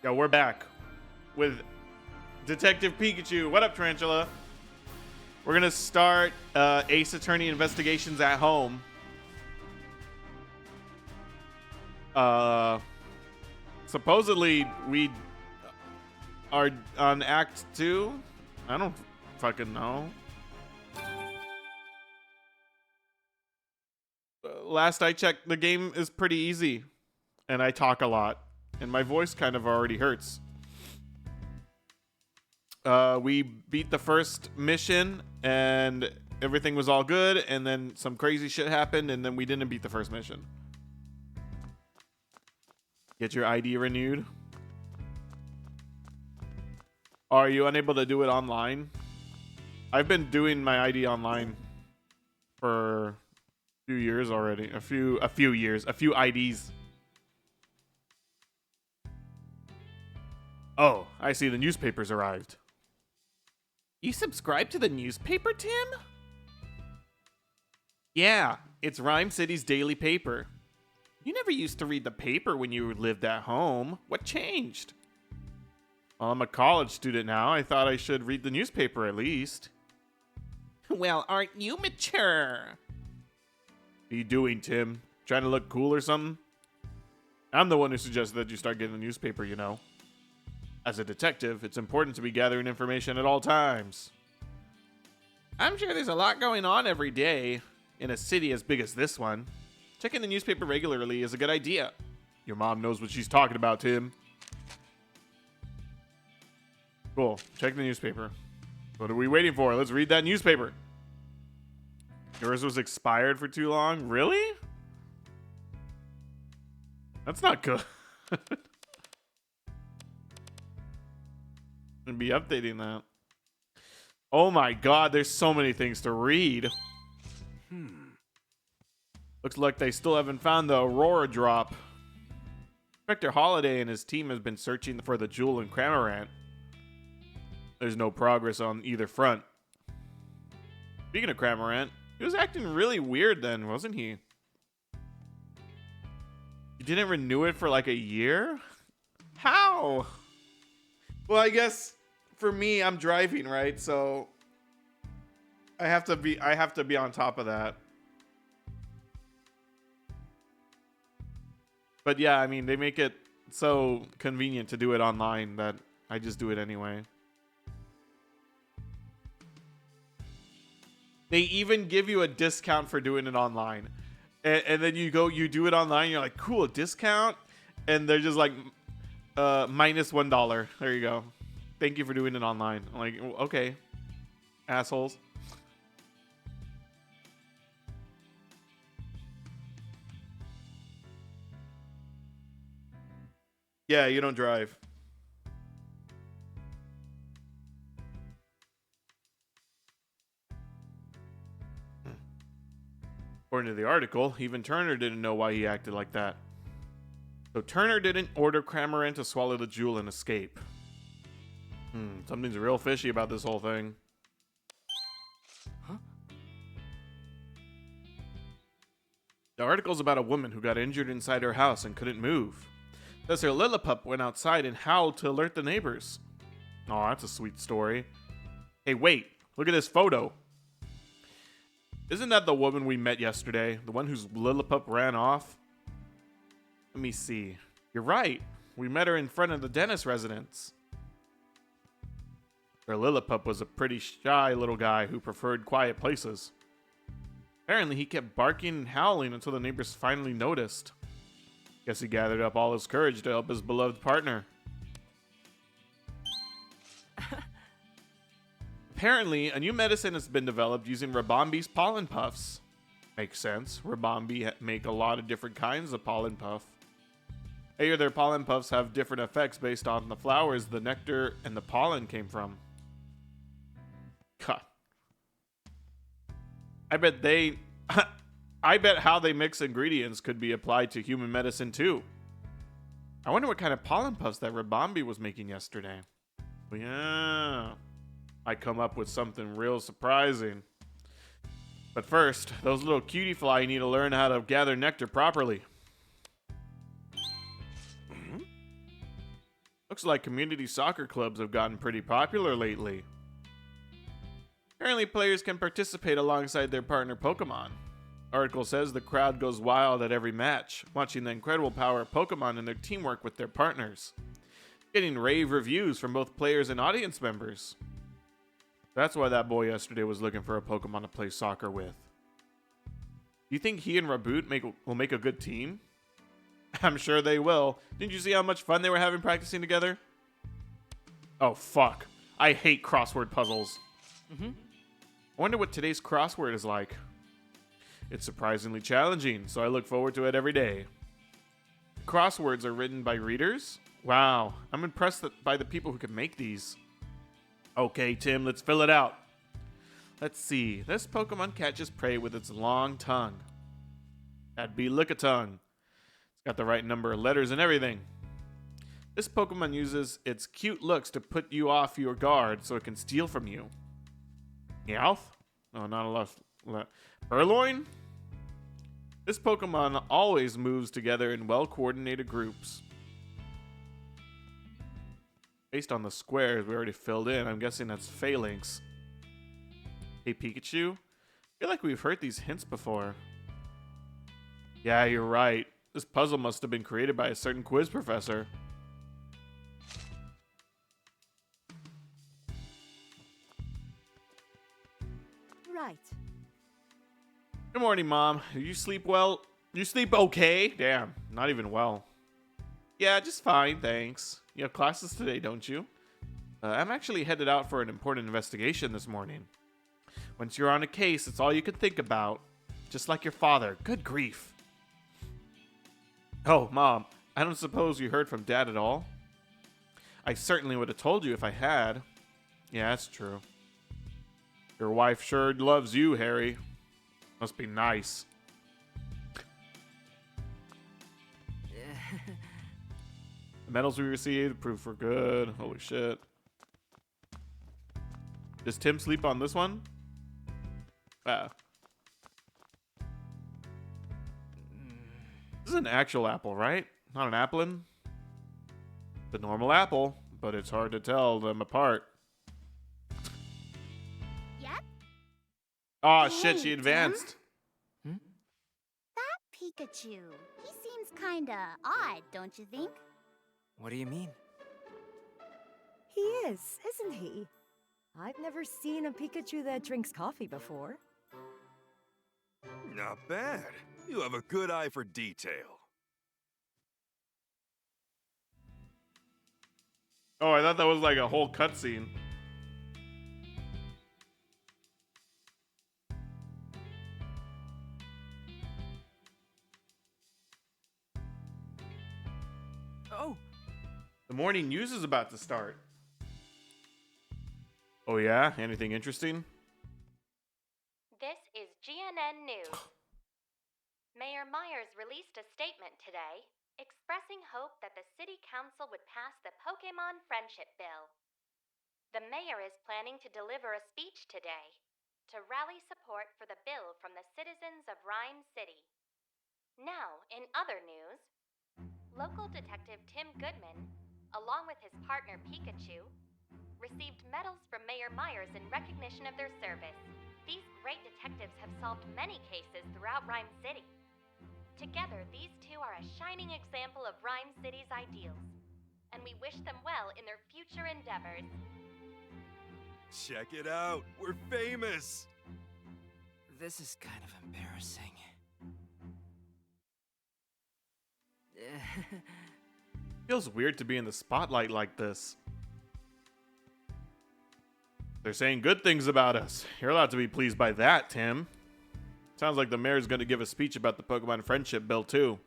Yo, we're back with Detective Pikachu. What up, Tarantula? We're gonna start Ace Attorney Investigations at Home. Supposedly we are on Act 2. I don't fucking know. Last I checked, the game is pretty easy, and I talk a lot, and my voice kind of already hurts. We beat the first mission, and everything was all good, and then some crazy shit happened, and then we didn't beat the first mission. Get your ID renewed. Are you unable to do it online? I've been doing my ID online for a few years already. A few IDs. Oh, I see the newspaper's arrived. You subscribe to the newspaper, Tim? Yeah, it's Rhyme City's daily paper. You never used to read the paper when you lived at home. What changed? Well, I'm a college student now. I thought I should read the newspaper at least. Well, aren't you mature? What are you doing, Tim? Trying to look cool or something? I'm the one who suggested that you start getting the newspaper, you know. As a detective, it's important to be gathering information at all times. I'm sure there's a lot going on every day in a city as big as this one. Checking the newspaper regularly is a good idea. Your mom knows what she's talking about, Tim. Cool. Check the newspaper. What are we waiting for? Let's read that newspaper. Yours was expired for too long? Really? That's not good. And be updating that. Oh my god, there's so many things to read. Looks like they still haven't found the Aurora drop. Inspector Holiday and his team have been searching for the jewel in Cramorant. There's no progress on either front. Speaking of Cramorant, he was acting really weird then, wasn't he? You didn't renew it for like a year? How? Well, I guess for me, I'm driving, right? So I have to be on top of that. But yeah, I mean, they make it so convenient to do it online that I just do it anyway. They even give you a discount for doing it online. And then you do it online, you're like, cool, discount? And they're just like, minus $1. There you go. Thank you for doing it online. I'm like, okay, assholes. Yeah, you don't drive. According to the article, even Turner didn't know why he acted like that. So Turner didn't order Cramorant to swallow the jewel and escape. Something's real fishy about this whole thing. Huh? The article's about a woman who got injured inside her house and couldn't move. Says her Lillipup went outside and howled to alert the neighbors. Oh, that's a sweet story. Hey, wait, look at this photo. Isn't that the woman we met yesterday? The one whose Lillipup ran off? Let me see. You're right. We met her in front of the dentist residence. Her Lillipup was a pretty shy little guy who preferred quiet places. Apparently, he kept barking and howling until the neighbors finally noticed. Guess he gathered up all his courage to help his beloved partner. Apparently, a new medicine has been developed using Rabambi's pollen puffs. Makes sense. Rabambi make a lot of different kinds of pollen puff. I hear their pollen puffs have different effects based on the flowers the nectar and the pollen came from. God. I bet how they mix ingredients could be applied to human medicine too. I wonder what kind of pollen puffs that Rabambi was making yesterday. Yeah. I come up with something real surprising. But first, those little cutie fly need to learn how to gather nectar properly. Looks like community soccer clubs have gotten pretty popular lately. Currently, players can participate alongside their partner Pokemon. Article says the crowd goes wild at every match, watching the incredible power of Pokemon and their teamwork with their partners. Getting rave reviews from both players and audience members. That's why that boy yesterday was looking for a Pokemon to play soccer with. Do you think he and Raboot will make a good team? I'm sure they will. Didn't you see how much fun they were having practicing together? Oh, fuck. I hate crossword puzzles. I wonder what today's crossword is like. It's surprisingly challenging, so I look forward to it every day. Crosswords are written by readers? Wow, I'm impressed by the people who can make these. Okay, Tim, let's fill it out. Let's see. This Pokemon catches prey with its long tongue. That'd be Lickitung. It's got the right number of letters and everything. This Pokemon uses its cute looks to put you off your guard so it can steal from you. Meowth? No, not enough. Purloin? This Pokemon always moves together in well-coordinated groups. Based on the squares we already filled in, I'm guessing that's Phalanx. Hey, Pikachu? I feel like we've heard these hints before. Yeah, you're right. This puzzle must have been created by a certain quiz professor. Right. Good morning, Mom. Do you sleep well? You sleep okay? Damn, not even well. Yeah, just fine, thanks. You have classes today, don't you? I'm actually headed out for an important investigation this morning. Once you're on a case, it's all you can think about. Just like your father. Good grief. Oh, Mom, I don't suppose you heard from Dad at all? I certainly would have told you if I had. Yeah, that's true. Your wife sure loves you, Harry. Must be nice. The medals we received, proof we're good. Holy shit. Does Tim sleep on this one? Ah. This is an actual apple, right? Not an applin? The normal apple, but it's hard to tell them apart. Yep. Oh Hey, shit, she advanced. That Pikachu. He seems kinda odd, don't you think? What do you mean? He is, isn't he? I've never seen a Pikachu that drinks coffee before. Not bad. You have a good eye for detail. Oh, I thought that was like a whole cutscene. Oh, The morning news is about to start. Oh yeah? Anything interesting? This is GNN News. Mayor Myers released a statement today expressing hope that the City Council would pass the Pokemon Friendship Bill. The mayor is planning to deliver a speech today to rally support for the bill from the citizens of Rhyme City. Now, in other news, local detective Tim Goodman, along with his partner Pikachu, received medals from Mayor Myers in recognition of their service. These great detectives have solved many cases throughout Rhyme City. Together, these two are a shining example of Rhyme City's ideals, and we wish them well in their future endeavors. Check it out. We're famous. this is kind of embarrassing. Feels weird to be in the spotlight like this. They're saying good things about us. You're allowed to be pleased by that, Tim. Sounds like the mayor's going to give a speech about the Pokemon Friendship Bill, too.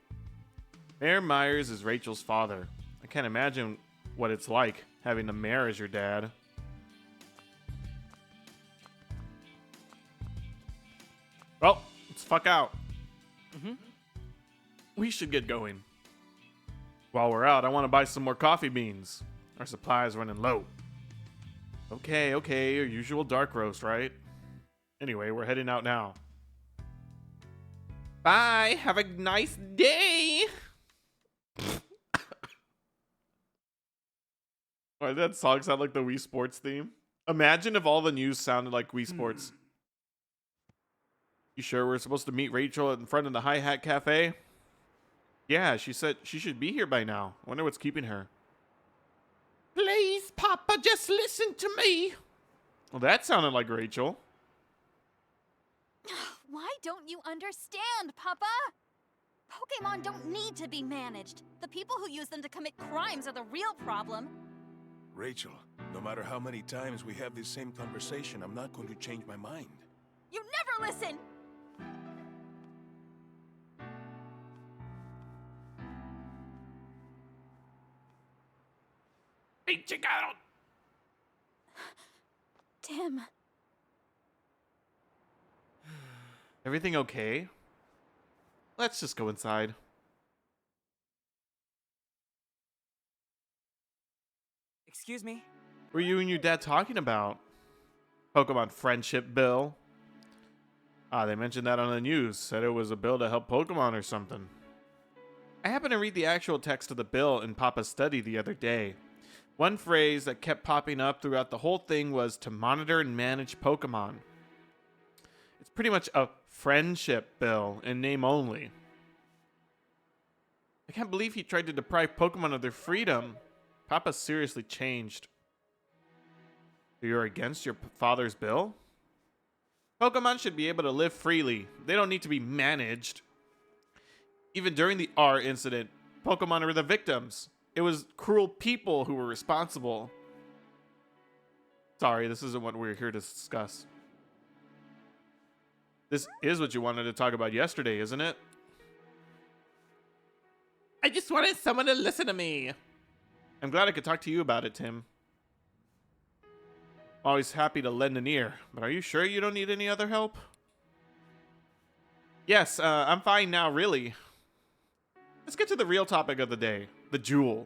Mayor Myers is Rachel's father. I can't imagine what it's like having the mayor as your dad. Well, let's fuck out. We should get going. While we're out, I want to buy some more coffee beans. Our supply's running low. Okay, your usual dark roast, right? Anyway, we're heading out now. Bye, have a nice day! Why did that song sound like the Wii Sports theme? Imagine if all the news sounded like Wii Sports. You sure we're supposed to meet Rachel in front of the Hi Hat Cafe? Yeah, she said she should be here by now. Wonder what's keeping her. Please, Papa, just listen to me. Well, that sounded like Rachel. Why don't you understand, Papa? Pokemon don't need to be managed. The people who use them to commit crimes are the real problem. Rachel, no matter how many times we have this same conversation, I'm not going to change my mind. You never listen! Hey, check out. Tim. Everything okay? Let's just go inside. Excuse me? What were you and your dad talking about? Pokemon Friendship Bill. Ah, they mentioned that on the news. Said it was a bill to help Pokemon or something. I happened to read the actual text of the bill in Papa's study the other day. One phrase that kept popping up throughout the whole thing was to monitor and manage Pokemon. It's pretty much a friendship bill in name only. I can't believe he tried to deprive Pokemon of their freedom. Papa seriously changed. So you're against your father's bill? Pokemon should be able to live freely. They don't need to be managed. Even during the R incident, Pokemon were the victims. It was cruel people who were responsible. Sorry, this isn't what we're here to discuss. This is what you wanted to talk about yesterday, isn't it? I just wanted someone to listen to me. I'm glad I could talk to you about it, Tim. Always happy to lend an ear, but are you sure you don't need any other help? Yes, I'm fine now, really. Let's get to the real topic of the day, the jewel.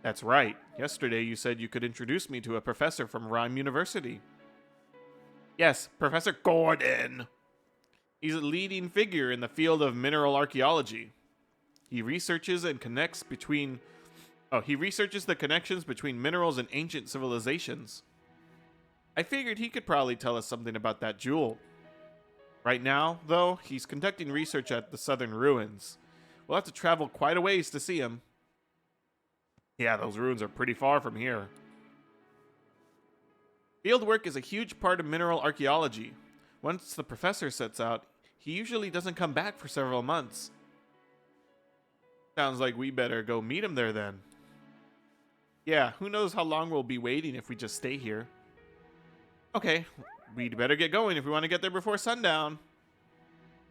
That's right. Yesterday you said you could introduce me to a professor from Rhyme University. Yes, Professor Gordon. He's a leading figure in the field of mineral archaeology. He researches the connections between minerals and ancient civilizations. I figured he could probably tell us something about that jewel. Right now, though, he's conducting research at the southern ruins. We'll have to travel quite a ways to see him. Yeah, those ruins are pretty far from here. Fieldwork is a huge part of mineral archaeology. Once the professor sets out, he usually doesn't come back for several months. Sounds like we better go meet him there then. Yeah, who knows how long we'll be waiting if we just stay here. Okay, we'd better get going if we want to get there before sundown.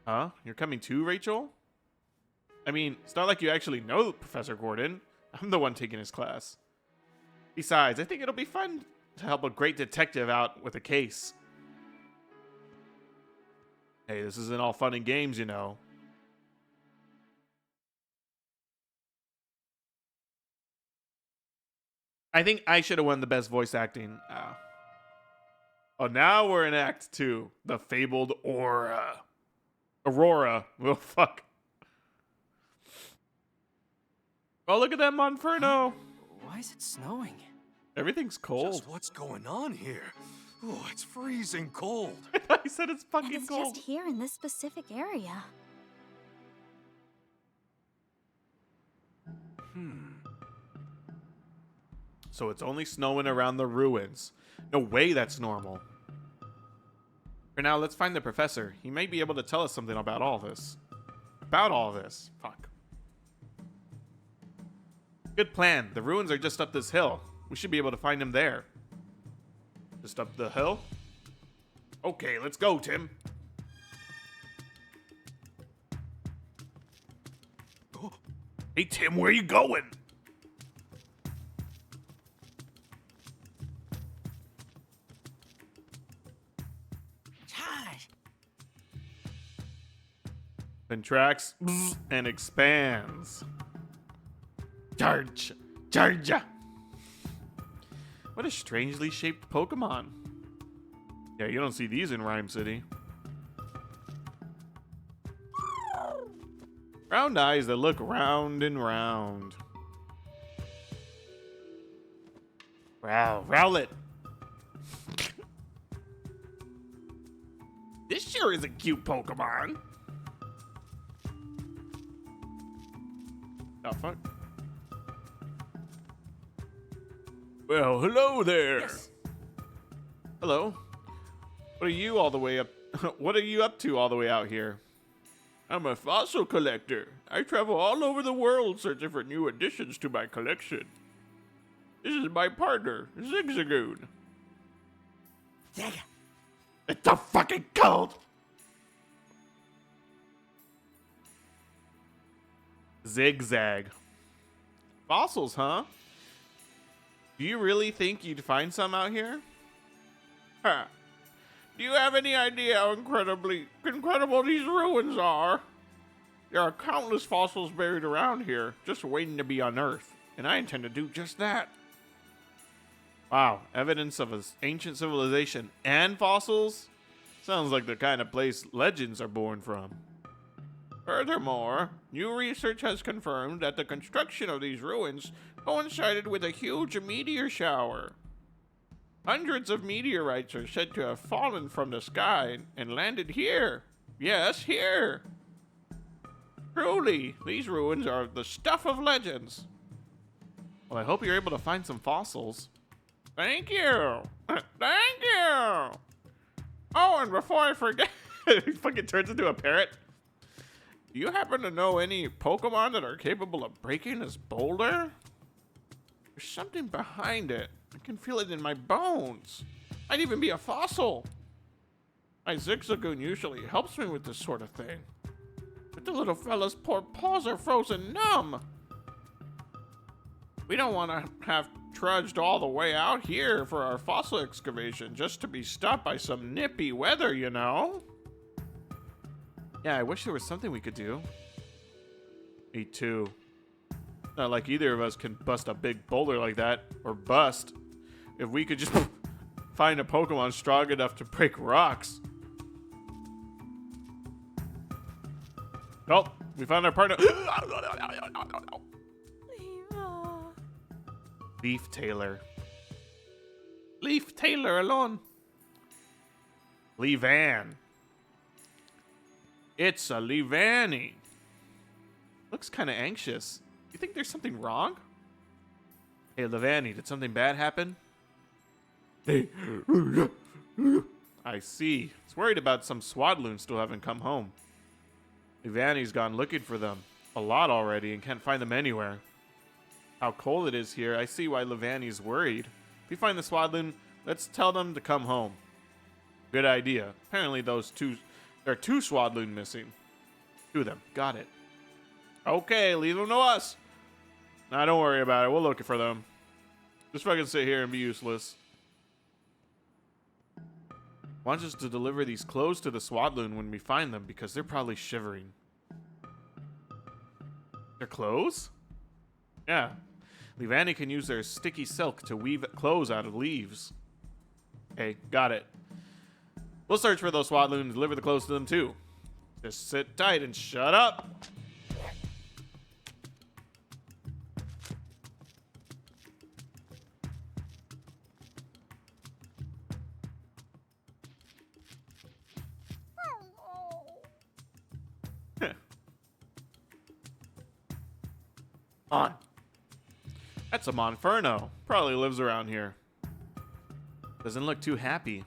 Huh? You're coming too, Rachel? I mean, it's not like you actually know Professor Gordon. I'm the one taking his class. Besides, I think it'll be fun to help a great detective out with a case. Hey, this isn't all fun and games, you know. I think I should have won the best voice acting. Oh, now we're in Act 2. The fabled Aurora. Oh, fuck. Oh, look at that Monferno. Why is it snowing? Everything's cold. Just what's going on here? Oh, it's freezing cold. I thought he said it's And fucking it's cold. just here in this specific area. So it's only snowing around the ruins. No way that's normal. For now, let's find the professor. He may be able to tell us something about all this. Fuck. Good plan. The ruins are just up this hill. We should be able to find him there. Just up the hill? Okay, let's go, Tim. Oh, Hey, Tim, where are you going? Charge! Contracts and expands. Charge! What a strangely shaped Pokemon. Yeah, you don't see these in Rhyme City. Round eyes that look round and round. Rowlet. This sure is a cute Pokemon. Oh, fuck. Well, hello there. Yes. Hello. What are you all the way up? What are you up to all the way out here? I'm a fossil collector. I travel all over the world searching for new additions to my collection. This is my partner, Zigzagoon. It's so fucking cold. Zigzag. Fossils, huh? Do you really think you'd find some out here? Huh. Do you have any idea how incredible these ruins are? There are countless fossils buried around here, just waiting to be unearthed, and I intend to do just that. Wow, evidence of an ancient civilization and fossils? Sounds like the kind of place legends are born from. Furthermore, new research has confirmed that the construction of these ruins coincided with a huge meteor shower. Hundreds of meteorites are said to have fallen from the sky and landed here. Yes, here. Truly, these ruins are the stuff of legends. Well, I hope you're able to find some fossils. Thank you. Thank you. Oh, and before I forget, he fucking turns into a parrot. Do you happen to know any Pokemon that are capable of breaking this boulder? There's something behind it. I can feel it in my bones. Might even be a fossil. My Zigzagoon usually helps me with this sort of thing. But the little fella's poor paws are frozen numb. We don't want to have trudged all the way out here for our fossil excavation just to be stopped by some nippy weather, you know? Yeah, I wish there was something we could do. Me too. Not like either of us can bust a big boulder like that, or bust. If we could just find a Pokemon strong enough to break rocks. Oh, we found our partner. Leaf Tailor. Leaf Tailor alone. Levan. It's a Levani. Looks kind of anxious. You think there's something wrong? Hey, Levani, did something bad happen? Hey. I see. It's worried about some Swadloons still haven't come home. Levani's gone looking for them a lot already and can't find them anywhere. How cold it is here, I see why Levani's worried. If you find the Swadloon, let's tell them to come home. Good idea. Apparently there are two Swadloon missing. Two of them. Got it. Okay, leave them to us. Nah, don't worry about it. We'll look for them. Just fucking sit here and be useless. Wants us to deliver these clothes to the Swadloon when we find them because they're probably shivering. Their clothes? Yeah. Levani can use their sticky silk to weave clothes out of leaves. Okay, got it. We'll search for those Swadloon and deliver the clothes to them too. Just sit tight and shut up. On. That's a Monferno. Probably lives around here. Doesn't look too happy.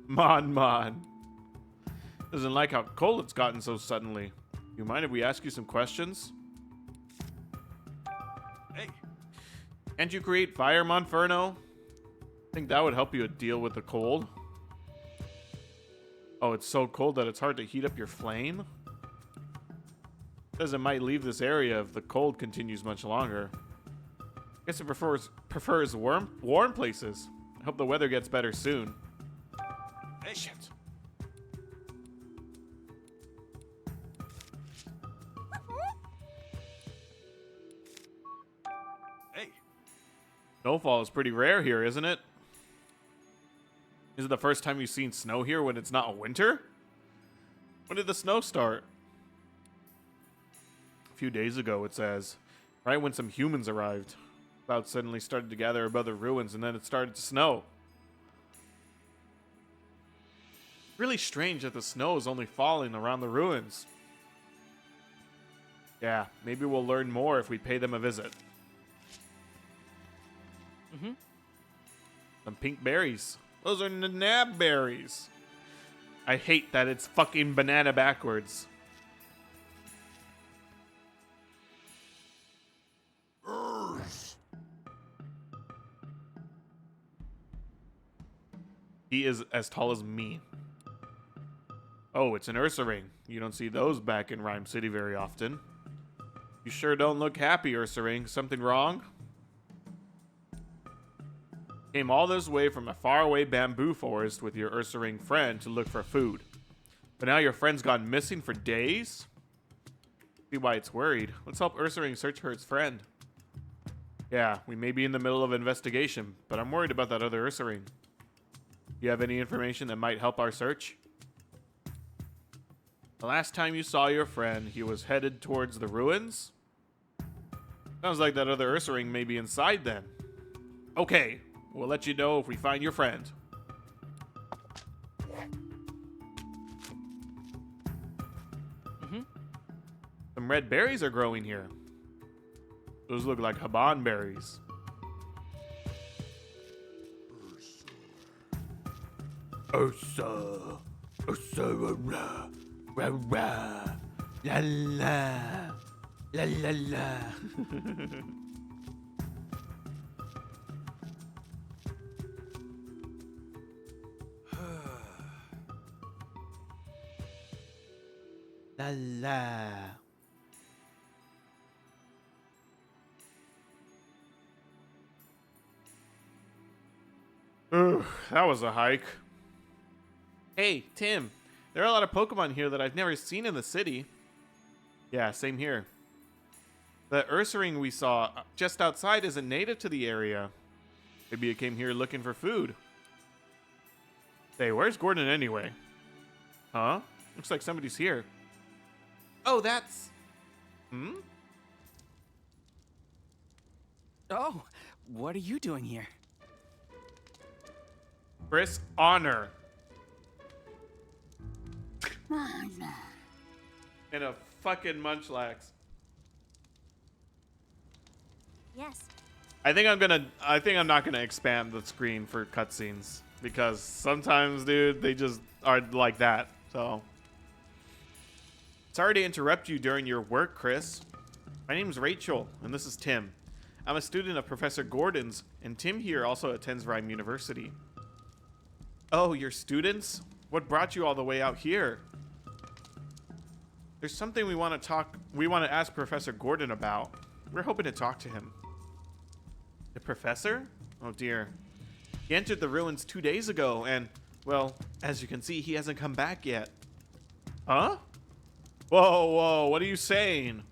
Mon. Doesn't like how cold it's gotten so suddenly. You mind if we ask you some questions? Hey. Can't you create fire, Monferno? Think that would help you deal with the cold? Oh, it's so cold that it's hard to heat up your flame? Says it might leave this area if the cold continues much longer. Guess it prefers warm places. I hope the weather gets better soon. Hey. Shit. Hey. Snowfall is pretty rare here, isn't it? Is it the first time you've seen snow here when it's not winter? When did the snow start? A few days ago, it says. Right when some humans arrived. Clouds suddenly started to gather above the ruins, and then it started to snow. Really strange that the snow is only falling around the ruins. Yeah, maybe we'll learn more if we pay them a visit. Some pink berries. Those are nanab berries. I hate that it's fucking banana backwards. He is as tall as me. Oh, it's an Ursa ring. You don't see those back in Rhyme City very often. You sure don't look happy, Ursa ring. Something wrong? Came all this way from a faraway bamboo forest with your Ursa ring friend to look for food. But now your friend's gone missing for days? See why it's worried. Let's help Ursa ring search for its friend. Yeah, we may be in the middle of an investigation, but I'm worried about that other Ursa ring. You have any information that might help our search? The last time you saw your friend, he was headed towards the ruins? Sounds like that other Ursa ring may be inside then. Okay, we'll let you know if we find your friend. Some red berries are growing here. Those look like haban berries. Ursa, Ursa, rah, rah, rah, la la, la la la. La la. Ugh, that was a hike. Hey, Tim, there are a lot of Pokemon here that I've never seen in the city. Yeah, same here. The Ursaring we saw just outside isn't native to the area. Maybe it came here looking for food. Hey, where's Gordon anyway? Huh? Looks like somebody's here. Oh, that's... Oh, what are you doing here? Chris Honor. And a fucking Munchlax. Yes. I think I'm not gonna expand the screen for cutscenes because sometimes, dude, they just are like that. So, sorry to interrupt you during your work, Chris. My name's Rachel, and this is Tim. I'm a student of Professor Gordon's, and Tim here also attends Rhyme University. Oh, you're students? What brought you all the way out here? There's something we want to ask Professor Gordon about. We're hoping to talk to him. The professor? Oh dear. He entered the ruins 2 days ago and, well, as you can see, he hasn't come back yet. Huh? Whoa, what are you saying?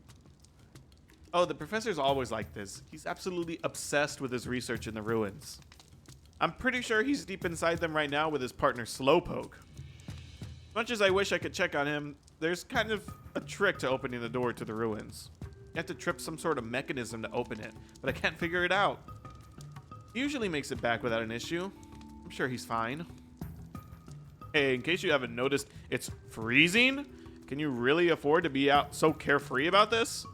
Oh, the professor's always like this. He's absolutely obsessed with his research in the ruins. I'm pretty sure he's deep inside them right now with his partner Slowpoke. As much as I wish I could check on him, there's kind of a trick to opening the door to the ruins. You have to trip some sort of mechanism to open it, but I can't figure it out. He usually makes it back without an issue. I'm sure he's fine. Hey, in case you haven't noticed, it's freezing? Can you really afford to be out so carefree about this?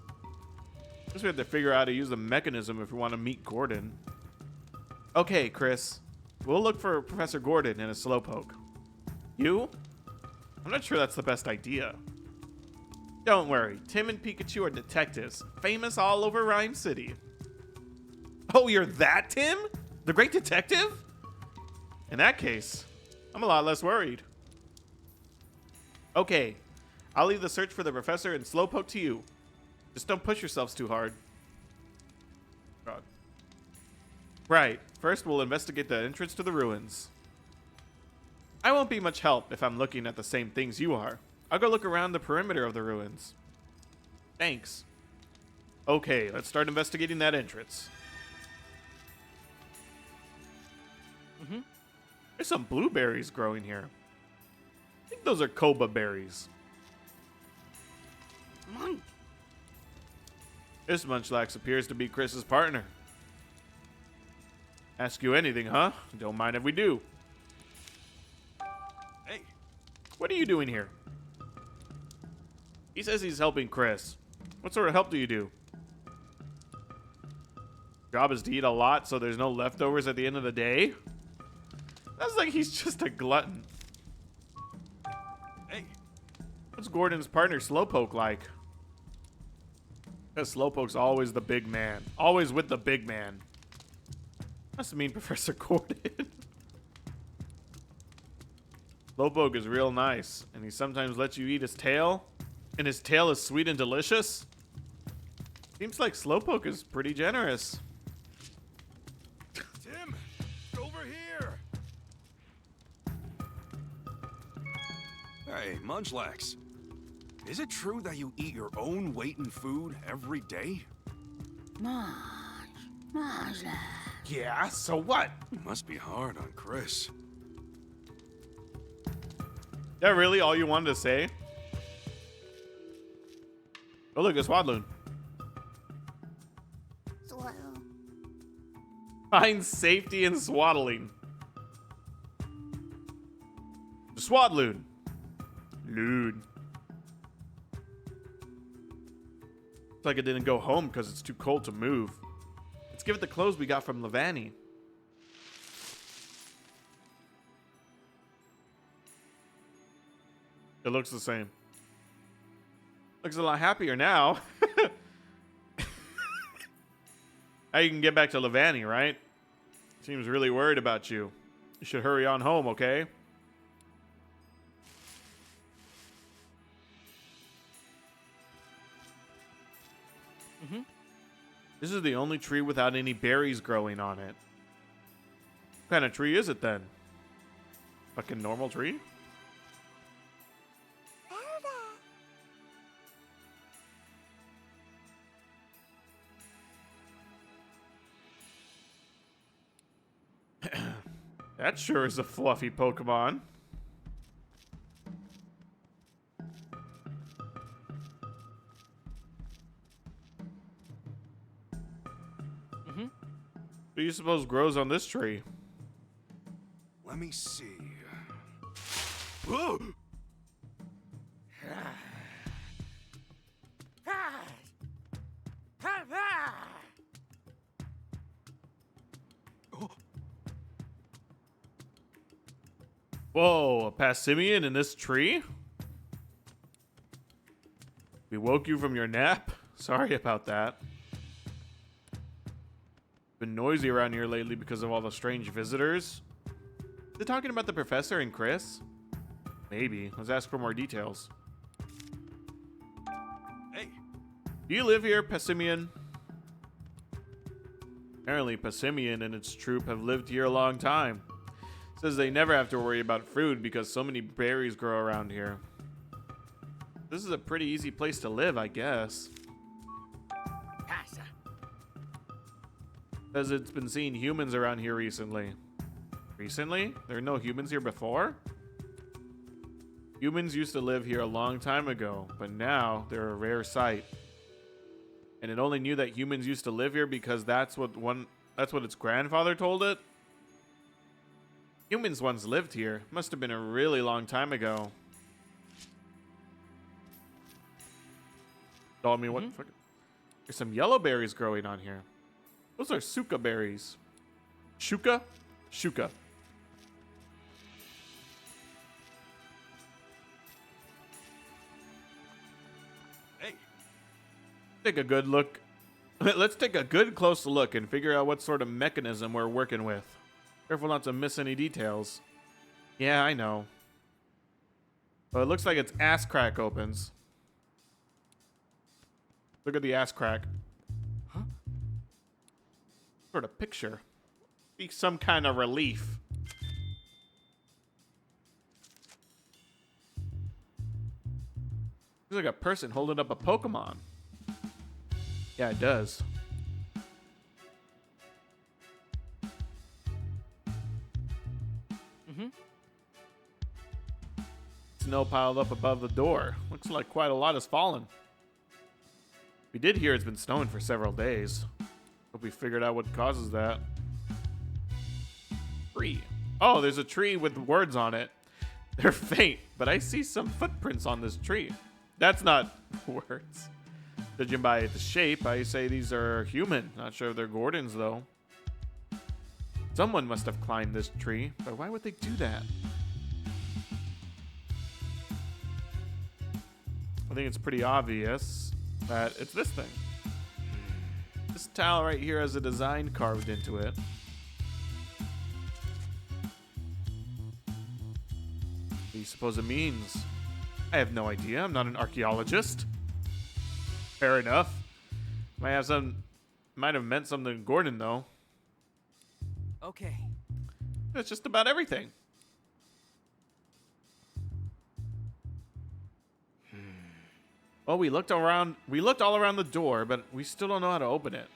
Guess we have to figure out how to use the mechanism if we want to meet Gordon. Okay, Chris. We'll look for Professor Gordon and a Slowpoke. You? I'm not sure that's the best idea. Don't worry, Tim and Pikachu are detectives, famous all over Rhyme City. Oh, you're that Tim? The great detective? In that case, I'm a lot less worried. Okay, I'll leave the search for the professor and Slowpoke to you. Just don't push yourselves too hard. God. Right, first we'll investigate the entrance to the ruins. I won't be much help if I'm looking at the same things you are. I'll go look around the perimeter of the ruins. Thanks. Okay, let's start investigating that entrance. There's some blueberries growing here. I think those are Koba berries. This Munchlax appears to be Chris's partner. Ask you anything, huh? Don't mind if we do. Hey, What are you doing here? He says he's helping Chris. What sort of help do you do? Job is to eat a lot so there's no leftovers at the end of the day? That's like he's just a glutton. hey, What's Gordon's partner Slowpoke like? Because Slowpoke's always the big man. Always with the big man. Must mean Professor Gordon. Slowpoke is real nice, and he sometimes lets you eat his tail. And his tail is sweet and delicious. Seems like Slowpoke is pretty generous. Tim, over here. Hey, Munchlax. Is it true that you eat your own weight in food every day? Yeah, so what? It must be hard on Chris. That really all you wanted to say? Oh, look, a Swadloon. Find safety in swaddling. The Swadloon. Loon. Looks like it didn't go home because it's too cold to move. Let's give it the clothes we got from Levani. It looks the same. Looks a lot happier now. Now you can get back to Levani, right? Seems really worried about you. You should hurry on home, okay? This is the only tree without any berries growing on it. What kind of tree is it then? Fucking normal tree? That sure is a fluffy Pokemon. What do you suppose grows on this tree? Let me see. Whoa! Whoa, a Passimian in this tree? We woke you from your nap? Sorry about that. Been noisy around here lately because of all the strange visitors. They're talking about the professor and Chris? Maybe. Let's ask for more details. Hey, Do you live here, Passimian? Apparently, Passimian and its troop have lived here a long time. Says they never have to worry about food because so many berries grow around here. This is a pretty easy place to live, I guess. Says it's been seeing humans around here recently. Recently? There were no humans here before? Humans used to live here a long time ago, but now they're a rare sight. And it only knew that humans used to live here because that's what its grandfather told it? Humans once lived here. Must have been a really long time ago. Told me what? There's some yellow berries growing on here. Those are suka berries. Shuka? Shuka. hey, Take a good look. Let's take a good close look and figure out what sort of mechanism we're working with. Careful not to miss any details. Yeah, I know. But it looks like its ass crack opens. Look at the ass crack. Huh? Sort of picture. Be some kind of relief. Looks like a person holding up a Pokemon. Yeah, it does. Snow piled up above the door. Looks like quite a lot has fallen. We did hear it's been snowing for several days. Hope we figured out what causes that. tree. Oh, there's a tree with words on it. They're faint, but I see some footprints on this tree. That's not words. Judging by the shape, I say these are human. Not sure if they're Gordon's, though. Someone must have climbed this tree, but why would they do that? I think it's pretty obvious that it's this thing. This tile right here has a design carved into it. What do you suppose it means? I have no idea. I'm not an archaeologist. Fair enough. Might have meant something to Gordon, though. Okay. That's just about everything. Well, we looked all around the door, but we still don't know how to open it.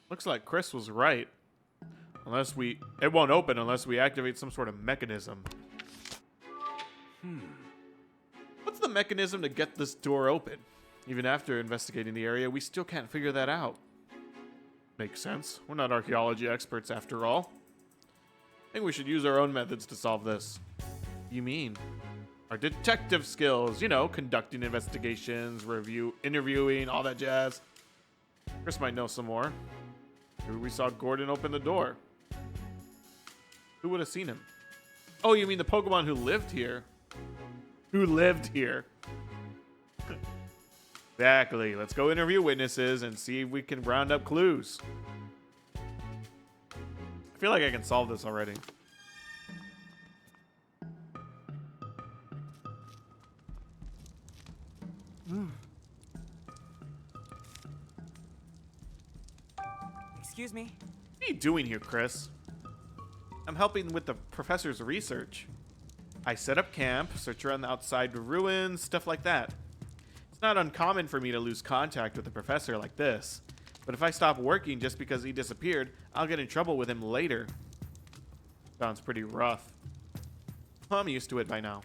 Looks like Chris was right. It won't open unless we activate some sort of mechanism. What's the mechanism to get this door open? Even after investigating the area, we still can't figure that out. Makes sense. We're not archaeology experts after all. I think we should use our own methods to solve this. You mean? Our detective skills, you know, conducting investigations, interviewing, all that jazz. Chris might know some more. Maybe we saw Gordon open the door. Who would have seen him? Oh, you mean the Pokemon who lived here? Who lived here? Exactly. Let's go interview witnesses and see if we can round up clues. I feel like I can solve this already. Excuse me. What are you doing here, Chris? I'm helping with the professor's research. I set up camp, search around the outside ruins, stuff like that. It's not uncommon for me to lose contact with a professor like this, but if I stop working just because he disappeared, I'll get in trouble with him later. Sounds pretty rough. I'm used to it by now.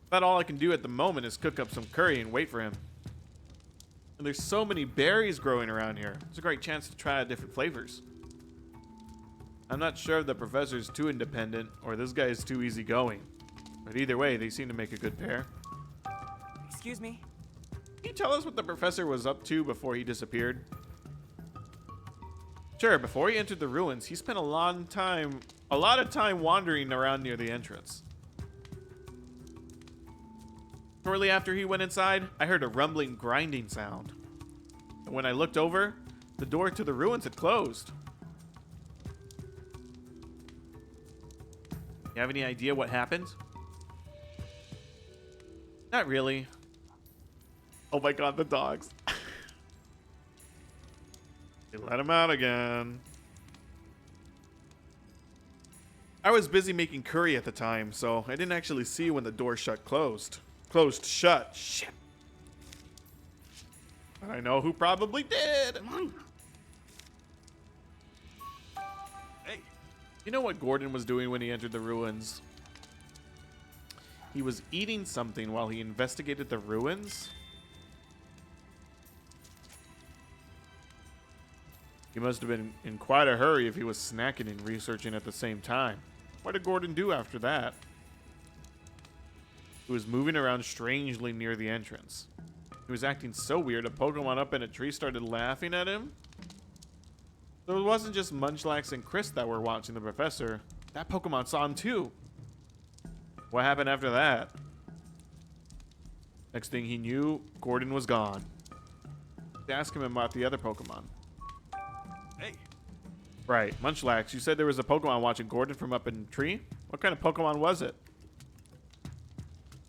About all I can do at the moment is cook up some curry and wait for him. And there's so many berries growing around here. It's a great chance to try out different flavors. I'm not sure if the professor's too independent or this guy is too easygoing. But either way, they seem to make a good pair. Excuse me. Can you tell us what the professor was up to before he disappeared? Sure, before he entered the ruins, he spent a lot of time wandering around near the entrance. Shortly after he went inside, I heard a rumbling, grinding sound. And when I looked over, the door to the ruins had closed. You have any idea what happened? Not really. Oh my god, the dogs. They let him out again. I was busy making curry at the time, so I didn't actually see when the door closed shut. Shit. But I know who probably did. Hey. You know what Gordon was doing when he entered the ruins? He was eating something while he investigated the ruins. He must have been in quite a hurry if he was snacking and researching at the same time. What did Gordon do after that? He was moving around strangely near the entrance. He was acting so weird, a Pokemon up in a tree started laughing at him. So it wasn't just Munchlax and Chris that were watching the professor. That Pokemon saw him too. What happened after that? Next thing he knew, Gordon was gone. Ask him about the other Pokemon. Hey. Right, Munchlax, you said there was a Pokemon watching Gordon from up in the tree? What kind of Pokemon was it?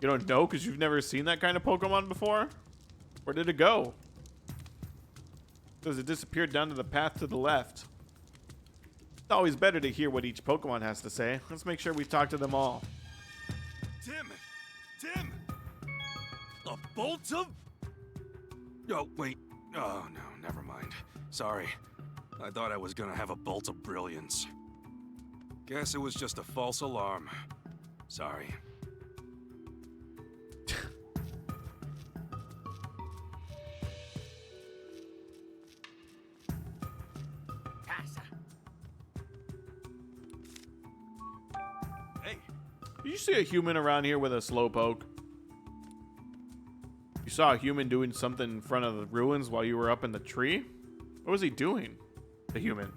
You don't know because you've never seen that kind of Pokemon before? Where did it go? Because it disappeared down to the path to the left. It's always better to hear what each Pokemon has to say. Let's make sure we talk to them all. Tim! A bolt of... Oh, wait. Oh, no, never mind. Sorry. I thought I was gonna have a bolt of brilliance. Guess it was just a false alarm. Sorry. Did you see a human around here with a slowpoke? You saw a human doing something in front of the ruins while you were up in the tree? What was he doing? The human.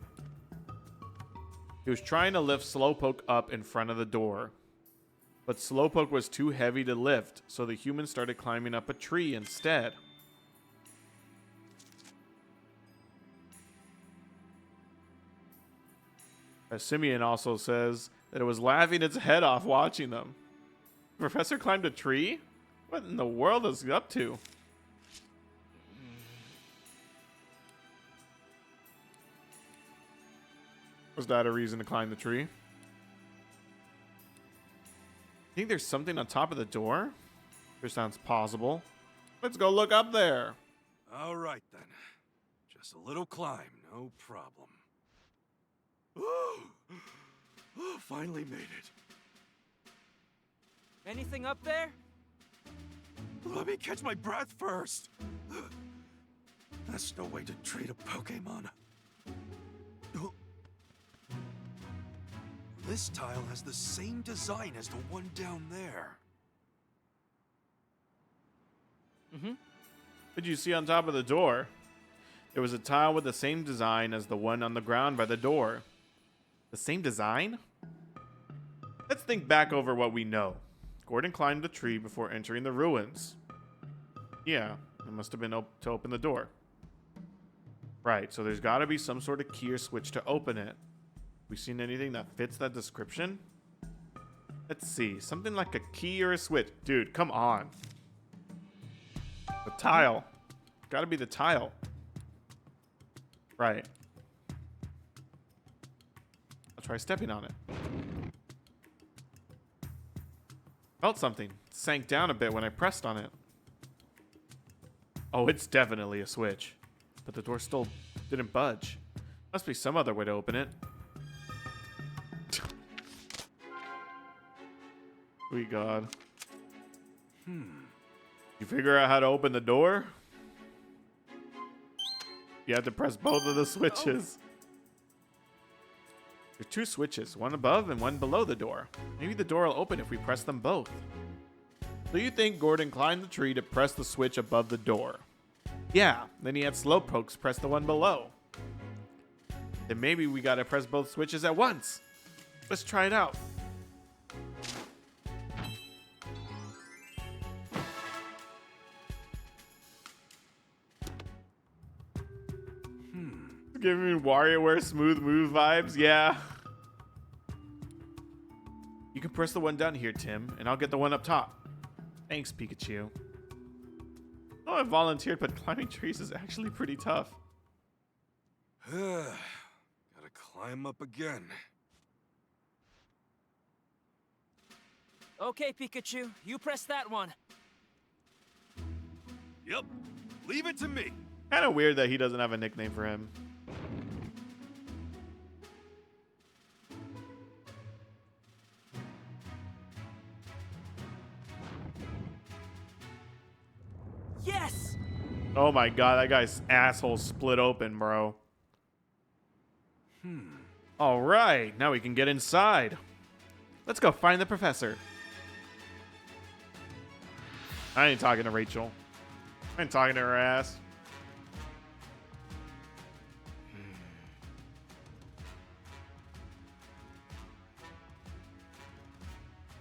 He was trying to lift Slowpoke up in front of the door. But Slowpoke was too heavy to lift, so the human started climbing up a tree instead. Simeon also says that it was laughing its head off watching them. The professor climbed a tree? What in the world is he up to? Was that a reason to climb the tree? Think there's something on top of the door? Sure sounds possible. Let's go look up there. All right, then. Just a little climb, no problem. Oh, finally made it. Anything up there? Let me catch my breath first. That's no way to treat a Pokemon. This tile has the same design as the one down there. What did you see on top of the door? There was a tile with the same design as the one on the ground by the door. The same design? Let's think back over what we know. Gordon climbed the tree before entering the ruins. Yeah, it must have been to open the door. Right, so there's got to be some sort of key or switch to open it. We seen anything that fits that description? Let's see, something like a key or a switch. Dude, come on. The tile. Gotta be the tile. Right. I'll try stepping on it. Felt something. It sank down a bit when I pressed on it. Oh, it's definitely a switch. But the door still didn't budge. Must be some other way to open it. Sweet God. You figure out how to open the door? You have to press both of the switches. There's two switches, one above and one below the door. Maybe the door will open if we press them both. So you think Gordon climbed the tree to press the switch above the door? Yeah, then he had Slowpokes press the one below. Then maybe we gotta press both switches at once. Let's try it out. Giving me WarioWare smooth move vibes, yeah. You can press the one down here, Tim, and I'll get the one up top. Thanks, Pikachu. Oh, I volunteered, but climbing trees is actually pretty tough. Gotta climb up again. Okay, Pikachu, you press that one. Yep, leave it to me. Kind of weird that he doesn't have a nickname for him. Yes! Oh my god, that guy's asshole split open, bro. Alright, now we can get inside. Let's go find the professor. I ain't talking to Rachel. I ain't talking to her ass.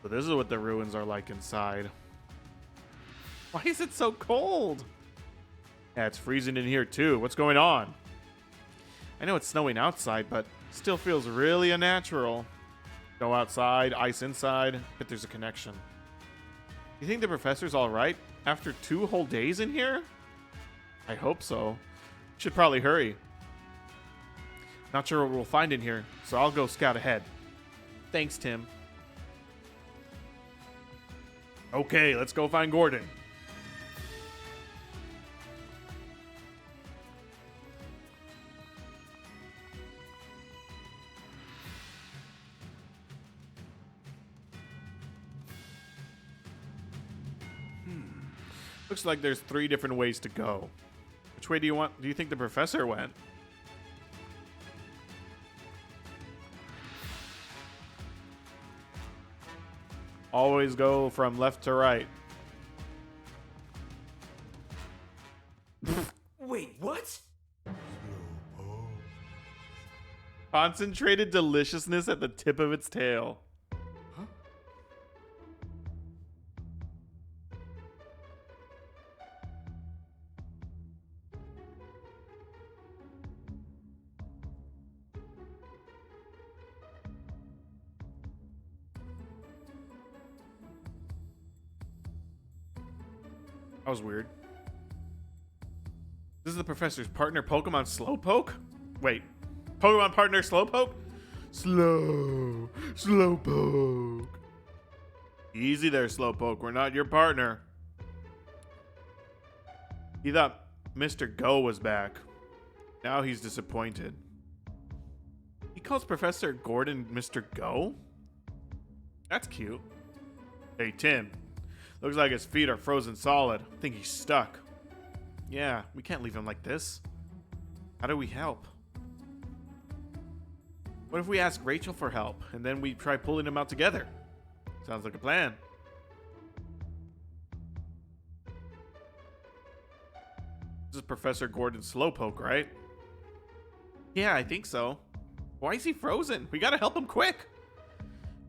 So this is what the ruins are like inside. Why is it so cold? Yeah, it's freezing in here too. What's going on? I know it's snowing outside, but still feels really unnatural. Go outside, ice inside, but there's a connection. You think the professor's alright after 2 whole days in here? I hope so. Should probably hurry. Not sure what we'll find in here, so I'll go scout ahead. Thanks, Tim. Okay, let's go find Gordon. Looks like there's 3 different ways to go. Which way do you think the professor went? Always go from left to right. Wait, what? Concentrated deliciousness at the tip of its tail. That was weird. This is the professor's partner Pokemon Slowpoke? Wait, Pokemon partner Slowpoke? Slowpoke. Easy there, Slowpoke. We're not your partner. He thought Mr. Go was back. Now he's disappointed. He calls Professor Gordon Mr. Go? That's cute. Hey, Tim. Looks like his feet are frozen solid. I think he's stuck. Yeah, we can't leave him like this. How do we help? What if we ask Rachel for help, and then we try pulling him out together? Sounds like a plan. This is Professor Gordon Slowpoke, right? Yeah, I think so. Why is he frozen? We gotta help him quick.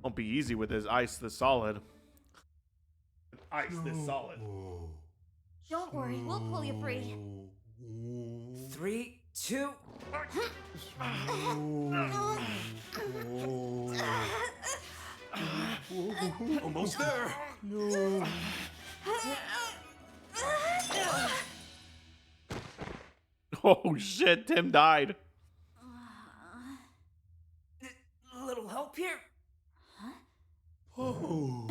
Won't be easy with his ice this solid. Ice this solid. Don't worry, we'll pull you free. 3, 2. Almost there. Oh shit, Tim died. Little help here? Oh.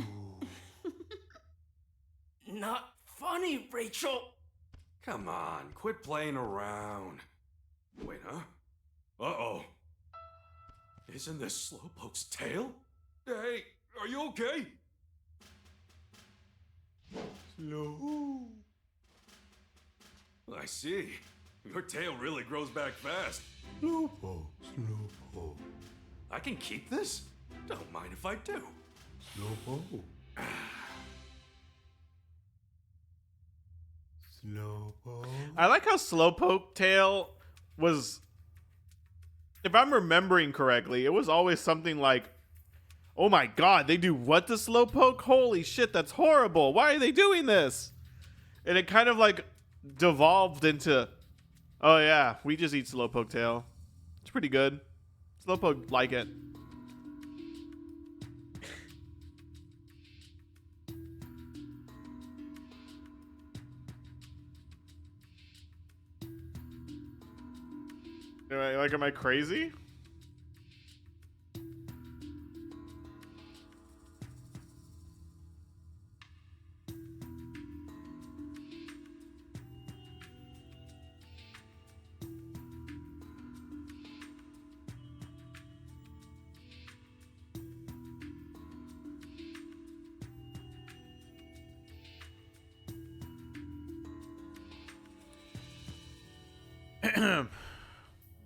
Not funny, Rachel. Come on, quit playing around. Wait, huh? Uh-oh. Isn't this Slowpoke's tail? Hey, are you okay? Slow. I see. Your tail really grows back fast. Slowpoke, Slowpoke. I can keep this? Don't mind if I do. Slowpoke. Slowpoke. I like how Slowpoke tail was, if I'm remembering correctly, it was always something like, oh my god, they do what to Slowpoke? Holy shit, that's horrible. Why are they doing this? And it kind of like devolved into, oh yeah, we just eat Slowpoke tail. It's pretty good. Slowpoke like it. Am I crazy?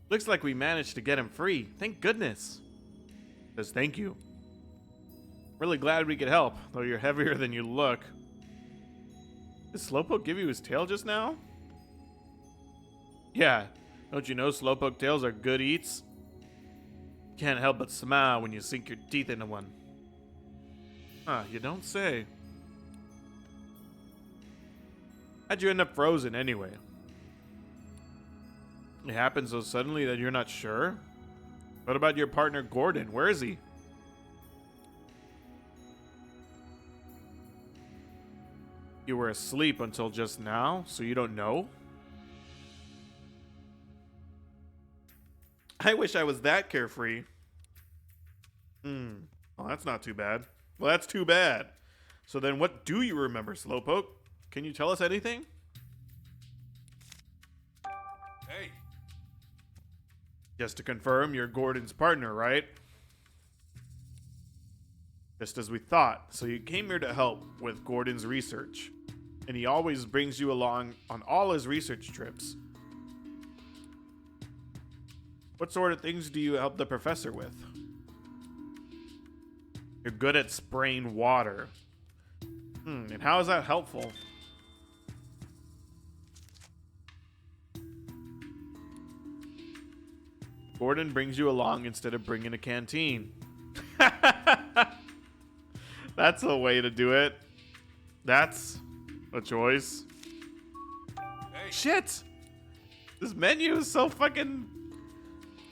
Looks like we managed to get him free. Thank goodness. Says thank you. Really glad we could help, though you're heavier than you look. Did Slowpoke give you his tail just now? Yeah. Don't you know Slowpoke tails are good eats? Can't help but smile when you sink your teeth into one. Huh, you don't say. How'd you end up frozen anyway? It happened so suddenly that you're not sure? What about your partner Gordon? Where is he? You were asleep until just now, so you don't know? I wish I was that carefree. Well, that's not too bad. Well, that's too bad. So then what do you remember, Slowpoke? Can you tell us anything? Hey. Just to confirm, you're Gordon's partner, right? Just as we thought. So you came here to help with Gordon's research. And he always brings you along on all his research trips. What sort of things do you help the professor with? You're good at spraying water. And how is that helpful? Gordon brings you along instead of bringing a canteen. That's a way to do it. That's a choice. Hey. Shit! This menu is so fucking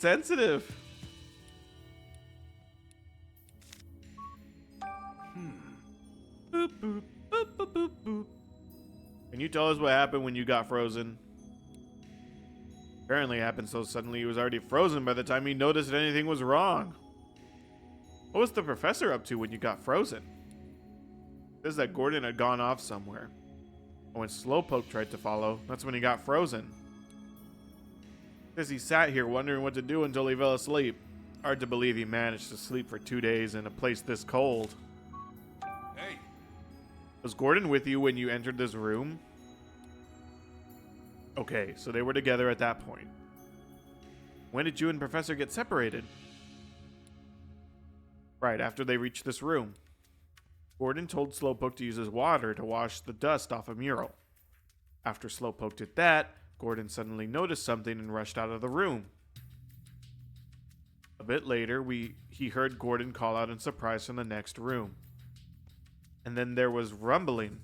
sensitive. Boop, boop, boop, boop, boop, boop. Can you tell us what happened when you got frozen? Apparently it happened so suddenly he was already frozen by the time he noticed that anything was wrong. What was the professor up to when you got frozen? It says that Gordon had gone off somewhere. And when Slowpoke tried to follow, that's when he got frozen. It says he sat here wondering what to do until he fell asleep. Hard to believe he managed to sleep for 2 days in a place this cold. Hey. Was Gordon with you when you entered this room? Okay, so they were together at that point. When did you and Professor get separated? Right, after they reached this room. Gordon told Slowpoke to use his water to wash the dust off a mural. After Slowpoke did that, Gordon suddenly noticed something and rushed out of the room. A bit later, he heard Gordon call out in surprise from the next room. And then there was rumbling.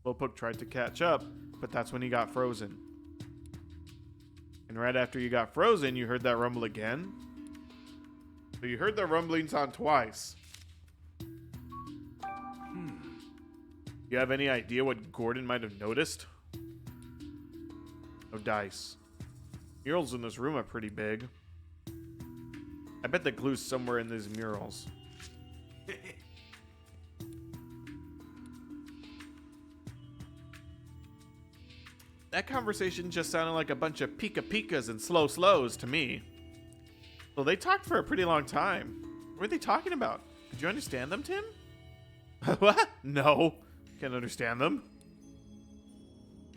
Slowpoke tried to catch up, but that's when he got frozen. And right after you got frozen, you heard that rumble again. So you heard the rumbling sound twice. You have any idea what Gordon might have noticed? No dice. Murals in this room are pretty big. I bet the clue's somewhere in these murals. That conversation just sounded like a bunch of pika-pikas and slow-slows to me. So they talked for a pretty long time. What were they talking about? Could you understand them, Tim? What? No. Can't understand them.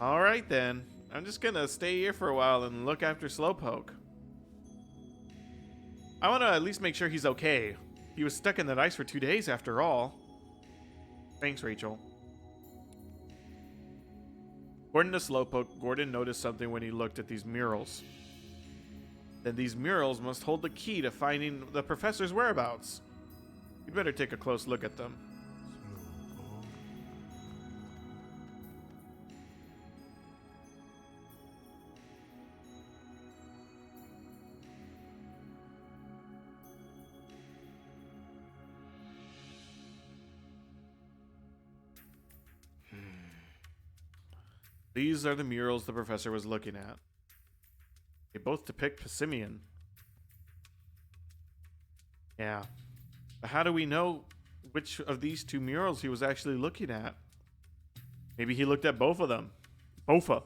Alright then. I'm just gonna stay here for a while and look after Slowpoke. I want to at least make sure he's okay. He was stuck in that ice for 2 days after all. Thanks, Rachel. According to Slowpoke, Gordon noticed something when he looked at these murals. Then these murals must hold the key to finding the professor's whereabouts. You'd better take a close look at them. These are the murals the professor was looking at. They both depict Pissimian. Yeah. But how do we know which of these two murals he was actually looking at? Maybe he looked at both of them. Bofa.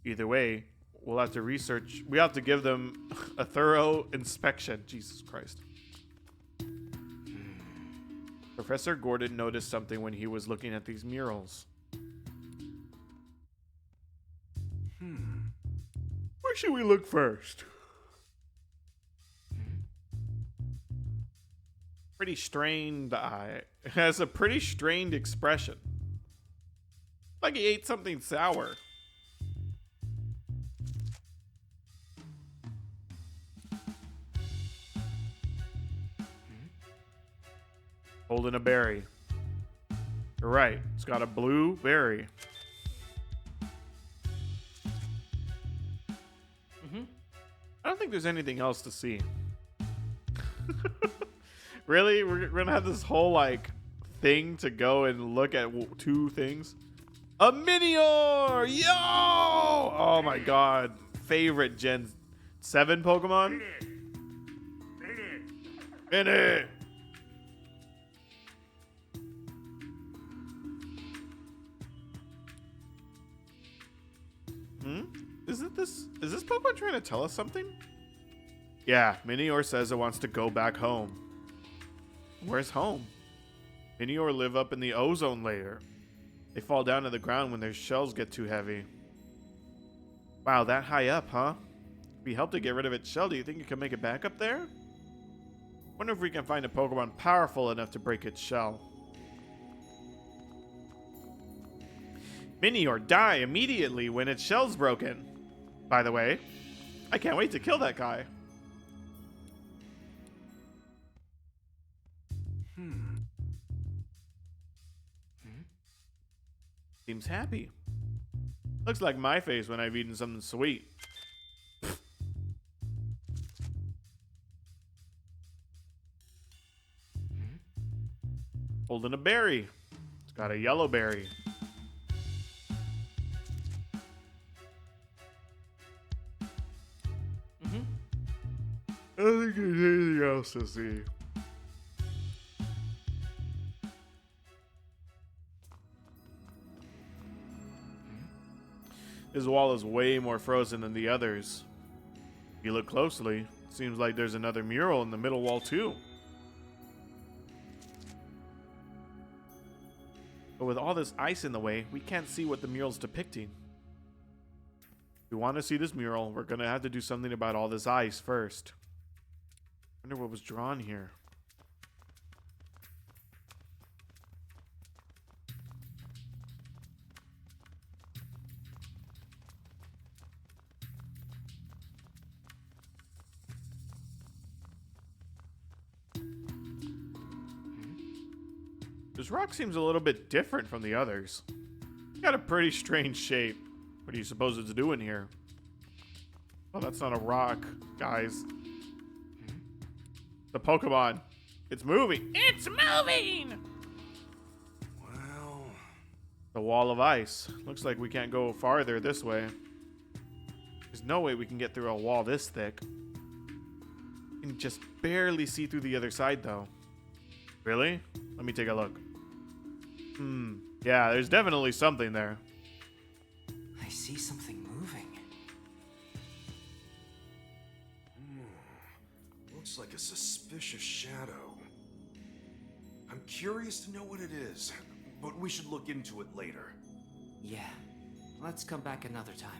Either way, we'll have to research. We have to give them a thorough inspection. Jesus Christ. Professor Gordon noticed something when he was looking at these murals. Where should we look first? Pretty strained eye. It has a pretty strained expression. Like he ate something sour. Holding a berry. You're right. It's got a blue berry. I don't think there's anything else to see. Really? We're gonna have this whole, like, thing to go and look at two things? A Minior! Yo! Oh my god. Favorite Gen 7 Pokemon? Mini! Is this Pokemon trying to tell us something? Yeah, Minior says it wants to go back home. Where's home? Minior live up in the ozone layer. They fall down to the ground when their shells get too heavy. Wow, that high up, huh? If we help to get rid of its shell, do you think you can make it back up there? Wonder if we can find a Pokemon powerful enough to break its shell. Mini or die immediately when its shell's broken. By the way, I can't wait to kill that guy. Seems happy. Looks like my face when I've eaten something sweet. Holding a berry. It's got a yellow berry. I don't think there's anything else to see. This wall is way more frozen than the others. If you look closely, it seems like there's another mural in the middle wall too. But with all this ice in the way, we can't see what the mural's depicting. If we want to see this mural, we're gonna have to do something about all this ice first. I wonder what was drawn here. This rock seems a little bit different from the others. It's got a pretty strange shape. What do you suppose it's doing here? Oh, that's not a rock, guys. The Pokemon. It's moving. It's moving! Well, The wall of ice. Looks like we can't go farther this way. There's no way we can get through a wall this thick. You can just barely see through the other side, though. Really? Let me take a look. Yeah, there's definitely something there. I see something moving. looks like a suspicious shadow. I'm curious to know what it is, but we should look into it later. Yeah, let's come back another time.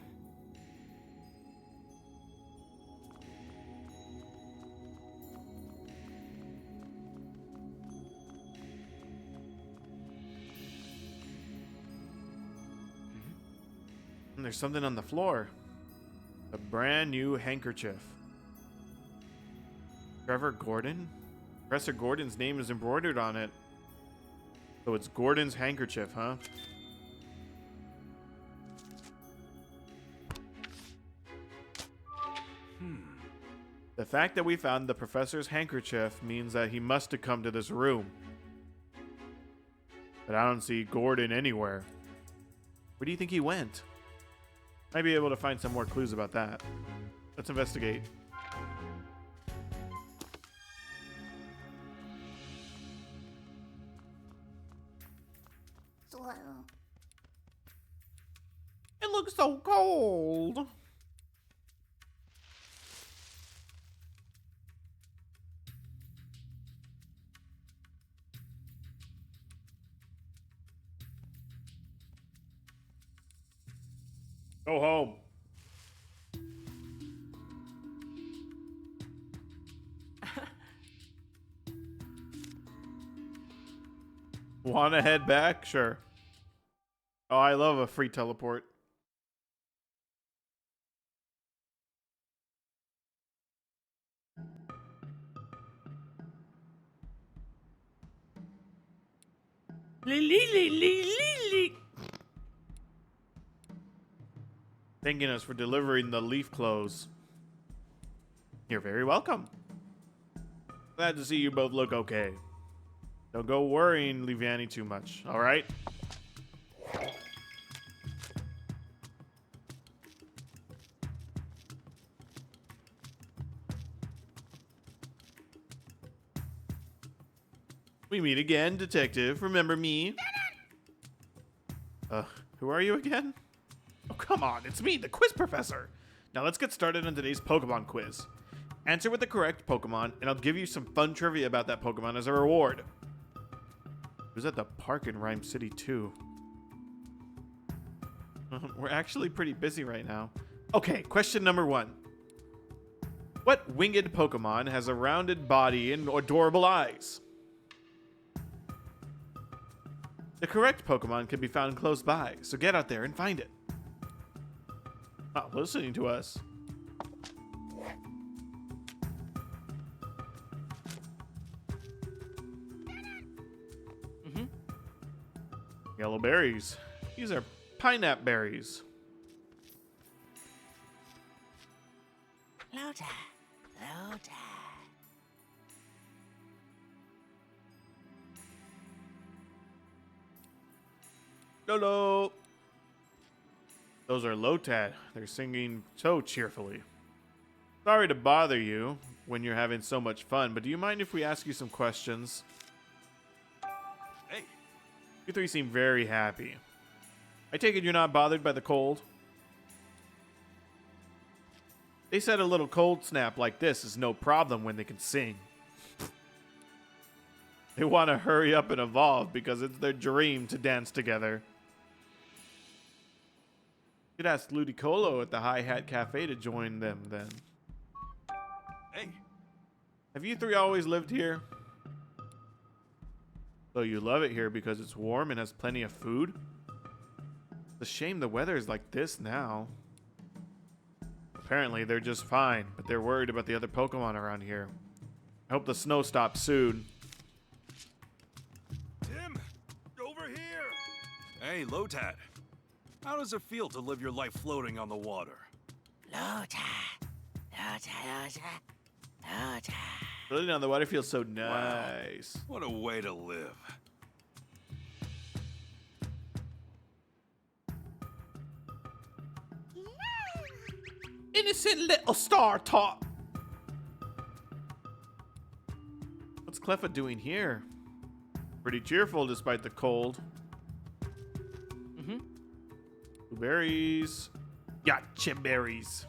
And there's something on the floor. A brand new handkerchief. Trevor Gordon? Professor Gordon's name is embroidered on it. So it's Gordon's handkerchief, huh? The fact that we found the professor's handkerchief means that he must have come to this room. But I don't see Gordon anywhere. Where do you think he went? Might be able to find some more clues about that. Let's investigate. Slow. It looks so cold. Go home. Wanna head back? Sure. Oh, I love a free teleport. Thanking us for delivering the leaf clothes. You're very welcome. Glad to see you both look okay. Don't go worrying Liviani too much, alright? We meet again, detective. Remember me? Who are you again? Oh, come on. It's me, the quiz professor. Now let's get started on today's Pokemon quiz. Answer with the correct Pokemon, and I'll give you some fun trivia about that Pokemon as a reward. Who's at the park in Rhyme City, too? We're actually pretty busy right now. Okay, question number 1. What winged Pokemon has a rounded body and adorable eyes? The correct Pokemon can be found close by, so get out there and find it. Not listening to us. Yellow berries. These are pineapple berries. Lota. Lolo. Those are Lotad. They're singing so cheerfully. Sorry to bother you when you're having so much fun, but do you mind if we ask you some questions? Hey, You three seem very happy. I take it you're not bothered by the cold? They said a little cold snap like this is no problem when they can sing. They want to hurry up and evolve because it's their dream to dance together. You could ask Ludicolo at the Hi Hat Cafe to join them then. hey. Have you three always lived here? So you love it here because it's warm and has plenty of food? It's a shame the weather is like this now. Apparently they're just fine, but they're worried about the other Pokemon around here. I hope the snow stops soon. Tim, over here. Hey, Lotad. How does it feel to live your life floating on the water? Lota. Floating on the water feels so nice. What a way to live. Innocent little star top. What's Cleffa doing here? Pretty cheerful despite the cold. Blueberries. Gotcha berries.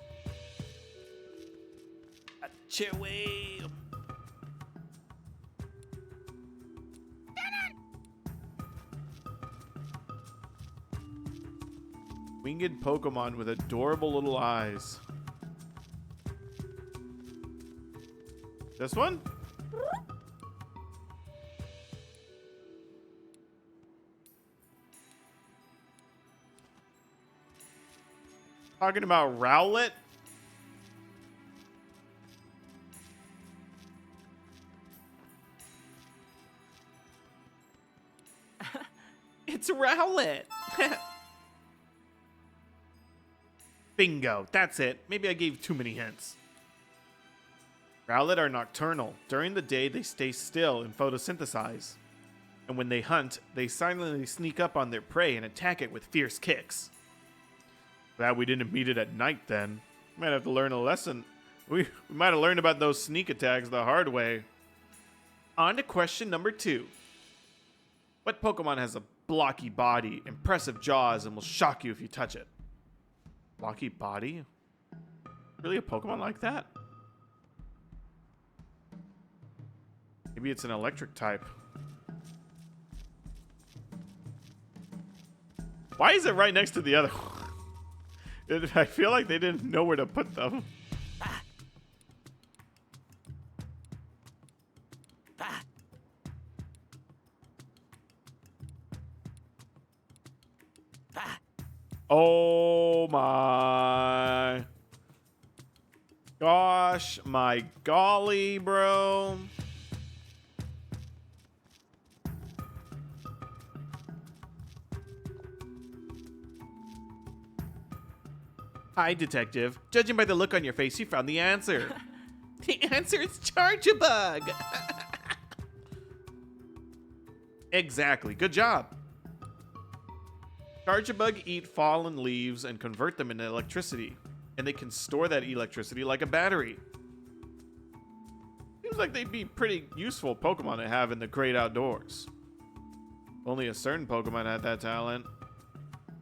Gotcha way. Winged Pokemon with adorable little eyes. This one? Talking about Rowlet? It's Rowlet. Bingo, that's it. Maybe I gave too many hints. Rowlet are nocturnal. During the day, they stay still and photosynthesize. And when they hunt, they silently sneak up on their prey and attack it with fierce kicks. Glad we didn't meet it at night then. Might have to learn a lesson. We might have learned about those sneak attacks the hard way. On to question number 2. What Pokemon has a blocky body, impressive jaws, and will shock you if you touch it? Blocky body? Really a Pokemon like that? Maybe it's an electric type. Why is it right next to the other one? I feel like they didn't know where to put them. Oh my gosh, my golly, bro. Hi, detective. Judging by the look on your face, you found the answer. The answer is Charge-a-Bug. Exactly. Good job. Charge-a-Bug eat fallen leaves and convert them into electricity, and they can store that electricity like a battery. Seems like they'd be pretty useful Pokemon to have in the great outdoors. Only a certain Pokemon had that talent.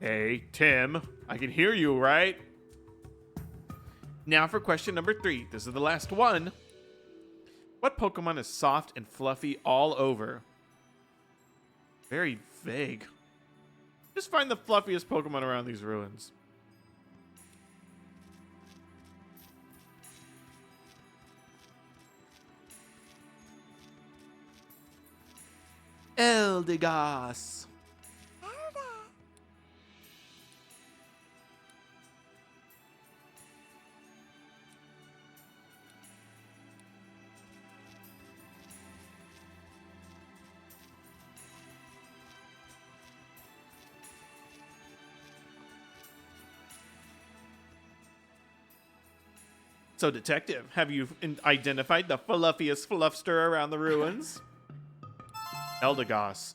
Hey, Tim, I can hear you, right? Now for question number 3. This is the last one. What Pokemon is soft and fluffy all over? Very vague. Just find the fluffiest Pokemon around these ruins. Eldegoss. So, Detective, have you identified the fluffiest fluffster around the ruins? Eldegoss.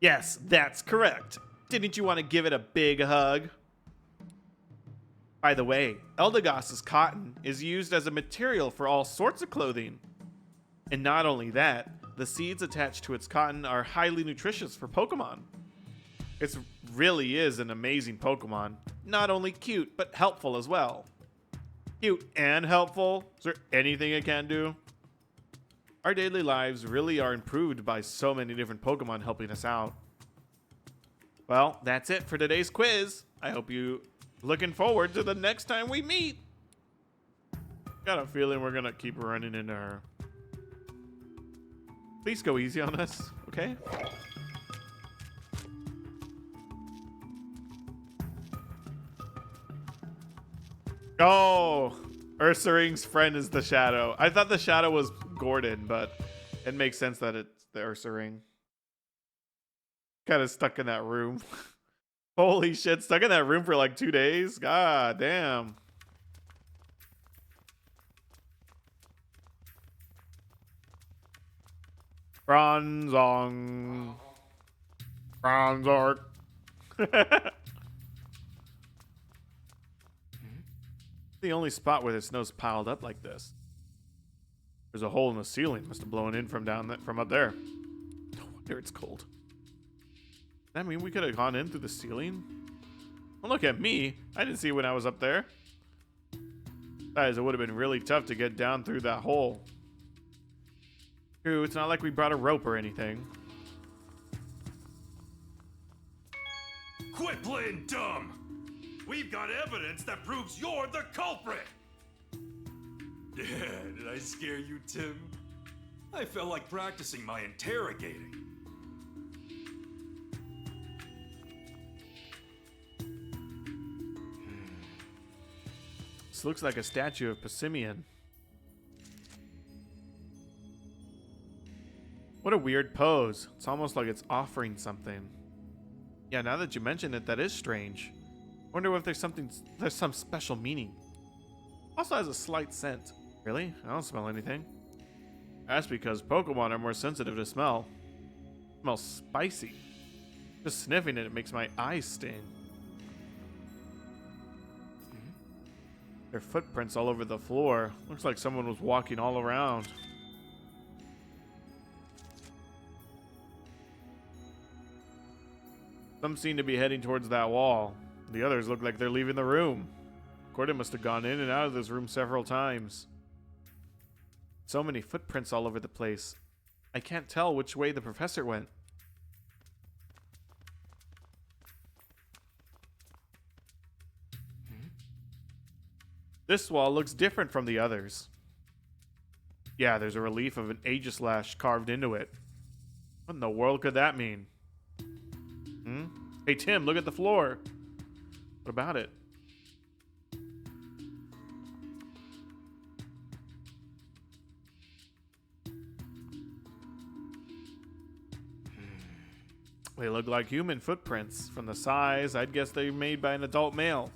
Yes, that's correct. Didn't you want to give it a big hug? By the way, Eldegoss's cotton is used as a material for all sorts of clothing. And not only that, the seeds attached to its cotton are highly nutritious for Pokemon. It really is an amazing Pokemon. Not only cute, but helpful as well. Cute and helpful? Is there anything it can do? Our daily lives really are improved by so many different Pokemon helping us out. Well, that's it for today's quiz. I hope you looking forward to the next time we meet. Got a feeling we're gonna keep running into her. Please go easy on us, okay? Oh, Ursaring's friend is the Shadow. I thought the Shadow was Gordon, but it makes sense that it's the Ursaring. Kind of stuck in that room. Holy shit, stuck in that room for like 2 days? God damn. Bronzong. Bronzork. The only spot where the snow's piled up like this. There's a hole in the ceiling. Must have blown in from from up there. No wonder it's cold. Does that mean we could have gone in through the ceiling? Well, look at me. I didn't see when I was up there. Besides, it would have been really tough to get down through that hole. True, it's not like we brought a rope or anything. Quit playing dumb! We've got evidence that proves you're the culprit! Yeah, did I scare you, Tim? I felt like practicing my interrogating. This looks like a statue of Passimian. What a weird pose. It's almost like it's offering something. Yeah, now that you mention it, that is strange. Wonder if there's some special meaning. Also has a slight scent. Really? I don't smell anything. That's because Pokemon are more sensitive to smell. It smells spicy. Just sniffing it makes my eyes sting. There are footprints all over the floor. Looks like someone was walking all around. Some seem to be heading towards that wall. The others look like they're leaving the room. Gordon must have gone in and out of this room several times. So many footprints all over the place. I can't tell which way the professor went. This wall looks different from the others. Yeah, there's a relief of an Aegislash carved into it. What in the world could that mean? Hey Tim, look at the floor. What about it? They look like human footprints. From the size, I'd guess they're made by an adult male.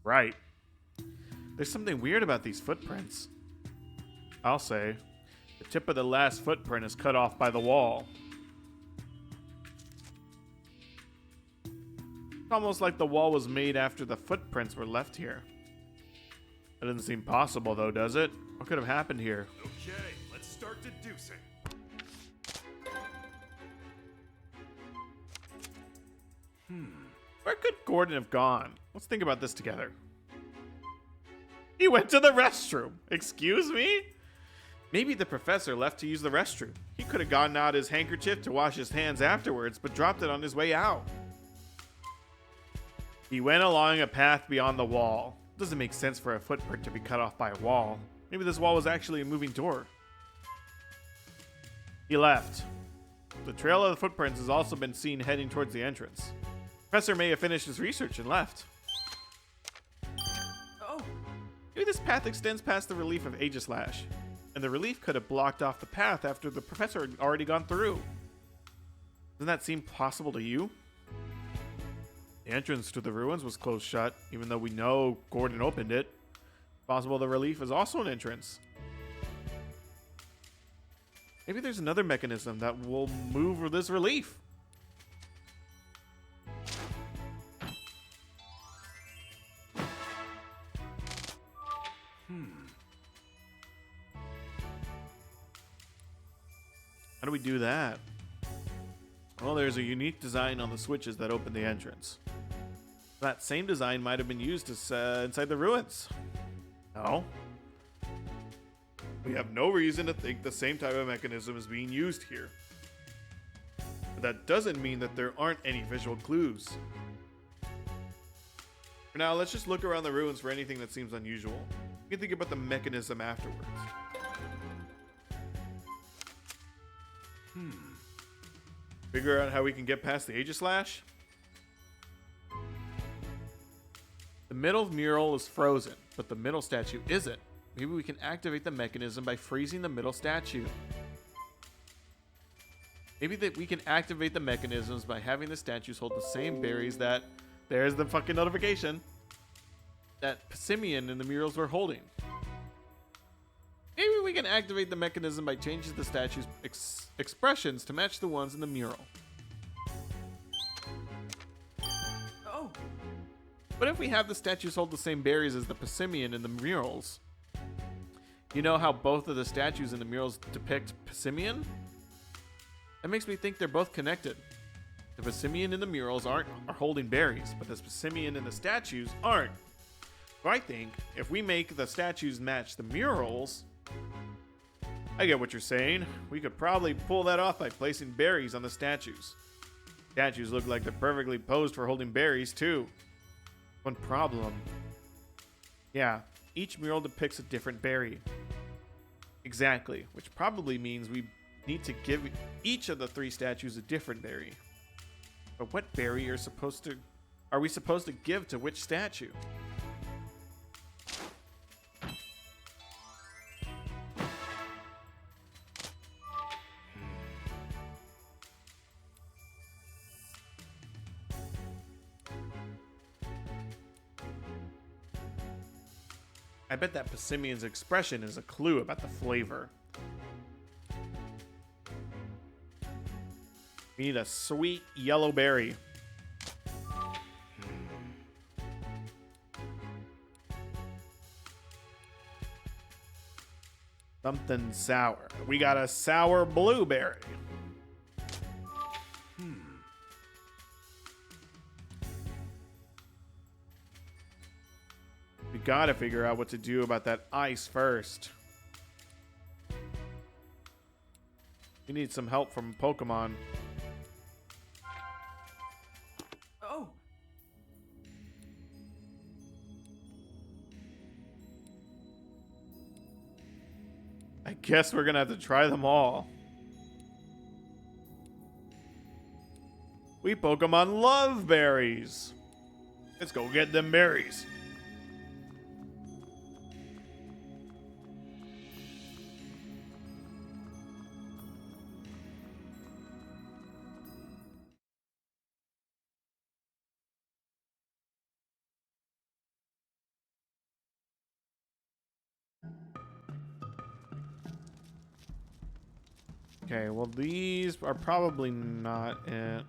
Right. There's something weird about these footprints. I'll say. The tip of the last footprint is cut off by the wall. It's almost like the wall was made after the footprints were left here. That doesn't seem possible though, does it? What could have happened here? Okay, let's start deducing. Where could Gordon have gone? Let's think about this together. He went to the restroom. Excuse me? Maybe the professor left to use the restroom. He could have gotten out his handkerchief to wash his hands afterwards, but dropped it on his way out. He went along a path beyond the wall. Doesn't make sense for a footprint to be cut off by a wall. Maybe this wall was actually a moving door. He left. The trail of the footprints has also been seen heading towards the entrance. Professor may have finished his research and left. Oh, Maybe this path extends past the relief of Aegislash, and the relief could have blocked off the path after the professor had already gone through. Doesn't that seem possible to you? The entrance to the ruins was closed shut, even though we know Gordon opened it. Possible the relief is also an entrance. Maybe there's another mechanism that will move this relief. How do we do that? Well, there's a unique design on the switches that open the entrance. That same design might have been used inside the ruins. No. We have no reason to think the same type of mechanism is being used here. But that doesn't mean that there aren't any visual clues. For now, let's just look around the ruins for anything that seems unusual. You can think about the mechanism afterwards. Figure out how we can get past the Aegislash? The middle mural is frozen, but the middle statue isn't. Maybe we can activate the mechanism by freezing the middle statue. Maybe that we can activate the mechanisms by having the statues hold the same berries that... There's the fucking notification. That Pissimian in the murals were holding. Maybe we can activate the mechanism by changing the statue's expressions to match the ones in the mural. oh, What if we have the statues hold the same berries as the Pissimian in the murals? You know how both of the statues in the murals depict Pissimian? That makes me think they're both connected. The Pissimian in the murals are holding berries, but the Pissimian in the statues aren't. So I think if we make the statues match the murals... I get what you're saying. We could probably pull that off by placing berries on the statues. Statues look like they're perfectly posed for holding berries, too. One problem. Yeah, each mural depicts a different berry. Exactly, which probably means we need to give each of the three statues a different berry. But what berry are we supposed to give to which statue? I bet that Pissimian's expression is a clue about the flavor. We need a sweet yellow berry. Something sour. We got a sour blueberry. We gotta figure out what to do about that ice first. We need some help from Pokemon. oh. I guess we're gonna have to try them all. We Pokemon love berries. Let's go get them berries. Okay, well these are probably not it.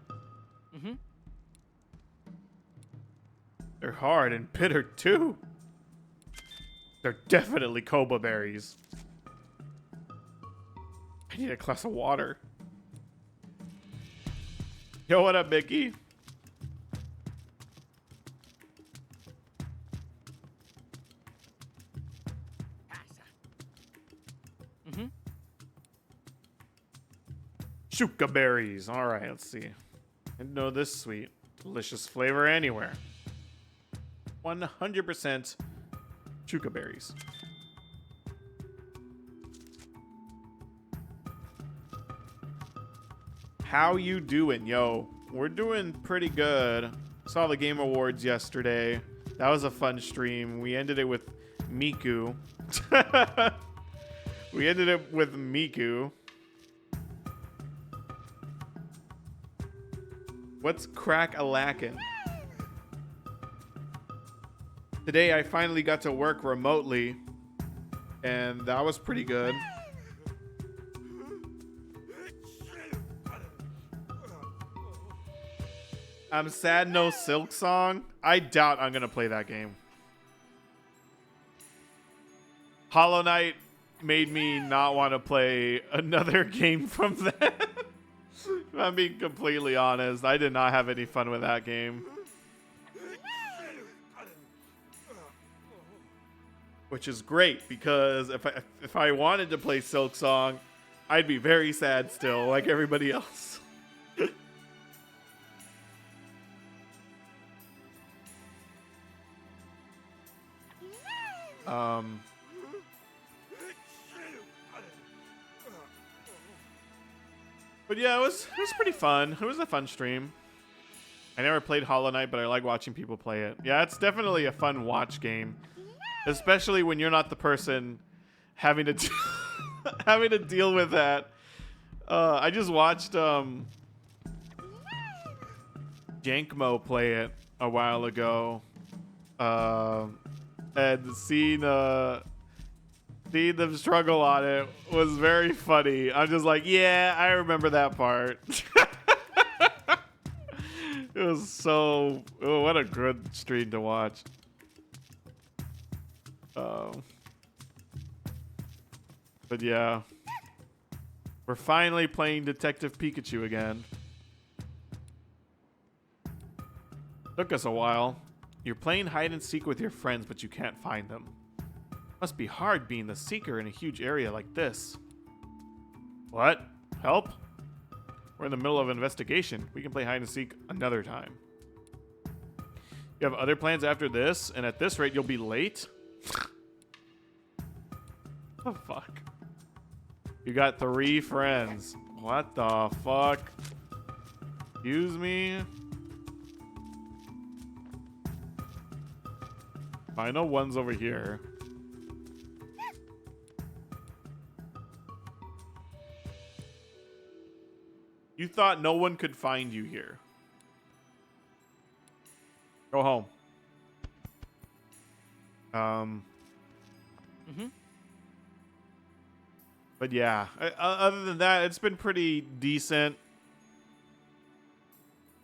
They're hard and bitter too. They're definitely Koba berries. I need a glass of water. Yo, what up, Mickey? Shuka berries. All right, let's see. I didn't know this sweet, delicious flavor anywhere. 100% Chuka berries. How you doing, yo? We're doing pretty good. Saw the Game Awards yesterday. That was a fun stream. We ended it with Miku. We ended it with Miku. What's crack-a-lackin'? Today I finally got to work remotely, and that was pretty good. I'm sad no Silk Song. I doubt I'm gonna play that game. Hollow Knight made me not want to play another game from them. If I'm being completely honest, I did not have any fun with that game. Which is great, because if I wanted to play Silk Song, I'd be very sad still, like everybody else. But yeah, it was pretty fun. It was a fun stream. I never played Hollow Knight, but I like watching people play it. Yeah, it's definitely a fun watch game, especially when you're not the person having to having to deal with that. I just watched Jankmo play it a while ago, and seeing them struggle on it was very funny. I'm just like, yeah, I remember that part. It was so... Oh, what a good stream to watch. But yeah. We're finally playing Detective Pikachu again. Took us a while. You're playing hide and seek with your friends, but you can't find them. Must be hard being the seeker in a huge area like this. What? Help? We're in the middle of an investigation. We can play hide and seek another time. You have other plans after this, and at this rate, you'll be late? What the fuck? You got 3 friends. What the fuck? Excuse me? I know one's over here. You thought no one could find you here. Go home. But yeah, other than that, it's been pretty decent.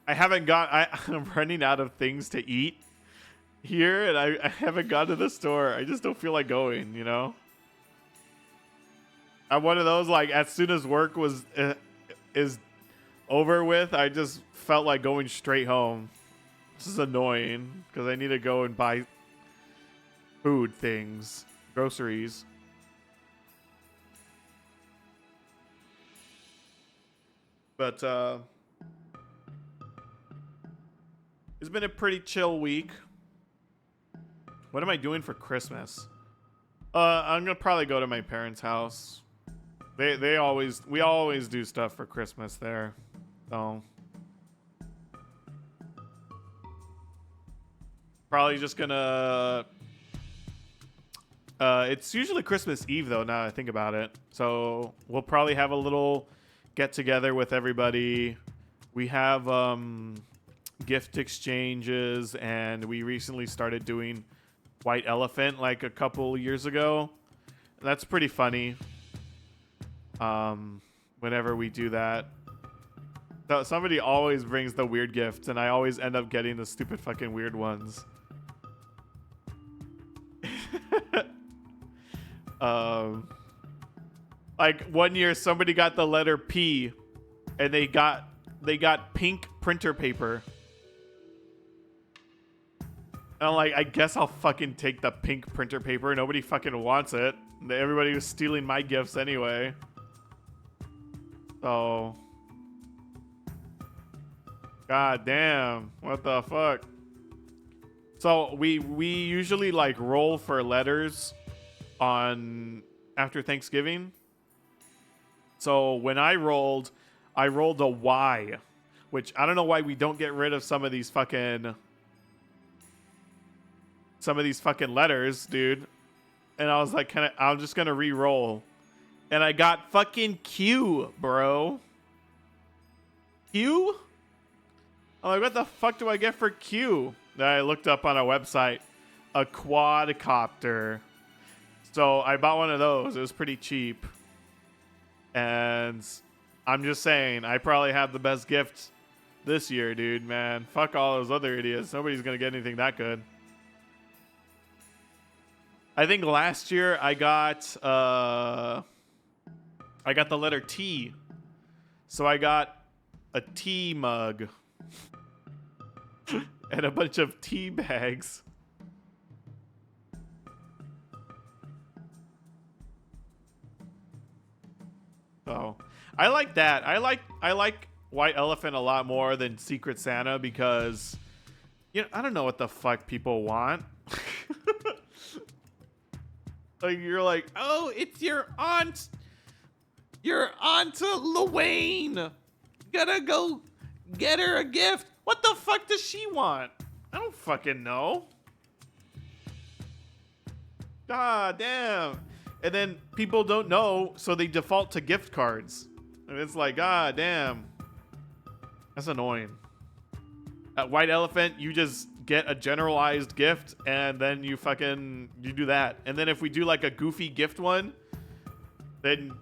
I'm running out of things to eat here, and I haven't gone to the store. I just don't feel like going, you know? I'm one of those, like, as soon as work is over with, I just felt like going straight home. This is annoying, because I need to go and buy food things, groceries. But, it's been a pretty chill week. What am I doing for Christmas? I'm gonna probably go to my parents' house. We always do stuff for Christmas there. So probably just gonna it's usually Christmas Eve though, now that I think about it. So we'll probably have a little get together with everybody. We have gift exchanges, and we recently started doing White Elephant like a couple years ago. That's pretty funny. Whenever we do that. So somebody always brings the weird gifts, and I always end up getting the stupid fucking weird ones. Like one year somebody got the letter P, and they got pink printer paper. And I'm like, I guess I'll fucking take the pink printer paper. Nobody fucking wants it. Everybody was stealing my gifts anyway. So, god damn, what the fuck? So we usually like roll for letters on after Thanksgiving. So when I rolled, I rolled a Y, which I don't know why we don't get rid of some of these fucking letters, dude. And I was like, I'm just gonna re-roll, and I got fucking Q, bro. Q? I'm like, what the fuck do I get for Q? Then I looked up on a website, a quadcopter. So I bought one of those. It was pretty cheap. And I'm just saying, I probably have the best gift this year, dude, man. Fuck all those other idiots. Nobody's going to get anything that good. I think last year I got the letter T. So I got a tea mug and a bunch of tea bags. Oh, I like that. I like White Elephant a lot more than Secret Santa because, you know, I don't know what the fuck people want. Like, you're like, oh, it's your aunt. Your aunt Luane. Gotta go get her a gift. What the fuck does she want? I don't fucking know. God damn. And then people don't know, so they default to gift cards. And it's like, god damn. That's annoying. At White Elephant, you just get a generalized gift, and then you do that. And then if we do like a goofy gift one, then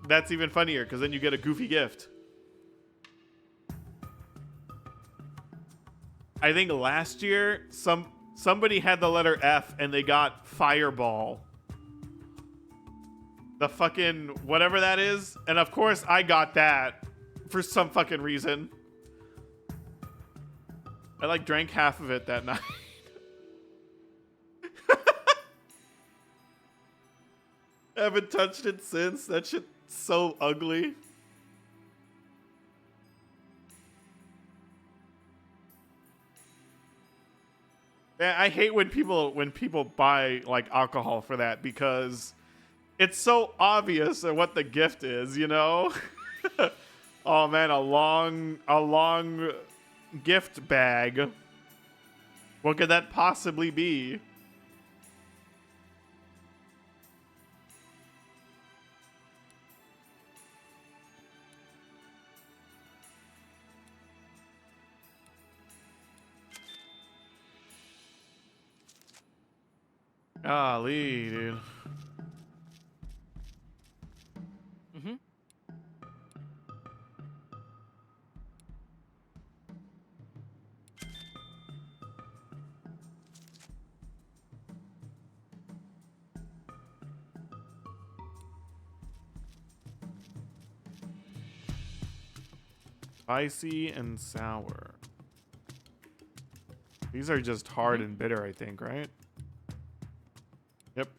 that's even funnier, because then you get a goofy gift. I think last year, somebody had the letter F, and they got Fireball. The fucking whatever that is. And of course I got that for some fucking reason. I like drank half of it that night. I haven't touched it since. That shit's so ugly. Yeah, I hate when people buy like alcohol for that, because it's so obvious what the gift is, you know? Oh man, a long gift bag. What could that possibly be? Golly, dude. Mm-hmm. Spicy and sour. These are just hard and bitter, I think, right? Yep.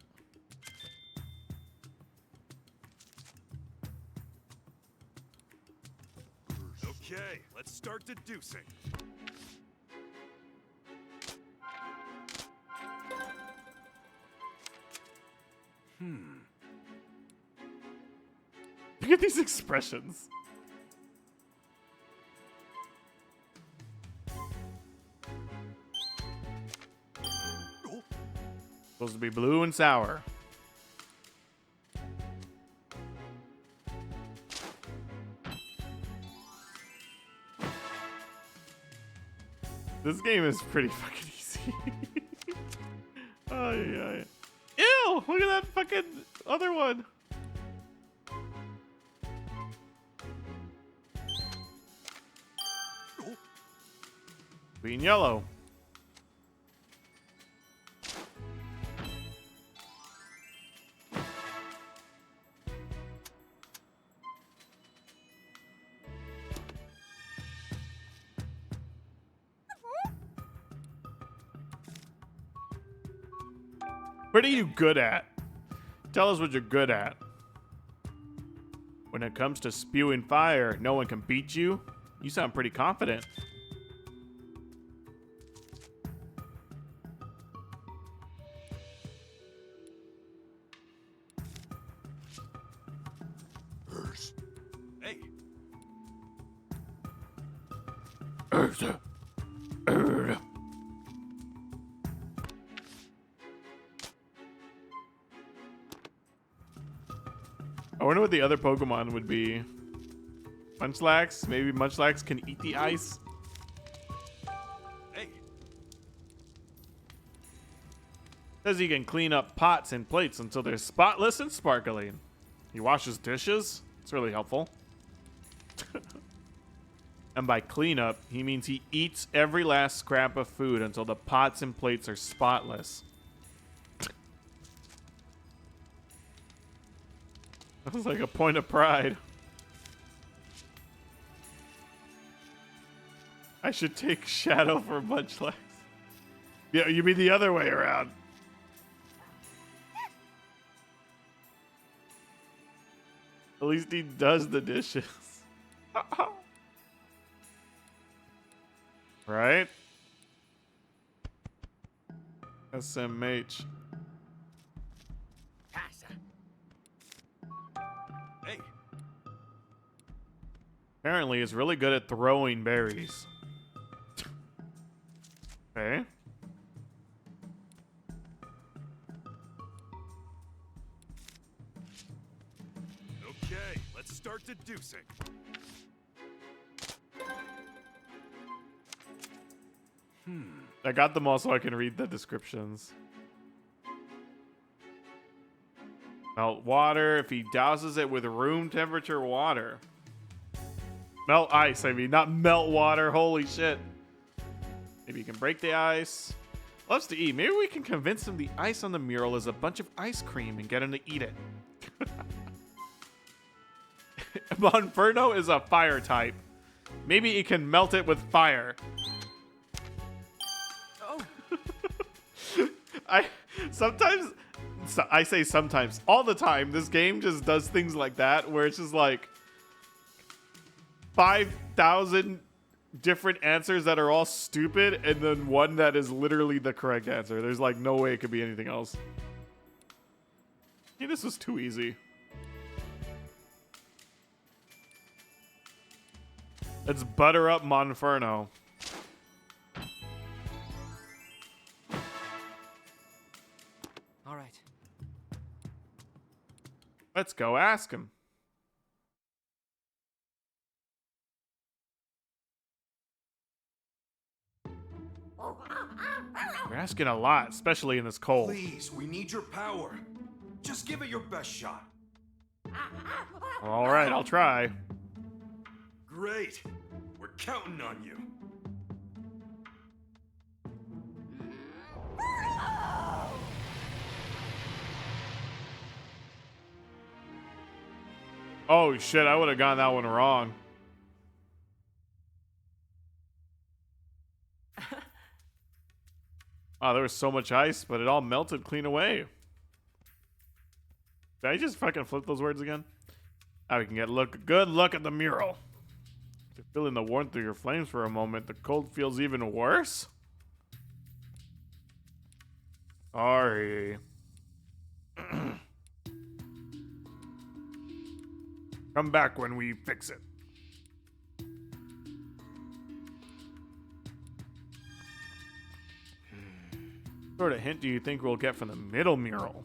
Okay, let's start deducing. Look at these expressions. Supposed to be blue and sour. This game is pretty fucking easy. Oh, yeah. Ew! Look at that fucking other one. Green, yellow. What are you good at? Tell us what you're good at. When it comes to spewing fire, no one can beat you. You sound pretty confident. Hey. I wonder what the other Pokemon would be. Munchlax? Maybe Munchlax can eat the ice? Hey, Says he can clean up pots and plates until they're spotless and sparkly. He washes dishes. It's really helpful. And by cleanup, he means he eats every last scrap of food until the pots and plates are spotless. That was like a point of pride. I should take Shadow for Munchlax. Yeah, you mean the other way around. At least he does the dishes. Right? SMH. hey. Apparently, is really good at throwing berries. Okay. Okay, let's start deducing. I got them all so I can read the descriptions. Melt water if he douses it with room temperature water. Melt ice, I mean, not melt water. Holy shit. Maybe you can break the ice. Loves to eat. Maybe we can convince him the ice on the mural is a bunch of ice cream and get him to eat it. Monferno is a fire type. Maybe he can melt it with fire. Oh, I say sometimes, all the time, this game just does things like that where it's just like 5,000 different answers that are all stupid and then one that is literally the correct answer. There's like no way it could be anything else. Yeah, this was too easy. Let's butter up Monferno. All right. Let's go ask him. You're asking a lot, especially in this cold. please, we need your power. Just give it your best shot. All right, I'll try. Great. We're counting on you. Oh shit, I would have gotten that one wrong. Oh, there was so much ice, but it all melted clean away. Did I just fucking flip those words again? Now we can get a good look at the mural. After feeling the warmth through your flames for a moment, the cold feels even worse? Sorry. Come back when we fix it. What sort of hint do you think we'll get from the middle mural?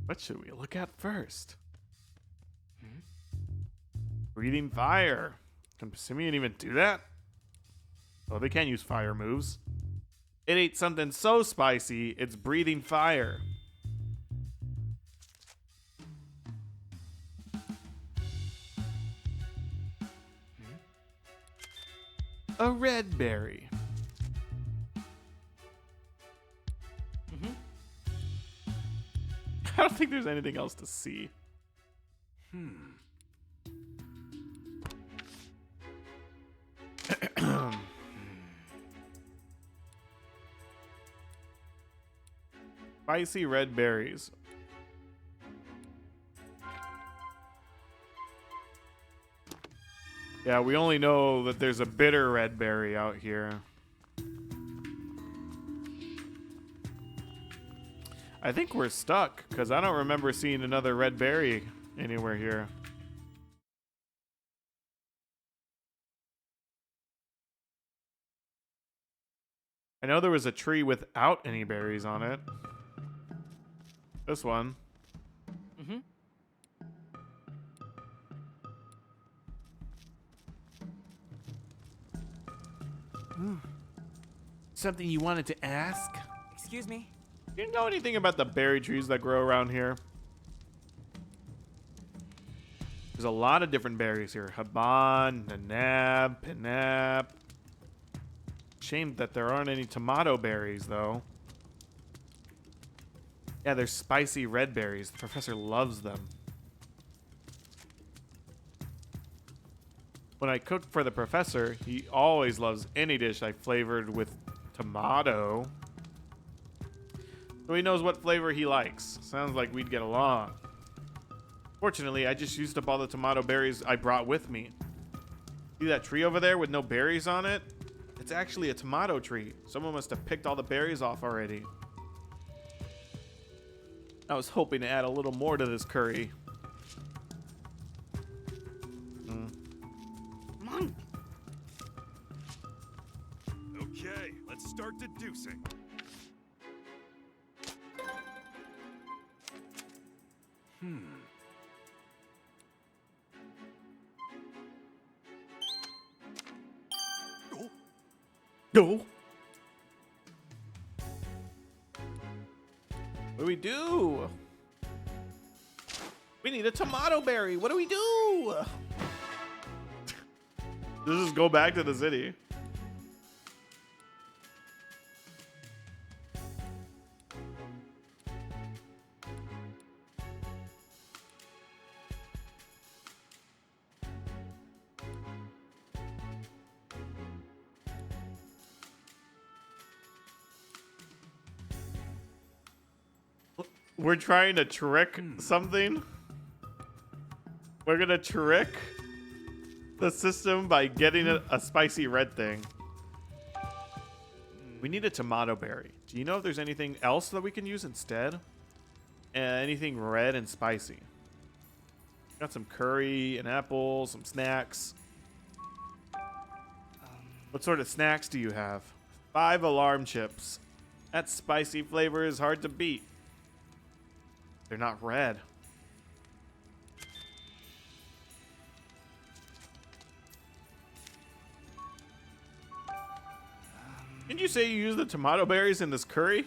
What should we look at first? Breathing fire. Can Passimian even do that? Oh, they can't use fire moves. It ate something so spicy, it's breathing fire. A red berry. I don't think there's anything else to see. Spicy red berries. Yeah, we only know that there's a bitter red berry out here. I think we're stuck, because I don't remember seeing another red berry anywhere here. I know there was a tree without any berries on it. This one. Mm-hmm. Something you wanted to ask? Excuse me? Do you know anything about the berry trees that grow around here? There's a lot of different berries here. Haban, Nanab, Pinap. Shame that there aren't any tomato berries, though. Yeah, there's spicy red berries. The professor loves them. When I cook for the professor, he always loves any dish I flavored with tomato. So he knows what flavor he likes. Sounds like we'd get along. Fortunately, I just used up all the tomato berries I brought with me. See that tree over there with no berries on it? It's actually a tomato tree. Someone must have picked all the berries off already. I was hoping to add a little more to this curry. Okay, let's start deducing. Oh, No. What do we do? We need a tomato berry. What do we do? Let's just go back to the city. We're trying to trick something. We're gonna trick the system by getting a spicy red thing. We need a tomato berry. Do you know if there's anything else that we can use instead? Anything red and spicy. Got some curry, an apple, some snacks. What sort of snacks do you have? 5 alarm chips. That spicy flavor is hard to beat. They're not red. Didn't you say you use the tomato berries in this curry?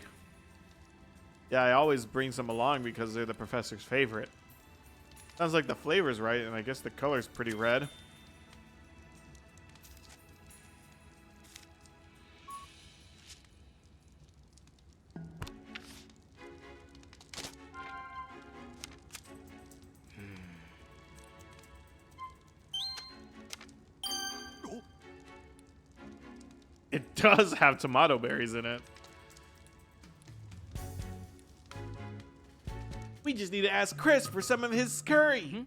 Yeah, I always bring some along because they're the professor's favorite. Sounds like the flavor's right, and I guess the color's pretty red. It does have tomato berries in it. We just need to ask Chris for some of his curry.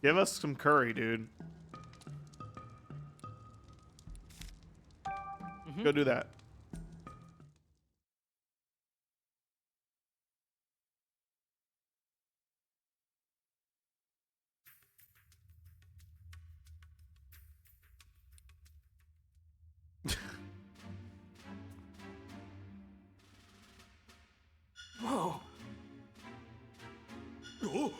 Give us some curry, dude. Go do that. whoa. Oh.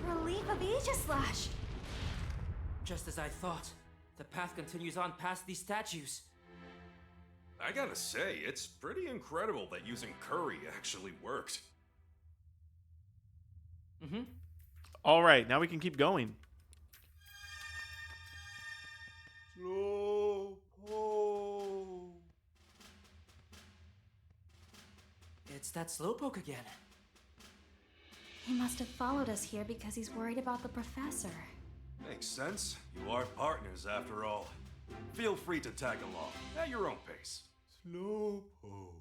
Relief of Aegislash. Just as I thought. The path continues on past these statues. I gotta say, it's pretty incredible that using curry actually worked. All right, now we can keep going. It's that slowpoke again. He must have followed us here because he's worried about the professor. Makes sense. You are partners after all. Feel free to tag along at your own pace. Slowpoke.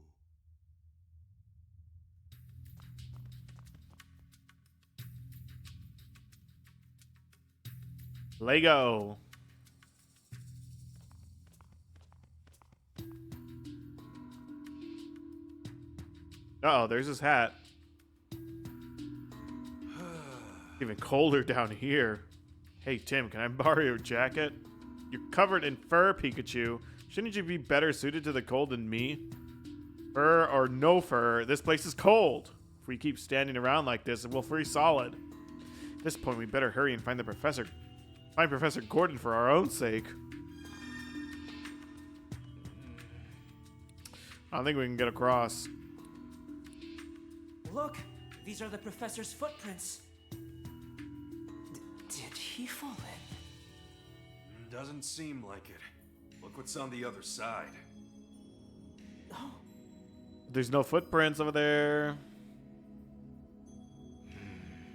Lego. Uh-oh, there's his hat. Even colder down here. Hey, Tim, can I borrow your jacket? You're covered in fur, Pikachu. Shouldn't you be better suited to the cold than me? Fur or no fur, this place is cold. If we keep standing around like this, it will freeze solid. At this point, we better hurry and find Professor Gordon for our own sake. I don't think we can get across. Look, these are the professor's footprints. Did he fall in? Doesn't seem like it. Look what's on the other side. Oh, There's no footprints over there.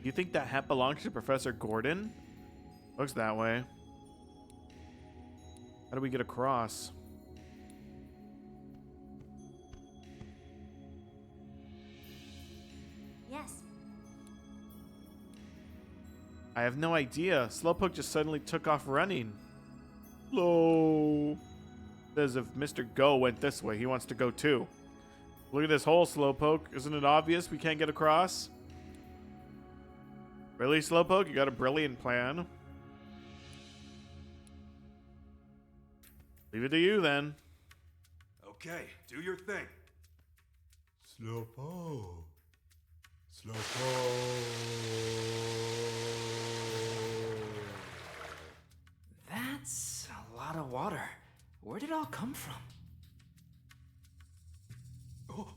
You think that hat belongs to Professor Gordon? Looks that way. How do we get across? Yes. I have no idea. Slowpoke just suddenly took off running. Slow. Says if Mr. Go went this way, he wants to go too. Look at this hole, Slowpoke. Isn't it obvious we can't get across? Really, Slowpoke? You got a brilliant plan. Leave it to you, then. Okay, do your thing. Slowpoke. that's a lot of water. Where did it all come from? Oh,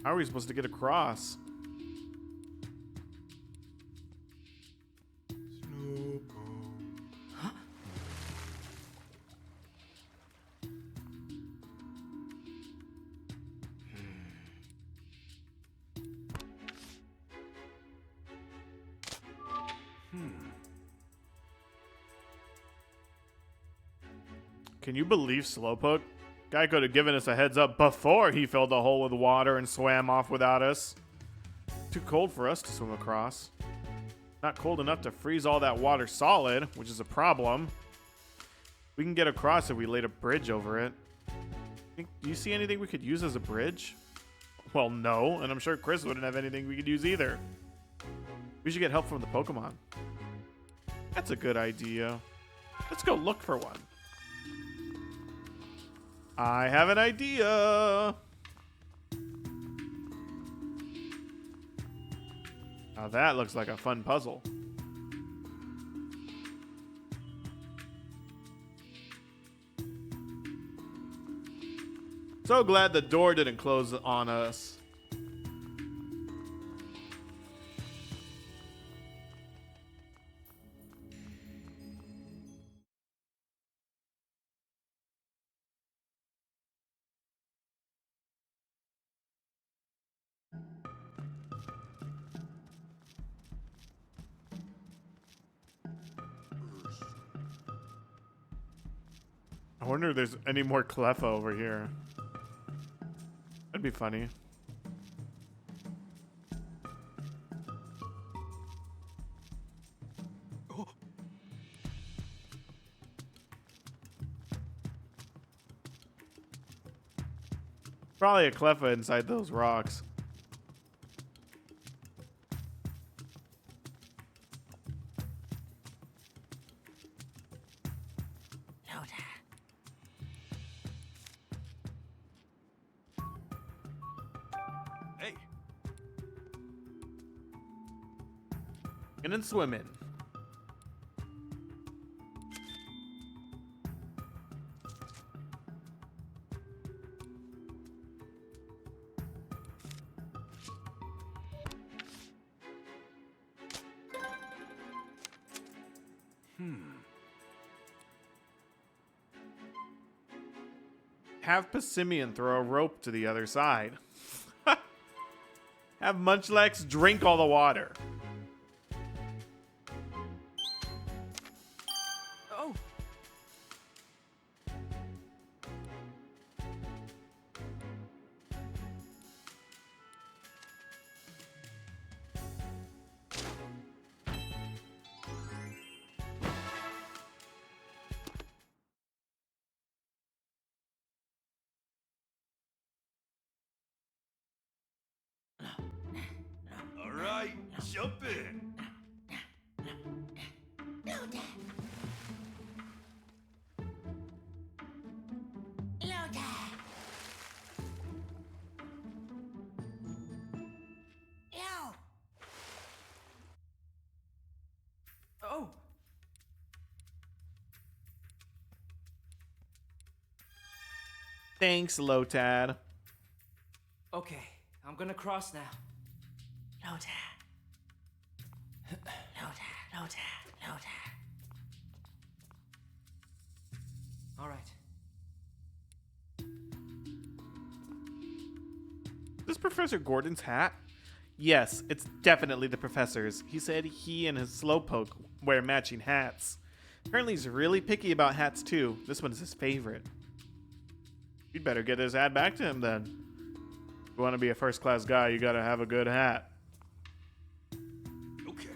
How are we supposed to get across? Can you believe Slowpoke? Guy could have given us a heads up before he filled the hole with water and swam off without us. Too cold for us to swim across. Not cold enough to freeze all that water solid, which is a problem. We can get across if we laid a bridge over it. Do you see anything we could use as a bridge? Well, no, and I'm sure Chris wouldn't have anything we could use either. We should get help from the Pokemon. That's a good idea. Let's go look for one. I have an idea. Now that looks like a fun puzzle. So glad the door didn't close on us. I wonder if there's any more Cleffa over here. That'd be funny. oh. Probably a Cleffa inside those rocks. Hey, And then swimming. Have Passimian throw a rope to the other side. Have Munchlax drink all the water. Oh, all right, jump in. Oh, Thanks, Lotad. okay. I'm gonna cross now. All right. Is this Professor Gordon's hat? Yes, it's definitely the professor's. He said he and his slowpoke wear matching hats. Apparently he's really picky about hats too. This one's his favorite. You'd better get his hat back to him then. If you want to be a first-class guy, you gotta have a good hat. Okay.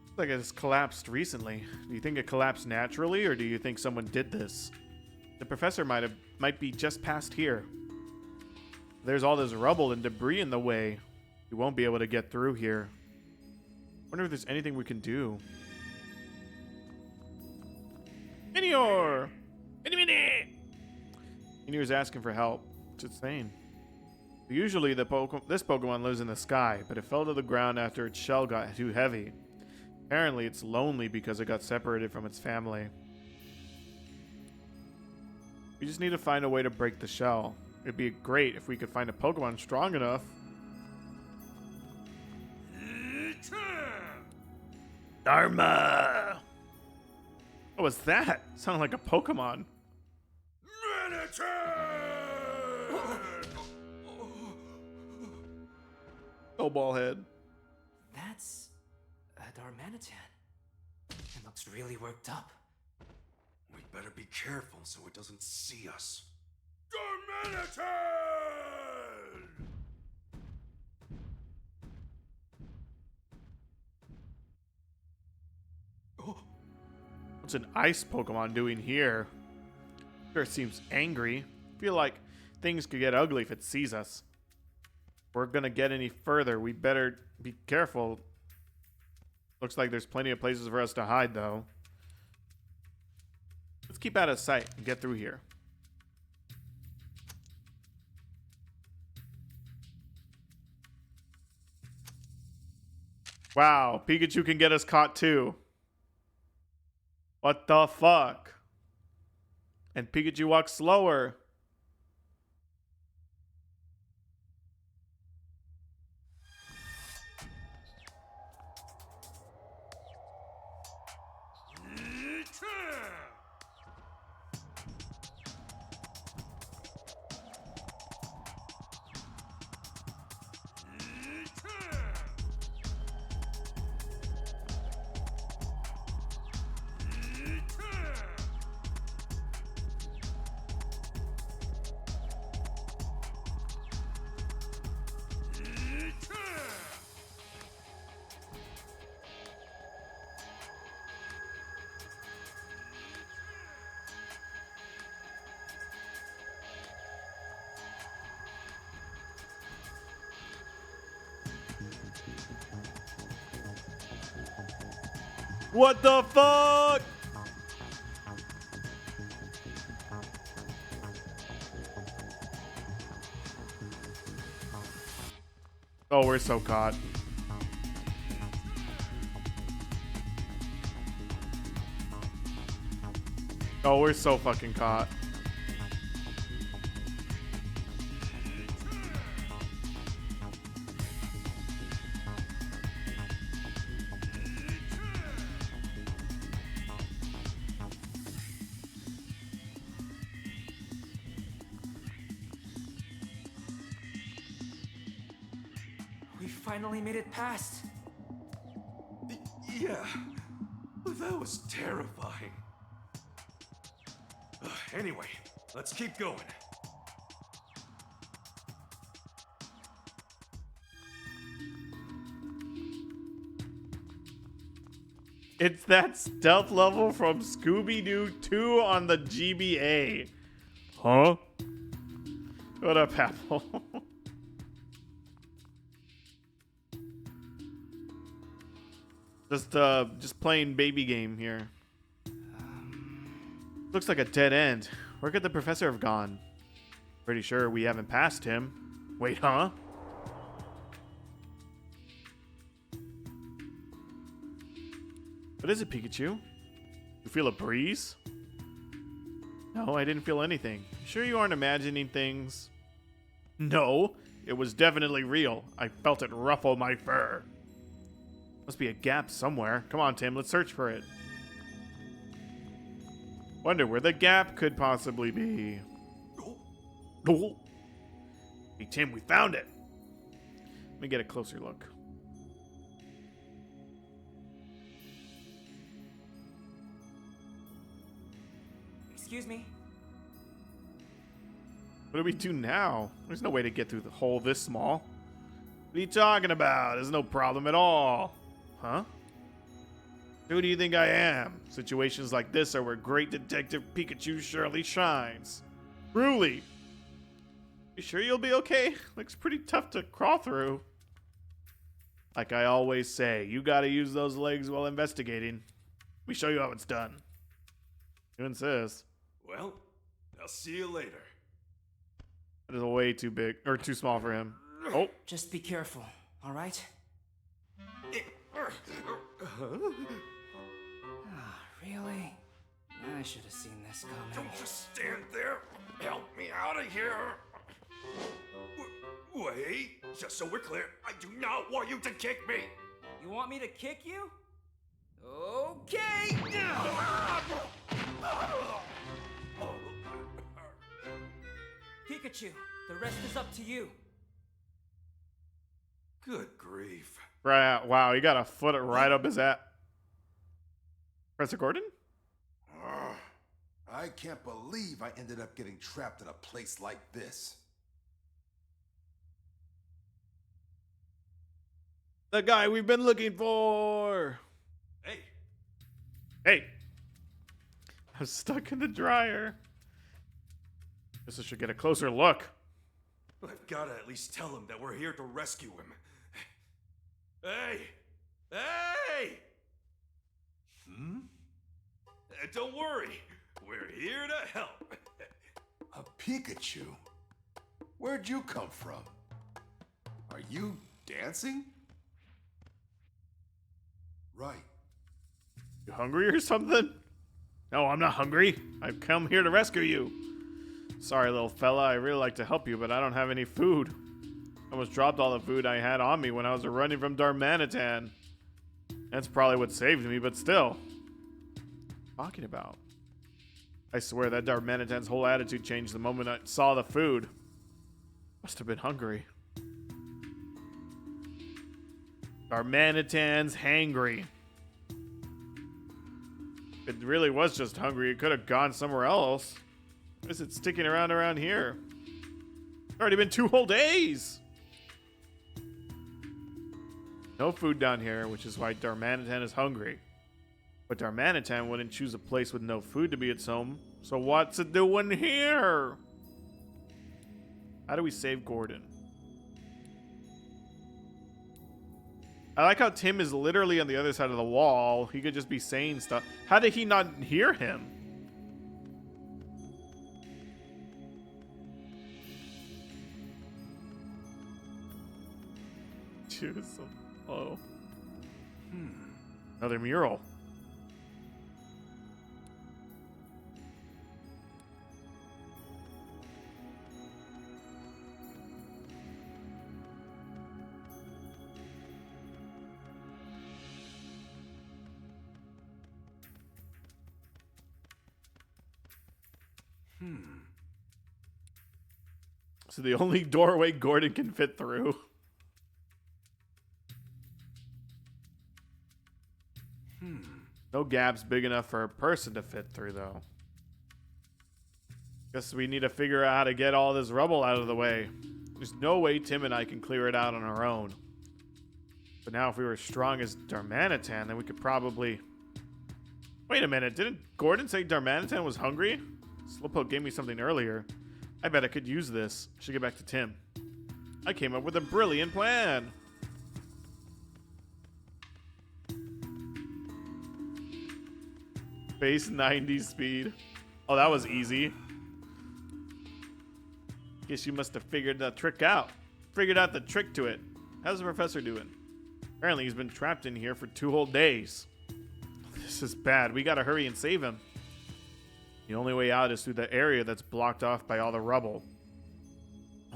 Looks like it's collapsed recently. Do you think it collapsed naturally, or do you think someone did this? The professor might be just past here. There's all this rubble and debris in the way. You won't be able to get through here. Wonder if there's anything we can do. Minior! Minior's asking for help. What's it saying? Usually this Pokemon lives in the sky, but it fell to the ground after its shell got too heavy. Apparently it's lonely because it got separated from its family. We just need to find a way to break the shell. It'd be great if we could find a Pokemon strong enough. Dharma! What was that? Sounded like a Pokemon. Oh, ballhead. That's a Darmanitan. It looks really worked up. We'd better be careful so it doesn't see us. What's an ice Pokemon doing here? Sure, it seems angry. Feel like things could get ugly if it sees us. If we're gonna get any further, we better be careful. Looks like there's plenty of places for us to hide, though. Let's keep out of sight and get through here. Wow, Pikachu can get us caught too. What the fuck? And Pikachu walks slower. What the fuck? Oh, we're so caught. Oh, we're so fucking caught. We finally made it past. Yeah, that was terrifying. Anyway, let's keep going. It's that stealth level from Scooby-Doo 2 on the GBA. Huh? What up, Apple? Just playing baby game here. Looks like a dead end. Where could the professor have gone? Pretty sure we haven't passed him. Wait, huh? What is it, Pikachu? You feel a breeze? No, I didn't feel anything. You sure you aren't imagining things? No, it was definitely real. I felt it ruffle my fur. Must be a gap somewhere. Come on, Tim, let's search for it. Wonder where the gap could possibly be. Oh. Hey, Tim, we found it. Let me get a closer look. Excuse me? What do we do now? There's no way to get through the hole this small. What are you talking about? There's no problem at all. Huh? Who do you think I am? Situations like this are where great Detective Pikachu surely shines. Truly. You sure you'll be okay? Looks pretty tough to crawl through. Like I always say, you gotta use those legs while investigating. Let me show you how it's done. You insist. Well, I'll see you later. That is way too big, or too small for him. Oh. Just be careful, all right? Really? I should have seen this coming. Don't just stand there. Help me out of here. Wait, just so we're clear, I do not want you to kick me. You want me to kick you? Okay! Pikachu, the rest is up to you. Good grief. Right, wow, he got a foot right up his ass. Professor Gordon? I can't believe I ended up getting trapped in a place like this. The guy we've been looking for. Hey, Hey. I'm stuck in the dryer. Guess I should get a closer look. I've got to at least tell him that we're here to rescue him. Hey! Hey! Don't worry. We're here to help. A Pikachu? Where'd you come from? Are you dancing? Right. You hungry or something? No, I'm not hungry. I've come here to rescue you. Sorry, little fella. I really like to help you, but I don't have any food. I almost dropped all the food I had on me when I was running from Darmanitan. That's probably what saved me, but still. Talking about? I swear that Darmanitan's whole attitude changed the moment I saw the food. Must have been hungry. Darmanitan's hangry. It really was just hungry. It could have gone somewhere else. Why is it sticking around here? It's already been 2 whole days. No food down here, which is why Darmanitan is hungry. But Darmanitan wouldn't choose a place with no food to be its home. So what's it doing here? How do we save Gordon? I like how Tim is literally on the other side of the wall. He could just be saying stuff. How did he not hear him? Choose some. Oh. Another mural. So the only doorway Gordon can fit through. No gaps big enough for a person to fit through, though. Guess we need to figure out how to get all this rubble out of the way. There's no way Tim and I can clear it out on our own. But now if we were as strong as Darmanitan, then we could probably... Wait a minute, didn't Gordon say Darmanitan was hungry? Slowpoke gave me something earlier. I bet I could use this. Should get back to Tim. I came up with a brilliant plan. Base 90 speed. Oh, that was easy. Guess you must have figured the trick out. Figured out the trick to it. How's the professor doing? Apparently he's been trapped in here for 2 whole days. This is bad. We gotta hurry and save him. The only way out is through the area that's blocked off by all the rubble.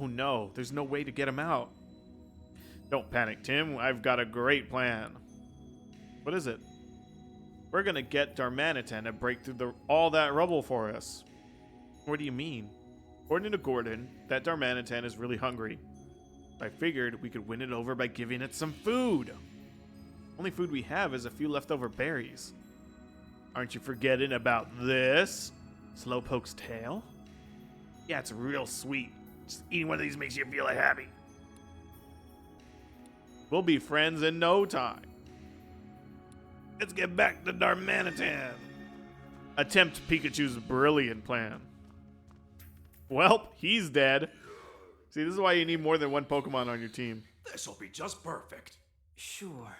Oh no, there's no way to get him out. Don't panic, Tim. I've got a great plan. What is it? We're gonna get Darmanitan to break through all that rubble for us. What do you mean? According to Gordon, that Darmanitan is really hungry. I figured we could win it over by giving it some food. Only food we have is a few leftover berries. Aren't you forgetting about this? Slowpoke's tail? Yeah, it's real sweet. Just eating one of these makes you feel happy. We'll be friends in no time. Let's get back to Darmanitan. Attempt Pikachu's brilliant plan. Well, he's dead. See, this is why you need more than one Pokemon on your team. This'll be just perfect. Sure.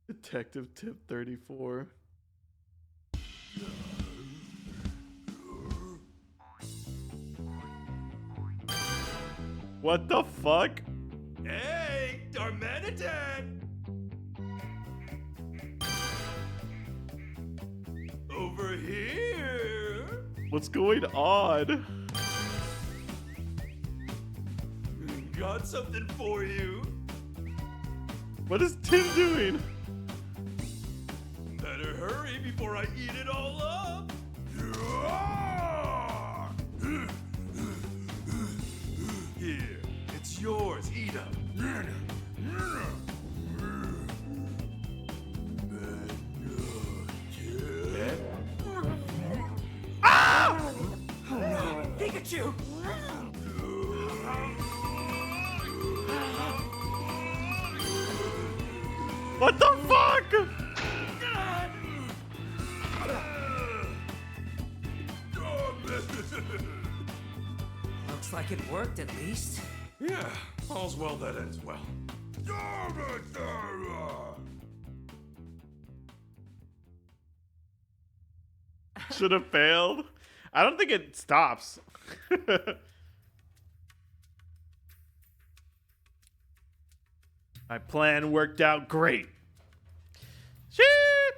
Detective Tip 34. What the fuck? Hey, Darmanitan! Over here! What's going on? Got something for you. What is Tim doing? Better hurry before I eat it all up. Here, it's yours. Eat up. Pikachu! What the fuck? Looks like it worked at least. Yeah, all's well that ends well. Should have failed. I don't think it stops. My plan worked out great. Shit!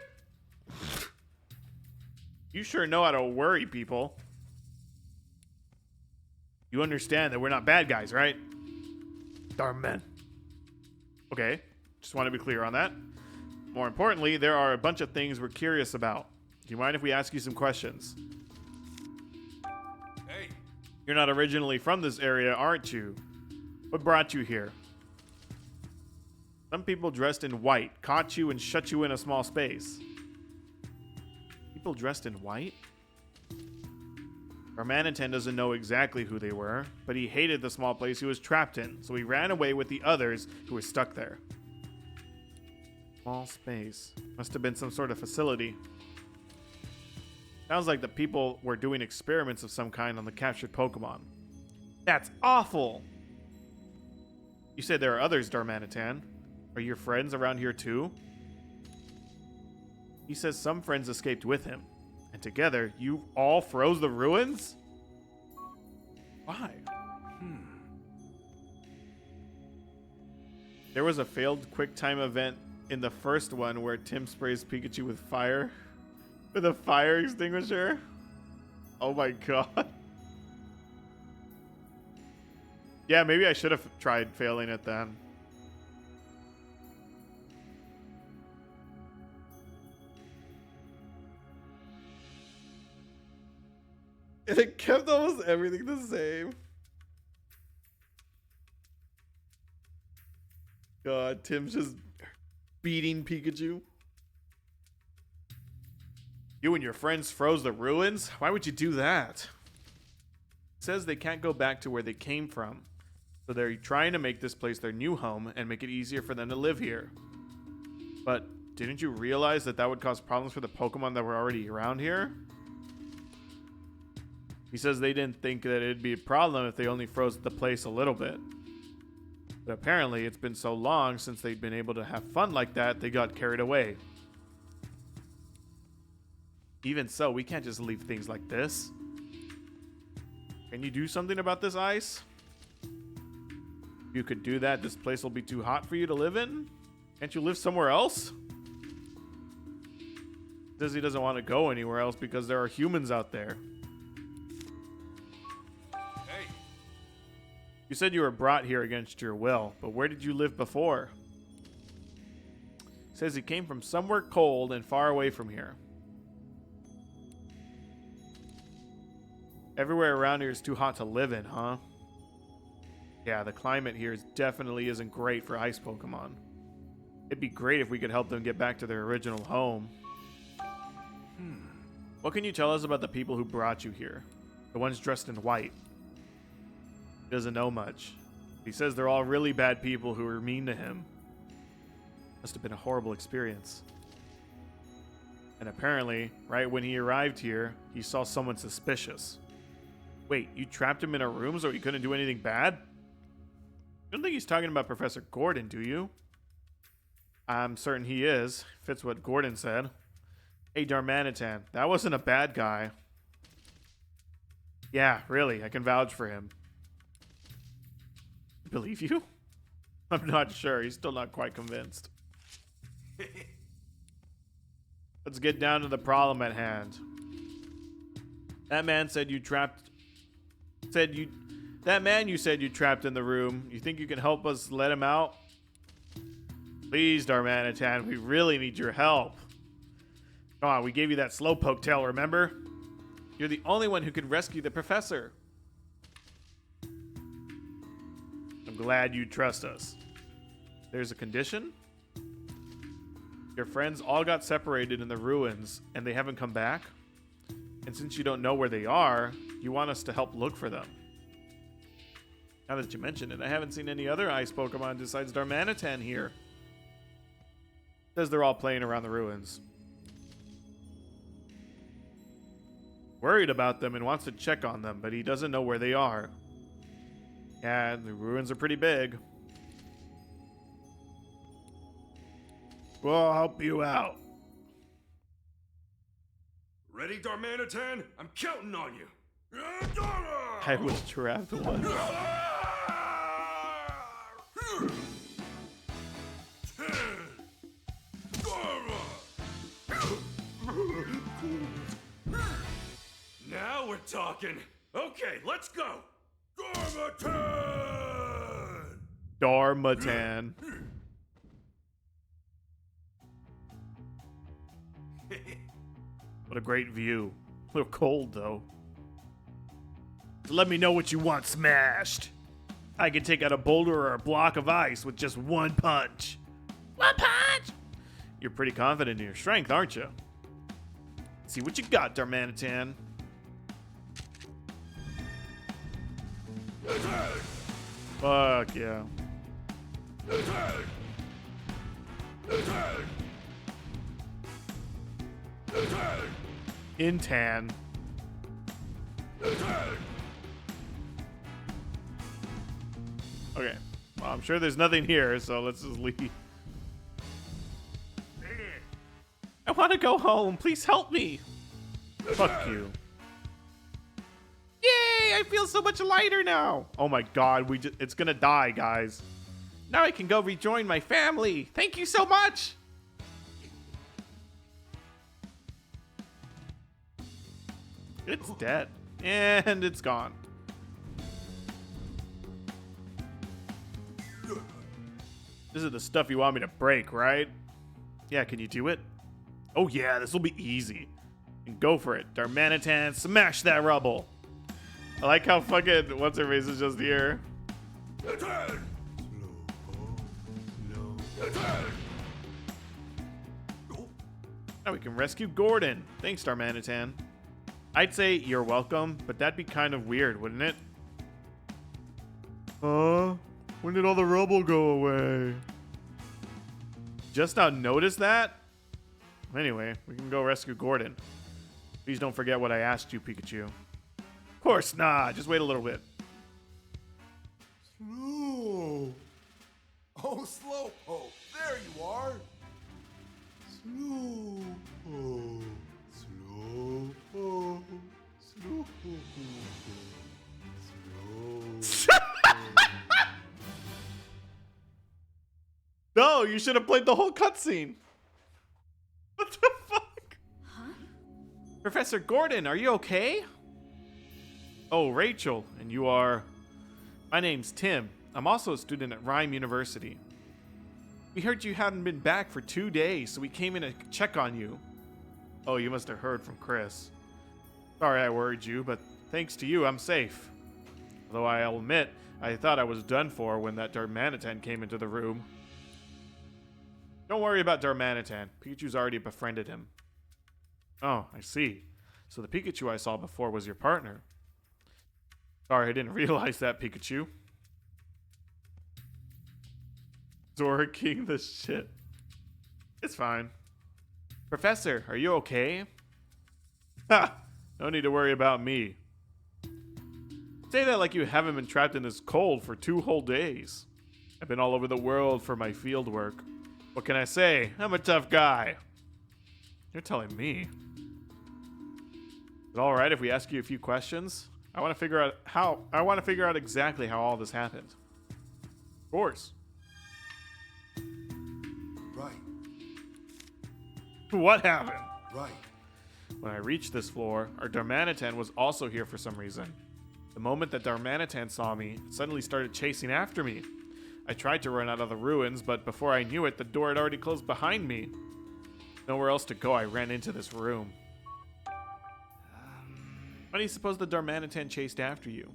You sure know how to worry people. You understand that we're not bad guys, right? Darn men. Okay, just want to be clear on that. More importantly, there are a bunch of things we're curious about. Do you mind if we ask you some questions? Hey, You're not originally from this area, aren't you? What brought you here? Some people dressed in white caught you and shut you in a small space. People dressed in white? Darmanitan doesn't know exactly who they were, but he hated the small place he was trapped in, so he ran away with the others who were stuck there. Small space. Must have been some sort of facility. Sounds like the people were doing experiments of some kind on the captured Pokemon. That's awful! You said there are others, Darmanitan. Are your friends around here too? He says some friends escaped with him. And together, you all froze the ruins? Why? There was a failed QuickTime event in the first one where Tim sprays Pikachu with fire. With a fire extinguisher? Oh my god. Yeah, maybe I should have tried failing it then. It kept almost everything the same. God, Tim's just beating Pikachu. You and your friends froze the ruins? Why would you do that? It says they can't go back to where they came from. So they're trying to make this place their new home and make it easier for them to live here. But didn't you realize that that would cause problems for the Pokemon that were already around here? He says they didn't think that it'd be a problem if they only froze the place a little bit. But apparently, it's been so long since they'd been able to have fun like that, they got carried away. Even so, we can't just leave things like this. Can you do something about this ice? If you could do that, this place will be too hot for you to live in? Can't you live somewhere else? Says he doesn't want to go anywhere else because there are humans out there. Hey, You said you were brought here against your will, but where did you live before? Says he came from somewhere cold and far away from here. Everywhere around here is too hot to live in, huh? Yeah, the climate here definitely isn't great for ice Pokemon. It'd be great if we could help them get back to their original home. What can you tell us about the people who brought you here? The ones dressed in white. He doesn't know much. He says they're all really bad people who were mean to him. Must have been a horrible experience. And apparently, right when he arrived here, he saw someone suspicious. Wait, you trapped him in a room so he couldn't do anything bad? You don't think he's talking about Professor Gordon, do you? I'm certain he is. Fits what Gordon said. Hey, Darmanitan, that wasn't a bad guy. Yeah, really, I can vouch for him. Believe you? I'm not sure. He's still not quite convinced. Let's get down to the problem at hand. That man said you trapped... That man you said you trapped in the room. You think you can help us let him out? Please, Darmanitan, we really need your help. Come on, we gave you that slowpoke tail, remember? You're the only one who could rescue the professor. I'm glad you trust us. There's a condition? Your friends all got separated in the ruins, and they haven't come back? And since you don't know where they are, you want us to help look for them. Now that you mention it, I haven't seen any other ice Pokemon besides Darmanitan here. Says they're all playing around the ruins. Worried about them and wants to check on them, but he doesn't know where they are. Yeah, the ruins are pretty big. We'll help you out. ready, Darmanitan? I'm counting on you. I was trapped once. Now we're talking. Okay, let's go. Darmanitan! Darmanitan. What a great view. A little cold, though. So let me know what you want smashed. I can take out a boulder or a block of ice with just one punch. One punch! You're pretty confident in your strength, aren't you? See what you got, Darmanitan. Fuck yeah. Intan. Okay. Well, I'm sure there's nothing here, so let's just leave. I want to go home. Please help me. Fuck you. Yay! I feel so much lighter now. Oh my god, it's gonna die, guys. Now I can go rejoin my family. Thank you so much. It's dead. And it's gone. This is the stuff you want me to break, right? Yeah, can you do it? Oh yeah, this will be easy. And go for it. Darmanitan, smash that rubble. I like how fucking what's-her-face is just here. Now we can rescue Gordon. Thanks, Darmanitan. I'd say you're welcome, but that'd be kind of weird, wouldn't it? When did all the rubble go away? Just now noticed that? Anyway, we can go rescue Gordon. Please don't forget what I asked you, Pikachu. Of course not. Just wait a little bit. No. Oh, Slowpoke, there you are. Slowpoke, Slowpoke, Slowpoke. No, you should have played the whole cutscene. What the fuck? Huh? Professor Gordon, are you okay? Oh, Rachel, and you are... My name's Tim. I'm also a student at Rhyme University. We heard you hadn't been back for 2 days, so we came in to check on you. Oh, you must have heard from Chris. Sorry I worried you, but thanks to you, I'm safe. Although I'll admit, I thought I was done for when that Darmanitan came into the room. Don't worry about Darmanitan. Pikachu's already befriended him. Oh, I see. So the Pikachu I saw before was your partner. Sorry, I didn't realize that, Pikachu. Dorking the shit. It's fine. Professor, are you okay? Ha! No need to worry about me. Say that like you haven't been trapped in this cold for 2 whole days. I've been all over the world for my field work. What can I say? I'm a tough guy. You're telling me. Is it all right if we ask you a few questions? I want to figure out exactly how all this happened. Of course. Right, What happened? right. When I reached this floor, our Darmanitan was also here for some reason. The moment that Darmanitan saw me, it suddenly started chasing after me. I tried to run out of the ruins, but before I knew it, the door had already closed behind me. Nowhere else to go, I ran into this room. Why do you suppose the Darmanitan chased after you?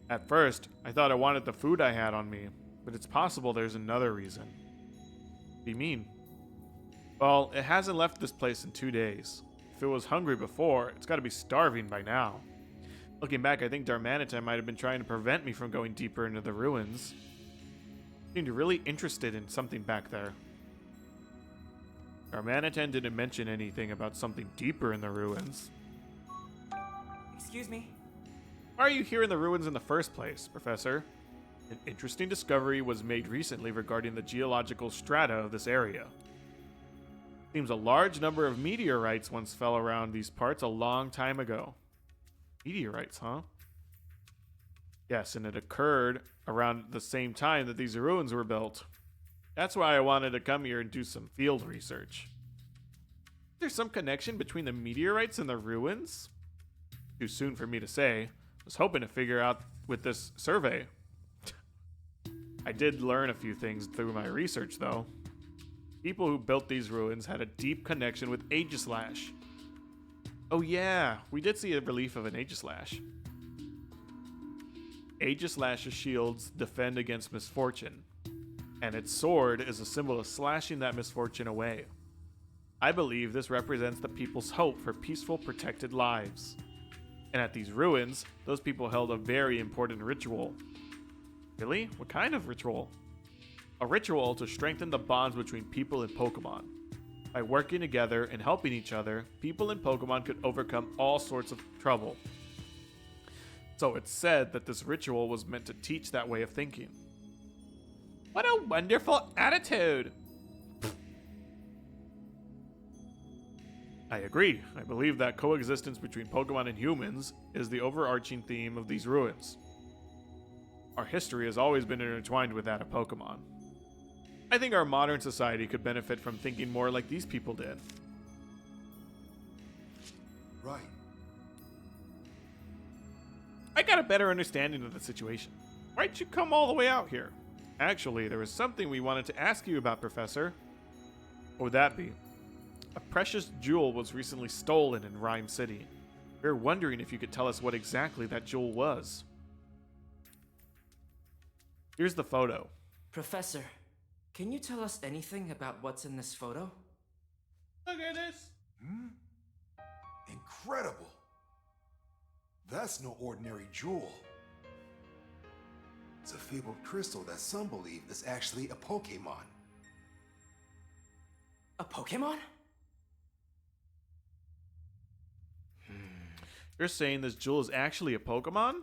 At first, I thought it wanted the food I had on me, but it's possible there's another reason. What do you mean? Well, it hasn't left this place in 2 days. If it was hungry before, it's got to be starving by now. Looking back, I think Darmanitan might have been trying to prevent me from going deeper into the ruins. Seemed really interested in something back there. Darmanitan didn't mention anything about something deeper in the ruins. Excuse me? Why are you here in the ruins in the first place, Professor? An interesting discovery was made recently regarding the geological strata of this area. Seems a large number of meteorites once fell around these parts a long time ago. Meteorites, huh? Yes, and it occurred around the same time that these ruins were built. That's why I wanted to come here and do some field research. Is there some connection between the meteorites and the ruins? Too soon for me to say. I was hoping to figure out with this survey. I did learn a few things through my research, though. People who built these ruins had a deep connection with Aegislash. Oh yeah, we did see a relief of an Aegislash. Aegislash's shields defend against misfortune, and its sword is a symbol of slashing that misfortune away. I believe this represents the people's hope for peaceful, protected lives. And at these ruins, those people held a very important ritual. Really? What kind of ritual? A ritual to strengthen the bonds between people and Pokemon. By working together and helping each other, people and Pokemon could overcome all sorts of trouble. So it's said that this ritual was meant to teach that way of thinking. What a wonderful attitude! I agree. I believe that coexistence between Pokemon and humans is the overarching theme of these ruins. Our history has always been intertwined with that of Pokemon. I think our modern society could benefit from thinking more like these people did. Right. I got a better understanding of the situation. Why'd you come all the way out here? Actually, there was something we wanted to ask you about, Professor. What would that be? A precious jewel was recently stolen in Rhyme City. We were wondering if you could tell us what exactly that jewel was. Here's the photo. Professor, can you tell us anything about what's in this photo? Look at this. Incredible. That's no ordinary jewel. It's a fabled crystal that some believe is actually a Pokemon. A Pokemon? You're saying this jewel is actually a Pokemon?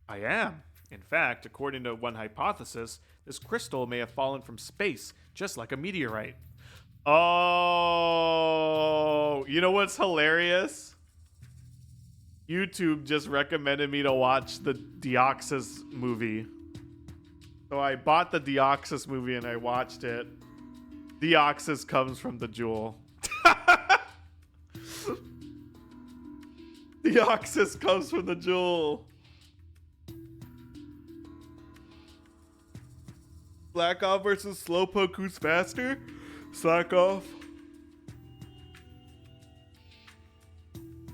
I am. In fact, according to one hypothesis, This crystal may have fallen from space, just like a meteorite. Oh, you know what's hilarious? YouTube just recommended me to watch the Deoxys movie. So I bought the Deoxys movie and I watched it. Deoxys comes from the jewel. Deoxys comes from the jewel. Slack off versus Slowpoke, who's faster? Slack off.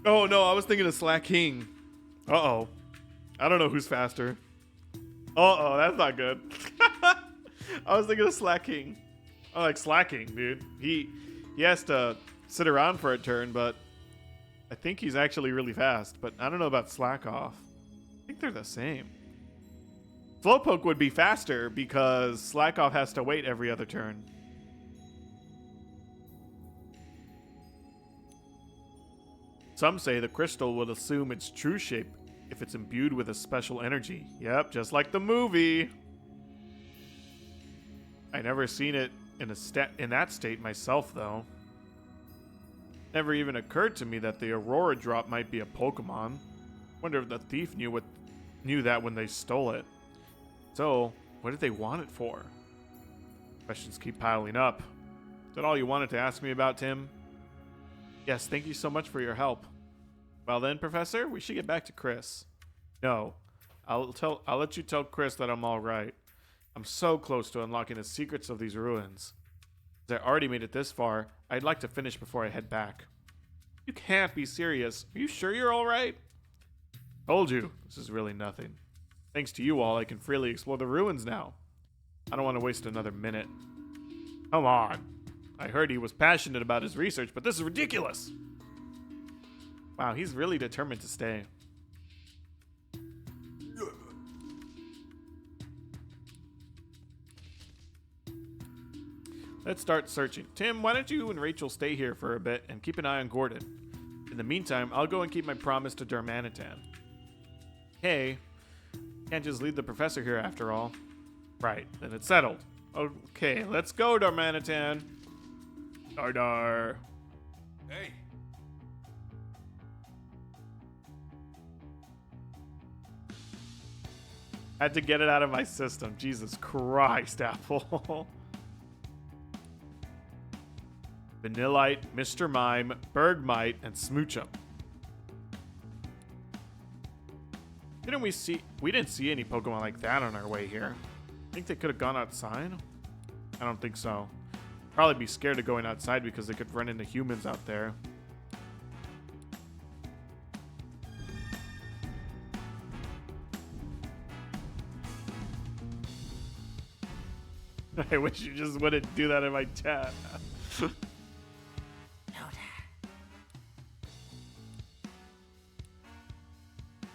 Oh no, I was thinking of Slacking. Uh-oh. I don't know who's faster. Uh-oh, that's not good. I was thinking of Slacking. I like Slacking, dude. He has to sit around for a turn, but I think he's actually really fast. But I don't know about Slack Off. I think they're the same. Slowpoke would be faster because Slack Off has to wait every other turn. Some say the crystal will assume its true shape if it's imbued with a special energy. Yep, just like the movie. I never seen it in that state myself, though. Never even occurred to me that the Aurora drop might be a Pokemon. Wonder if the thief knew that when they stole it. So, what did they want it for? Questions keep piling up. Is that all you wanted to ask me about, Tim? Yes, thank you so much for your help. Well then, Professor, we should get back to Chris. No, I'll let you tell Chris that I'm all right. I'm so close to unlocking the secrets of these ruins. As I already made it this far, I'd like to finish before I head back. You can't be serious. Are you sure you're all right? Told you, this is really nothing. Thanks to you all, I can freely explore the ruins now. I don't want to waste another minute. Come on. I heard he was passionate about his research, but this is ridiculous. Wow, he's really determined to stay. Let's start searching. Tim, why don't you and Rachel stay here for a bit and keep an eye on Gordon? In the meantime, I'll go and keep my promise to Darmanitan. Hey, can't just leave the professor here after all. Right, then it's settled. Okay, let's go, Darmanitan. Dar. Hey. Had to get it out of my system. Jesus Christ, Apple. Vanillite, Mr. Mime, Bergmite, and Smoochum. We didn't see any Pokemon like that on our way here. Think they could have gone outside? I don't think so. Probably be scared of going outside because they could run into humans out there. I wish you just wouldn't do that in my chat.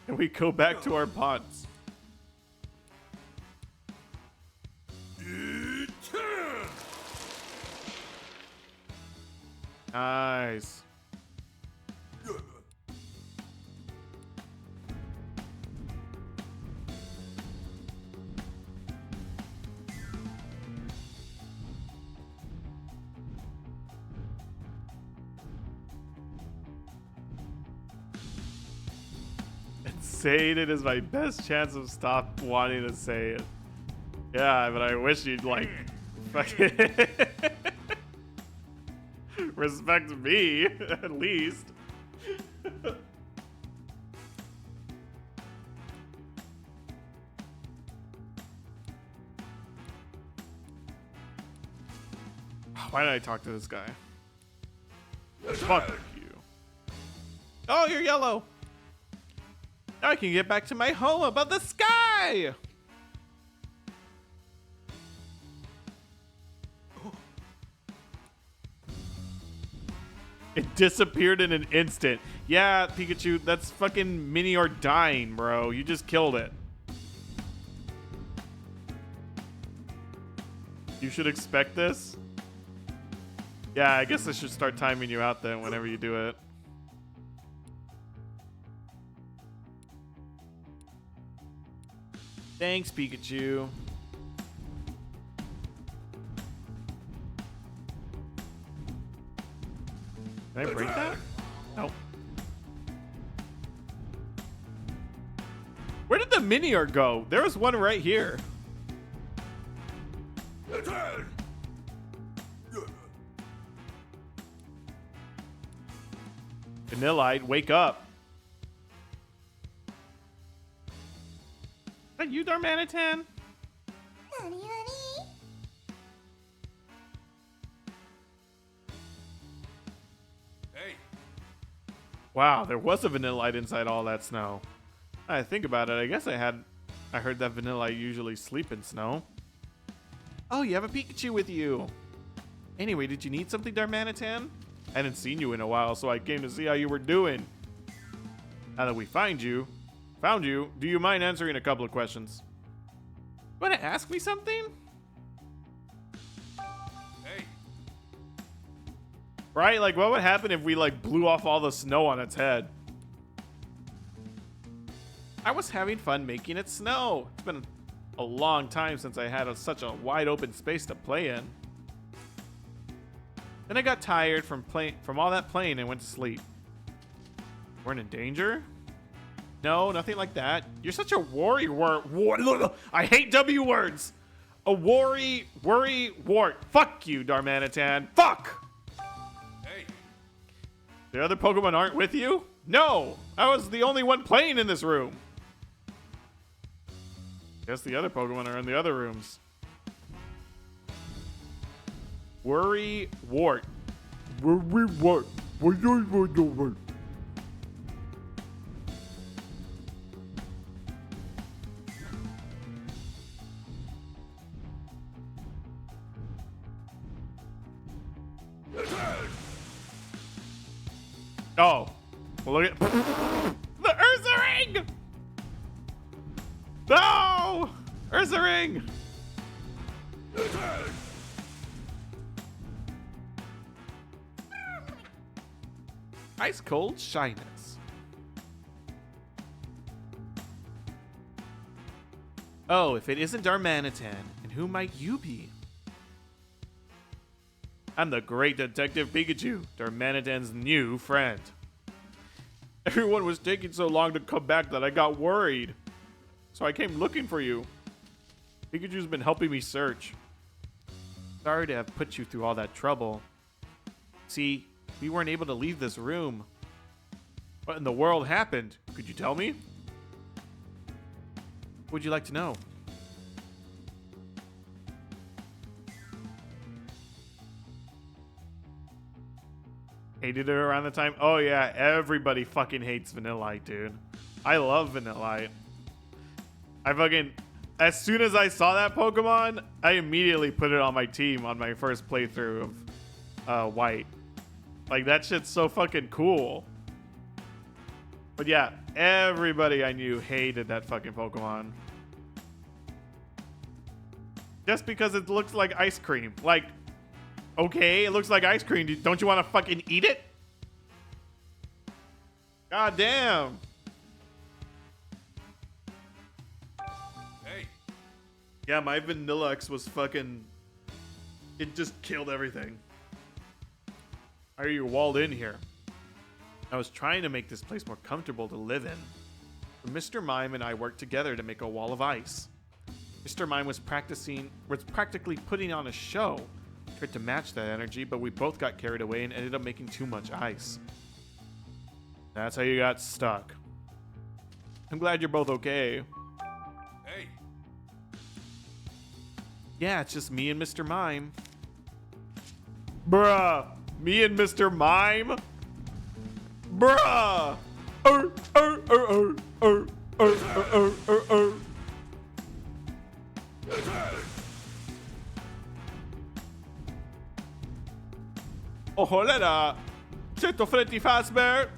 And we go back to our pots. Nice. Saying it is my best chance of stop wanting to say it. Yeah, but I wish you'd like fucking respect me at least. Why did I talk to this guy? Fuck you. Oh, you're yellow. Now I can get back to my home above the sky! It disappeared in an instant. Yeah, Pikachu, that's fucking mini or dying, bro. You just killed it. You should expect this? Yeah, I guess I should start timing you out then whenever you do it. Thanks, Pikachu. Can I break that? Nope. Where did the Minior go? There was one right here. Vanillite, wake up. Is that you, Darmanitan? Honey, honey. Hey, Wow, there was a Vanillite inside all that snow. I think about it, I guess I heard that Vanillite usually sleep in snow. Oh, you have a Pikachu with you. Anyway, did you need something, Darmanitan? I hadn't seen you in a while, so I came to see how you were doing. Now that we found you, do you mind answering a couple of questions? Want to ask me something? hey. Right? Like, what would happen if we, like, blew off all the snow on its head? I was having fun making it snow. It's been a long time since I had such a wide open space to play in. Then I got tired from all that playing and went to sleep. Weren't in danger? No, nothing like that. You're such a worry wart. I hate W words. A worry wart. Fuck you, Darmanitan. Fuck! Hey, The other Pokemon aren't with you? No! I was the only one playing in this room. Guess the other Pokemon are in the other rooms. Worry wart. Worry wart. Oh. Well, look at the Ursaring! No! Ursaring! Ice cold shyness. Oh, if it isn't Darmanitan, and who might you be? I'm the great Detective Pikachu, Darmanitan's new friend. Everyone was taking so long to come back that I got worried. So I came looking for you. Pikachu's been helping me search. Sorry to have put you through all that trouble. See, we weren't able to leave this room. What in the world happened? Could you tell me? What would you like to know? Hated it around the time? Oh yeah, everybody fucking hates Vanillite, dude. I love Vanillite. As soon as I saw that Pokemon, I immediately put it on my team on my first playthrough of White. Like, that shit's so fucking cool. But yeah, everybody I knew hated that fucking Pokemon. Just because it looks like ice cream. Like, okay, it looks like ice cream. Don't you want to fucking eat it? God damn. hey. Yeah, my Vanillux was fucking... It just killed everything. Why are you walled in here? I was trying to make this place more comfortable to live in. But Mr. Mime and I worked together to make a wall of ice. Mr. Mime was practically putting on a show. Tried to match that energy, but we both got carried away and ended up making too much ice. That's how you got stuck. I'm glad you're both okay. Hey, Yeah, it's just me and Mr. Mime. Bruh, me and Mr. Mime? Bruh! Oh, hola, Cheto Freddy Fazbear.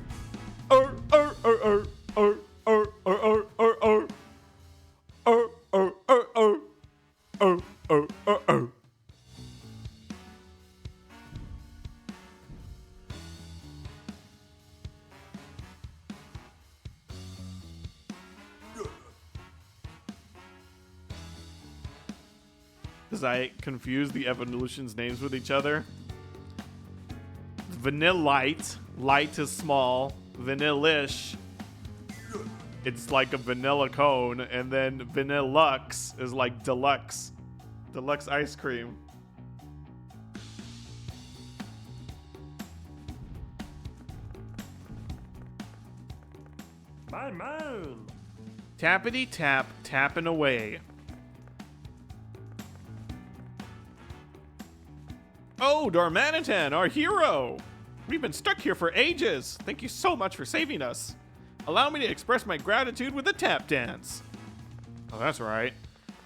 Because I confuse the evolution's names with each other. Vanillite. Light is small. Vanillish. It's like a vanilla cone. And then Vanillux is like deluxe. Deluxe ice cream. My man. Tappity tap, tapping away. Oh, Darmanitan, our hero! We've been stuck here for ages. Thank you so much for saving us. Allow me to express my gratitude with a tap dance. Oh, that's right.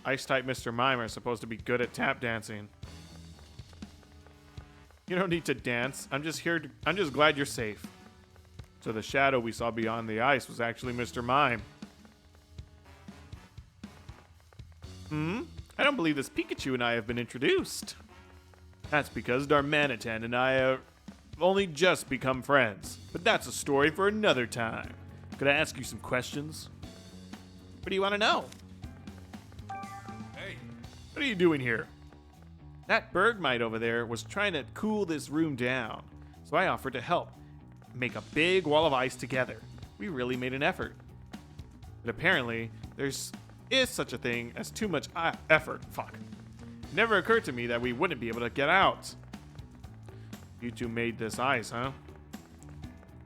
Ice-type Mr. Mime is supposed to be good at tap dancing. You don't need to dance. I'm just glad you're safe. So the shadow we saw beyond the ice was actually Mr. Mime. I don't believe this Pikachu and I have been introduced. That's because Darmanitan and I have only just become friends. But that's a story for another time. Could I ask you some questions? What do you want to know? Hey, What are you doing here? That Bergmite over there was trying to cool this room down. So I offered to help. Make a big wall of ice together. We really made an effort. But apparently, is such a thing as too much effort. Fuck. It never occurred to me that we wouldn't be able to get out. You two made this ice, huh?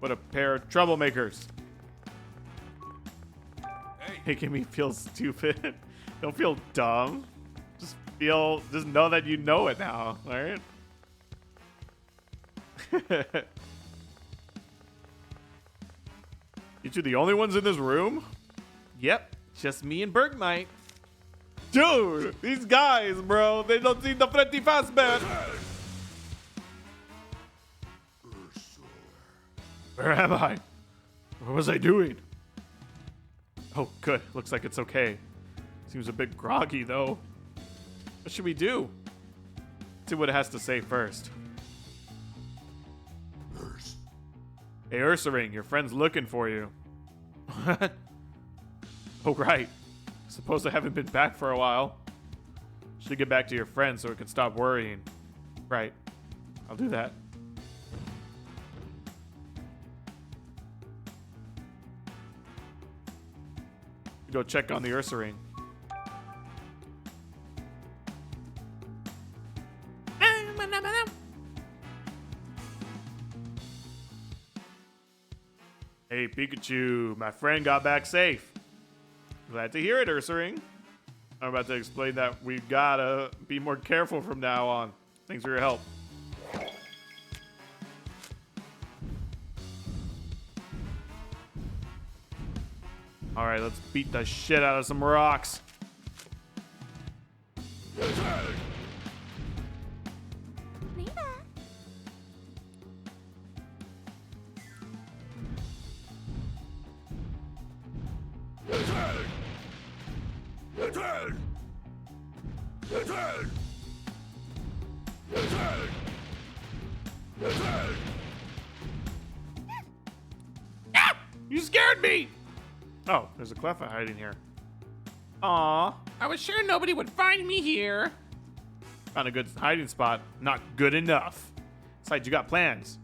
What a pair of troublemakers. hey. Making me feel stupid. Don't feel dumb. Just know that you know it now, alright? You two the only ones in this room? Yep, just me and Bergmite. Dude, these guys, bro, they don't see the Freddy Fazbear. Where am I? What was I doing? Oh, good. Looks like it's okay. Seems a bit groggy, though. What should we do? See what it has to say first. Hey, Ursaring, your friend's looking for you. What? Oh, right. Suppose I haven't been back for a while. Should get back to your friend so it can stop worrying. Right. I'll do that. Go check on the Ursaring. Hey, Pikachu, my friend got back safe. Glad to hear it, Ursaring. I'm about to explain that we gotta be more careful from now on. Thanks for your help. All right, let's beat the shit out of some rocks. Nina. You scared me! Oh, there's a Cleffa hiding here. Aw, I was sure nobody would find me here. Found a good hiding spot. Not good enough. Besides, you got plans.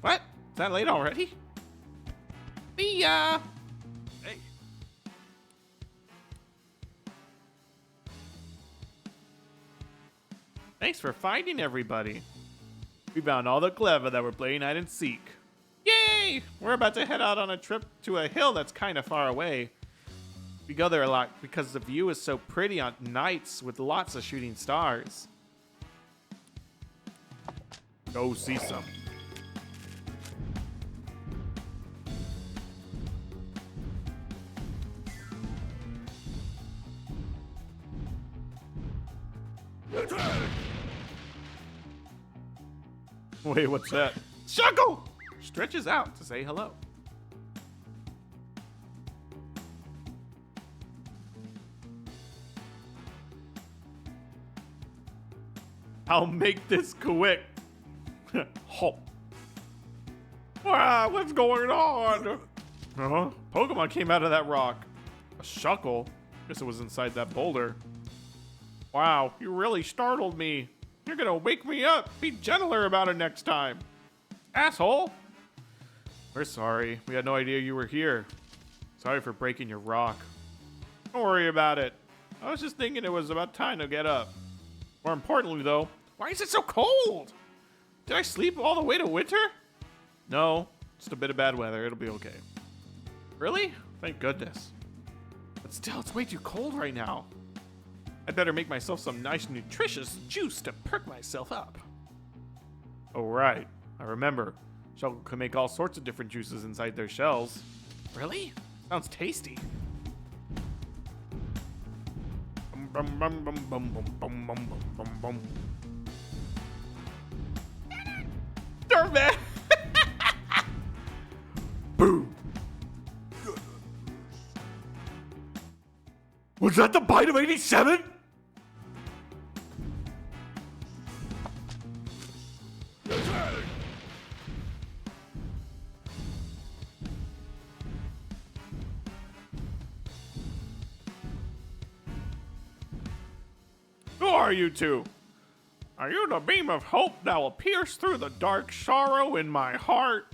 What? Is that late already? See ya! Hey, Thanks for finding everybody. We found all the Cleffa that were playing hide and seek. Yay! We're about to head out on a trip to a hill that's kind of far away. We go there a lot because the view is so pretty on nights with lots of shooting stars. Go see some. Wait, what's that? Shuckle! Stretches out to say hello. I'll make this quick. Ho. Wow, what's going on? Huh? Pokemon came out of that rock. A Shuckle? Guess it was inside that boulder. Wow, you really startled me. You're gonna wake me up. Be gentler about it next time. asshole! We're sorry. We had no idea you were here. Sorry for breaking your rock. Don't worry about it. I was just thinking it was about time to get up. More importantly, though, why is it so cold? Did I sleep all the way to winter? No, just a bit of bad weather. It'll be okay. Really? Thank goodness. But still, it's way too cold right now. I'd better make myself some nice, nutritious juice to perk myself up. Oh, right. I remember. Shell can make all sorts of different juices inside their shells. Really? Sounds tasty. Bum, bum, bum, bum, bum, bum, bum, bum, bum. Darn man! Boom! Was that the bite of 87? Who are you two? Are you the beam of hope that will pierce through the dark sorrow in my heart?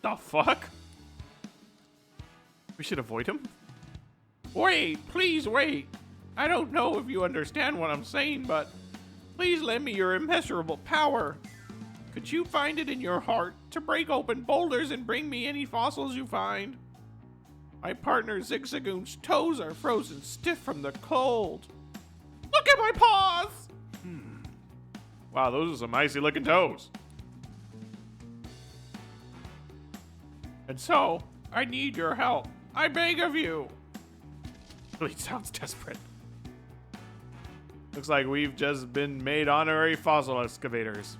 The fuck? We should avoid him? Wait, please wait. I don't know if you understand what I'm saying, but please lend me your immeasurable power. Could you find it in your heart to break open boulders and bring me any fossils you find? My partner Zigzagoon's toes are frozen stiff from the cold. Look at my paws! Wow, those are some icy looking toes. And so, I need your help. I beg of you. Really sounds desperate. Looks like we've just been made honorary fossil excavators.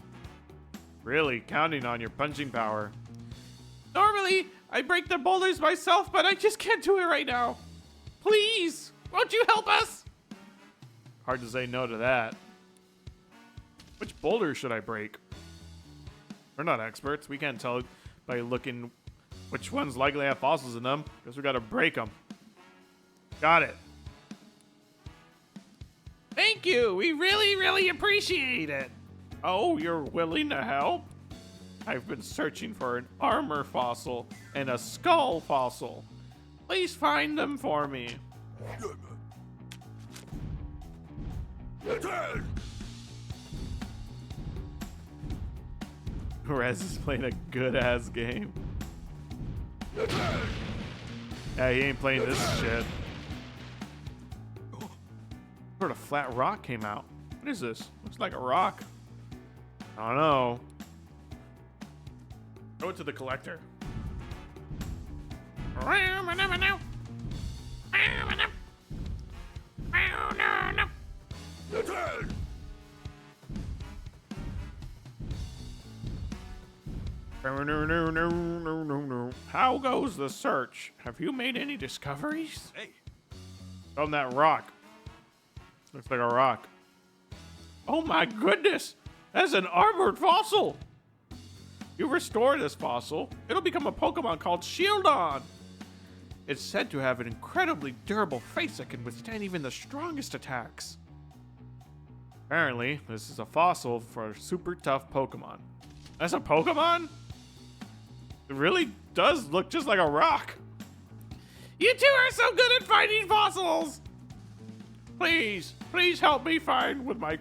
Really counting on your punching power. Normally, I break the boulders myself, but I just can't do it right now. Please, won't you help us? Hard to say no to that. Which boulder should I break? We're not experts. We can't tell by looking which ones likely have fossils in them. Guess we gotta break them. Got it. Thank you. We really, really appreciate it. Oh, you're willing to help? I've been searching for an armor fossil and a skull fossil. Please find them for me. Rez is playing a good-ass game. Yeah, he ain't playing this shit. Sort of flat rock came out. What is this? Looks like a rock. I don't know. Throw it to the collector. How goes the search? Have you made any discoveries? Hey. On that rock. Looks like a rock. Oh my goodness! That's an armored fossil! You restore this fossil, it'll become a Pokemon called Shieldon. It's said to have an incredibly durable face that can withstand even the strongest attacks. Apparently, this is a fossil for a super tough Pokemon. That's a Pokemon? It really does look just like a rock. You two are so good at finding fossils! Please, please help me find with my...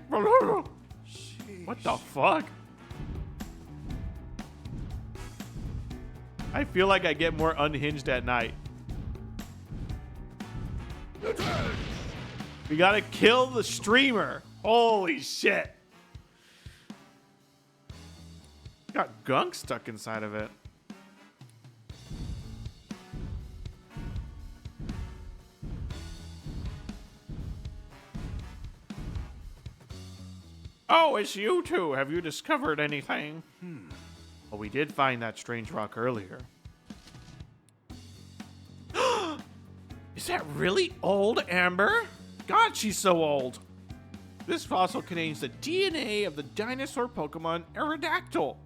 What the fuck? I feel like I get more unhinged at night. We gotta kill the streamer. Holy shit. Got gunk stuck inside of it. Oh, it's you two. Have you discovered anything? Well, we did find that strange rock earlier. Is that really old Amber? God, she's so old. This fossil contains the DNA of the dinosaur Pokemon Aerodactyl.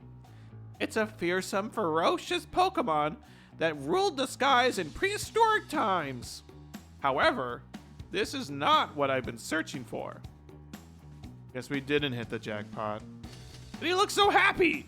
It's a fearsome, ferocious Pokemon that ruled the skies in prehistoric times. However, this is not what I've been searching for. Guess we didn't hit the jackpot. And he looks so happy!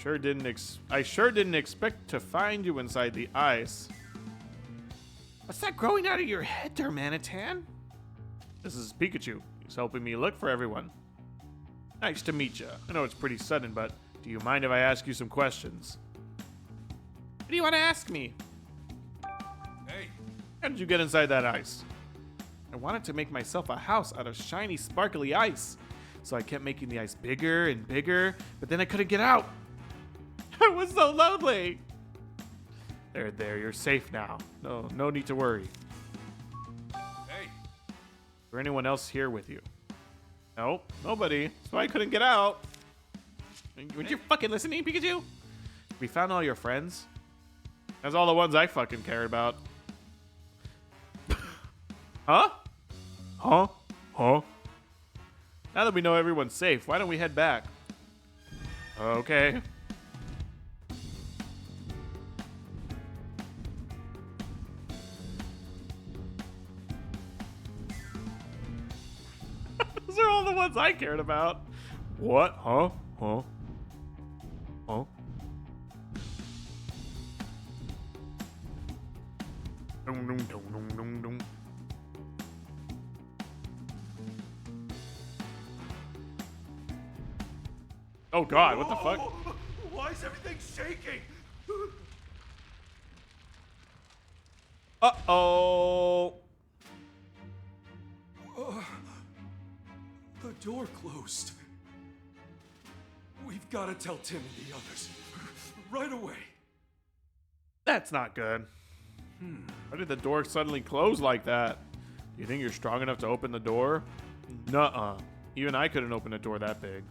I sure didn't expect to find you inside the ice. What's that growing out of your head, Darmanitan? This is Pikachu. He's helping me look for everyone. Nice to meet you. I know it's pretty sudden, but do you mind if I ask you some questions? What do you want to ask me? Hey, How did you get inside that ice? I wanted to make myself a house out of shiny, sparkly ice. So I kept making the ice bigger and bigger, but then I couldn't get out. I was so lonely. There, you're safe now. No need to worry. hey. Is there anyone else here with you? Nope, nobody. So I couldn't get out. Would you fucking listen to me, Pikachu? We found all your friends. That's all the ones I fucking cared about. Huh? Huh? Now that we know everyone's safe, why don't we head back? Okay. Those are all the ones I cared about. What? Huh? Dum, dum, dum, dum, dum, dum. Oh god, what the fuck? Why is everything shaking? Uh-oh. The door closed. We've got to tell Tim and the others. Right away. That's not good. Why did the door suddenly close like that? Do you think you're strong enough to open the door? Nuh-uh. Even I couldn't open a door that big.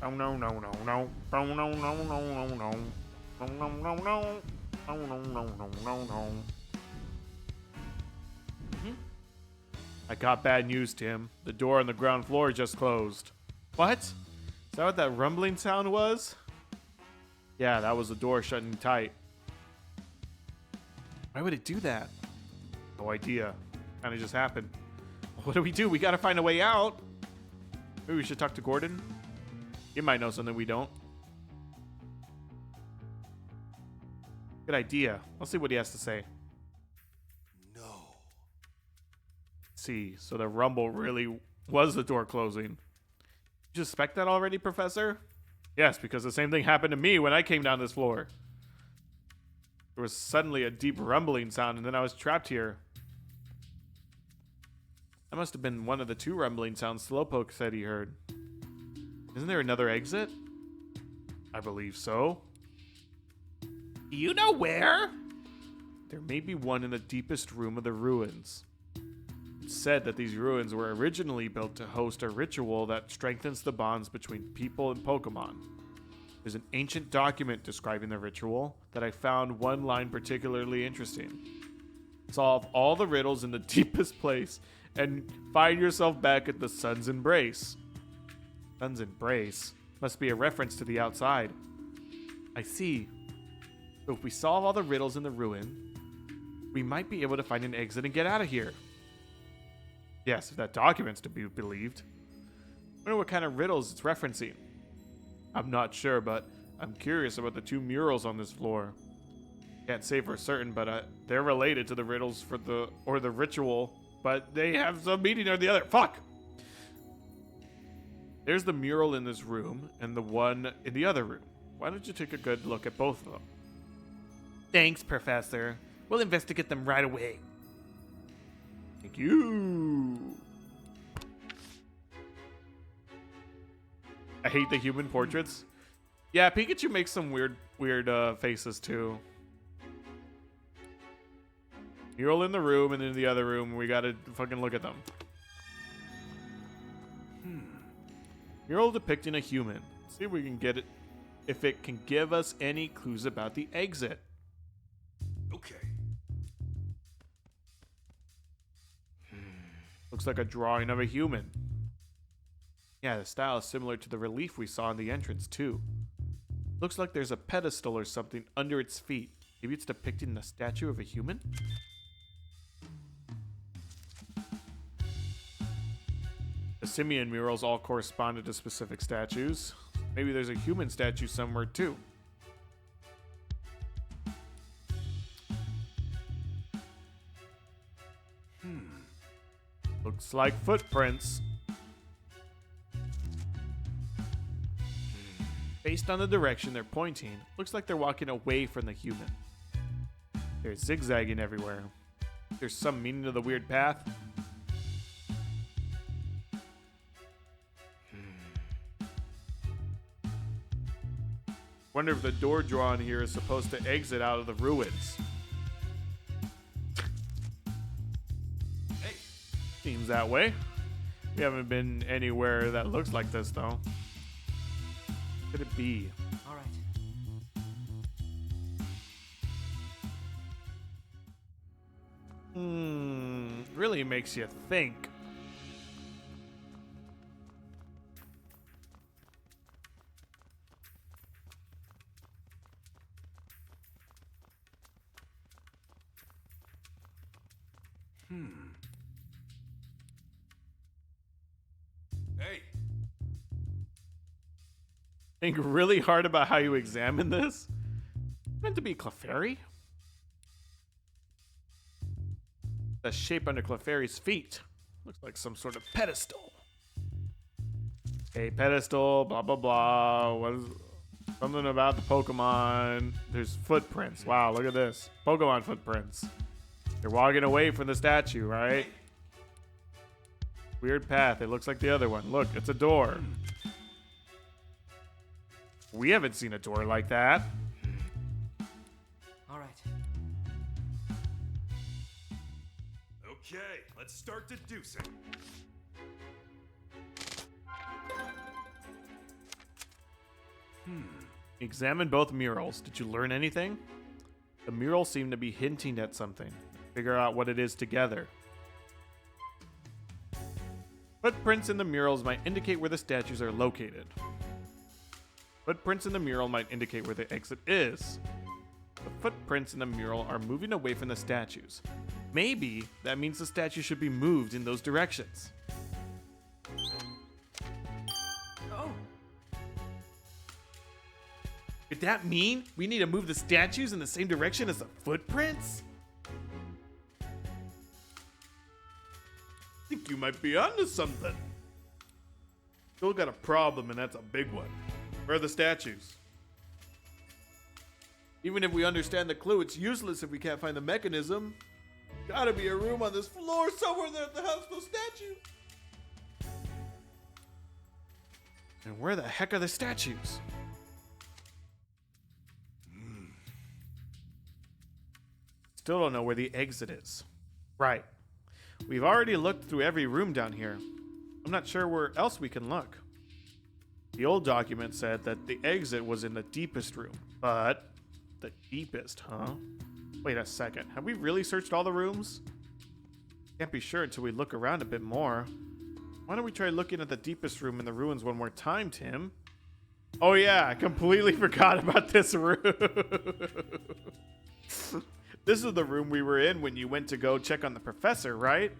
Oh no. Oh no. I got bad news, Tim. The door on the ground floor just closed. What? Is that what that rumbling sound was? Yeah, that was the door shutting tight. Why would it do that? No idea. Kinda just happened. What do? We gotta find a way out. Maybe we should talk to Gordon. He might know something we don't. Good idea. I'll see what he has to say. No. See, so the rumble really was the door closing. You suspect that already, Professor? Yes, because the same thing happened to me when I came down this floor. There was suddenly a deep rumbling sound, and then I was trapped here. That must have been one of the 2 rumbling sounds Slowpoke said he heard. Isn't there another exit? I believe so. You know where? There may be one in the deepest room of the ruins. It's said that these ruins were originally built to host a ritual that strengthens the bonds between people and Pokemon. There's an ancient document describing the ritual that I found one line particularly interesting. Solve all the riddles in the deepest place and find yourself back at the sun's embrace. Sun's embrace must be a reference to the outside. I see. So if we solve all the riddles in the ruin, we might be able to find an exit and get out of here. Yes, if that document's to be believed. I wonder what kind of riddles it's referencing. I'm not sure, but I'm curious about the 2 murals on this floor. Can't say for certain, but they're related to the riddles for the ritual, but they have some meaning or the other. Fuck! There's the mural in this room and the one in the other room. Why don't you take a good look at both of them? Thanks, Professor. We'll investigate them right away. Thank you. I hate the human portraits. Yeah, Pikachu makes some weird faces too. Mural in the room, and in the other room, we gotta fucking look at them. Mural depicting a human. See if we can get it, if it can give us any clues about the exit. Okay. Looks like a drawing of a human. Yeah, the style is similar to the relief we saw in the entrance, too. Looks like there's a pedestal or something under its feet. Maybe it's depicting the statue of a human? simian murals all corresponded to specific statues. Maybe there's a human statue somewhere too. Looks like footprints. Based on the direction they're pointing, looks like they're walking away from the human. They're zigzagging everywhere. There's some meaning to the weird path. Wonder if the door drawn here is supposed to exit out of the ruins. Hey, seems that way. We haven't been anywhere that looks like this though. Could it be? All right. Really makes you think. Hey, Think really hard about how you examine this. Meant to be Clefairy? The shape under Clefairy's feet looks like some sort of pedestal. A pedestal, blah blah blah. What is something about the Pokemon? There's footprints. Wow, look at this. Pokemon footprints. They're walking away from the statue, right? Weird path. It looks like the other one. Look, it's a door. We haven't seen a door like that. All right. okay, let's start deducing. Examine both murals. Did you learn anything? The murals seem to be hinting at something. Figure out what it is together. Footprints in the murals might indicate where the statues are located. Footprints in the mural might indicate where the exit is. The footprints in the mural are moving away from the statues. Maybe that means the statue should be moved in those directions. Oh, Could that mean we need to move the statues in the same direction as the footprints? Think you might be onto something. Still got a problem, and that's a big one. Where are the statues? Even if we understand the clue, it's useless if we can't find the mechanism. Gotta be a room on this floor somewhere that the house no statue. And where the heck are the statues? Still don't know where the exit is. Right. We've already looked through every room down here. I'm not sure where else we can look. The old document said that the exit was in the deepest room, but the deepest, huh? Wait a second. Have we really searched all the rooms? Can't be sure until we look around a bit more. Why don't we try looking at the deepest room in the ruins one more time, Tim? Oh yeah, I completely forgot about this room. This is the room we were in when you went to go check on the professor, right?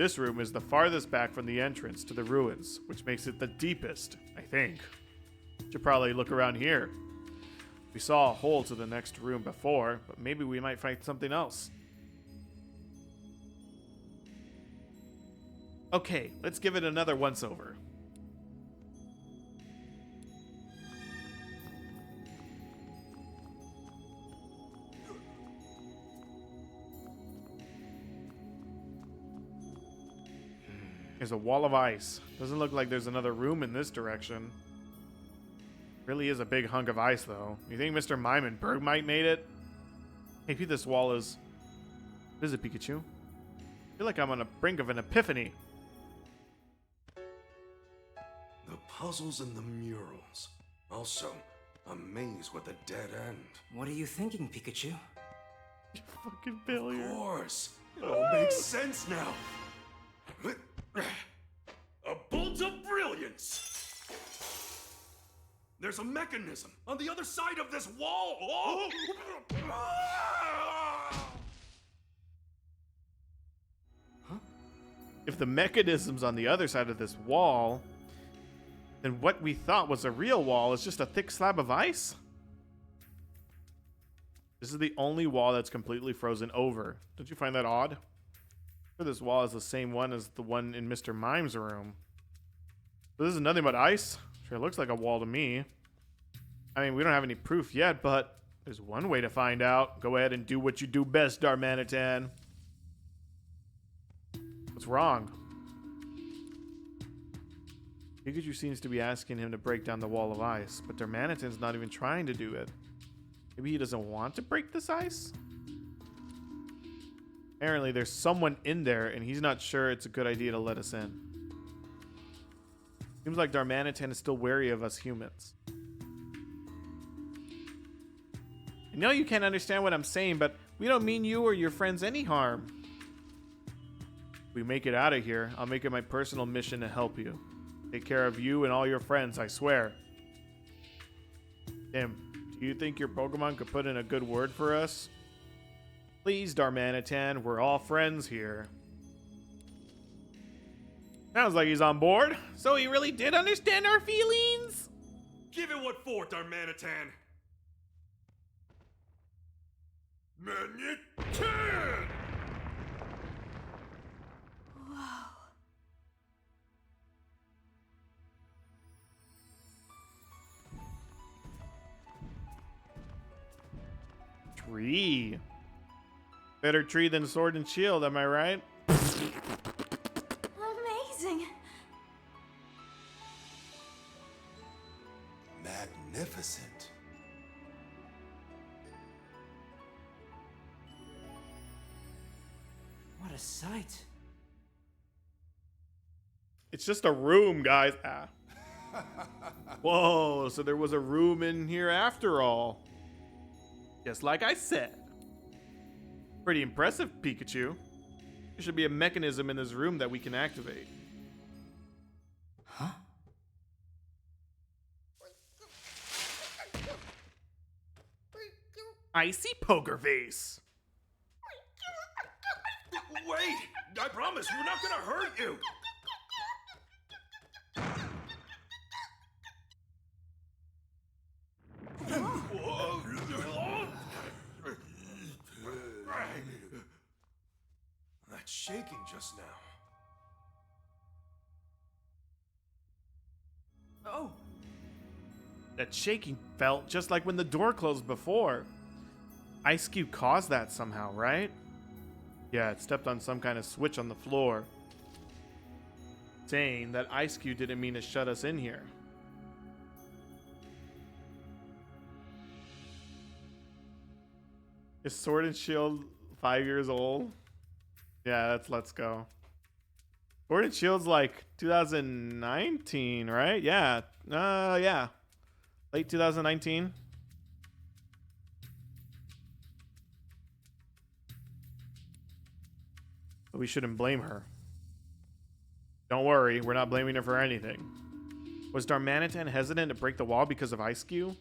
This room is the farthest back from the entrance to the ruins, which makes it the deepest, I think. Should probably look around here. We saw a hole to the next room before, but maybe we might find something else. Okay, let's give it another once over. There's a wall of ice. Doesn't look like there's another room in this direction. Really is a big hunk of ice, though. You think Mr. Mime and Bergmite made it? Maybe this wall is... What is it, Pikachu? I feel like I'm on the brink of an epiphany. The puzzles and the murals. Also, a maze with a dead end. what are you thinking, Pikachu? You fucking failure. Of course. It all makes sense now. A bolt of brilliance! There's a mechanism on the other side of this wall! Oh! Huh? If the mechanism's on the other side of this wall, then what we thought was a real wall is just a thick slab of ice? This is the only wall that's completely frozen over. Don't you find that odd? This wall is the same one as the one in Mr. Mime's room. So this is nothing but ice? Sure looks like a wall to me. I mean, we don't have any proof yet, but there's one way to find out. Go ahead and do what you do best, Darmanitan. What's wrong? Pikachu seems to be asking him to break down the wall of ice, but Darmanitan's not even trying to do it. Maybe he doesn't want to break this ice? Apparently there's someone in there and he's not sure it's a good idea to let us in. Seems like Darmanitan is still wary of us humans. I know you can't understand what I'm saying, but we don't mean you or your friends any harm. If we make it out of here, I'll make it my personal mission to help you. Take care of you and all your friends, I swear. Tim, do you think your Pokemon could put in a good word for us? Please, Darmanitan, we're all friends here. Sounds like he's on board. So he really did understand our feelings? Give it what for, Darmanitan? Manitan! Tree. Better tree than sword and shield, am I right? Amazing. Magnificent. What a sight. It's just a room, guys. Ah. Whoa, so there was a room in here after all. Just like I said. Pretty impressive, Pikachu. There should be a mechanism in this room that we can activate. Huh? Icy poker face. Wait! I promise we're not gonna hurt you! That's shaking just now. Oh, That shaking felt just like when the door closed before. Ice Cube caused that somehow, right? Yeah, it stepped on some kind of switch on the floor. Saying that Ice Cube didn't mean to shut us in here. Is Sword and Shield 5 years old? Yeah, that's Let's Go. Sword and Shield's like 2019, right? Yeah. Yeah. Late 2019. But we shouldn't blame her. Don't worry, we're not blaming her for anything. Was Darmanitan hesitant to break the wall because of Ice Cube?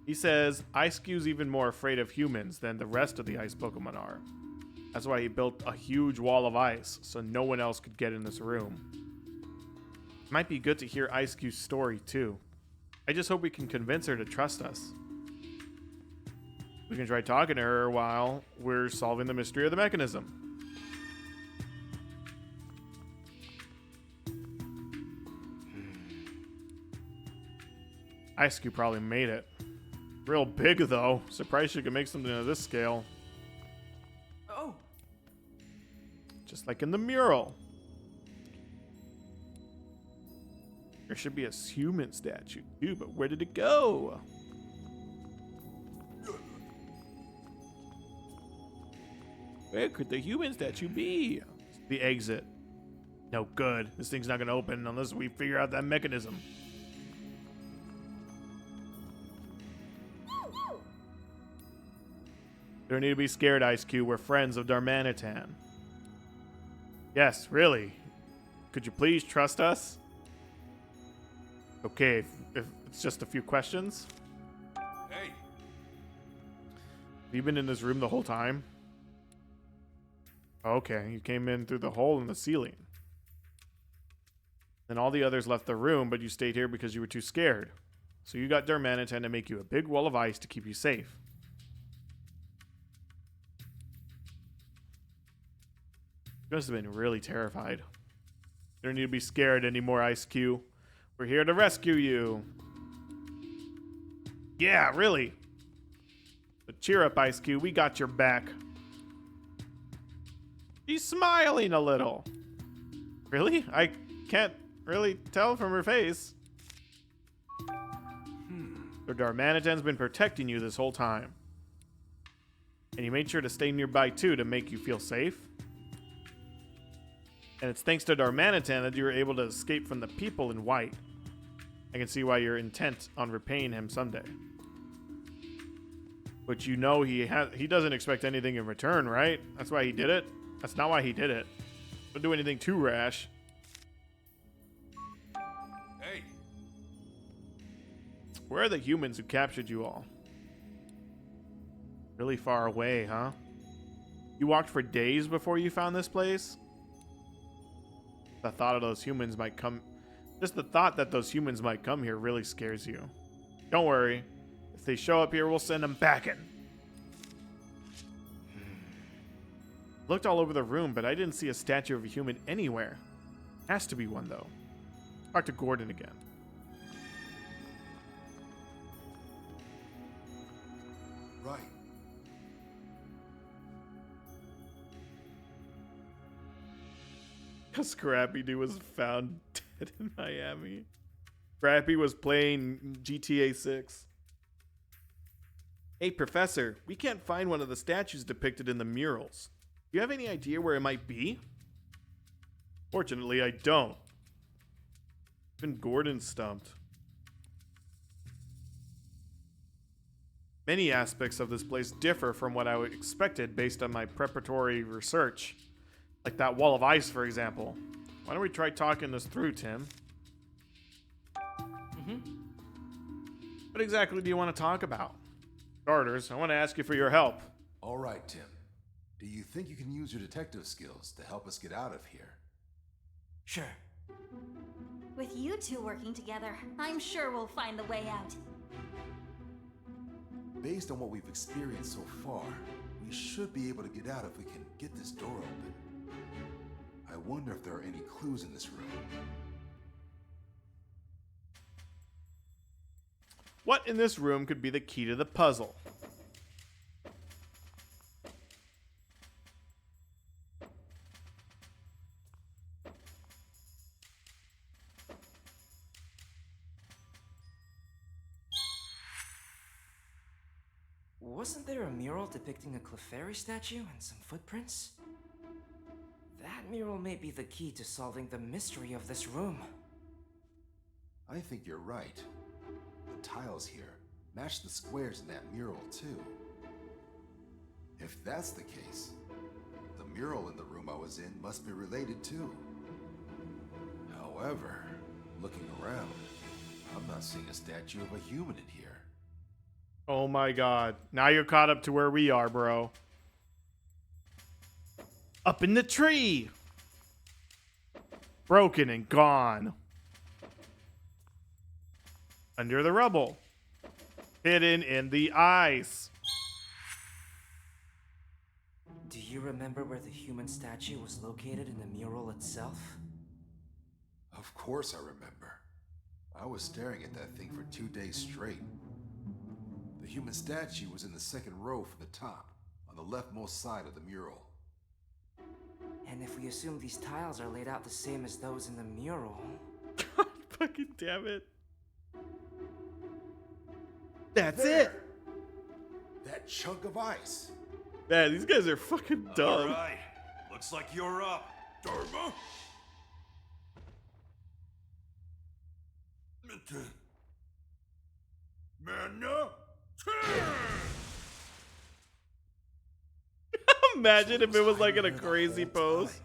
He says Ice Cube's even more afraid of humans than the rest of the ice Pokemon are. That's why he built a huge wall of ice so no one else could get in this room. It might be good to hear Ice Cube's story too. I just hope we can convince her to trust us. We can try talking to her while we're solving the mystery of the mechanism. Ice Cube probably made it. Real big though. Surprised she could make something of this scale. oh, Just like in the mural. There should be a human statue too, but where did it go? Where could the human statue be? The exit. No good. This thing's not gonna open unless we figure out that mechanism. Don't need to be scared, Ice Cube. We're friends of Darmanitan. Yes, really. Could you please trust us? Okay, if it's just a few questions. Hey, Have you been in this room the whole time? Okay, you came in through the hole in the ceiling. Then all the others left the room, but you stayed here because you were too scared. So you got Darmanitan to make you a big wall of ice to keep you safe. You must have been really terrified. You don't need to be scared anymore, Ice Cube. We're here to rescue you. Yeah, really. But cheer up, Ice Cube. We got your back. She's smiling a little. Really? I can't really tell from her face. The Darmanitan's been protecting you this whole time. And he made sure to stay nearby too to make you feel safe. And it's thanks to Darmanitan that you were able to escape from the people in white. I can see why you're intent on repaying him someday. But you know he doesn't expect anything in return, right? That's why he did it? That's not why he did it. Don't do anything too rash. Hey, Where are the humans who captured you all? Really far away, huh? You walked for days before you found this place? The thought of those humans might come... Just the thought that those humans might come here really scares you. Don't worry. If they show up here, we'll send them packing. Looked all over the room, but I didn't see a statue of a human anywhere. Has to be one, though. Talk to Gordon again. Right. Scrappy Doo was found dead in Miami. Scrappy was playing GTA 6. Hey, Professor, we can't find one of the statues depicted in the murals. Do you have any idea where it might be? Fortunately, I don't. Even Gordon's stumped. Many aspects of this place differ from what I expected based on my preparatory research. Like that wall of ice, for example. Why don't we try talking this through, Tim? What exactly do you want to talk about? Starters, I want to ask you for your help. All right, Tim. Do you think you can use your detective skills to help us get out of here? Sure. With you two working together, I'm sure we'll find the way out. Based on what we've experienced so far, we should be able to get out if we can get this door open. I wonder if there are any clues in this room. What in this room could be the key to the puzzle? Wasn't there a mural depicting a Clefairy statue and some footprints? That mural may be the key to solving the mystery of this room. I think you're right. The tiles here match the squares in that mural, too. If that's the case, the mural in the room I was in must be related, too. However, looking around, I'm not seeing a statue of a human in here. Oh my god. Now you're caught up to where we are, bro. Up in the tree! Broken and gone. Under the rubble. Hidden in the ice. Do you remember where the human statue was located in the mural itself? Of course I remember. I was staring at that thing for 2 days straight. The human statue was in the second row from the top, on the leftmost side of the mural. And if we assume these tiles are laid out the same as those in the mural... God fucking damn it. That's There! it. That chunk of ice. Man, these guys are fucking dumb. all right. Looks like you're up, Dharma. Manna. Imagine if it was like in a crazy pose.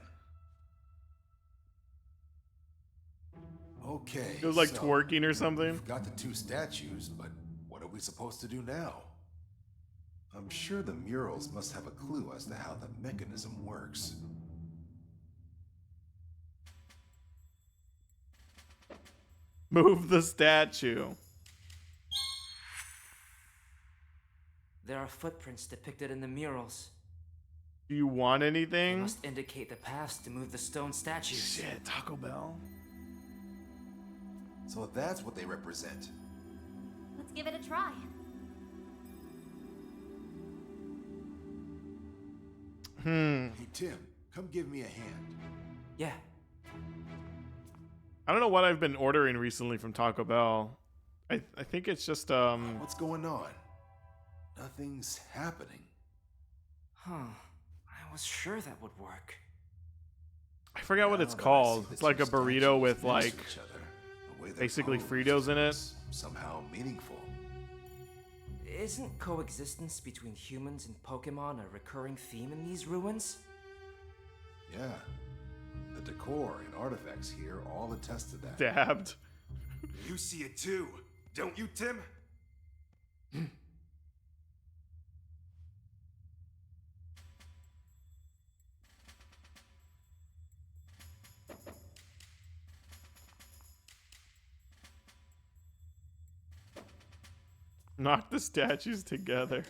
Okay. It was like so twerking or something. we've got the two statues, but what are we supposed to do now? I'm sure the murals must have a clue as to how the mechanism works. Move the statue. There are footprints depicted in the murals. Do you want They anything? must indicate the paths to move the stone statues. Shit, Taco Bell. So that's what they represent. Let's give it a try. Hey Tim, come give me a hand. Yeah, I don't know what I've been ordering recently from Taco Bell. I think it's just What's going on? Nothing's happening. huh. I was sure that would work. I forgot what Now it's that I called. see the It's like two a burrito statues with next to like each other, the way they're basically posed Fritos in it. is somehow meaningful. Isn't coexistence between humans and Pokemon a recurring theme in these ruins? Yeah. The decor and artifacts here all attest to that. dabbed. You see it too, don't you, Tim? Knock the statues together.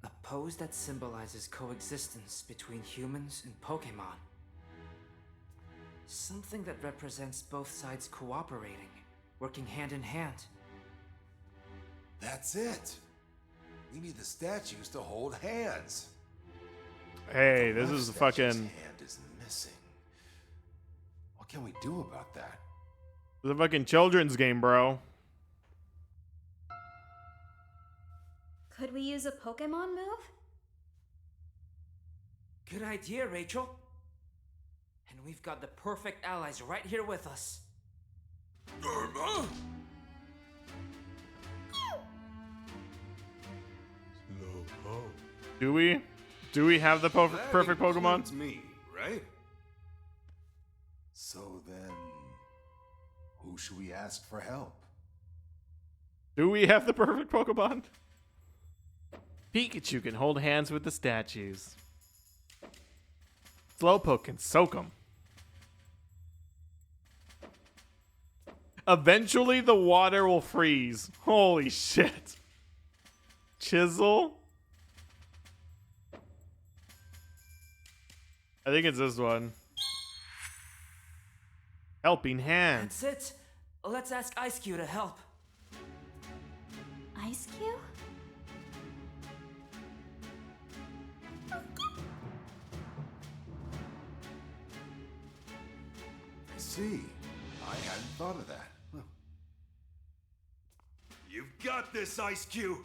A pose that symbolizes coexistence between humans and Pokemon. Something that represents both sides cooperating, working hand in hand. That's it. We need the statues to hold hands. Hey, The this left is a statue's fucking hand is missing. What can we do about that? this is a fucking children's game, bro. Could we use a Pokemon move? Good idea, Rachel. And we've got the perfect allies right here with us. Do we? Do we have the perfect Pokemon? It's me, right? So then, who should we ask for help? Do we have the perfect Pokemon? Pikachu can hold hands with the statues. Slowpoke can soak them. Eventually, the water will freeze. Holy shit. Chisel? I think it's this one. Helping Hand. That's it. Let's ask Ice-Cube to help. Ice Cube? I see. I hadn't thought of that. Huh. You've got this, Ice Cube.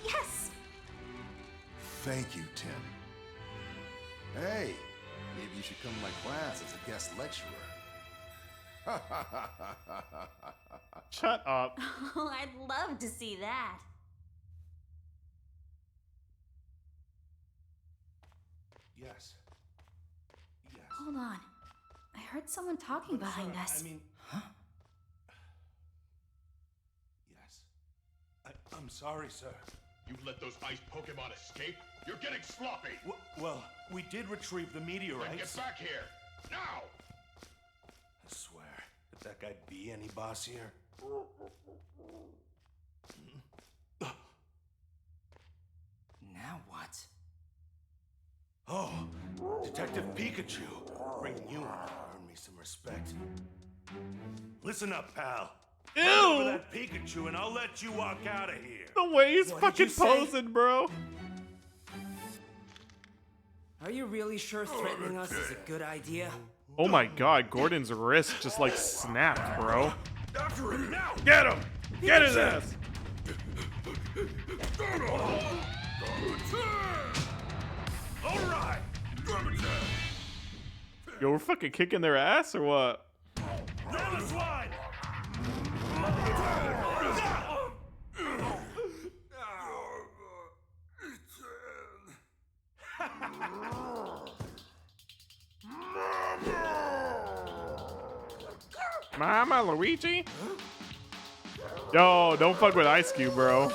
Yes! Thank you, Tim. Hey, maybe you should come to my class as a guest lecturer. Shut up. Oh, I'd love to see that. Yes. Yes. Hold on. I heard someone talking behind Sir, us. I mean, Yes. I'm sorry, sir. You let those ice Pokemon escape? You're getting sloppy! Well, we did retrieve the Then meteorites. get back here! Now! I swear, if that guy be any boss here. Now what? Oh, Detective Pikachu. Bringing you in to earn me some respect. Listen up, pal. Hand over Ew! that Pikachu and I'll let you walk out of here. The way he's What did fucking you say? posing, bro. Are you really sure threatening us is a good idea? Oh my god, Gordon's wrist just like snapped, bro. After him now! Get him! Get his ass! All right. Yo, we're fucking kicking their ass or what? Now the slide. Mama, Luigi? Yo, don't fuck with Ice Cube, bro.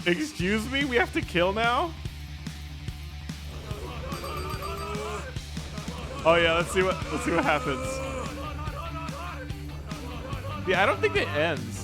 Excuse me? We have to kill now? Oh yeah, let's see what happens. Yeah, I don't think it ends.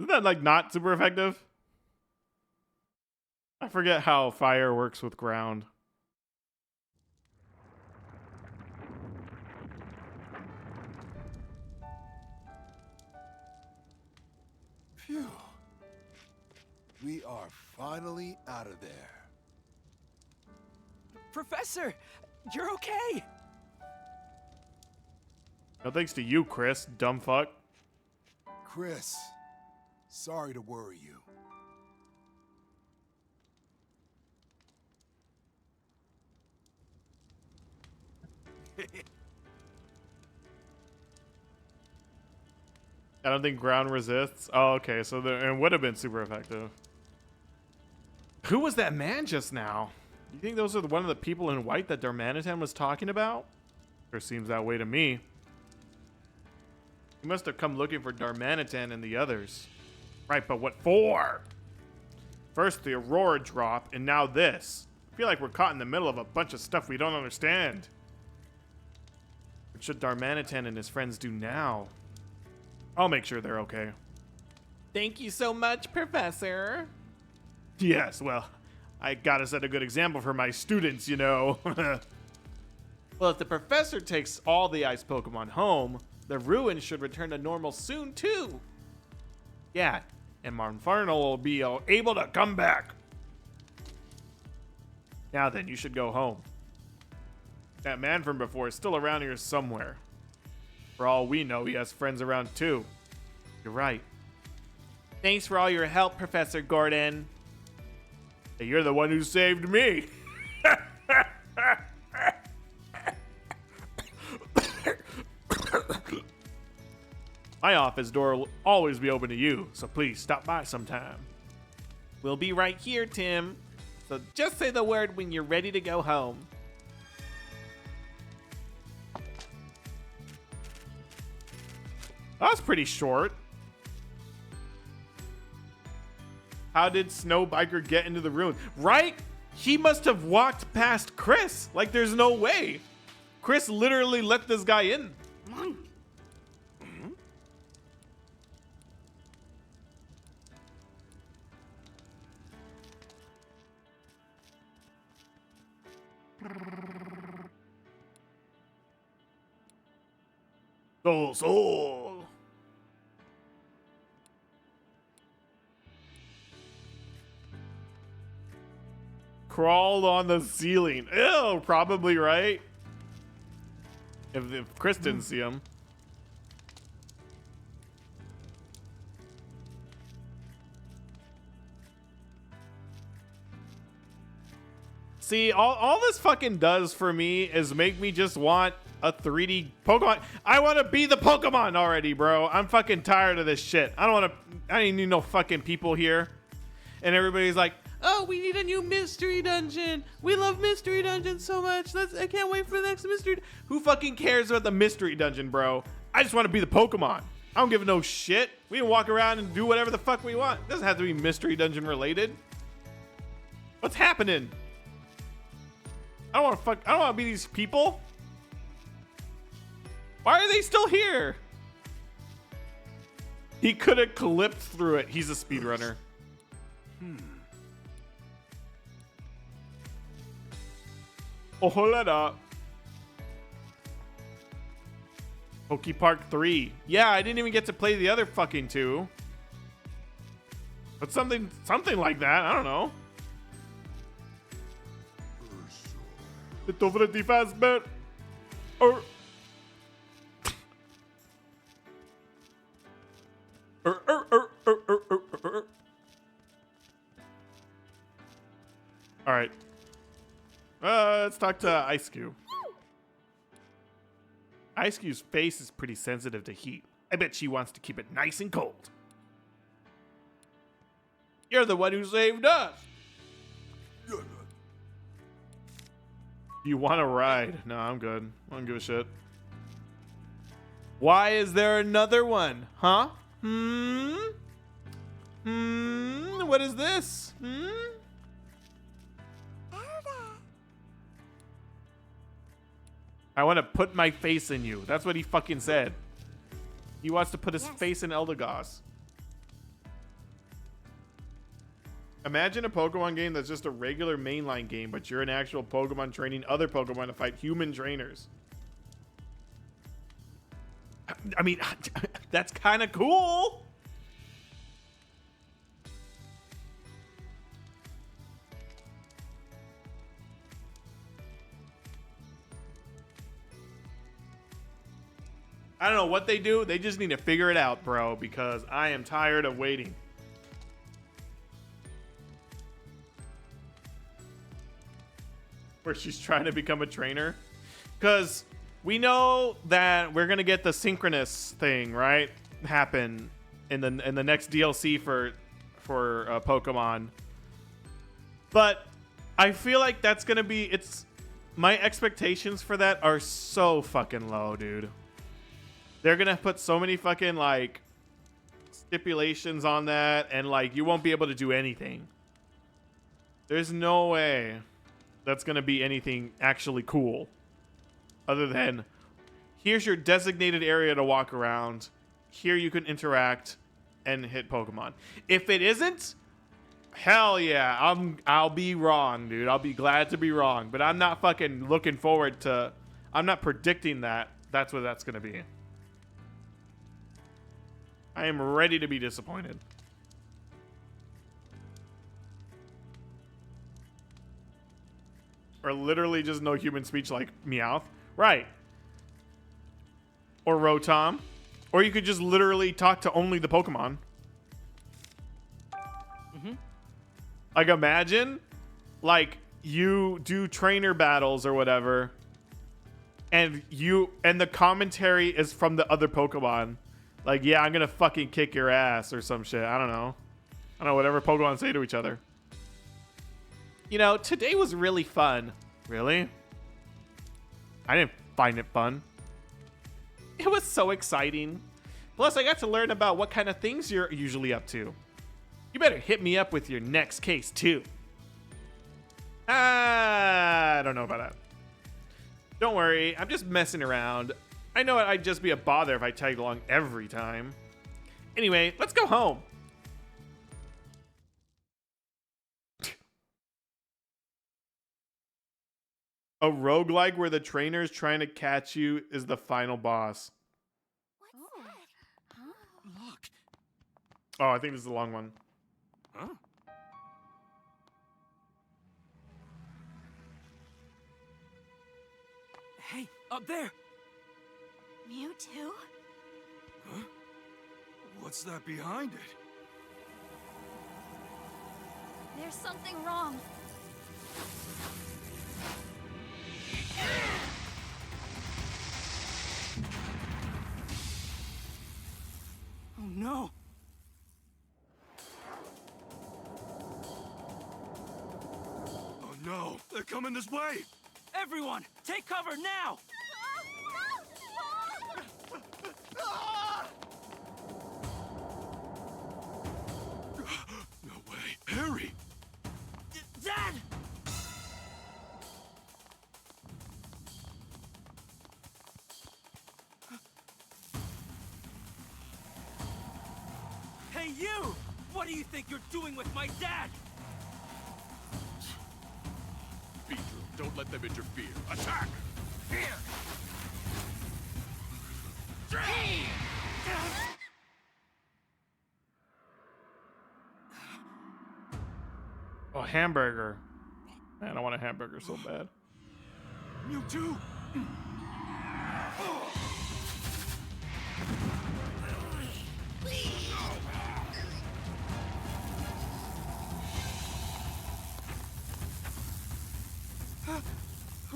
Isn't that like not super effective? I forget how fire works with ground. Phew. We are finally out of there. Professor, you're okay. No thanks to you, Chris, dumb fuck. Chris, sorry to worry you. I don't think ground resists. Oh, okay, so it would have been super effective. Who was that man just now? Do you think those are one of the people in white that Darmanitan was talking about? Sure seems that way to me. He must have come looking for Darmanitan and the others. Right, but what for? First the Aurora drop, and now this. I feel like we're caught in the middle of a bunch of stuff we don't understand. What should Darmanitan and his friends do now? I'll make sure they're okay. Thank you so much, Professor. Yes, well, I gotta set a good example for my students, you know. Well, if the professor takes all the ice Pokemon home, the ruin should return to normal soon, too. Yeah, and Monferno will be able to come back. Now then, you should go home. That man from before is still around here somewhere. For all we know, he has friends around too. You're right. Thanks for all your help, Professor Gordon. Hey, you're the one who saved me. My office door will always be open to you, so please stop by sometime. We'll be right here, Tim. So just say the word when you're ready to go home. That was pretty short. How did Snow Biker get into the ruin? Right? He must have walked past Chris. Like, there's no way. Chris literally let this guy in. Soul. Crawled on the ceiling. Ew, probably right. If Chris didn't see him. See, all this fucking does for me is make me just want a 3D Pokemon. I want to be the Pokemon already, bro. I'm fucking tired of this shit. I don't need no fucking people here. And everybody's like, Oh, we need a new mystery dungeon. We love mystery dungeons so much. I can't wait for the next mystery. Who fucking cares about the mystery dungeon, bro? I just want to be the Pokemon. I don't give no shit. We can walk around and do whatever the fuck we want. It doesn't have to be mystery dungeon related. What's happening? I don't want to be these people. Why are they still here? He could have clipped through it. He's a speedrunner. Oh, hold up. Poke Park 3. Yeah, I didn't even get to play the other fucking two. But something like that. I don't know. It's over the fast bet. Or All right. Let's talk to Ice Cube. Ice Cube's face is pretty sensitive to heat. I bet she wants to keep it nice and cold. You're the one who saved us. You want to ride? No, I'm good. I don't give a shit. Why is there another one? Huh? What is this? I want to put my face in you. That's what he fucking said. He wants to put his face in Eldegoss. Imagine a Pokemon game that's just a regular mainline game, but you're an actual Pokemon training other Pokemon to fight human trainers. I mean, that's kind of cool. I don't know what they do. They just need to figure it out, bro, because I am tired of waiting. Where she's trying to become a trainer. Because we know that we're going to get the synchronous thing, right? Happen in the next DLC for Pokemon. But I feel like that's going to be... my expectations for that are so fucking low, dude. They're going to put so many fucking, like, stipulations on that, and, like, you won't be able to do anything. There's no way that's going to be anything actually cool. Other than, here's your designated area to walk around. Here you can interact and hit Pokemon. If it isn't, hell yeah, I'll be wrong, dude. I'll be glad to be wrong. But I'm not fucking looking forward to... I'm not predicting that that's what that's going to be. I am ready to be disappointed. Or literally just no human speech like Meowth. Right. Or Rotom. Or you could just literally talk to only the Pokemon. Like, imagine, like, you do trainer battles or whatever, and the commentary is from the other Pokemon. Like, yeah, I'm gonna fucking kick your ass or some shit. I don't know, whatever Pokemon say to each other. You know, today was really fun. Really? I didn't find it fun. It was so exciting. Plus, I got to learn about what kind of things you're usually up to. You better hit me up with your next case, too. I don't know about that. Don't worry, I'm just messing around. I know I'd just be a bother if I tagged along every time. Anyway, let's go home. A roguelike where the trainer's trying to catch you is the final boss. Look. Oh, I think this is a long one. Huh? Hey, up there! Mewtwo? Huh? What's that behind it? There's something wrong. Oh no! No, they're coming this way! Everyone, take cover now! No way. Harry! Dad! Hey, you! What do you think you're doing with my dad? Beedrill, don't let them interfere. Attack! Oh, hamburger. Man, I want a hamburger so bad. Mewtwo!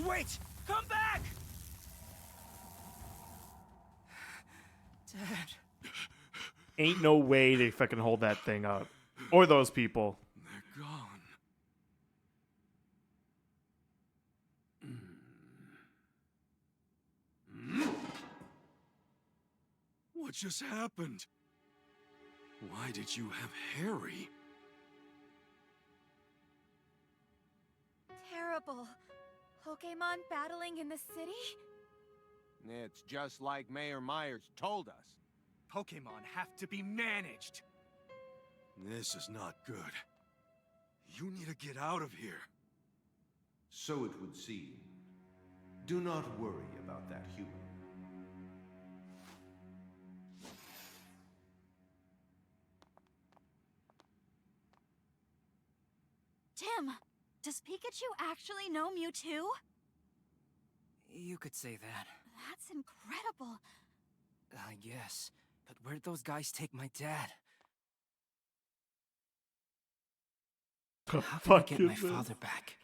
Wait! Come back! Dad. Ain't no way they fucking hold that thing up. Or those people. They're gone. What just happened? Why did you have Harry? Terrible. Pokemon battling in the city? It's just like Mayor Myers told us. Pokemon have to be managed. This is not good. You need to get out of here. So it would seem. Do not worry about that human. Tim, does Pikachu actually know Mewtwo? You could say that. That's incredible. I guess. But where'd those guys take my dad? The How can I fuck get is my this? father back?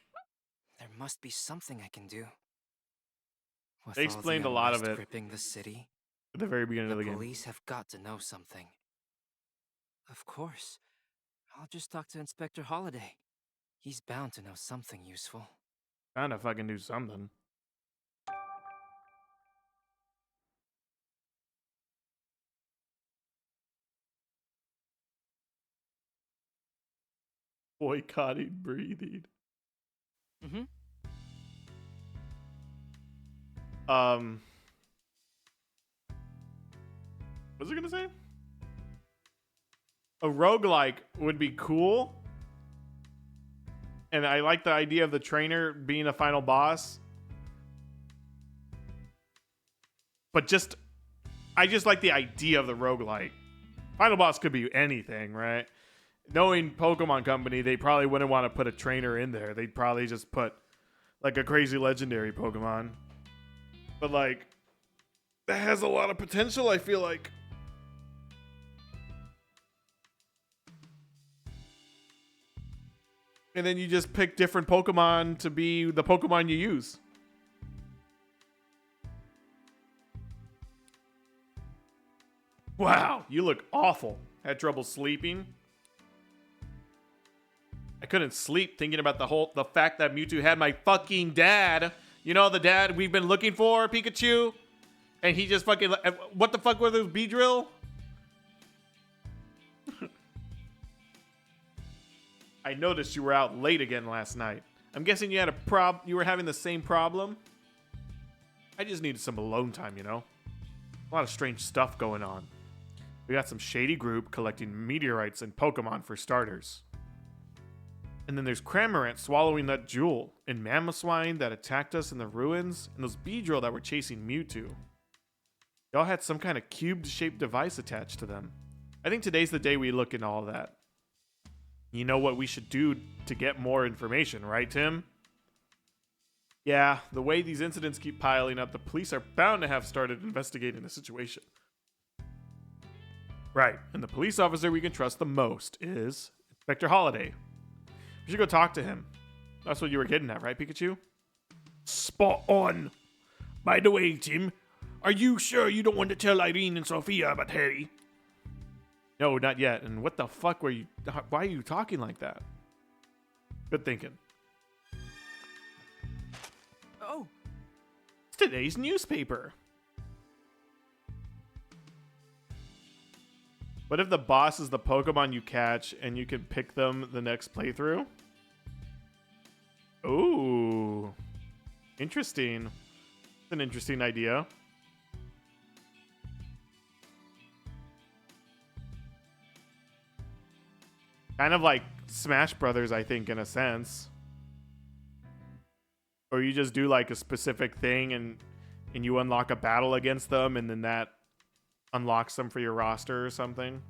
There must be something I can do. With They all the explained a lot of unrest it. gripping the city, At the very beginning of the the game. police have got to know something. Of course. I'll just talk to Inspector Holliday. He's bound to know something useful. Trying to fucking do something. Boycotting breathing. Mm-hmm. What was I gonna say? A roguelike would be cool. And I like the idea of the trainer being a final boss. But I just like the idea of the roguelike. Final boss could be anything, right? Knowing Pokemon Company, they probably wouldn't want to put a trainer in there. They'd probably just put like a crazy legendary Pokemon. But like, that has a lot of potential, I feel like. And then you just pick different Pokemon to be the Pokemon you use. Wow, you look awful. Had trouble sleeping. I couldn't sleep thinking about the fact that Mewtwo had my fucking dad. You know, the dad we've been looking for, Pikachu? And he just fucking, what the fuck were those Beedrill? I noticed you were out late again last night. I'm guessing you had you were having the same problem? I just needed some alone time, you know? A lot of strange stuff going on. We got some shady group collecting meteorites and Pokemon for starters. And then there's Cramorant swallowing that jewel, and Mamoswine that attacked us in the ruins, and those Beedrill that were chasing Mewtwo. They all had some kind of cube-shaped device attached to them. I think today's the day we look into all that. You know what we should do to get more information, right, Tim? Yeah, the way these incidents keep piling up, the police are bound to have started investigating the situation. Right, and the police officer we can trust the most is Inspector Holliday. We should go talk to him. That's what you were getting at, right, Pikachu? Spot on. By the way, Tim, are you sure you don't want to tell Irene and Sophia about Harry? No, not yet. And what the fuck why are you talking like that? Good thinking. Oh, It's today's newspaper. What if the boss is the Pokemon you catch and you can pick them the next playthrough? Ooh. Interesting. It's an interesting idea. Kind of like Smash Brothers, I think, in a sense. Or you just do like a specific thing and you unlock a battle against them and then that unlocks them for your roster or something.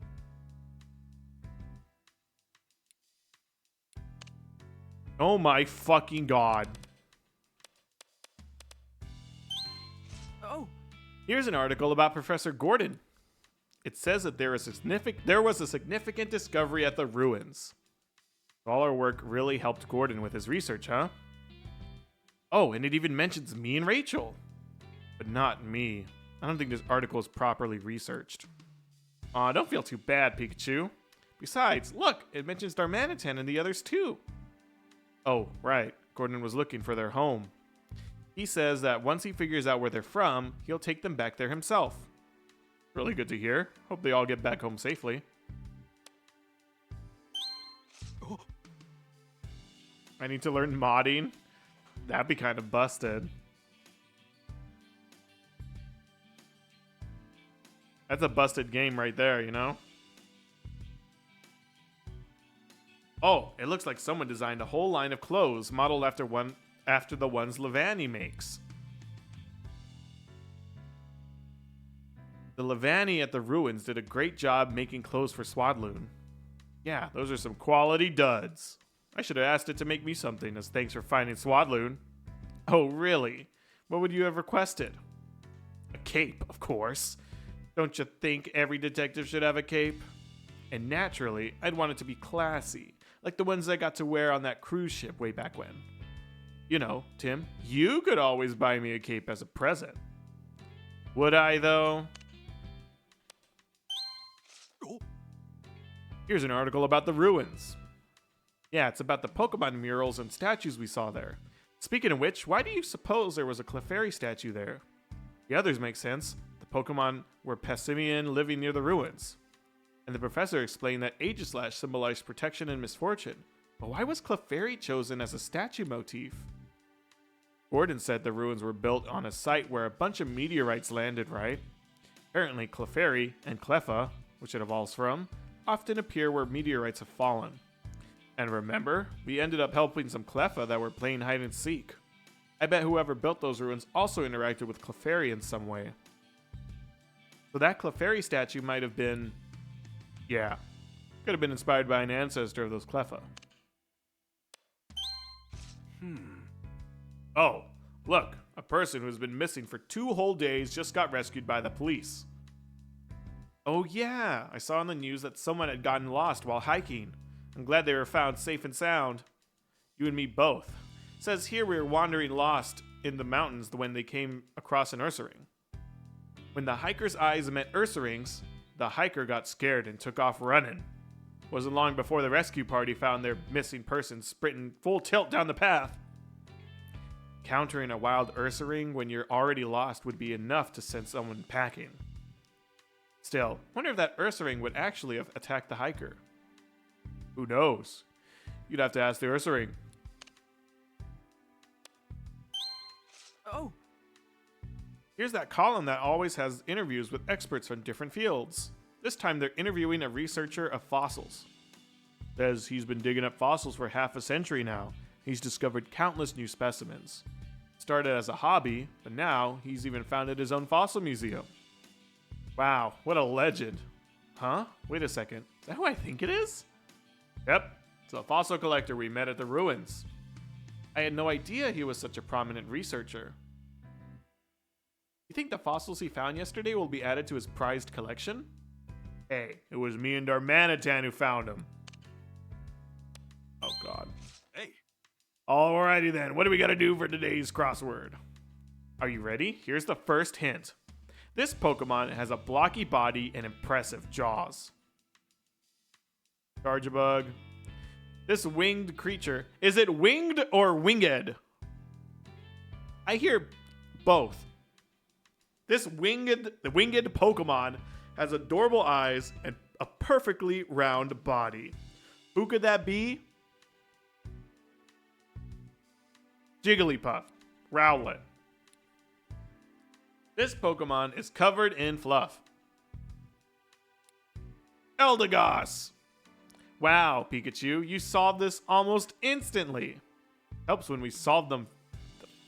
Oh my fucking god. oh, Here's an article about Professor Gordon. It says that there was a significant discovery at the ruins. All our work really helped Gordon with his research, huh? Oh, and it even mentions me and Rachel. But not me. I don't think this article is properly researched. Aw, don't feel too bad, Pikachu. Besides, look, it mentions Darmanitan and the others too. Oh, right. Gordon was looking for their home. He says that once he figures out where they're from, he'll take them back there himself. Really good to hear. Hope they all get back home safely. Oh. I need to learn modding. That'd be kind of busted. That's a busted game right there, you know? Oh, it looks like someone designed a whole line of clothes modeled after the ones Levani makes. The Levani at the ruins did a great job making clothes for Swadloon. Yeah, those are some quality duds. I should have asked it to make me something as thanks for finding Swadloon. Oh, really? What would you have requested? A cape, of course. Don't you think every detective should have a cape? And naturally, I'd want it to be classy, like the ones I got to wear on that cruise ship way back when. You know, Tim, you could always buy me a cape as a present. Would I, though? Here's an article about the ruins. Yeah, it's about the Pokemon murals and statues we saw there. Speaking of which, why do you suppose there was a Clefairy statue there? The others make sense. The Pokemon were Passimian living near the ruins. And the professor explained that Aegislash symbolized protection and misfortune. But why was Clefairy chosen as a statue motif? Gordon said the ruins were built on a site where a bunch of meteorites landed, right? Apparently Clefairy and Cleffa, which it evolves from, often appear where meteorites have fallen. And remember, we ended up helping some Cleffa that were playing hide and seek. I bet whoever built those ruins also interacted with Clefairy in some way. So that Clefairy statue might have been... yeah, could have been inspired by an ancestor of those Cleffa. Oh, look, a person who's been missing for 2 whole days just got rescued by the police. Oh yeah, I saw on the news that someone had gotten lost while hiking. I'm glad they were found safe and sound. You and me both. Says here we were wandering lost in the mountains when they came across an Ursaring. When the hiker's eyes met Ursaring's, the hiker got scared and took off running. Wasn't long before the rescue party found their missing person sprinting full tilt down the path. Countering a wild Ursaring when you're already lost would be enough to send someone packing. Still, wonder if that Ursaring would actually have attacked the hiker. Who knows? You'd have to ask the Ursaring. oh, Here's that column that always has interviews with experts from different fields. This time they're interviewing a researcher of fossils. Says he's been digging up fossils for half a century now. He's discovered countless new specimens. Started as a hobby, but now he's even founded his own fossil museum. Wow, what a legend. Huh? Wait a second. Is that who I think it is? Yep, it's a fossil collector we met at the ruins. I had no idea he was such a prominent researcher. You think the fossils he found yesterday will be added to his prized collection? Hey, it was me and Darmanitan who found him. Oh god. Hey. Alrighty then, what do we gotta do for today's crossword? Are you ready? Here's the first hint. This Pokemon has a blocky body and impressive jaws. Charjabug. This winged creature, is it winged or winged? I hear both. The winged Pokemon has adorable eyes and a perfectly round body. Who could that be? Jigglypuff. Rowlet. This Pokemon is covered in fluff. Eldegoss. Wow, Pikachu, you solved this almost instantly. Helps when we solved them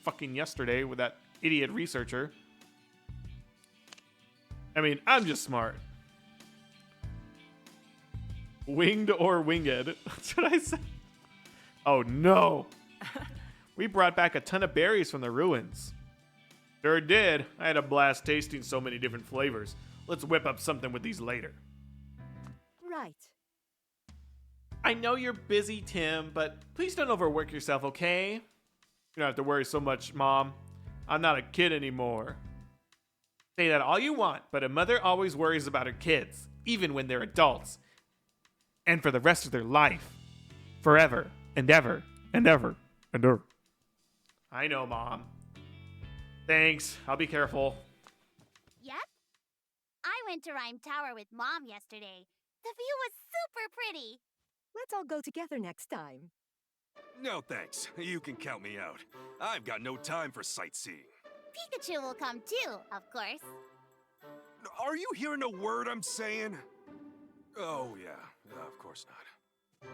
fucking yesterday with that idiot researcher. I mean, I'm just smart. Winged or winged? That's what I said. Oh no. We brought back a ton of berries from the ruins. Sure did. I had a blast tasting so many different flavors. Let's whip up something with these later. Right. I know you're busy, Tim, but please don't overwork yourself, okay? You don't have to worry so much, Mom. I'm not a kid anymore. Say that all you want, but a mother always worries about her kids, even when they're adults. And for the rest of their life. Forever, and ever, and ever, and ever. I know, Mom. Thanks. I'll be careful. Yep. I went to Rhyme Tower with Mom yesterday. The view was super pretty. Let's all go together next time. No thanks. You can count me out. I've got no time for sightseeing. Pikachu will come too, of course. Are you hearing a word I'm saying? Oh, yeah. Of course not.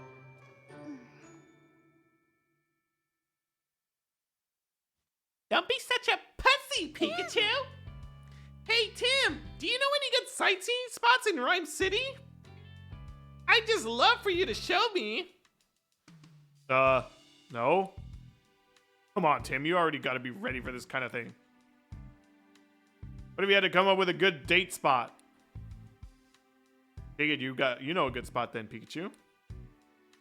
Don't be such a pussy, Pikachu! Hey, Tim, do you know any good sightseeing spots in Rhyme City? I'd just love for you to show me. No. Come on, Tim, you already gotta be ready for this kind of thing. What if you had to come up with a good date spot? Figured you know a good spot then, Pikachu. Of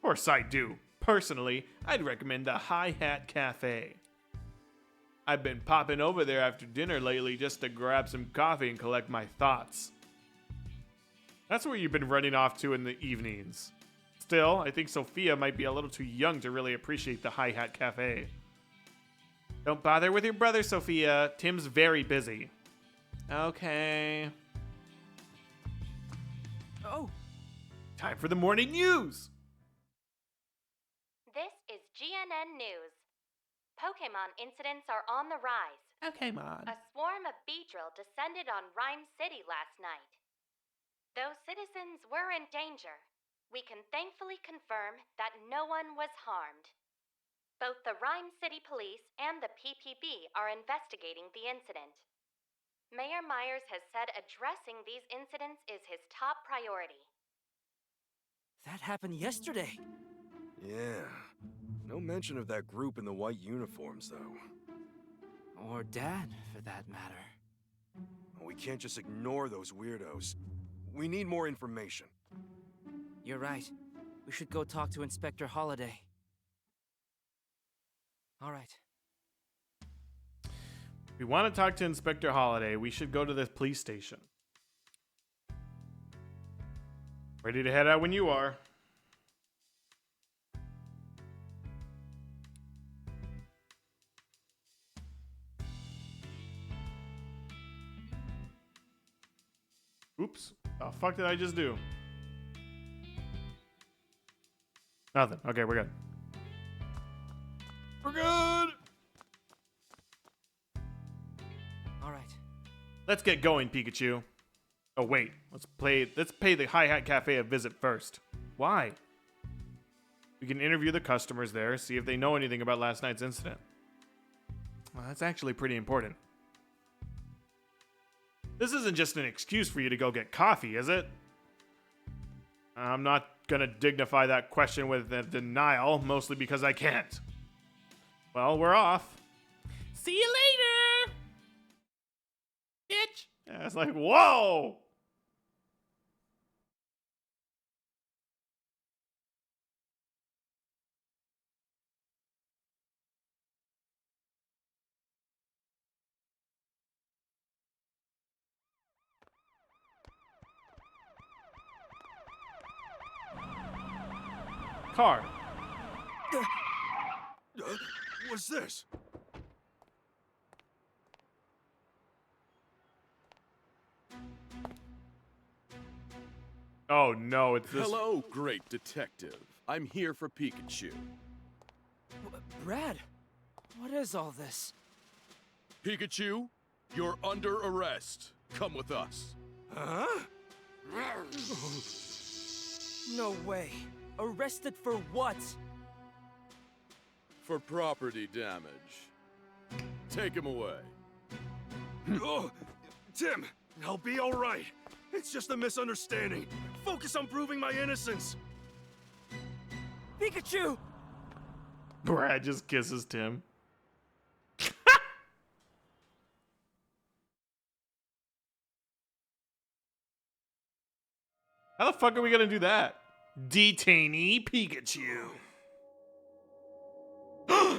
course I do. Personally, I'd recommend the Hi-Hat Cafe. I've been popping over there after dinner lately just to grab some coffee and collect my thoughts. That's where you've been running off to in the evenings. Still, I think Sophia might be a little too young to really appreciate the Hi-Hat Cafe. Don't bother with your brother, Sophia. Tim's very busy. Okay. Oh. Time for the morning news. This is GNN News. Pokemon incidents are on the rise. Okay, Mom. A swarm of Beedrill descended on Rhyme City last night. Though citizens were in danger, we can thankfully confirm that no one was harmed. Both the Rhyme City Police and the PPB are investigating the incident. Mayor Myers has said addressing these incidents is his top priority. That happened yesterday. Yeah. No mention of that group in the white uniforms, though. Or Dad, for that matter. We can't just ignore those weirdos. We need more information. You're right. We should go talk to Inspector Holliday. All right. If we want to talk to Inspector Holliday, we should go to the police station. Ready to head out when you are. Oops. The fuck did I just do? Nothing. Okay, we're good. We're good! All right. Let's get going, Pikachu. Oh, wait. Let's pay the Hi-Hat Cafe a visit first. Why? We can interview the customers there, see if they know anything about last night's incident. Well, that's actually pretty important. This isn't just an excuse for you to go get coffee, is it? I'm not gonna dignify that question with a denial, mostly because I can't. Well, we're off. See you later! Bitch! Yeah, it's like, whoa! Car. What's this? Oh no, it's this. Hello, great detective. I'm here for Pikachu. Brad, what is all this? Pikachu, you're under arrest. Come with us. Huh? No way. Arrested for what? For property damage. Take him away. Oh, Tim, I'll be all right. It's just a misunderstanding. Focus on proving my innocence. Pikachu! Brad just kisses Tim. How the fuck are we gonna do that? Detainee Pikachu.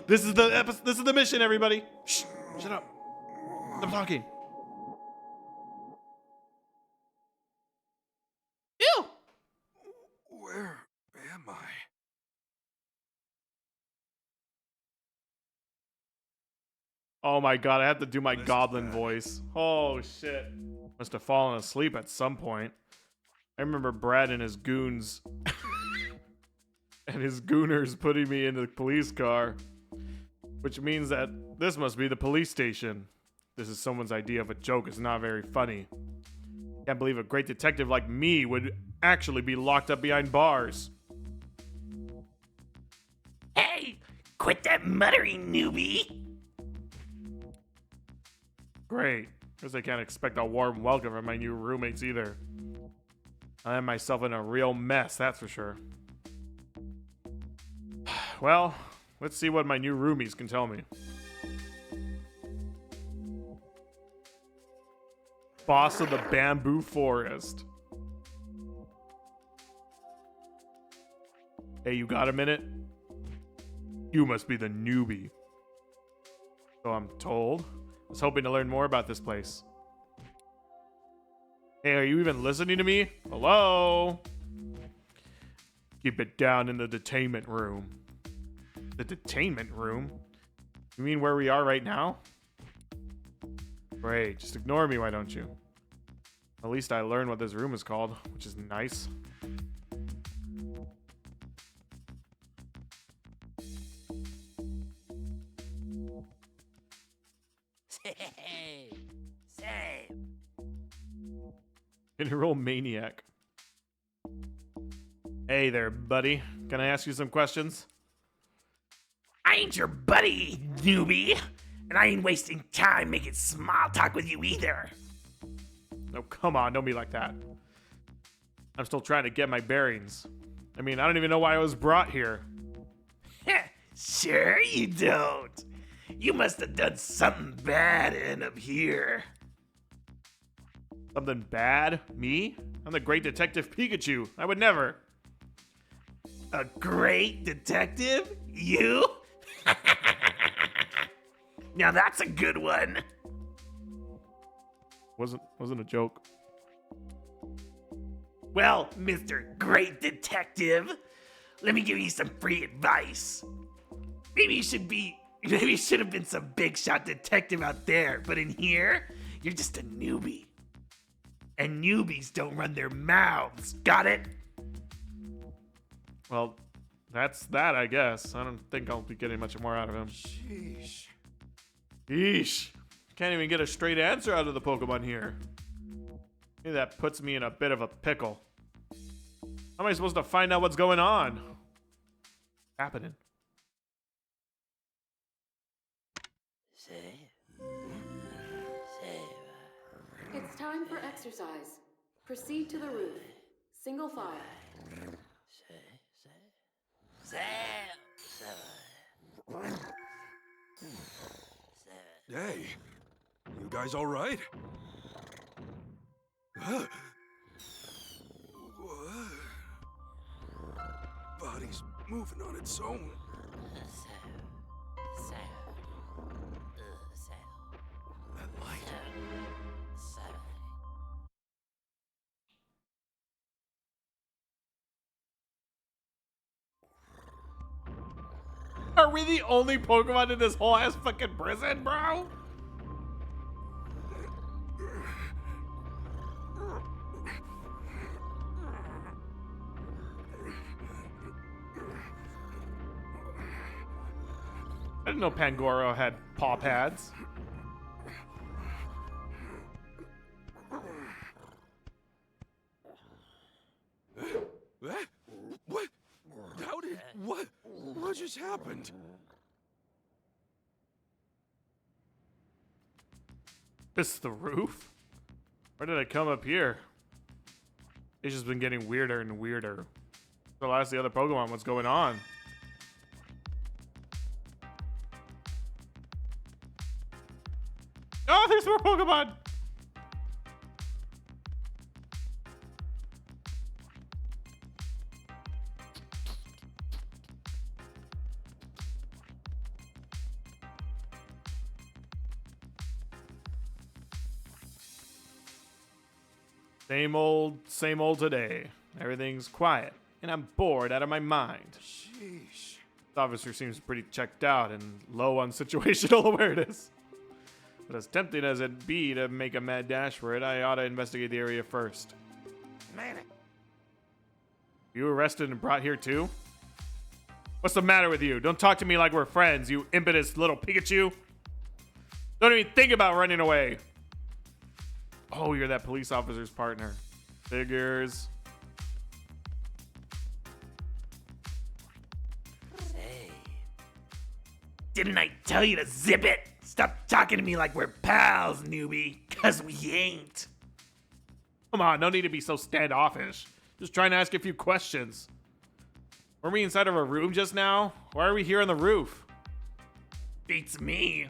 This is the mission, everybody. Shh, shut up. Stop talking. Ew. Where am I? Oh my god, I have to do my This is goblin bad. voice. Oh shit. Must have fallen asleep at some point. I remember Brad and his goons and his gooners putting me in the police car, which means that this must be the police station. This is someone's idea of a joke. It's not very funny. Can't believe a great detective like me would actually be locked up behind bars. Hey, quit that muttering, newbie. Great. Guess I can't expect a warm welcome from my new roommates either. I am myself in a real mess, that's for sure. Well, let's see what my new roomies can tell me. Boss of the bamboo forest. Hey, you got a minute? You must be the newbie. So I'm told. I was hoping to learn more about this place. Hey, are you even listening to me? Hello? Keep it down in the detainment room. The detainment room? You mean where we are right now? Great, just ignore me, why don't you? At least I learned what this room is called, which is nice. Enroll maniac. Hey there, buddy. Can I ask you some questions? I ain't your buddy, newbie. And I ain't wasting time making small talk with you either. No, come on, don't be like that. I'm still trying to get my bearings. I mean, I don't even know why I was brought here. Sure you don't. You must have done something bad to end up here. Something bad? Me? I'm the great detective Pikachu. I would never. A great detective? You? Now that's a good one. Wasn't a joke. Well, Mr. Great Detective, let me give you some free advice. Maybe you should have been some big shot detective out there, but in here, you're just a newbie. And newbies don't run their mouths. Got it? Well, that's that, I guess. I don't think I'll be getting much more out of him. Sheesh. Yeesh. Can't even get a straight answer out of the Pokemon here. Maybe that puts me in a bit of a pickle. How am I supposed to find out what's going on? Happening. It's time for exercise. Proceed to the roof. Single file. Hey, you guys all right? Huh? What? Body's moving on its own. That light. Are we the only Pokemon in this whole ass fucking prison, bro? I didn't know Pangoro had paw pads. What? How did... What? What just happened? This is the roof? Where did I come up here? It's just been getting weirder and weirder. So ask the other Pokemon what's going on. Oh, there's more Pokemon! Same old today. Everything's quiet, and I'm bored out of my mind. Sheesh. This officer seems pretty checked out and low on situational awareness. But as tempting as it be to make a mad dash for it, I ought to investigate the area first. Man. You arrested and brought here too? What's the matter with you? Don't talk to me like we're friends, you impetus little Pikachu. Don't even think about running away. Oh, you're that police officer's partner. Figures. Hey. Didn't I tell you to zip it? Stop talking to me like we're pals, newbie. Cause we ain't. Come on, no need to be so standoffish. Just trying to ask a few questions. Were we inside of a room just now? Why are we here on the roof? Beats me.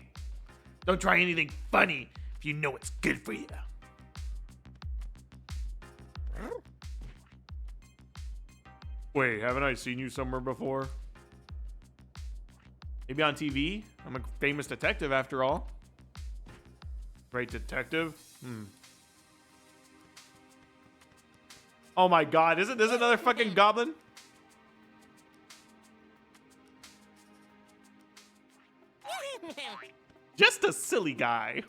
Don't try anything funny if you know it's good for you. Wait, haven't I seen you somewhere before? Maybe on TV? I'm a famous detective after all. Great detective? Oh my god, isn't this another fucking goblin? Just a silly guy.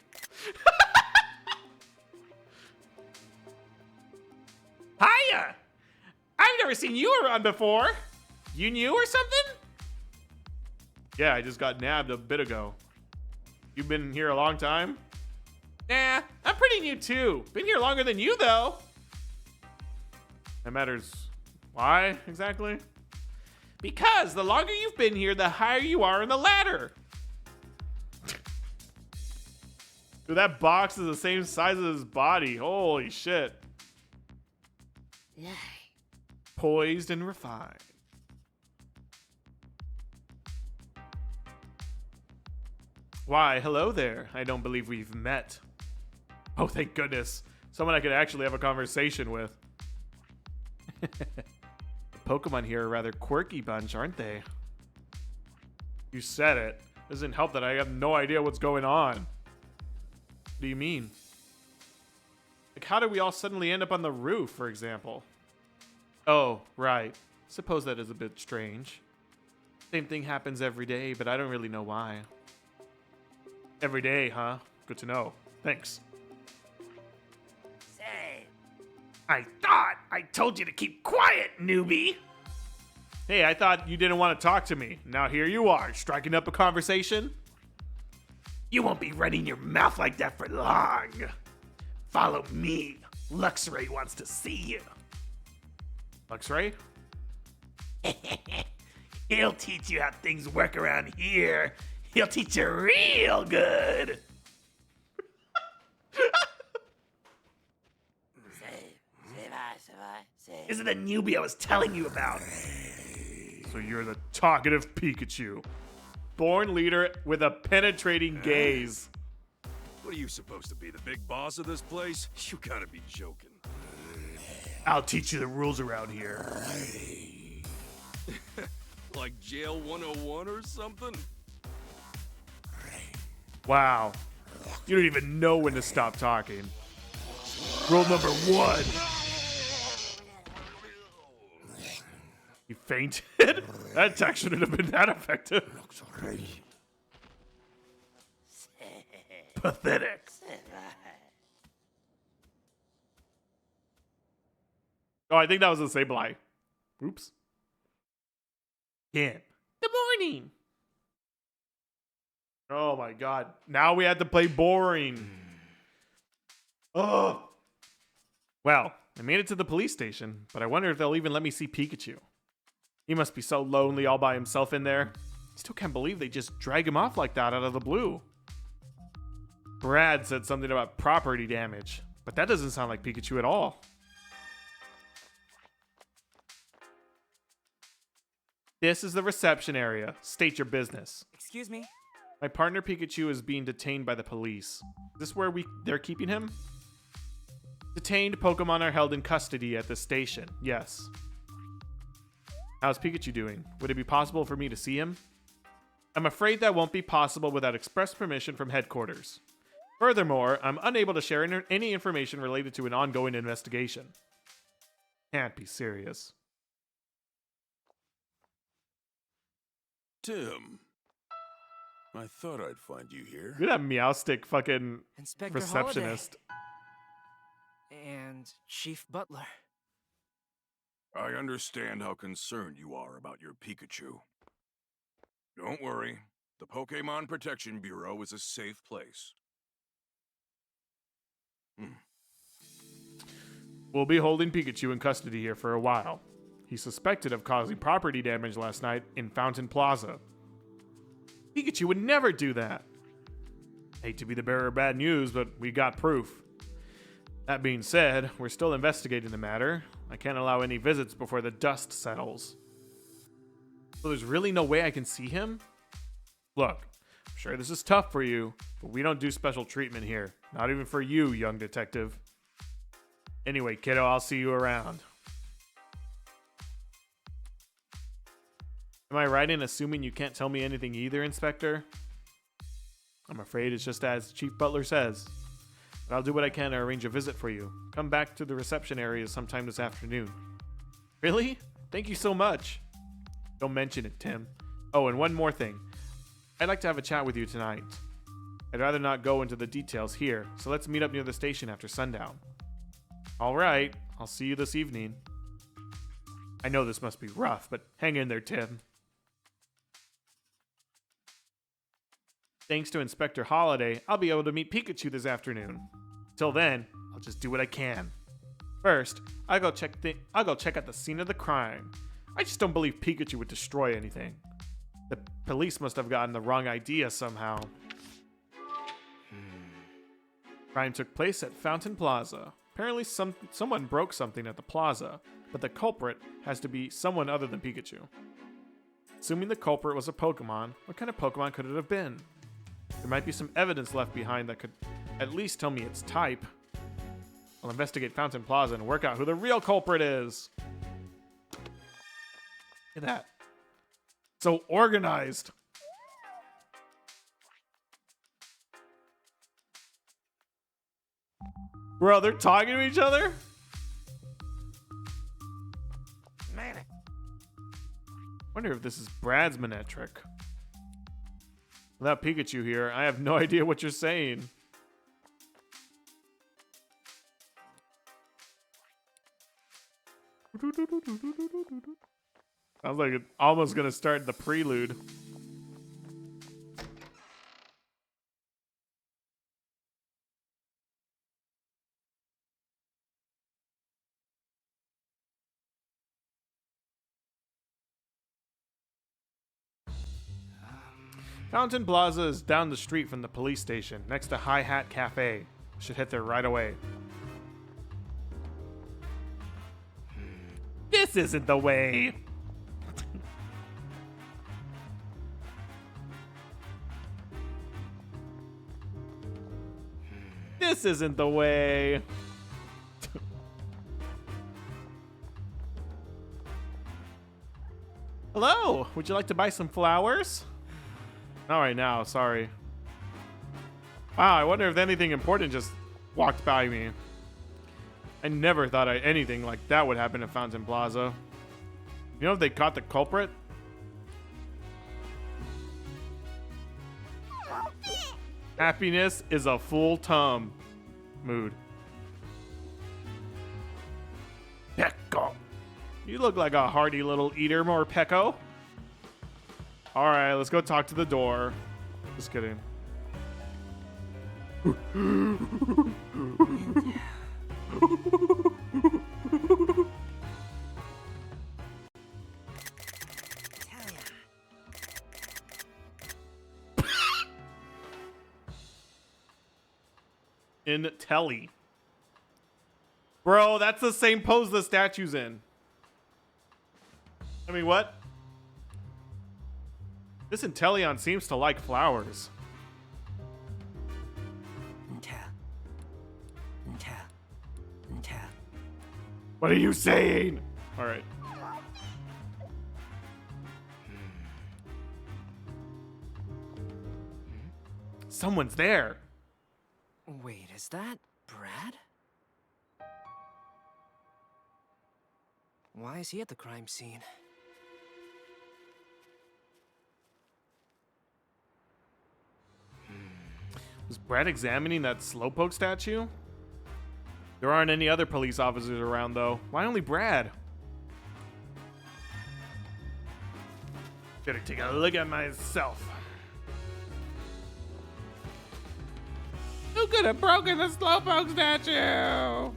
Hiya! I've never seen you around before. You new or something? Yeah, I just got nabbed a bit ago. You've been here a long time? Nah, I'm pretty new too. Been here longer than you though. That matters. Why exactly? Because the longer you've been here, the higher you are in the ladder. Dude, that box is the same size as his body. Holy shit. Poised and refined. Why, hello there. I don't believe we've met. Oh, thank goodness. Someone I could actually have a conversation with. The Pokemon here are a rather quirky bunch, aren't they? You said it. Doesn't help that I have no idea what's going on. What do you mean? Like, how did we all suddenly end up on the roof, for example? Oh, right. Suppose that is a bit strange. Same thing happens every day, but I don't really know why. Every day, huh? Good to know. Thanks. Say, I thought I told you to keep quiet, newbie. Hey, I thought you didn't want to talk to me. Now here you are, striking up a conversation. You won't be running your mouth like that for long. Follow me. Luxray wants to see you. Luxray? He'll teach you how things work around here. He'll teach you real good. This is the newbie I was telling you about. So you're the talkative Pikachu. Born leader with a penetrating gaze. What are you supposed to be, the big boss of this place? You gotta be joking. I'll teach you the rules around here. Like Jail 101 or something? Wow. You don't even know when to stop talking. Rule number 1. You fainted? That attack shouldn't have been that effective. Pathetic. Oh, I think that was a Sableye. Oops. Again. Good morning. Oh my god. Now we had to play boring. Ugh. Well, I made it to the police station, but I wonder if they'll even let me see Pikachu. He must be so lonely all by himself in there. Still can't believe they just drag him off like that out of the blue. Brad said something about property damage, but that doesn't sound like Pikachu at all. This is the reception area. State your business. Excuse me. My partner Pikachu is being detained by the police. Is this where they're keeping him? Detained Pokemon are held in custody at the station. Yes. How's Pikachu doing? Would it be possible for me to see him? I'm afraid that won't be possible without express permission from headquarters. Furthermore, I'm unable to share any information related to an ongoing investigation. Can't be serious. Tim, I thought I'd find you here. Look at that Meowstick fucking Inspector receptionist. Holiday. And Chief Butler. I understand how concerned you are about your Pikachu. Don't worry, the Pokemon Protection Bureau is a safe place. We'll be holding Pikachu in custody here for a while. He's suspected of causing property damage last night in Fountain Plaza. Pikachu would never do that. Hate to be the bearer of bad news, but we got proof. That being said, we're still investigating the matter. I can't allow any visits before the dust settles. So there's really no way I can see him? Look, I'm sure this is tough for you, but we don't do special treatment here. Not even for you, young detective. Anyway, kiddo, I'll see you around. Am I right in assuming you can't tell me anything either, Inspector? I'm afraid it's just as Chief Butler says. But I'll do what I can to arrange a visit for you. Come back to the reception area sometime this afternoon. Really? Thank you so much. Don't mention it, Tim. Oh, and one more thing. I'd like to have a chat with you tonight. I'd rather not go into the details here, so let's meet up near the station after sundown. All right, I'll see you this evening. I know this must be rough, but hang in there, Tim. Thanks to Inspector Holiday, I'll be able to meet Pikachu this afternoon. Till then, I'll just do what I can. First, I'll go check out the scene of the crime. I just don't believe Pikachu would destroy anything. The police must have gotten the wrong idea somehow. Crime took place at Fountain Plaza. Apparently someone broke something at the plaza, but the culprit has to be someone other than Pikachu. Assuming the culprit was a Pokemon, what kind of Pokemon could it have been? There might be some evidence left behind that could at least tell me its type. I'll investigate Fountain Plaza and work out who the real culprit is. Look at that. So organized. Bro, they're talking to each other? Wonder if this is Brad's Manectric. Without Pikachu here, I have no idea what you're saying. Sounds like it's almost gonna start the prelude. Fountain Plaza is down the street from the police station, next to Hi Hat Cafe. Should hit there right away. This isn't the way. This isn't the way. Hello, would you like to buy some flowers? Not right now, sorry. Wow, I wonder if anything important just walked by me. I never thought anything like that would happen at Fountain Plaza. You know if they caught the culprit? Happiness is a full-time mood. Pekko. You look like a hearty little eater, Morpeko. Alright, let's go talk to the door. Just kidding. In Telly. Bro, that's the same pose the statue's in. I mean, what? This Inteleon seems to like flowers. What are you saying? All right. Someone's there. Wait, is that Brad? Why is he at the crime scene? Was Brad examining that Slowpoke statue? There aren't any other police officers around, though. Why only Brad? Better take a look at myself. Who could have broken the Slowpoke statue?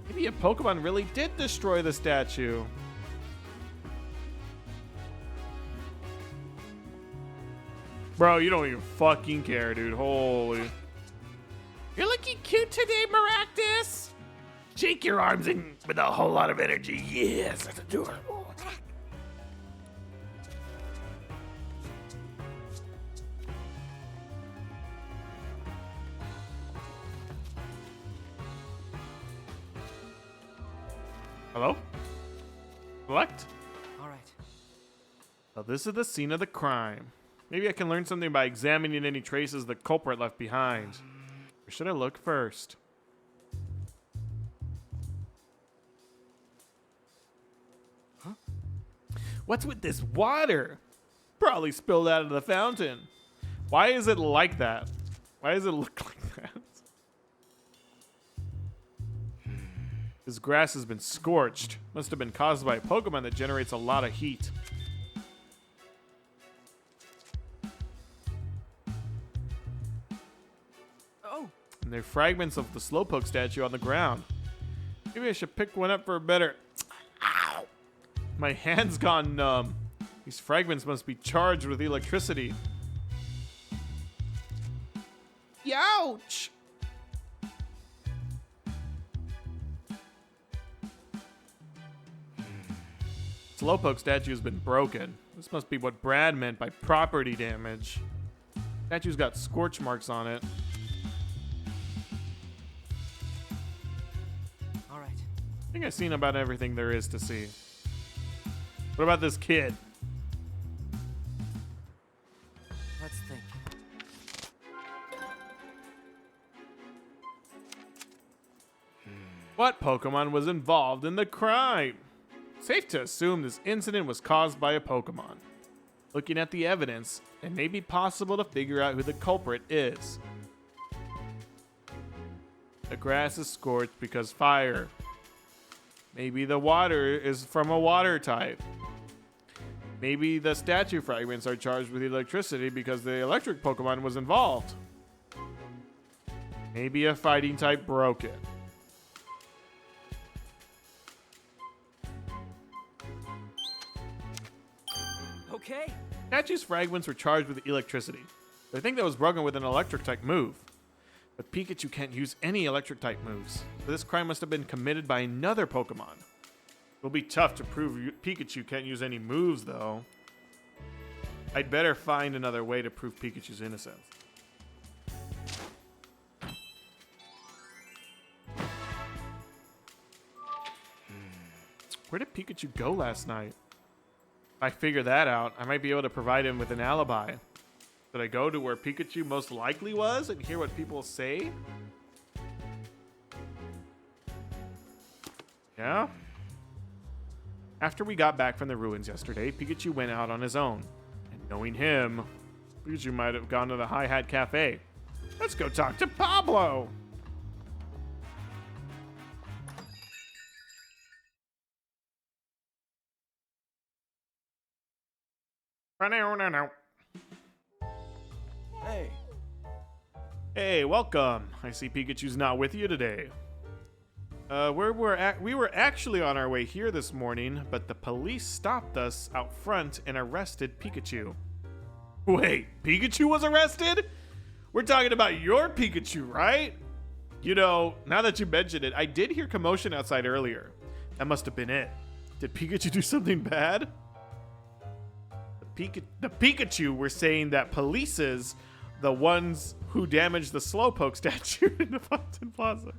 Maybe a Pokemon really did destroy the statue. Bro, you don't even fucking care, dude. Holy. You're looking cute today, Maractus. Shake your arms in with a whole lot of energy. Yes, that's adorable. Hello? Select? All right. Now this is the scene of the crime. Maybe I can learn something by examining any traces the culprit left behind. Or should I look first? Huh? What's with this water? Probably spilled out of the fountain. Why is it like that? Why does it look like that? This grass has been scorched. Must have been caused by a Pokemon that generates a lot of heat. Oh! And there are fragments of the Slowpoke statue on the ground. Maybe I should pick one up for a better... Ow! My hand's gone numb. These fragments must be charged with electricity. Youch! Slowpoke statue has been broken. This must be what Brad meant by property damage. Statue's got scorch marks on it. All right. I think I've seen about everything there is to see. What about this kid? Let's think. What Pokemon was involved in the crime? Safe to assume this incident was caused by a Pokemon. Looking at the evidence, it may be possible to figure out who the culprit is. The grass is scorched because fire. Maybe the water is from a water type. Maybe the statue fragments are charged with electricity because the electric Pokemon was involved. Maybe a fighting type broke it. Okay. Statue's fragments were charged with electricity. I think that was broken with an electric type move. But Pikachu can't use any electric type moves, so this crime must have been committed by another Pokemon. It'll be tough to prove Pikachu can't use any moves, though. I'd better find another way to prove Pikachu's innocence. Where did Pikachu go last night? If I figure that out, I might be able to provide him with an alibi. Should I go to where Pikachu most likely was and hear what people say? Yeah? After we got back from the ruins yesterday, Pikachu went out on his own. And knowing him, Pikachu might have gone to the Hi Hat Cafe. Let's go talk to Pablo! Hey, welcome. I see Pikachu's not with you today. We were actually on our way here this morning, but the police stopped us out front and arrested Pikachu. Wait, Pikachu was arrested? We're talking about your Pikachu, right? You know, now that you mentioned it, I did hear commotion outside earlier. That must have been it. Did Pikachu do something bad? The Pikachu were saying that police's the ones who damaged the Slowpoke statue in the Fountain Plaza.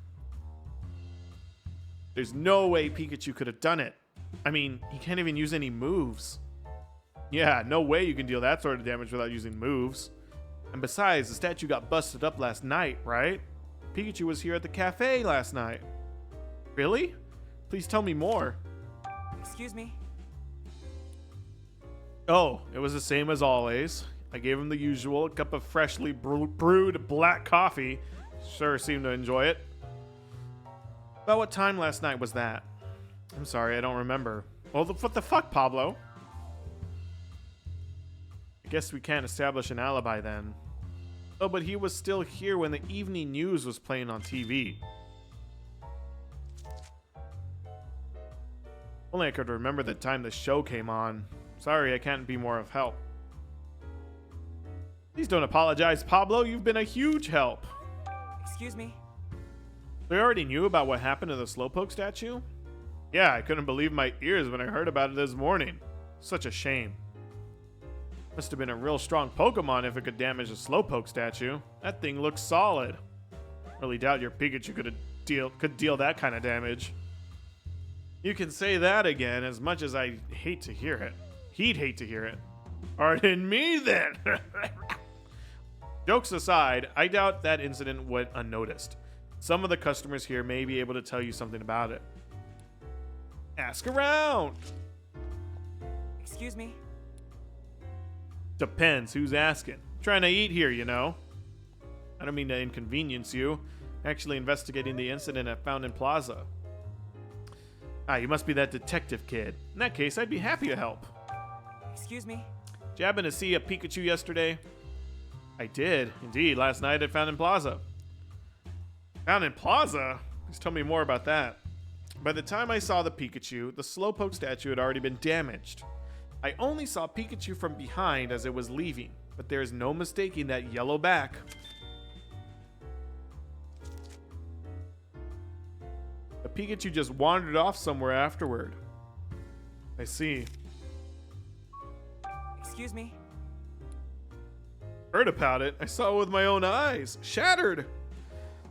There's no way Pikachu could have done it. I mean, he can't even use any moves. Yeah, no way you can deal that sort of damage without using moves. And besides, the statue got busted up last night, right? Pikachu was here at the cafe last night. Really? Please tell me more. Excuse me. Oh, it was the same as always. I gave him the usual, a cup of freshly brewed black coffee. Sure seemed to enjoy it. About what time last night was that? I'm sorry, I don't remember. Well, what the fuck, Pablo? I guess we can't establish an alibi then. Oh, but he was still here when the evening news was playing on TV. Only I could remember the time the show came on. Sorry, I can't be more of help. Please don't apologize, Pablo. You've been a huge help. Excuse me. We already knew about what happened to the Slowpoke statue? Yeah, I couldn't believe my ears when I heard about it this morning. Such a shame. Must have been a real strong Pokemon if it could damage a Slowpoke statue. That thing looks solid. Really doubt your Pikachu could deal that kind of damage. You can say that again as much as I hate to hear it. He'd hate to hear it. Pardon me then. Jokes aside, I doubt that incident went unnoticed. Some of the customers here may be able to tell you something about it. Ask around. Excuse me. Depends who's asking. Trying to eat here, you know. I don't mean to inconvenience you. Actually investigating the incident at Fountain Plaza. Ah, you must be that detective kid. In that case, I'd be happy to help. Excuse me. Did you happen to see a Pikachu yesterday? I did, indeed, last night at Fountain Plaza. Fountain Plaza? Please tell me more about that. By the time I saw the Pikachu, the Slowpoke statue had already been damaged. I only saw Pikachu from behind as it was leaving, but there is no mistaking that yellow back. The Pikachu just wandered off somewhere afterward. I see. Excuse me. Heard about it. I saw it with my own eyes. Shattered.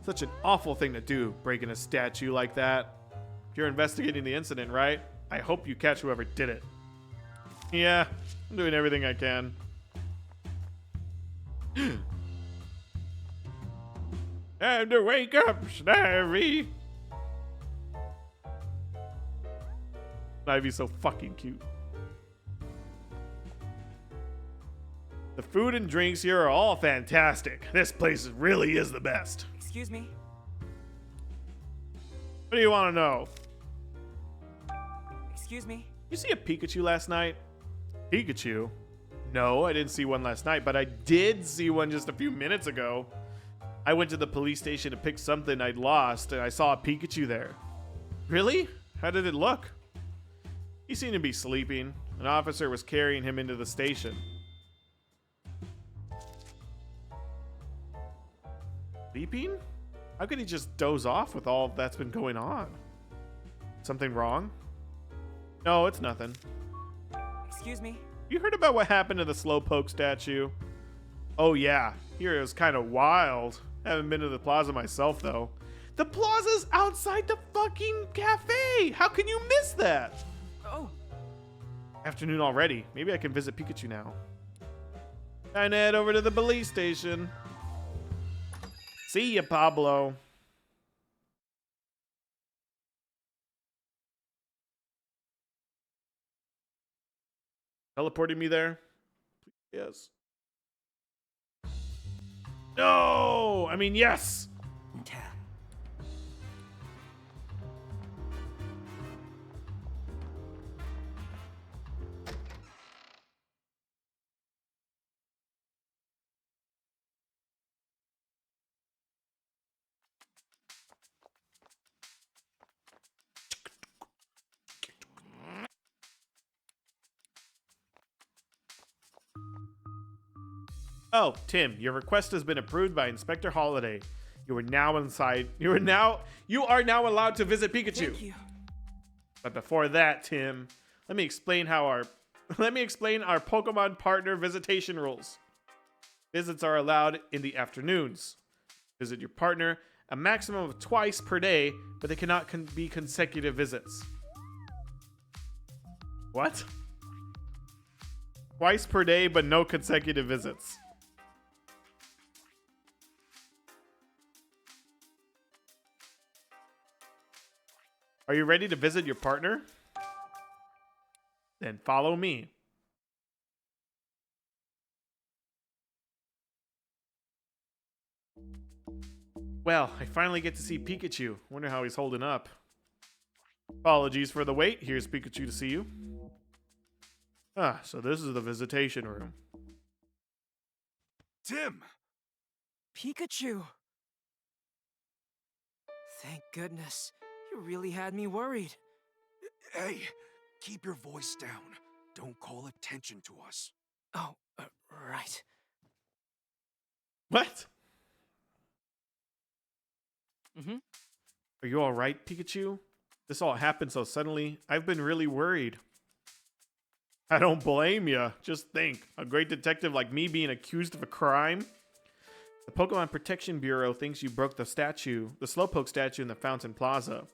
Such an awful thing to do, breaking a statue like that. You're investigating the incident, right? I hope you catch whoever did it. Yeah, I'm doing everything I can. Time to wake up, Snivy. Snivy's so fucking cute. The food and drinks here are all fantastic. This place really is the best. Excuse me. What do you want to know? Excuse me. You see a Pikachu last night? Pikachu? No, I didn't see one last night, but I did see one just a few minutes ago. I went to the police station to pick something I'd lost, and I saw a Pikachu there. Really? How did it look? He seemed to be sleeping. An officer was carrying him into the station. Sleeping? How could he just doze off with all that's been going on? Something wrong? No, it's nothing. Excuse me. You heard about what happened to the Slowpoke statue? Oh yeah, here it was kind of wild. Haven't been to the plaza myself though. The plaza's outside the fucking cafe! How can you miss that? Oh. Afternoon already. Maybe I can visit Pikachu now. Time to head over to the police station. See ya, Pablo. Teleporting me there? Yes. No! I mean, yes! Oh, Tim, your request has been approved by Inspector Holiday. You are now allowed to visit Pikachu. Thank you. But before that, Tim, let me explain our Pokemon partner visitation rules. Visits are allowed in the afternoons. Visit your partner a maximum of twice per day, but they cannot be consecutive visits. What? Twice per day, but no consecutive visits. Are you ready to visit your partner? Then follow me. Well, I finally get to see Pikachu. Wonder how he's holding up. Apologies for the wait. Here's Pikachu to see you. Ah, so this is the visitation room. Tim! Pikachu! Thank goodness. You really had me worried. Hey, keep your voice down. Don't call attention to us. Oh, right. What? Mm-hmm. Are you alright, Pikachu? This all happened so suddenly. I've been really worried. I don't blame ya. Just think, a great detective like me being accused of a crime? The Pokemon Protection Bureau thinks you broke the Slowpoke statue in the Fountain Plaza.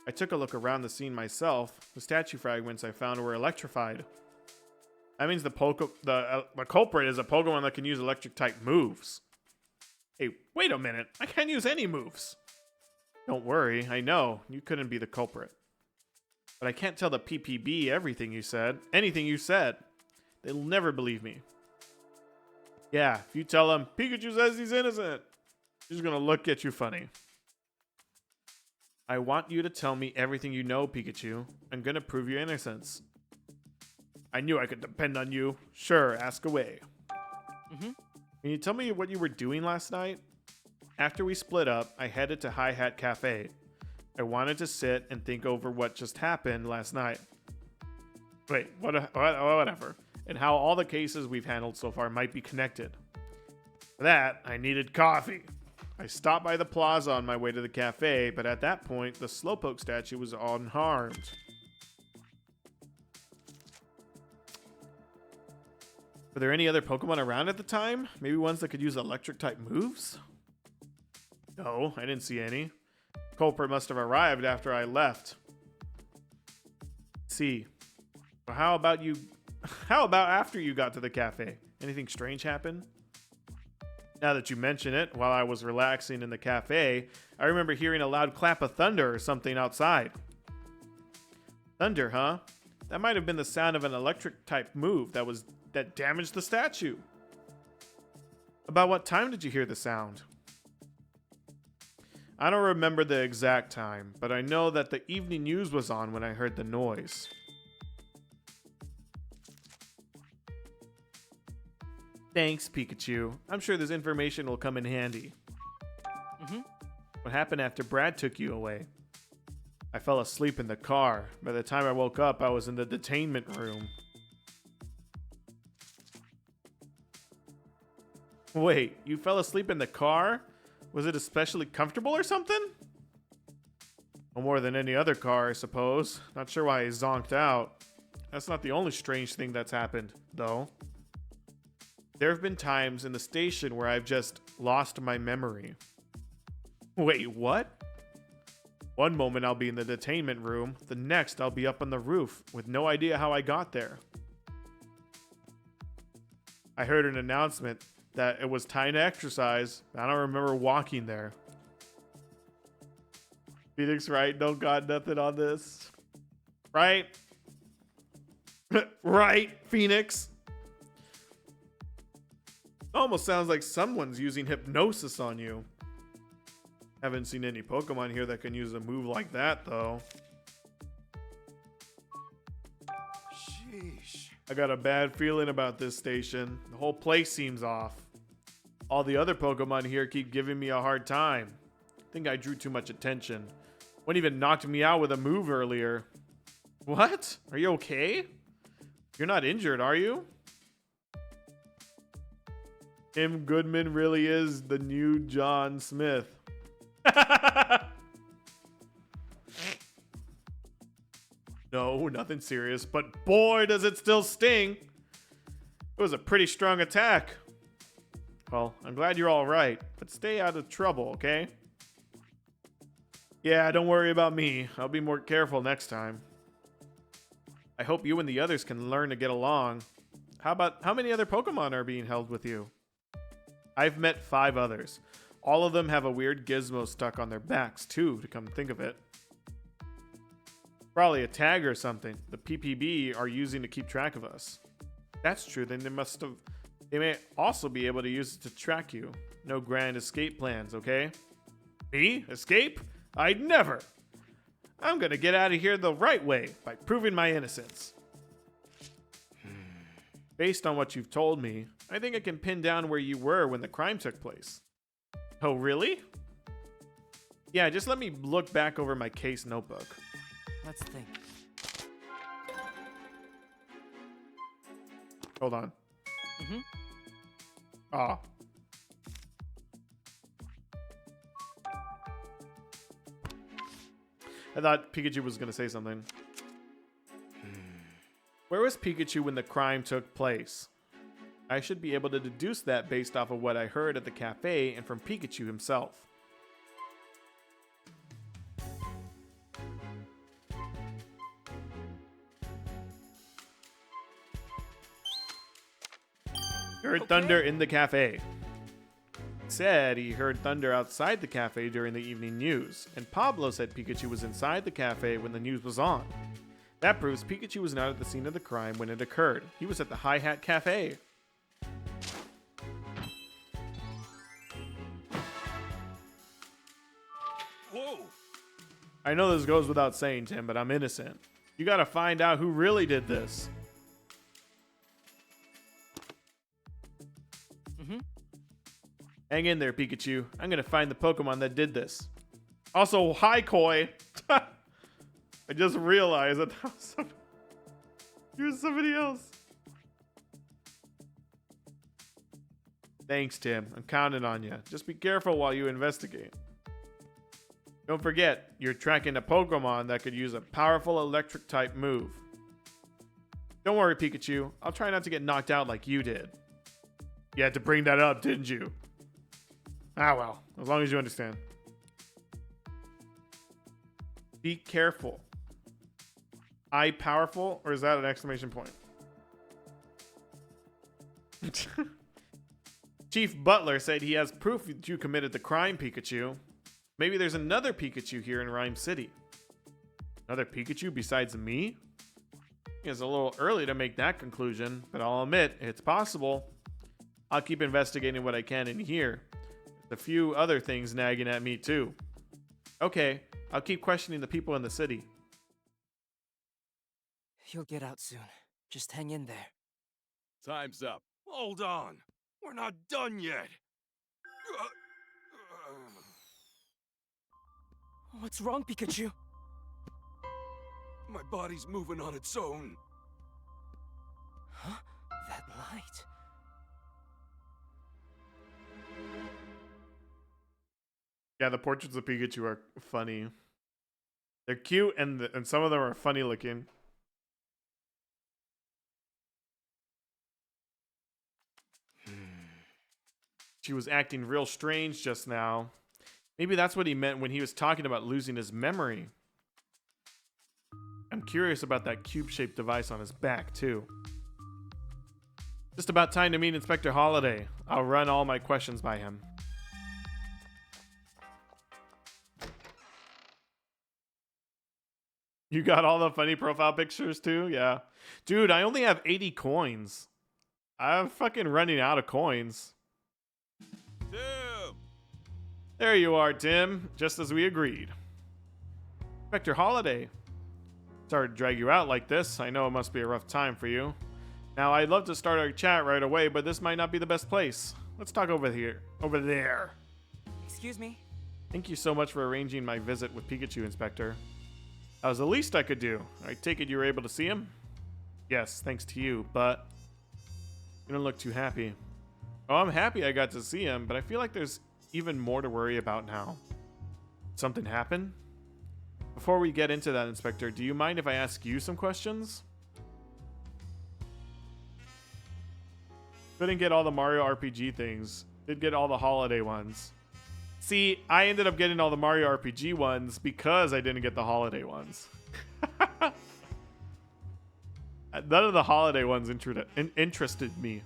I took a look around the scene myself. The statue fragments I found were electrified. That means the culprit is a Pokemon that can use electric-type moves. Hey, wait a minute. I can't use any moves. Don't worry, I know. You couldn't be the culprit. But I can't tell the PPB anything you said. They'll never believe me. Yeah, if you tell them Pikachu says he's innocent, he's gonna look at you funny. I want you to tell me everything you know, Pikachu. I'm gonna prove your innocence. I knew I could depend on you. Sure, ask away. Mm-hmm. Can you tell me what you were doing last night? After we split up, I headed to Hi Hat Cafe. I wanted to sit and think over what just happened last night. Wait, whatever. And how all the cases we've handled so far might be connected. For that, I needed coffee. I stopped by the plaza on my way to the cafe, but at that point, the Slowpoke statue was unharmed. Were there any other Pokemon around at the time? Maybe ones that could use electric-type moves? No, I didn't see any. Culprit must have arrived after I left. See. Well, how about after you got to the cafe? Anything strange happen? Now that you mention it, while I was relaxing in the cafe, I remember hearing a loud clap of thunder or something outside. Thunder, huh? That might have been the sound of an electric-type move that damaged the statue. About what time did you hear the sound? I don't remember the exact time, but I know that the evening news was on when I heard the noise. Thanks, Pikachu. I'm sure this information will come in handy. Mm-hmm. What happened after Brad took you away? I fell asleep in the car. By the time I woke up, I was in the detainment room. Wait, you fell asleep in the car? Was it especially comfortable or something? No more than any other car, I suppose. Not sure why I zonked out. That's not the only strange thing that's happened, though. There have been times in the station where I've just lost my memory. Wait, what? One moment I'll be in the detainment room, the next I'll be up on the roof with no idea how I got there. I heard an announcement that it was time to exercise. I don't remember walking there. Phoenix, right? Don't got nothing on this. Right? Right, Phoenix? Almost sounds like someone's using hypnosis on you. Haven't seen any Pokemon here that can use a move like that, though. Sheesh. I got a bad feeling about this station. The whole place seems off. All the other Pokemon here keep giving me a hard time. I think I drew too much attention. One even knocked me out with a move earlier. What? Are you okay? You're not injured, are you? Tim Goodman really is the new John Smith. No, nothing serious, but boy, does it still sting. It was a pretty strong attack. Well, I'm glad you're all right, but stay out of trouble, okay? Yeah, don't worry about me. I'll be more careful next time. I hope you and the others can learn to get along. How many other Pokemon are being held with you? I've met 5 others. All of them have a weird gizmo stuck on their backs, too, to come think of it. Probably a tag or something the PPB are using to keep track of us. That's true, then they may also be able to use it to track you. No grand escape plans, okay? Me? Escape? I'd never! I'm gonna get out of here the right way, by proving my innocence. Based on what you've told me, I think I can pin down where you were when the crime took place. Oh, really? Yeah, just let me look back over my case notebook. Let's think. Hold on. Mm-hmm. Ah. I thought Pikachu was going to say something. Where was Pikachu when the crime took place? I should be able to deduce that based off of what I heard at the cafe and from Pikachu himself. Heard thunder in the cafe. Said he heard thunder outside the cafe during the evening news, and Pablo said Pikachu was inside the cafe when the news was on. That proves Pikachu was not at the scene of the crime when it occurred. He was at the Hi Hat Cafe. Whoa! I know this goes without saying, Tim, but I'm innocent. You gotta find out who really did this. Hang in there, Pikachu. I'm gonna find the Pokemon that did this. Also, hi, Koi. I just realized that you're somebody else. Thanks, Tim. I'm counting on you. Just be careful while you investigate. Don't forget, you're tracking a Pokemon that could use a powerful electric type move. Don't worry, Pikachu. I'll try not to get knocked out like you did. You had to bring that up, didn't you? Ah, well, as long as you understand. Be careful. I powerful, or is that an exclamation point? Chief Butler said he has proof that you committed the crime, Pikachu. Maybe there's another Pikachu here in Rhyme City. Another Pikachu besides me? It's a little early to make that conclusion, but I'll admit, it's possible. I'll keep investigating what I can in here. There's a few other things nagging at me too. Okay, I'll keep questioning the people in the city. You'll get out soon. Just hang in there. Time's up. Hold on. We're not done yet. What's wrong, Pikachu? My body's moving on its own. Huh? That light. Yeah, the portraits of Pikachu are funny. They're cute, and some of them are funny looking. She was acting real strange just now. Maybe that's what he meant when he was talking about losing his memory. I'm curious about that cube-shaped device on his back, too. Just about time to meet Inspector Holiday. I'll run all my questions by him. You got all the funny profile pictures, too? Yeah. Dude, I only have 80 coins. I'm fucking running out of coins. Tim! There you are, Tim. Just as we agreed. Inspector Holiday. Sorry to drag you out like this. I know it must be a rough time for you. Now, I'd love to start our chat right away, but this might not be the best place. Let's talk over here. Over there. Excuse me? Thank you so much for arranging my visit with Pikachu, Inspector. That was the least I could do. I take it you were able to see him? Yes, thanks to you, but you don't look too happy. Oh, I'm happy I got to see him, but I feel like there's even more to worry about now. Something happened? Before we get into that, Inspector, do you mind if I ask you some questions? Couldn't get all the Mario RPG things. Did get all the holiday ones. See, I ended up getting all the Mario RPG ones because I didn't get the holiday ones. None of the holiday ones interested me.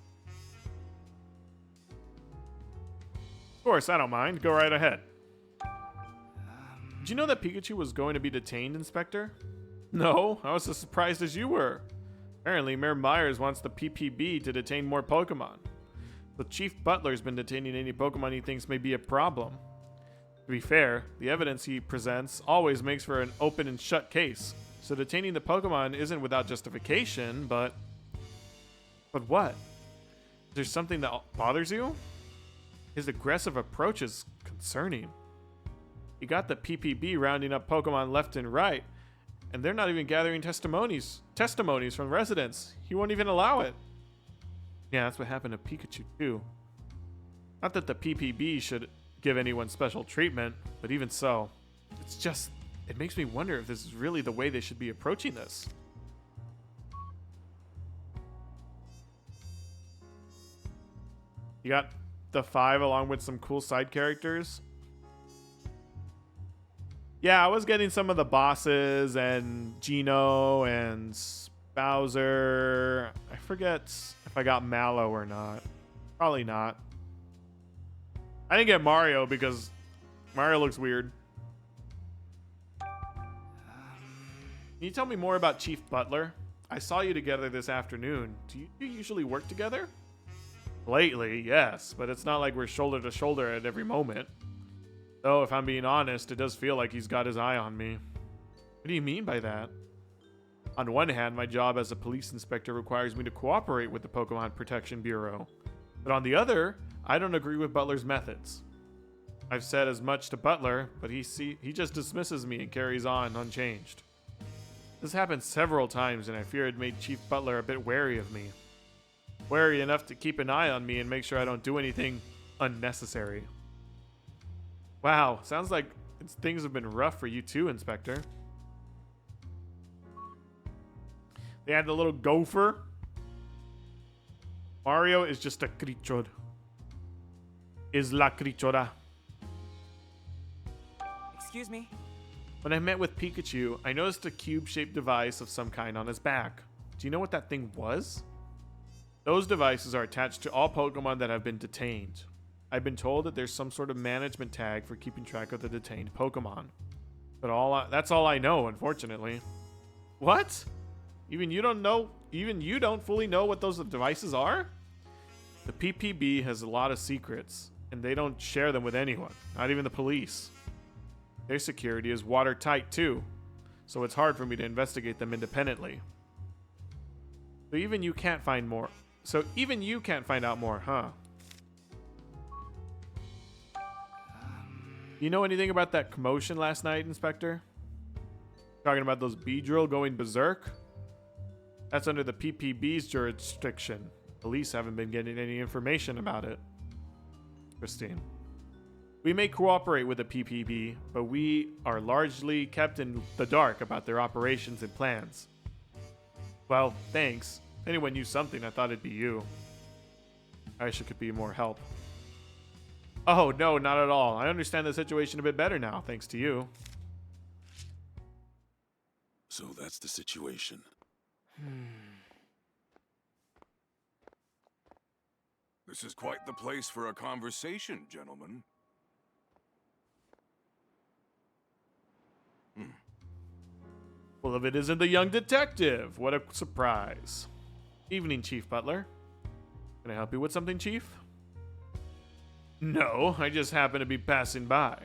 Of course, I don't mind. Go right ahead. Did you know that Pikachu was going to be detained, Inspector? No, I was as surprised as you were. Apparently, Mayor Myers wants the PPB to detain more Pokemon. So Chief Butler's been detaining any Pokemon he thinks may be a problem. To be fair, the evidence he presents always makes for an open and shut case. So detaining the Pokemon isn't without justification, but... But what? Is there something that bothers you? His aggressive approach is concerning. He got the PPB rounding up Pokemon left and right, and they're not even gathering testimonies from residents. He won't even allow it. Yeah, that's what happened to Pikachu too. Not that the PPB should give anyone special treatment, but even so, it makes me wonder if this is really the way they should be approaching this. You got the 5 along with some cool side characters. Yeah, I was getting some of the bosses and Geno and Bowser. I forget if I got Mallow or not. Probably not. I didn't get Mario because Mario looks weird. Can you tell me more about Chief Butler? I saw you together this afternoon. Do you usually work together? Lately, yes, but it's not like we're shoulder to shoulder at every moment. Though, if I'm being honest, it does feel like he's got his eye on me. What do you mean by that? On one hand, my job as a police inspector requires me to cooperate with the Pokemon Protection Bureau. But on the other, I don't agree with Butler's methods. I've said as much to Butler, but he just dismisses me and carries on unchanged. This happened several times, and I fear it made Chief Butler a bit wary of me. Wary enough to keep an eye on me and make sure I don't do anything unnecessary. Wow, sounds like things have been rough for you too, Inspector. They had the little gopher. Mario is just a creature. Is la criatura. Excuse me. When I met with Pikachu, I noticed a cube-shaped device of some kind on his back. Do you know what that thing was? Those devices are attached to all Pokemon that have been detained. I've been told that there's some sort of management tag for keeping track of the detained Pokemon. But that's all I know, unfortunately. What? Even you don't fully know what those devices are? The PPB has a lot of secrets, and they don't share them with anyone, not even the police. Their security is watertight too, so it's hard for me to investigate them independently. So even you can't find out more, huh? You know anything about that commotion last night, Inspector? Talking about those Beedrill going berserk? That's under the PPB's jurisdiction. Police haven't been getting any information about it. Christine. We may cooperate with the PPB, but we are largely kept in the dark about their operations and plans. Well, thanks. If anyone knew something, I thought it'd be you. I wish it could be more help. Oh, no, not at all. I understand the situation a bit better now, thanks to you. So that's the situation. This is quite the place for a conversation, gentlemen. Well, if it isn't the young detective, what a surprise. Evening, Chief Butler. Can I help you with something, Chief? No, I just happen to be passing by.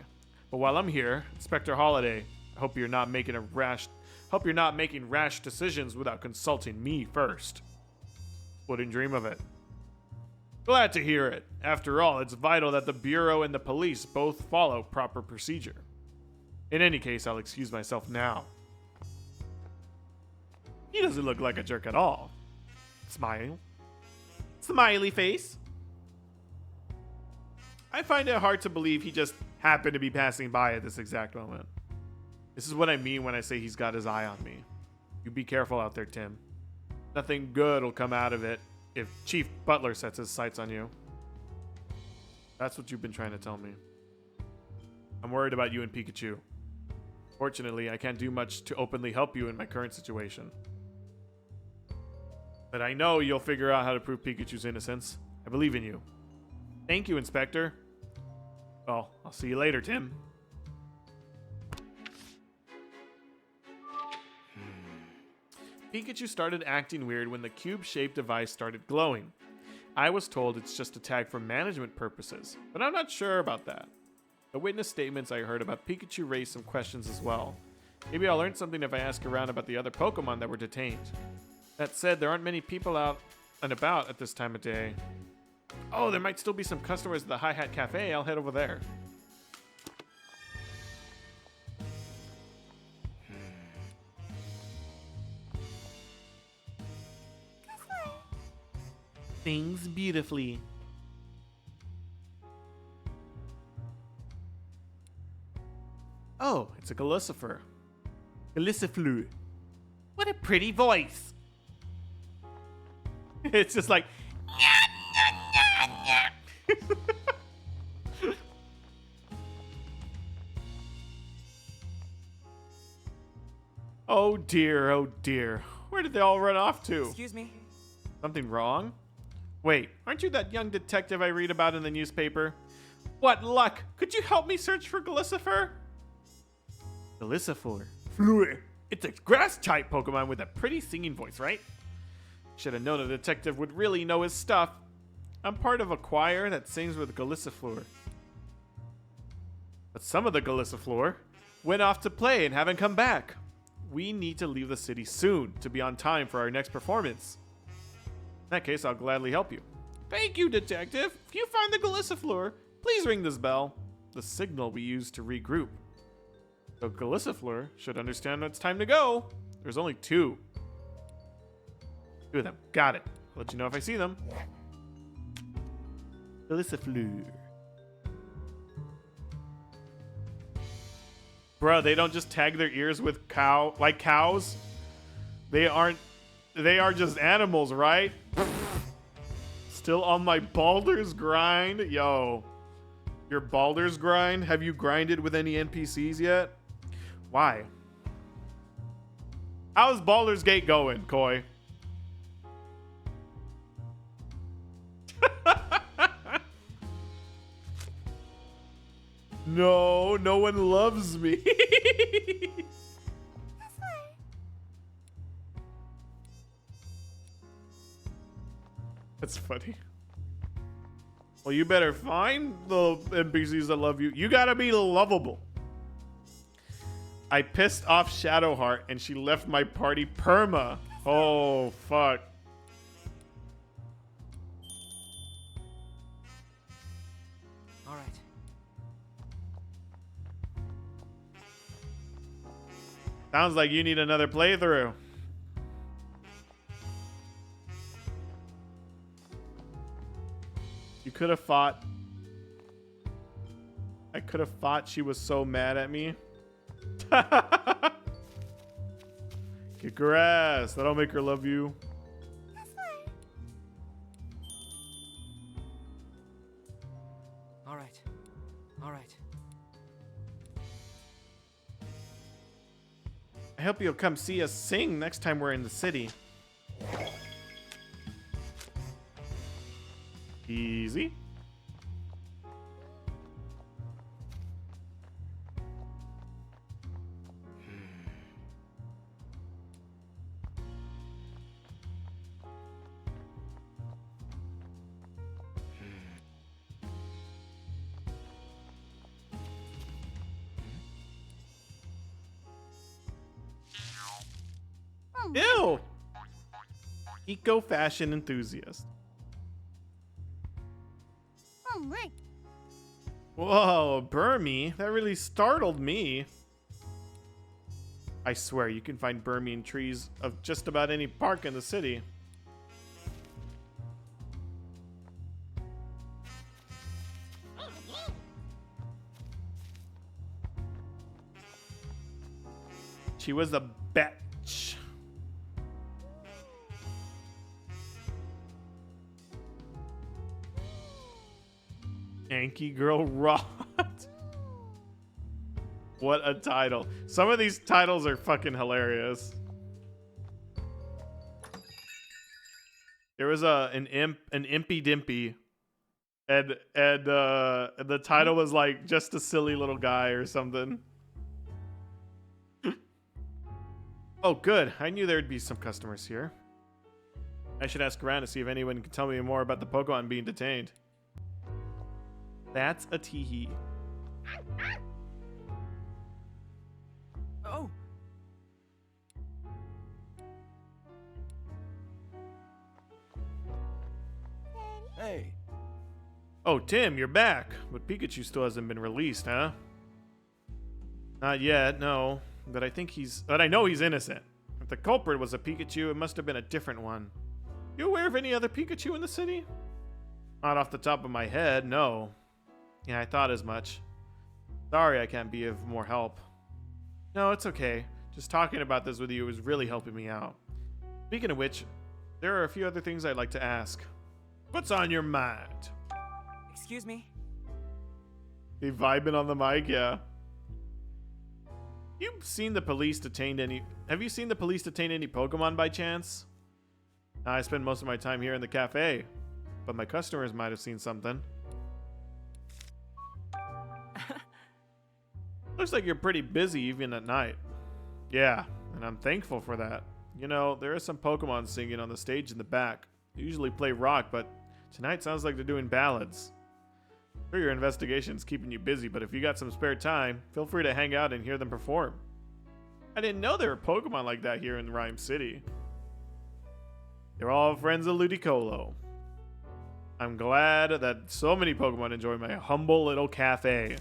But while I'm here, Inspector Holliday, I hope you're not making rash decisions without consulting me first. Wouldn't dream of it. Glad to hear it. After all, it's vital that the Bureau and the police both follow proper procedure. In any case, I'll excuse myself now. He doesn't look like a jerk at all. Smile. Smiley face. I find it hard to believe he just happened to be passing by at this exact moment. This is what I mean when I say he's got his eye on me. You be careful out there, Tim. Nothing good will come out of it if Chief Butler sets his sights on you. That's what you've been trying to tell me. I'm worried about you and Pikachu. Fortunately, I can't do much to openly help you in my current situation. But I know you'll figure out how to prove Pikachu's innocence. I believe in you. Thank you, Inspector. Well, I'll see you later, Tim. Pikachu started acting weird when the cube-shaped device started glowing. I was told it's just a tag for management purposes, but I'm not sure about that. The witness statements I heard about Pikachu raised some questions as well. Maybe I'll learn something if I ask around about the other Pokemon that were detained. That said, there aren't many people out and about at this time of day. Oh, there might still be some customers at the Hi Hat Cafe. I'll head over there. Things beautifully. Oh, it's a Galicifer. Galiciflu. What a pretty voice. It's just like... Oh dear, oh dear. Where did they all run off to? Excuse me? Something wrong? Wait, aren't you that young detective I read about in the newspaper? What luck! Could you help me search for Galicifer? Galicifer? Fleur. It's a grass-type Pokemon with a pretty singing voice, right? Should have known a detective would really know his stuff. I'm part of a choir that sings with Galicifer. But some of the Galicifer went off to play and haven't come back. We need to leave the city soon to be on time for our next performance. In that case, I'll gladly help you. Thank you, detective. If you find the Galicifer, please ring this bell. The signal we use to regroup. So Galicifer should understand it's time to go. There's only two. Two of them. Got it. I'll let you know if I see them. Galicifer. Bruh, they don't just tag their ears with cows. They are just animals, right? Still on my Baldur's grind? Yo. Your Baldur's grind? Have you grinded with any NPCs yet? Why? How's Baldur's Gate going, Koi? No, no one loves me. That's funny. Well, you better find the NPCs that love you. You gotta be lovable. I pissed off Shadowheart and she left my party perma. Oh, fuck. All right. Sounds like you need another playthrough. You could have fought. I could have fought. She was so mad at me. Kick her ass. That'll make her love you. All right. All right. I hope you'll come see us sing next time we're in the city. Easy. Ew! Eco fashion enthusiast. Whoa, Burmy? That really startled me. I swear, you can find Burmy in trees of just about any park in the city. She was a bitch. Yankee Girl Rot. What a title. Some of these titles are fucking hilarious. There was an Impy Dimpy. And the title was like just a silly little guy or something. Oh, good. I knew there'd be some customers here. I should ask around to see if anyone can tell me more about the Pokemon being detained. That's a teehee. Oh. Hey. Oh, Tim, you're back. But Pikachu still hasn't been released, huh? Not yet, no. But I know he's innocent. If the culprit was a Pikachu, it must have been a different one. You aware of any other Pikachu in the city? Not off the top of my head, no. Yeah, I thought as much. Sorry I can't be of more help. No, it's okay. Just talking about this with you is really helping me out. Speaking of which, there are a few other things I'd like to ask. What's on your mind? Excuse me? He vibing on the mic, yeah. Have you seen the police detain any Pokemon by chance? I spend most of my time here in the cafe, but my customers might have seen something. Looks like you're pretty busy even at night. Yeah, and I'm thankful for that. You know, there are some Pokemon singing on the stage in the back. They usually play rock, but tonight sounds like they're doing ballads. Sure, your investigation's keeping you busy, but if you got some spare time, feel free to hang out and hear them perform. I didn't know there were Pokemon like that here in Rhyme City. They're all friends of Ludicolo. I'm glad that so many Pokemon enjoy my humble little cafe.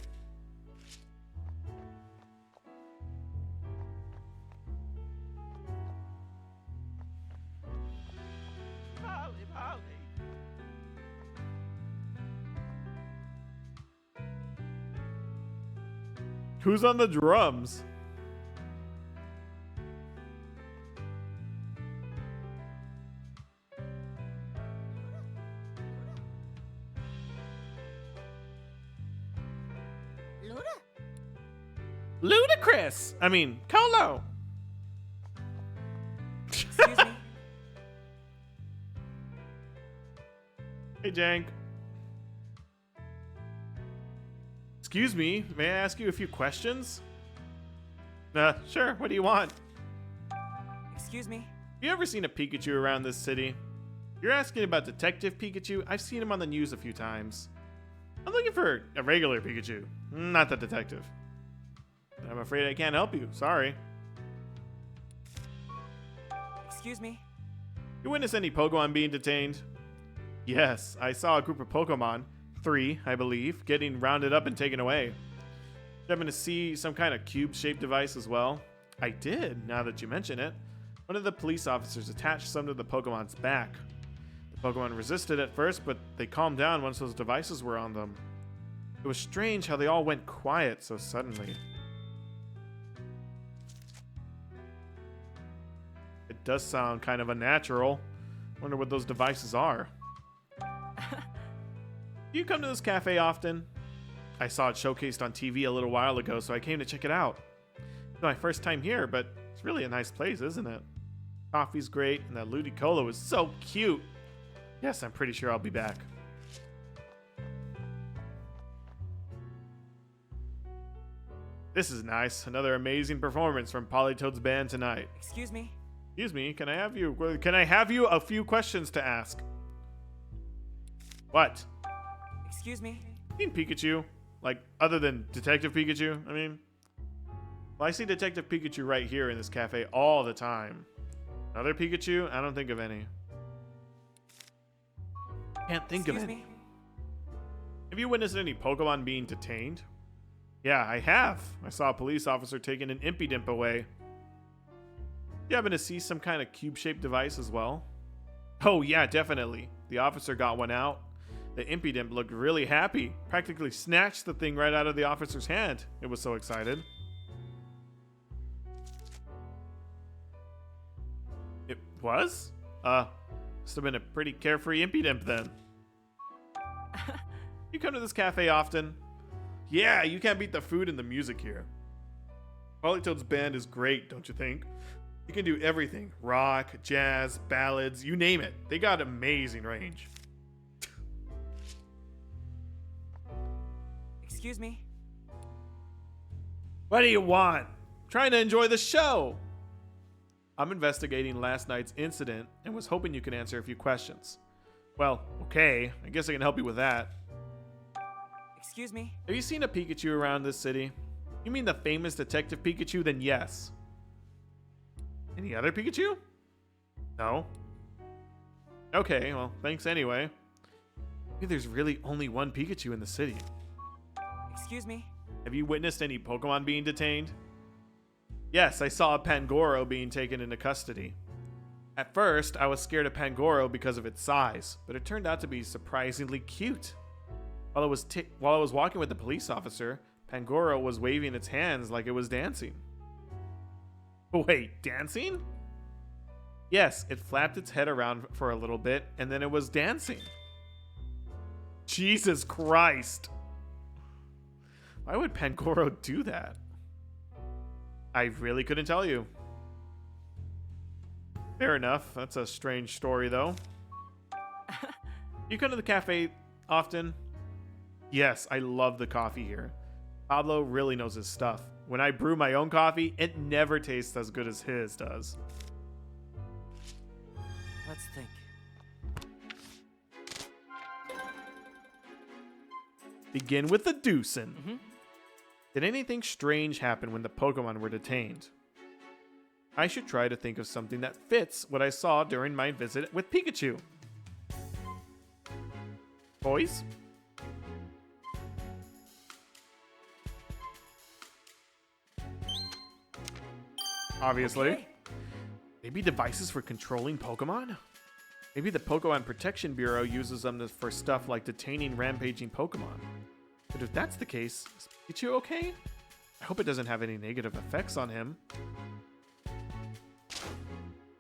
Who's on the drums? Luda? Ludicrous! I mean, Colo! Excuse me? Hey, Jank. Excuse me, may I ask you a few questions? Sure, what do you want? Excuse me? Have you ever seen a Pikachu around this city? If you're asking about Detective Pikachu, I've seen him on the news a few times. I'm looking for a regular Pikachu, not the detective. I'm afraid I can't help you, sorry. Excuse me? You witness any Pokemon being detained? Yes, I saw a group of Pokemon, 3, I believe, getting rounded up and taken away. You happen to see some kind of cube-shaped device as well? I did, now that you mention it. One of the police officers attached some to the Pokemon's back. The Pokemon resisted at first, but they calmed down once those devices were on them. It was strange how they all went quiet so suddenly. It does sound kind of unnatural. Wonder what those devices are. Do you come to this cafe often? I saw it showcased on TV a little while ago, so I came to check it out. It's my first time here, but it's really a nice place, isn't it? Coffee's great, and that Ludicolo is so cute. Yes, I'm pretty sure I'll be back. This is nice. Another amazing performance from Polytoad's band tonight. Excuse me? Excuse me, can I have you a few questions to ask? What? Excuse me? You mean Pikachu? Like, other than Detective Pikachu, I mean? Well, I see Detective Pikachu right here in this cafe all the time. Another Pikachu? I don't think of any. Can't think of any. Have you witnessed any Pokemon being detained? Yeah, I have. I saw a police officer taking an Impidimp away. You happen to see some kind of cube-shaped device as well? Oh yeah, definitely. The officer got one out. The Impidimp looked really happy. Practically snatched the thing right out of the officer's hand. It was so excited. was? Must have been a pretty carefree impudent then. You come to this cafe often? Yeah, you can't beat the food and the music here. Polytoad's band is great, don't you think? You can do everything. Rock, jazz, ballads, you name it. They got amazing range. Excuse me? What do you want? Trying to enjoy the show. I'm investigating last night's incident and was hoping you could answer a few questions. Well, okay, I guess I can help you with that. Excuse me? Have you seen a Pikachu around this city? You mean the famous Detective Pikachu? Then yes. Any other Pikachu? No? Okay, well, thanks anyway. Maybe there's really only one Pikachu in the city. Excuse me? Have you witnessed any Pokemon being detained? Yes, I saw a Pangoro being taken into custody. At first, I was scared of Pangoro because of its size, but it turned out to be surprisingly cute. While I was walking with the police officer, Pangoro was waving its hands like it was dancing. Wait, dancing? Yes, it flapped its head around for a little bit, and then it was dancing. Jesus Christ! Why would Pangoro do that? I really couldn't tell you. Fair enough. That's a strange story, though. You come to the cafe often? Yes, I love the coffee here. Pablo really knows his stuff. When I brew my own coffee, it never tastes as good as his does. Let's think. Begin with the deucin'. Did anything strange happen when the Pokemon were detained? I should try to think of something that fits what I saw during my visit with Pikachu. Boys? Obviously. Okay. Maybe devices for controlling Pokemon? Maybe the Pokemon Protection Bureau uses them for stuff like detaining rampaging Pokemon. But if that's the case, is Pikachu okay? I hope it doesn't have any negative effects on him.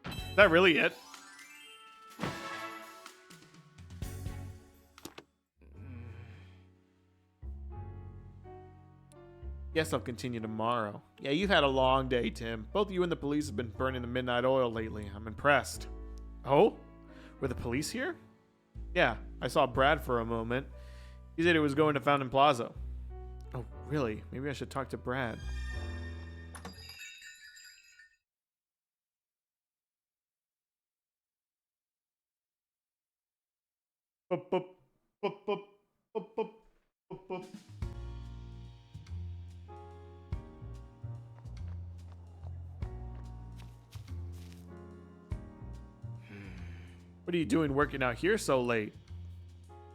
Is that really it? Guess I'll continue tomorrow. Yeah, you've had a long day, Tim. Both you and the police have been burning the midnight oil lately. I'm impressed. Oh? Were the police here? Yeah, I saw Brad for a moment. He said he was going to Fountain Plaza. Oh, really? Maybe I should talk to Brad. Boop, boop, boop, boop, boop, boop, boop, boop. What are you doing working out here so late?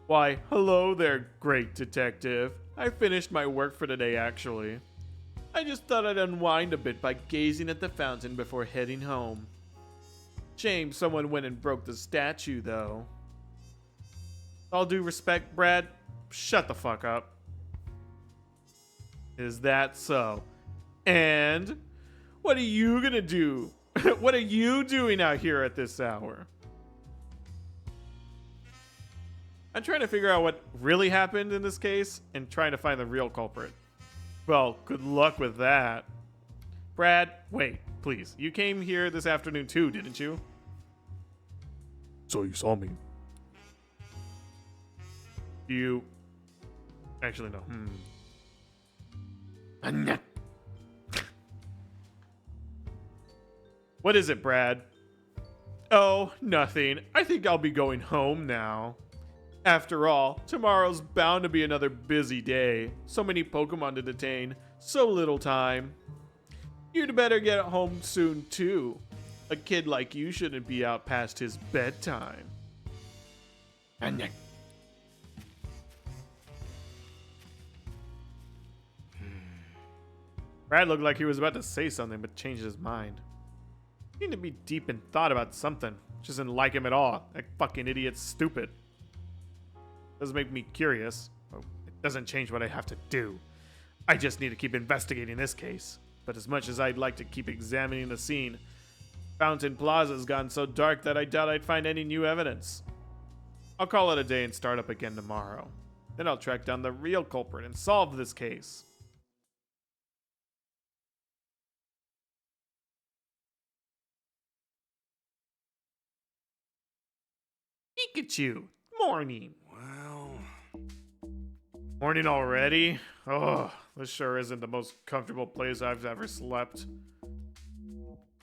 Why, hello there, great detective. I finished my work for today, actually. I just thought I'd unwind a bit by gazing at the fountain before heading home. Shame someone went and broke the statue, though. All due respect, Brad, shut the fuck up. Is that so? And what are you gonna do? What are you doing out here at this hour? I'm trying to figure out what really happened in this case and trying to find the real culprit. Well, good luck with that. Brad, wait, please. You came here this afternoon too, didn't you? So you saw me. You... Actually, no. What is it, Brad? Oh, nothing. I think I'll be going home now. After all, tomorrow's bound to be another busy day. So many Pokemon to detain, so little time. You'd better get home soon, too. A kid like you shouldn't be out past his bedtime. Brad looked like he was about to say something, but changed his mind. He seemed to be deep in thought about something. Just didn't like him at all. That fucking idiot's stupid. Doesn't make me curious. Well, it doesn't change what I have to do. I just need to keep investigating this case. But as much as I'd like to keep examining the scene, Fountain Plaza's gotten so dark that I doubt I'd find any new evidence. I'll call it a day and start up again tomorrow. Then I'll track down the real culprit and solve this case. Pikachu, morning. Well... Morning already? Oh, this sure isn't the most comfortable place I've ever slept.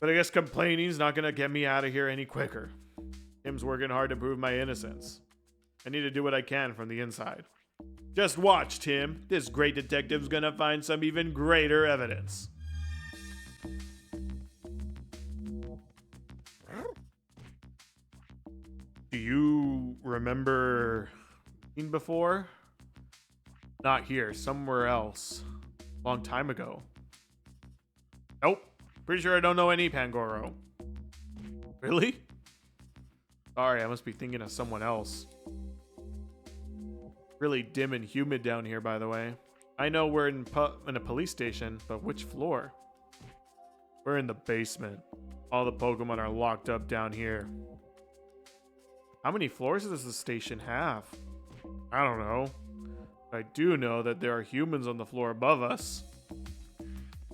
But I guess complaining's not gonna get me out of here any quicker. Tim's working hard to prove my innocence. I need to do what I can from the inside. Just watch, Tim. This great detective's gonna find some even greater evidence. Do you remember seen before? Not here, somewhere else. Long time ago. Nope. Pretty sure I don't know any Pangoro. Really? Sorry, I must be thinking of someone else. Really dim and humid down here, by the way. I know we're in a police station, but which floor? We're in the basement. All the Pokemon are locked up down here. How many floors does the station have? I don't know. I do know that there are humans on the floor above us.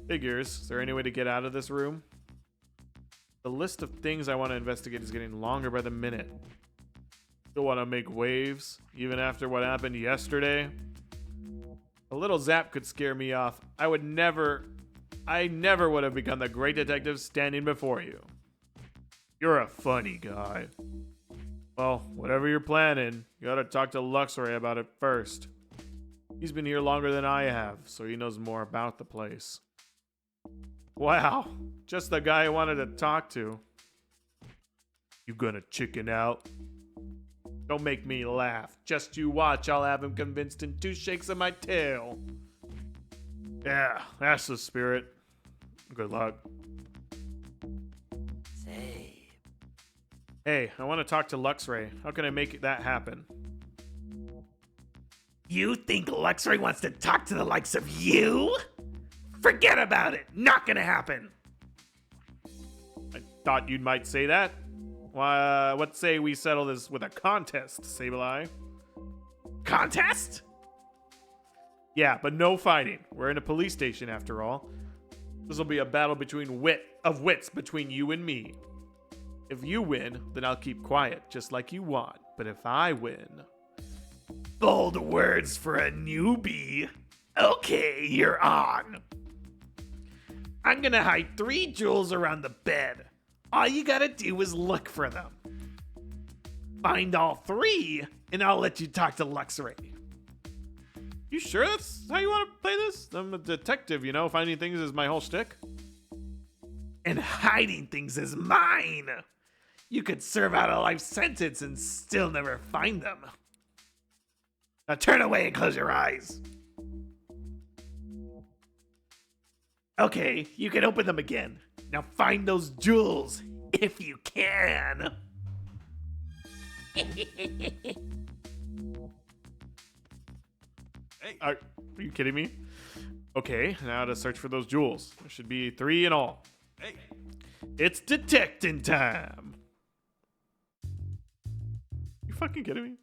Figures. Is there any way to get out of this room? The list of things I want to investigate is getting longer by the minute. Still want to make waves, even after what happened yesterday. A little zap could scare me off. I never would have become the great detective standing before you. You're a funny guy. Well, whatever you're planning, you gotta talk to Luxray about it first. He's been here longer than I have, so he knows more about the place. Wow, just the guy I wanted to talk to. You gonna chicken out? Don't make me laugh. Just you watch, I'll have him convinced in 2 shakes of my tail. Yeah, that's the spirit. Good luck. Hey, I want to talk to Luxray. How can I make that happen? You think Luxray wants to talk to the likes of you? Forget about it. Not gonna happen. I thought you might say that. What say we settle this with a contest, Sableye? Contest? Yeah, but no fighting. We're in a police station after all. This will be a battle between wits between you and me. If you win, then I'll keep quiet, just like you want. But if I win... Bold words for a newbie. Okay, you're on. I'm gonna hide 3 jewels around the bed. All you gotta do is look for them. Find all 3, and I'll let you talk to Luxray. You sure that's how you want to play this? I'm a detective, you know, finding things is my whole shtick. And hiding things is mine. You could serve out a life sentence and still never find them. Now turn away and close your eyes. Okay, you can open them again. Now find those jewels, if you can. Hey. Are you kidding me? Okay, now to search for those jewels. There should be 3 in all. Hey. It's detecting time. You fucking kidding me?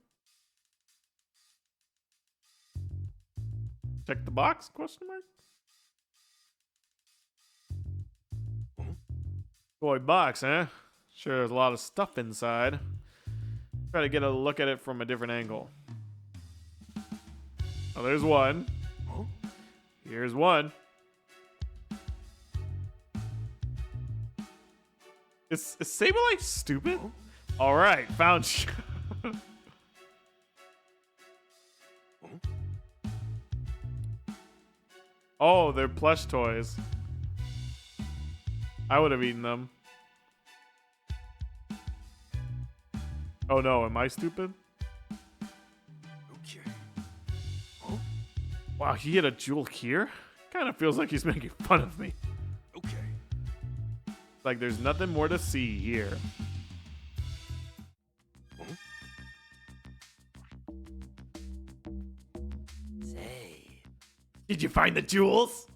Check the box? Question mark. Boy, box, huh? Sure, there's a lot of stuff inside. Try to get a look at it from a different angle. Oh, there's one. Here's one. Is Sableye stupid? All right, found. Oh, they're plush toys. I would have eaten them. Oh no, am I stupid? Okay. Wow, he hit a jewel here? Kind of feels like he's making fun of me. Okay. Like there's nothing more to see here. Did you find the jewels?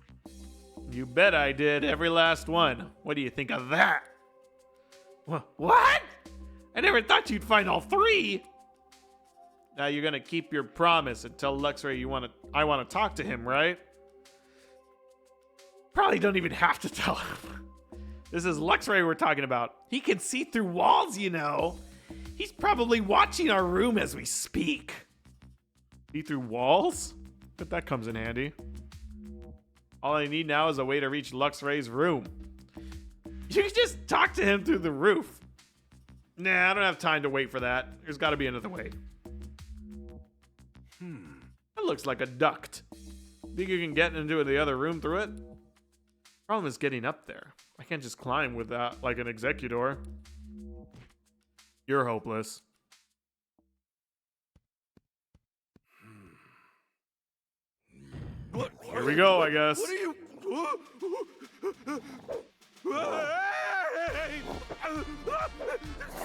You bet I did, every last one. What do you think of that? What? I never thought you'd find all three. Now you're gonna keep your promise and tell Luxray I want to talk to him, right? Probably don't even have to tell him. This is Luxray we're talking about. He can see through walls, you know. He's probably watching our room as we speak. See through walls? But that comes in handy. All I need now is a way to reach Luxray's room. You can just talk to him through the roof. Nah, I don't have time to wait for that. There's got to be another way. That looks like a duct. Think you can get into the other room through it? Problem is getting up there. I can't just climb with that like an executor. You're hopeless. Here we go, I guess. What are you? Hey!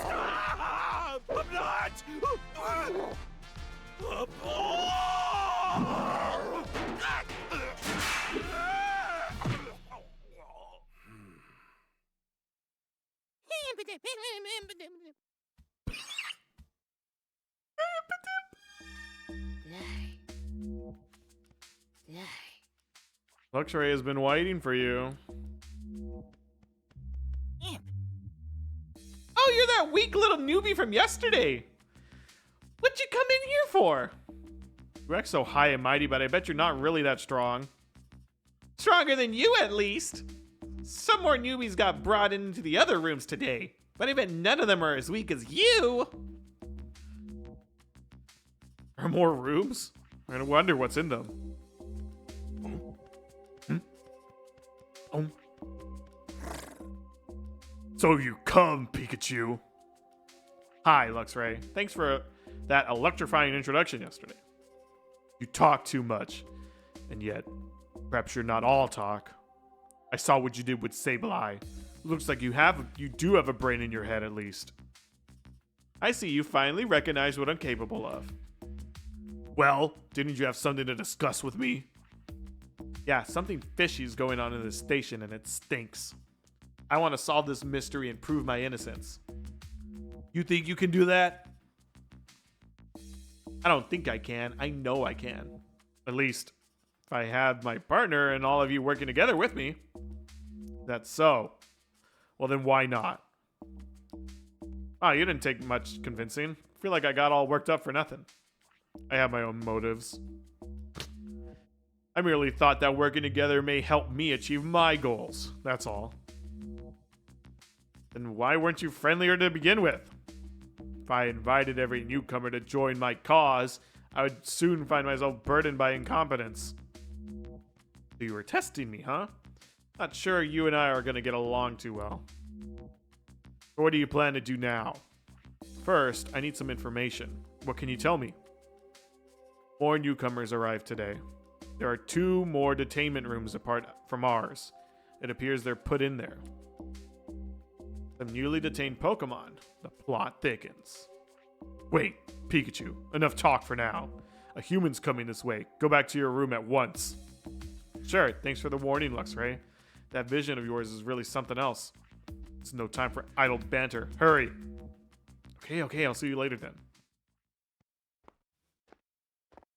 Stop! I'm not! Luxray has been waiting for you. Oh, you're that weak little newbie from yesterday. What'd you come in here for? You act so high and mighty, but I bet you're not really that strong. Stronger than you, at least. Some more newbies got brought into the other rooms today, but I bet none of them are as weak as you. Are more rooms? I wonder what's in them. Oh. So you come, Pikachu. Hi, Luxray. Thanks for that electrifying introduction yesterday. You talk too much, and yet, perhaps you're not all talk. I saw what you did with Sableye. Looks like you do have a brain in your head, at least. I see you finally recognize what I'm capable of. Well, didn't you have something to discuss with me? Yeah, something fishy is going on in this station, and it stinks. I want to solve this mystery and prove my innocence. You think you can do that? I don't think I can. I know I can. At least, if I had my partner and all of you working together with me. That's so. Well, then why not? Oh, you didn't take much convincing. I feel like I got all worked up for nothing. I have my own motives. I merely thought that working together may help me achieve my goals. That's all. Then why weren't you friendlier to begin with? If I invited every newcomer to join my cause, I would soon find myself burdened by incompetence. So you were testing me, huh? Not sure you and I are going to get along too well. So what do you plan to do now? First, I need some information. What can you tell me? More newcomers arrived today. There are 2 more detainment rooms apart from ours. It appears they're put in there. Some newly detained Pokemon. The plot thickens. Wait, Pikachu, enough talk for now. A human's coming this way. Go back to your room at once. Sure, thanks for the warning, Luxray. That vision of yours is really something else. It's no time for idle banter. Hurry. Okay, I'll see you later then.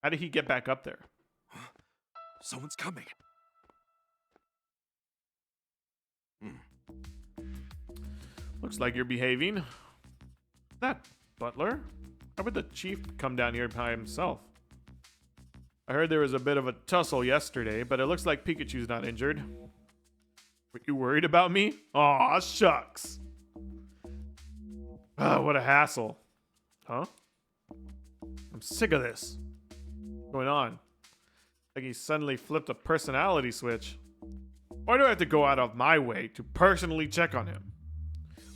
How did he get back up there? Someone's coming. Looks like you're behaving. That butler? How would the chief come down here by himself? I heard there was a bit of a tussle yesterday, but it looks like Pikachu's not injured. Were you worried about me? Aw, shucks. Ah, what a hassle. Huh? I'm sick of this. What's going on? Like he suddenly flipped a personality switch. Why do I have to go out of my way to personally check on him?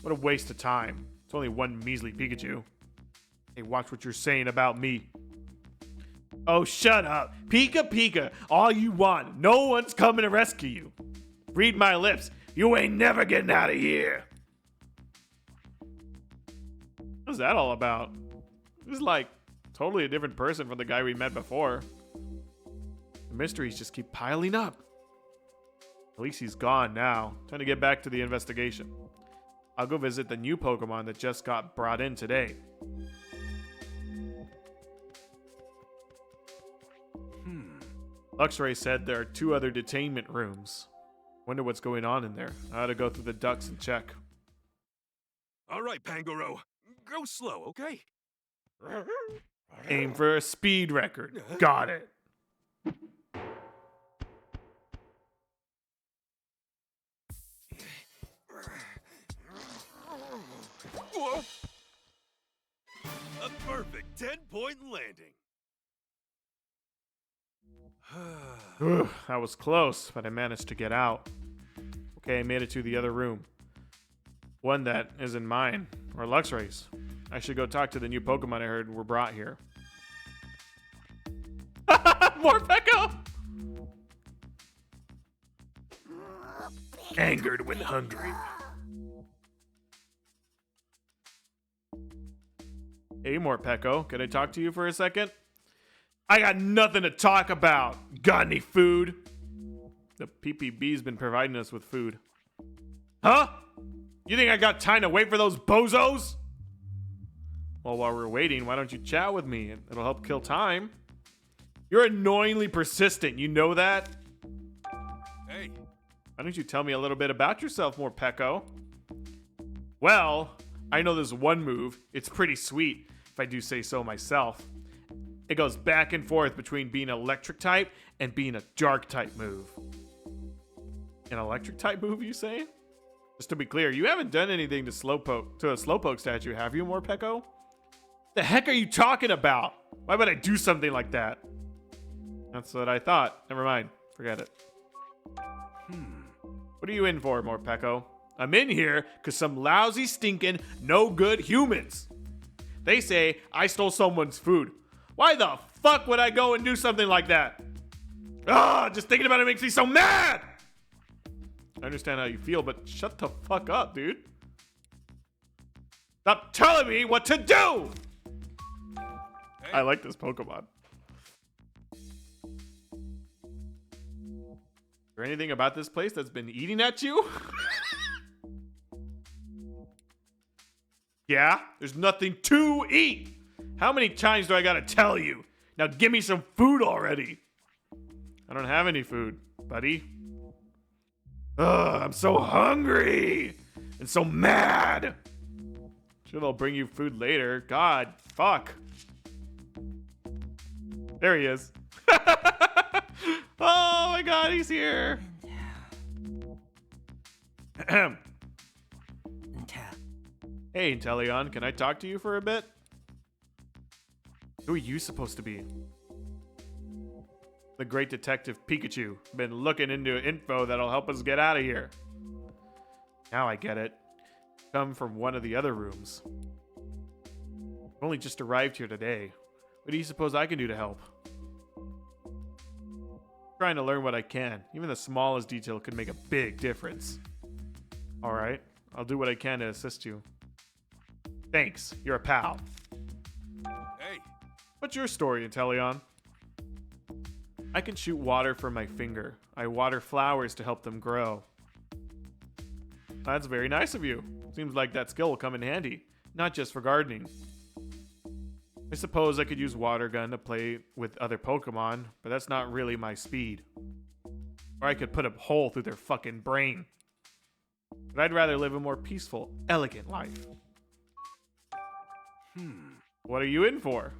What a waste of time. It's only one measly Pikachu. Hey, watch what you're saying about me. Oh, shut up. Pika, all you want. No one's coming to rescue you. Read my lips. You ain't never getting out of here. What's that all about? This is like totally a different person from the guy we met before. The mysteries just keep piling up. At least he's gone now. Time to get back to the investigation. I'll go visit the new Pokemon that just got brought in today. Luxray said there are 2 other detainment rooms. Wonder what's going on in there. I ought to go through the ducts and check. All right, Pangoro. Go slow, okay? Aim for a speed record. Got it. Whoa! A perfect 10-point landing. That was close, but I managed to get out. Okay, I made it to the other room. One that isn't mine, or Luxray's. I should go talk to the new Pokemon I heard were brought here. More Pekko! Angered when hungry. Hey, more Pekko. Can I talk to you for a second? I got nothing to talk about. Got any food? The PPB's been providing us with food. Huh? You think I got time to wait for those bozos? Well, while we're waiting, why don't you chat with me? It'll help kill time. You're annoyingly persistent, you know that? Hey. Why don't you tell me a little bit about yourself more, Pekko? Well, I know this one move. It's pretty sweet, if I do say so myself. It goes back and forth between being an electric type and being a dark type move. An electric type move, you say? Just to be clear, you haven't done anything to a Slowpoke statue, have you, more Pekko? The heck are you talking about? Why would I do something like that? That's what I thought. Never mind. Forget it. What are you in for, more Pekko? I'm in here because some lousy, stinking, no good humans. They say I stole someone's food. Why the fuck would I go and do something like that? Just thinking about it makes me so mad! I understand how you feel, but shut the fuck up, dude. Stop telling me what to do! Hey. I like this Pokemon. Is there anything about this place that's been eating at you? Yeah, there's nothing to eat. How many times do I gotta tell you? Now give me some food already. I don't have any food, buddy. Ugh, I'm so hungry and so mad. Sure, they'll bring you food later. God, fuck. There he is. Oh my god, he's here. Hey, Inteleon, can I talk to you for a bit? Who are you supposed to be? The great detective Pikachu. Been looking into info that'll help us get out of here. Now I get it. Come from one of the other rooms. I've only just arrived here today. What do you suppose I can do to help? Trying to learn what I can. Even the smallest detail could make a big difference. Alright, I'll do what I can to assist you. Thanks, you're a pal. Hey. What's your story, Inteleon? I can shoot water from my finger. I water flowers to help them grow. That's very nice of you. Seems like that skill will come in handy, not just for gardening. I suppose I could use Water Gun to play with other Pokemon, but that's not really my speed. Or I could put a hole through their fucking brain. But I'd rather live a more peaceful, elegant life. What are you in for?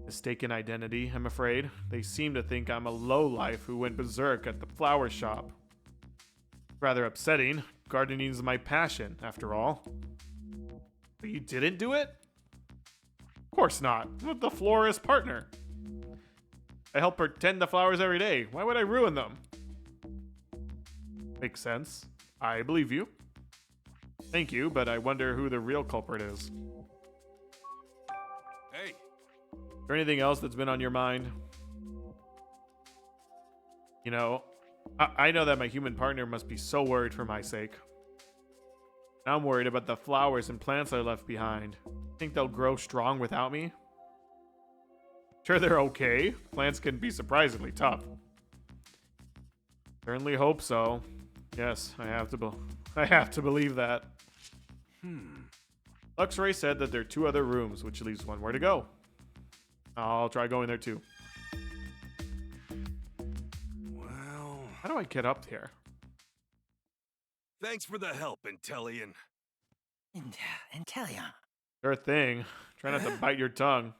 Mistaken identity, I'm afraid. They seem to think I'm a lowlife who went berserk at the flower shop. Rather upsetting. Gardening's my passion, after all. But you didn't do it? Of course not. I'm the florist partner. I help her tend the flowers every day. Why would I ruin them? Makes sense. I believe you. Thank you, but I wonder who the real culprit is. Hey. Is there anything else that's been on your mind? You know, I know that my human partner must be so worried for my sake. I'm worried about the flowers and plants I left behind. Think they'll grow strong without me? Sure, they're okay. Plants can be surprisingly tough. Certainly hope so. Yes, I have to I have to believe that. Luxray said that there are 2 other rooms, which leaves 1 where to go. I'll try going there too. Well... How do I get up here? Thanks for the help, Intellion. Intellion. Sure thing. Try not to bite your tongue.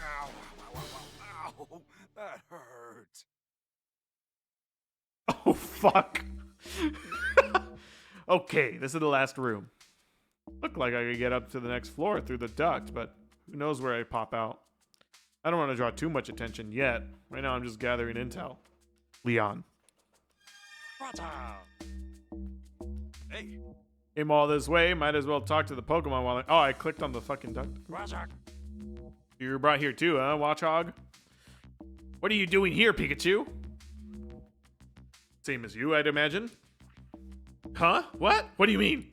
Ow, that hurts. Oh, fuck. Okay, this is the last room. Looked like I could get up to the next floor through the duct, but who knows where I pop out. I don't want to draw too much attention yet. Right now I'm just gathering intel. Leon. Hey. Came all this way, might as well talk to the Pokemon while I clicked on the fucking duct. You were brought here too, huh, Watchog? What are you doing here, Pikachu? Same as you, I'd imagine. Huh? What? What do you mean?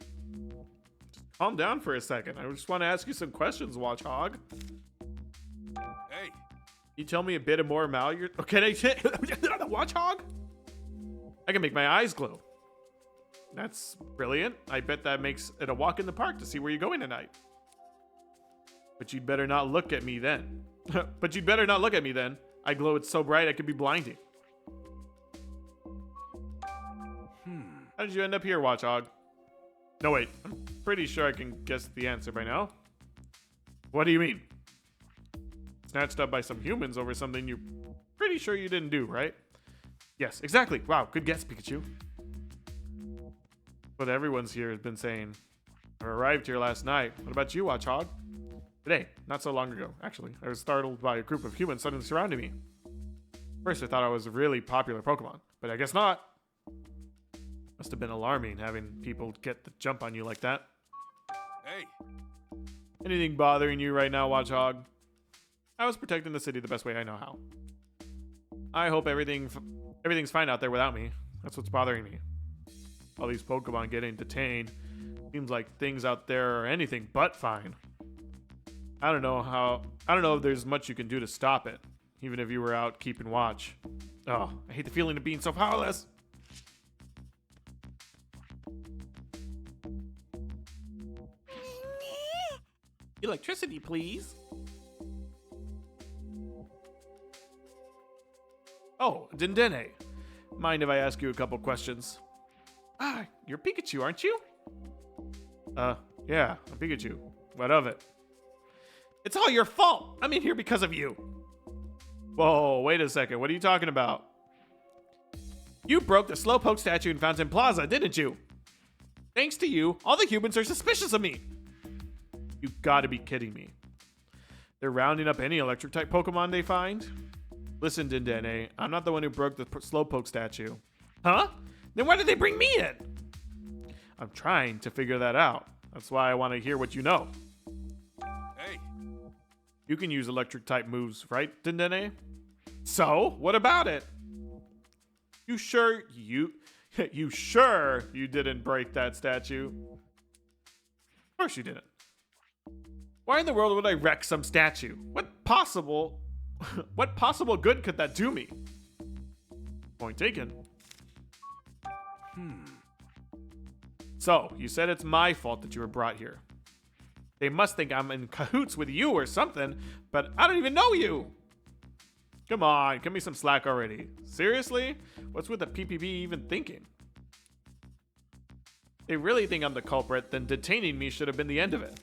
Just calm down for a second. I just want to ask you some questions, Watchog. Hey. You tell me a bit more about your... Oh, can I... Watchog? I can make my eyes glow. That's brilliant. I bet that makes it a walk in the park to see where you're going tonight. But you'd better not look at me then. But you'd better not look at me then. I glow it so bright I could be blinding. How did you end up here, Watchog? No, wait. I'm pretty sure I can guess the answer by now. What do you mean? Snatched up by some humans over something you're pretty sure you didn't do, right? Yes, exactly. Wow, good guess, Pikachu. What everyone's here has been saying. I arrived here last night. What about you, Watchog? Today, not so long ago, actually. I was startled by a group of humans suddenly surrounding me. First, I thought I was a really popular Pokemon, but I guess not. Must have been alarming having people get the jump on you like that. Hey. Anything bothering you right now, Watchog? I was protecting the city the best way I know how. I hope everything's fine out there without me. That's what's bothering me. All these Pokemon getting detained. Seems like things out there are anything but fine. I don't know if there's much you can do to stop it, even if you were out keeping watch. Oh, I hate the feeling of being so powerless. Electricity, please. Oh, Dindene. Mind if I ask you a couple questions? Ah, you're Pikachu, aren't you? Yeah, I'm Pikachu. What of it? It's all your fault. I'm in here because of you. Whoa, wait a second. What are you talking about? You broke the Slowpoke statue in Fountain Plaza, didn't you? Thanks to you, all the humans are suspicious of me. You gotta be kidding me. They're rounding up any electric-type Pokemon they find? Listen, Dindene, I'm not the one who broke the Slowpoke statue. Huh? Then why did they bring me in? I'm trying to figure that out. That's why I want to hear what you know. Hey. You can use electric-type moves, right, Dindene? So, what about it? You sure you didn't break that statue? Of course you didn't. Why in the world would I wreck some statue? What possible good could that do me? Point taken. So, you said it's my fault that you were brought here. They must think I'm in cahoots with you or something, but I don't even know you. Come on, give me some slack already. Seriously? What's with the PPP even thinking? They really think I'm the culprit, then detaining me should have been the end of it.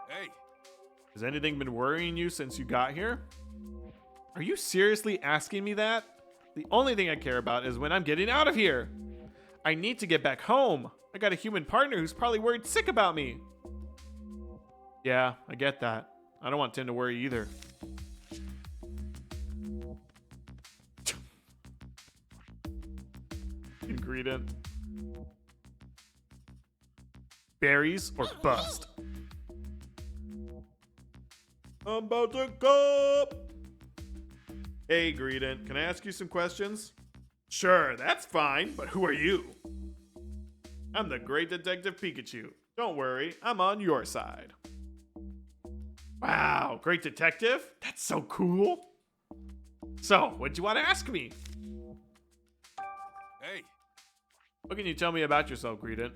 Hey. Has anything been worrying you since you got here? Are you seriously asking me that? The only thing I care about is when I'm getting out of here. I need to get back home. I got a human partner who's probably worried sick about me. Yeah, I get that. I don't want Tim to worry either. Ingredient. Berries or bust. I'm about to go. Hey, Greedent, can I ask you some questions? Sure, that's fine, but who are you? I'm the great Detective Pikachu. Don't worry, I'm on your side. Wow, great detective? That's so cool. So, what'd you want to ask me? Hey, What can you tell me about yourself, Greedent?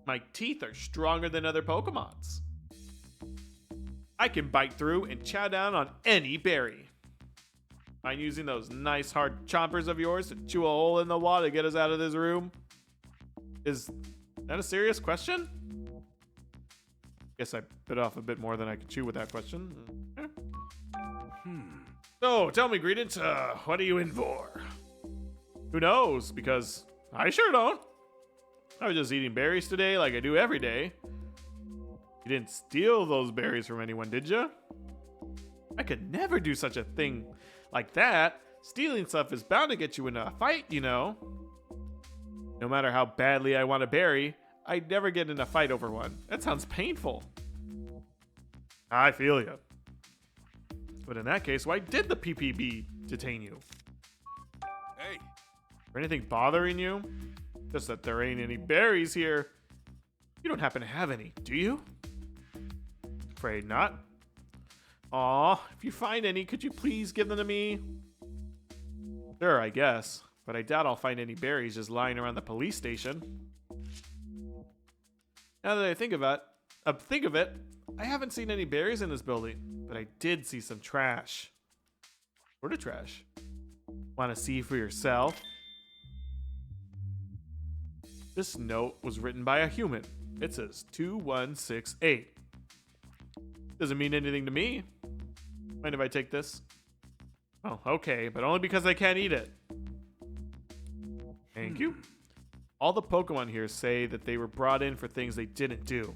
My teeth are stronger than other Pokemons. I can bite through and chow down on any berry. Mind using those nice hard chompers of yours to chew a hole in the wall to get us out of this room? Is that a serious question? Guess I bit off a bit more than I could chew with that question. So, tell me, Greedent, what are you in for? Who knows? Because I sure don't. I was just eating berries today like I do every day. You didn't steal those berries from anyone, did you? I could never do such a thing like that. Stealing stuff is bound to get you in a fight, you know. No matter how badly I want a berry, I'd never get in a fight over one. That sounds painful. I feel you. But in that case, why did the PPB detain you? hey, Or anything bothering you? Just that there ain't any berries here. You don't happen to have any, do you? Afraid not. Aw, if you find any, could you please give them to me? Sure, I guess. But I doubt I'll find any berries just lying around the police station. Now that I think of it, I haven't seen any berries in this building, but I did see some trash. What a trash? Want to see for yourself? This note was written by a human. It says 2168. Doesn't mean anything to me. Mind if I take this? Oh, okay, but only because I can't eat it. Thank you. All the Pokemon here say that they were brought in for things they didn't do.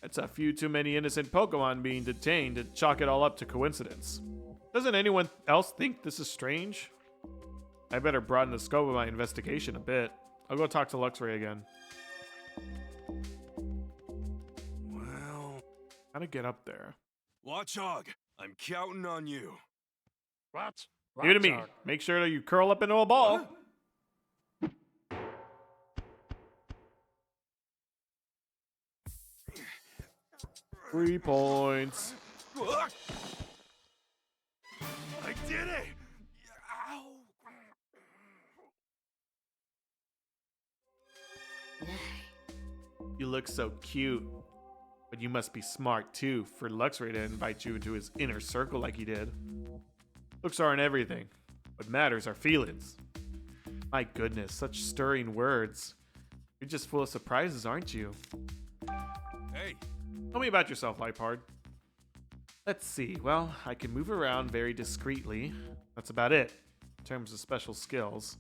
That's a few too many innocent Pokemon being detained to chalk it all up to coincidence. Doesn't anyone else think this is strange? I better broaden the scope of my investigation a bit. I'll go talk to Luxray again. well, How to get up there? Watchog, I'm counting on you. What? Give it to me. Make sure that you curl up into a ball. What? 3 points. I did it! Ow! You look so cute. But you must be smart too for Luxray to invite you into his inner circle like he did. Looks aren't everything. What matters are feelings. My goodness, such stirring words. You're just full of surprises, aren't you? Hey, Tell me about yourself, Lipard. Let's see. Well, I can move around very discreetly. That's about it in terms of special skills.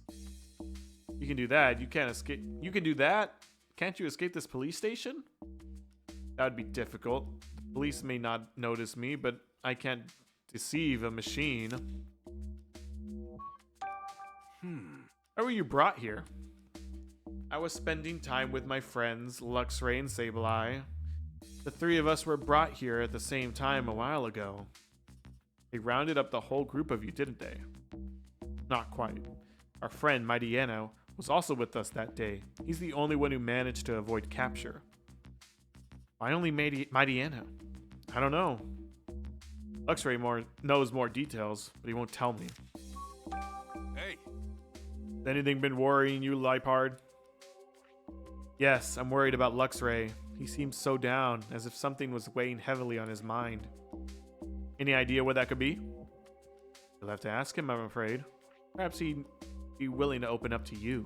You can do that. You can't escape. You can do that. Can't you escape this police station? That would be difficult. The police may not notice me, but I can't deceive a machine. How were you brought here? I was spending time with my friends, Luxray and Sableye. The 3 of us were brought here at the same time a while ago. They rounded up the whole group of you, didn't they? Not quite. Our friend, Mightyeno, was also with us that day. He's the only one who managed to avoid capture. Why only Mightyeno? I don't know. Luxray knows more details, but he won't tell me. hey, Has anything been worrying you, Lipard? Yes, I'm worried about Luxray. He seems so down, as if something was weighing heavily on his mind. Any idea what that could be? You'll have to ask him, I'm afraid. Perhaps he'd be willing to open up to you.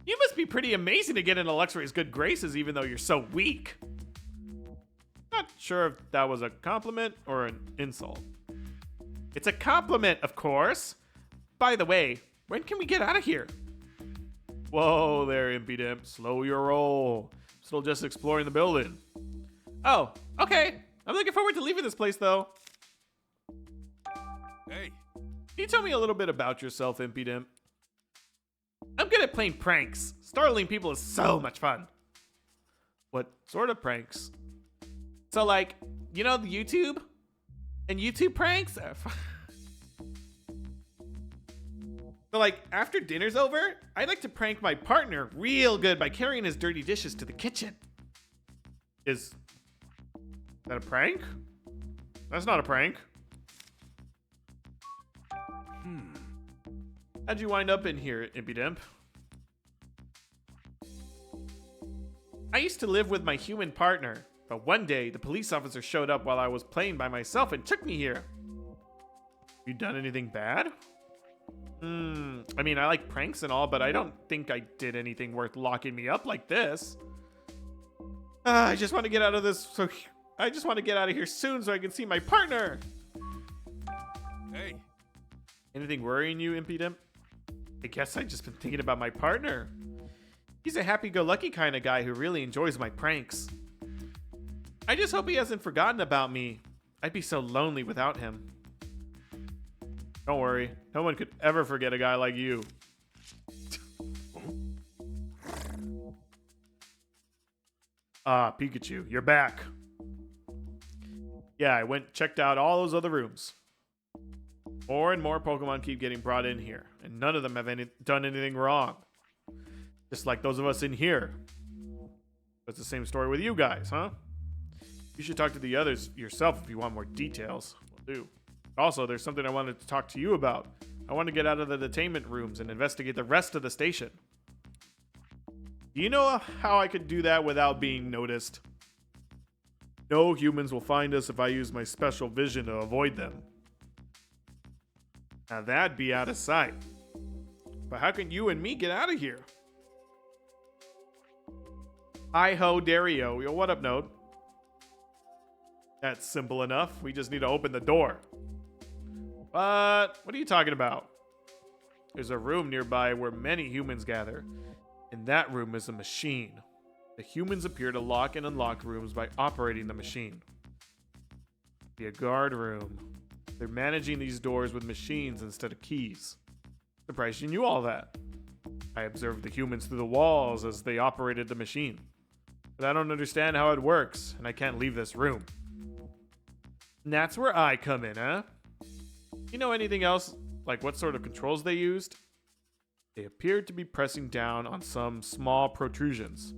You must be pretty amazing to get into Luxray's good graces even though you're so weak. Not sure if that was a compliment or an insult. It's a compliment, of course. By the way, when can we get out of here? Whoa there, Impidimp. Slow your roll. Still just exploring the building. Oh, okay. I'm looking forward to leaving this place, though. hey, Can you tell me a little bit about yourself, Impidimp? I'm good at playing pranks. Startling people is so much fun. What sort of pranks? So, like, you know the YouTube? And YouTube pranks? So So, like, after dinner's over, I'd like to prank my partner real good by carrying his dirty dishes to the kitchen. Is that a prank? That's not a prank. How'd you wind up in here, Impidimp? I used to live with my human partner, but one day the police officer showed up while I was playing by myself and took me here. You done anything bad? I mean, I like pranks and all, but I don't think I did anything worth locking me up like this. I just want to get out of this. I just want to get out of here soon so I can see my partner. Hey. Anything worrying you, Impidimp? I guess I've just been thinking about my partner. He's a happy-go-lucky kind of guy who really enjoys my pranks. I just hope he hasn't forgotten about me. I'd be so lonely without him. Don't worry, no one could ever forget a guy like you. Ah, Pikachu, you're back. Yeah, I checked out all those other rooms. More and more Pokemon keep getting brought in here, and none of them have done anything wrong. Just like those of us in here. It's the same story with you guys, huh? You should talk to the others yourself if you want more details. Will do. Also, there's something I wanted to talk to you about. I want to get out of the detainment rooms and investigate the rest of the station. Do you know how I could do that without being noticed? No humans will find us if I use my special vision to avoid them. Now that'd be out of sight. But how can you and me get out of here? Hi-ho, Dario. Yo, what up, Node? That's simple enough. We just need to open the door. But what are you talking about? There's a room nearby where many humans gather. In that room is a machine. The humans appear to lock and unlock rooms by operating the machine. Be a guard room. They're managing these doors with machines instead of keys. Surprised you knew all that. I observed the humans through the walls as they operated the machine. But I don't understand how it works, and I can't leave this room. And that's where I come in, huh? You know anything else? Like what sort of controls they used? They appeared to be pressing down on some small protrusions.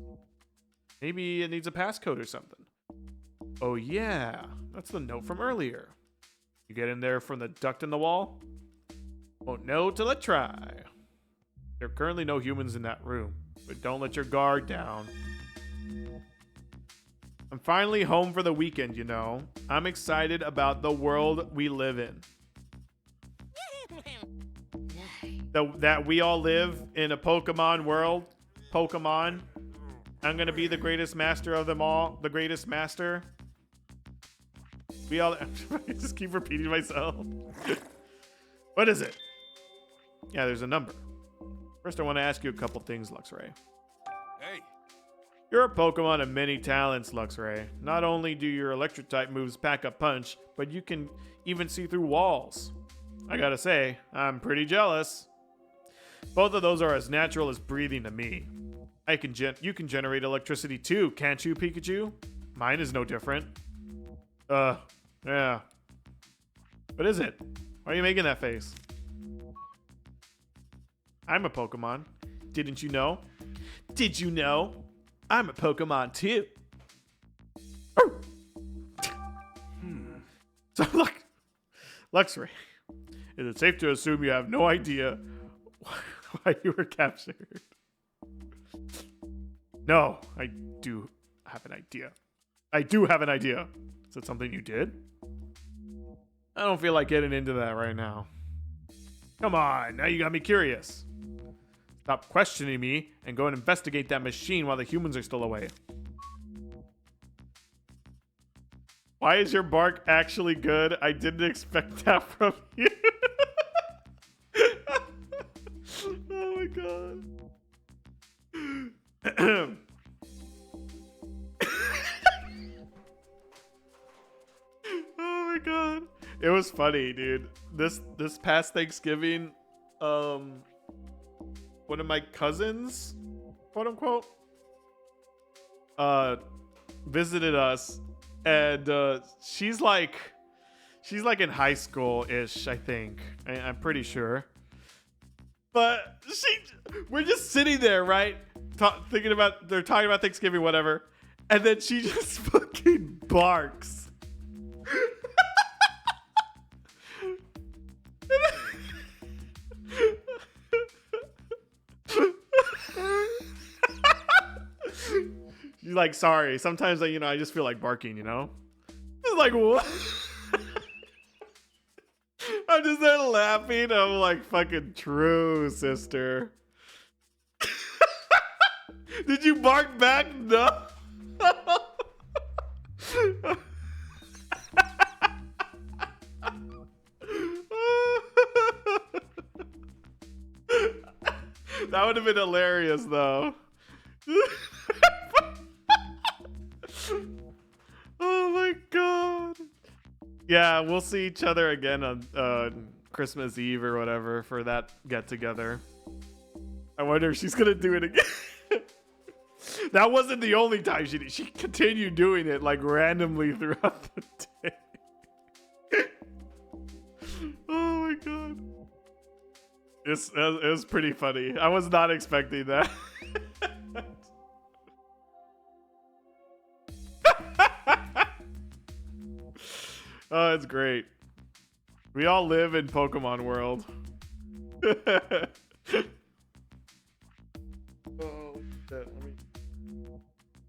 Maybe it needs a passcode or something. Oh yeah, that's the note from earlier. You get in there from the duct in the wall? Won't know till I try. There are currently no humans in that room, but don't let your guard down. I'm finally home for the weekend, you know. I'm excited about the world we live in. That we all live in a Pokemon world. Pokemon. I'm gonna be the greatest master of them all. The greatest master. We all... I just keep repeating myself. What is it? Yeah, there's a number. First, I want to ask you a couple things, Luxray. Hey. You're a Pokemon of many talents, Luxray. Not only do your Electric-type moves pack a punch, but you can even see through walls. I gotta say, I'm pretty jealous. Both of those are as natural as breathing to me. You can generate electricity too, can't you, Pikachu? Mine is no different. Yeah. What is it? Why are you making that face? I'm a Pokemon. Didn't you know? Did you know? I'm a Pokemon too. So, Luxray, is it safe to assume you have no idea why you were captured? No, I do have an idea. I do have an idea. Is it something you did? I don't feel like getting into that right now. Come on, now you got me curious. Stop questioning me and go and investigate that machine while the humans are still away. Why is your bark actually good? I didn't expect that from you. Oh my god. Oh my god. It was funny, dude. This past Thanksgiving, one of my cousins, quote unquote, visited us, and she's like in high school-ish, I think. I'm pretty sure. But we're just sitting there, right? They're talking about Thanksgiving, whatever. And then she just fucking barks. She's like, sorry. Sometimes, I just feel like barking, It's like, what? I'm just there laughing. I'm like, fucking true, sister. Did you bark back? No. That would have been hilarious, though. Oh my god. Yeah, we'll see each other again on Christmas Eve or whatever for that get together. I wonder if she's gonna do it again. That wasn't the only time she did. She continued doing it like randomly throughout the day. Oh my god. It was pretty funny. I was not expecting that. Oh, it's great. We all live in Pokemon world. Oh, shit. Let me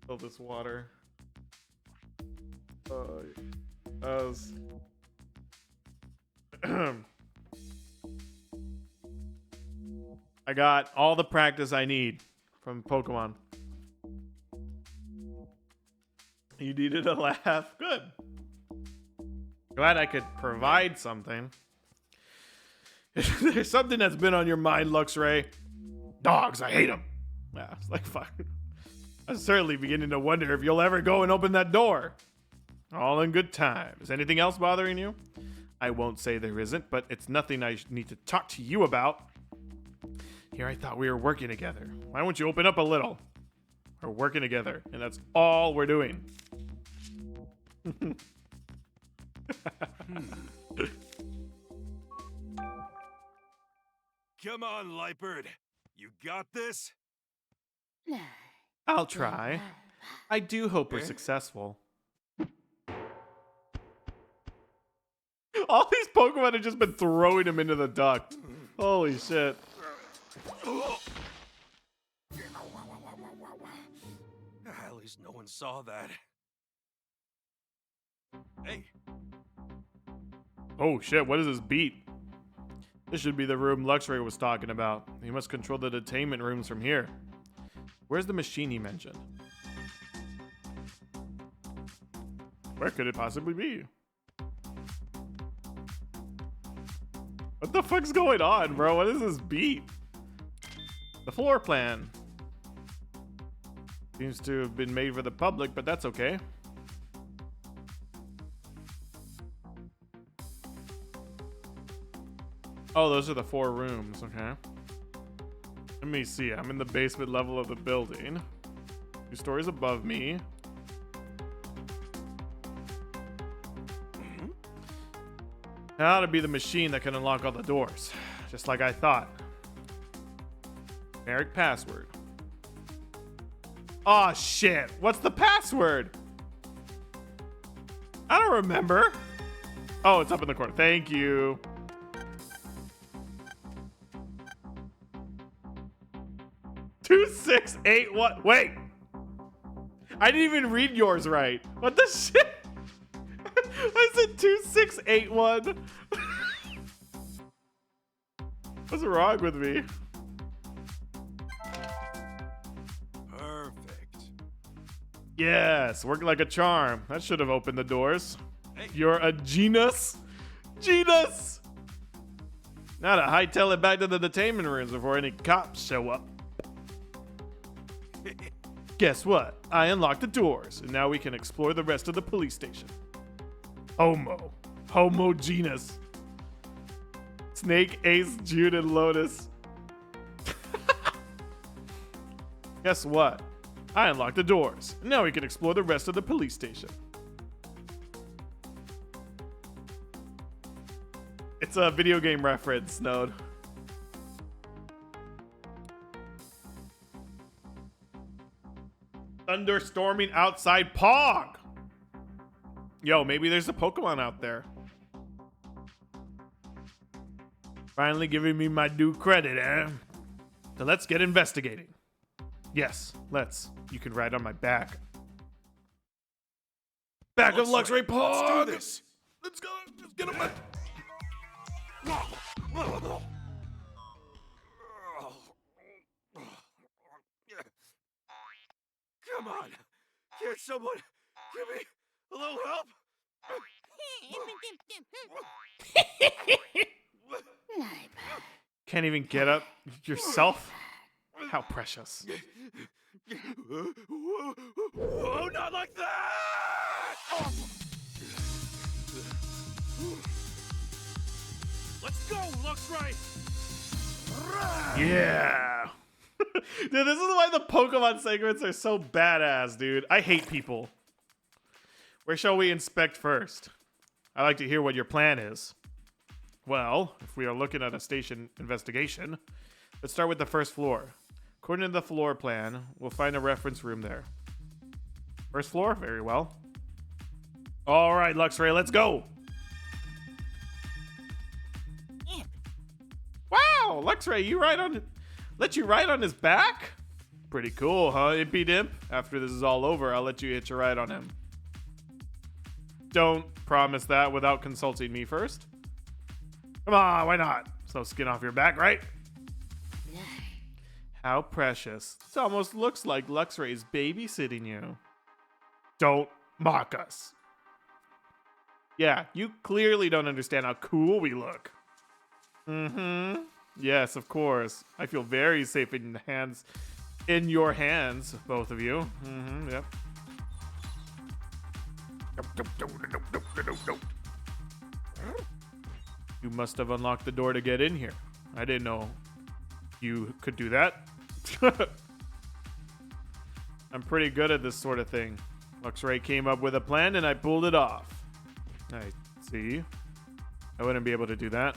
fill this water. I got all the practice I need from Pokemon. You needed a laugh? Good. Glad I could provide something. There's something that's been on your mind, Luxray. Dogs, I hate them. Yeah, it's like, fuck. I'm certainly beginning to wonder if you'll ever go and open that door. All in good time. Is anything else bothering you? I won't say there isn't, but it's nothing I need to talk to you about. Here, I thought we were working together. Why don't you open up a little? We're working together, and that's all we're doing. Come on, Lightbird. You got this? I'll try. I do hope we're successful. All these Pokemon have just been throwing him into the duct. Holy shit. At least no one saw that. Hey. Oh shit, what is this beat? This should be the room Luxray was talking about. He must control the detainment rooms from here. Where's the machine he mentioned? Where could it possibly be? What the fuck's going on, bro? What is this beat? The floor plan. Seems to have been made for the public, but that's okay. Oh, those are the 4 rooms, okay. Let me see, I'm in the basement level of the building. 2 stories above me. That ought to be the machine that can unlock all the doors. Just like I thought. Generic password. Oh shit, what's the password? I don't remember. Oh, it's up in the corner, thank you. Two, 6, 8, what? Wait. I didn't even read yours right. What the shit? I said 2681. What's wrong with me? Perfect. Yes, worked like a charm. That should have opened the doors. Hey. You're a genius. Genius! Now to hightail it back to the detainment rooms before any cops show up. Guess what? I unlocked the doors, and now we can explore the rest of the police station. Homogeneous. Snake, Ace, Jude, and Lotus. Guess what? I unlocked the doors, and now we can explore the rest of the police station. It's a video game reference, Node. Thunderstorming outside Pog. Yo, maybe there's a Pokemon out there. Finally giving me my due credit, eh? So let's get investigating. Yes, let's. You can ride on my back. Back of Luxray Pog! Let's do this. Let's go. Let's get him back. Come on. Can't someone give me a little help? Can't even get up yourself? How precious. Oh, not like that! Let's go, Luxray! Yeah. Dude, this is why the Pokemon segments are so badass, dude. I hate people. Where shall we inspect first? I'd like to hear what your plan is. Well, if we are looking at a station investigation, let's start with the first floor. According to the floor plan, we'll find a reference room there. First floor? Very well. All right, Luxray, let's go. Wow, Luxray, let you ride on his back? Pretty cool, huh, Impy Dimp? After this is all over, I'll let you hitch a ride on him. Don't promise that without consulting me first. Come on, why not? So skin off your back, right? How precious. This almost looks like Luxray's babysitting you. Don't mock us. Yeah, you clearly don't understand how cool we look. Mm-hmm. Yes, of course. I feel very safe in your hands, both of you. Mm-hmm, yep. You must have unlocked the door to get in here. I didn't know you could do that. I'm pretty good at this sort of thing. Luxray came up with a plan and I pulled it off. I see. I wouldn't be able to do that.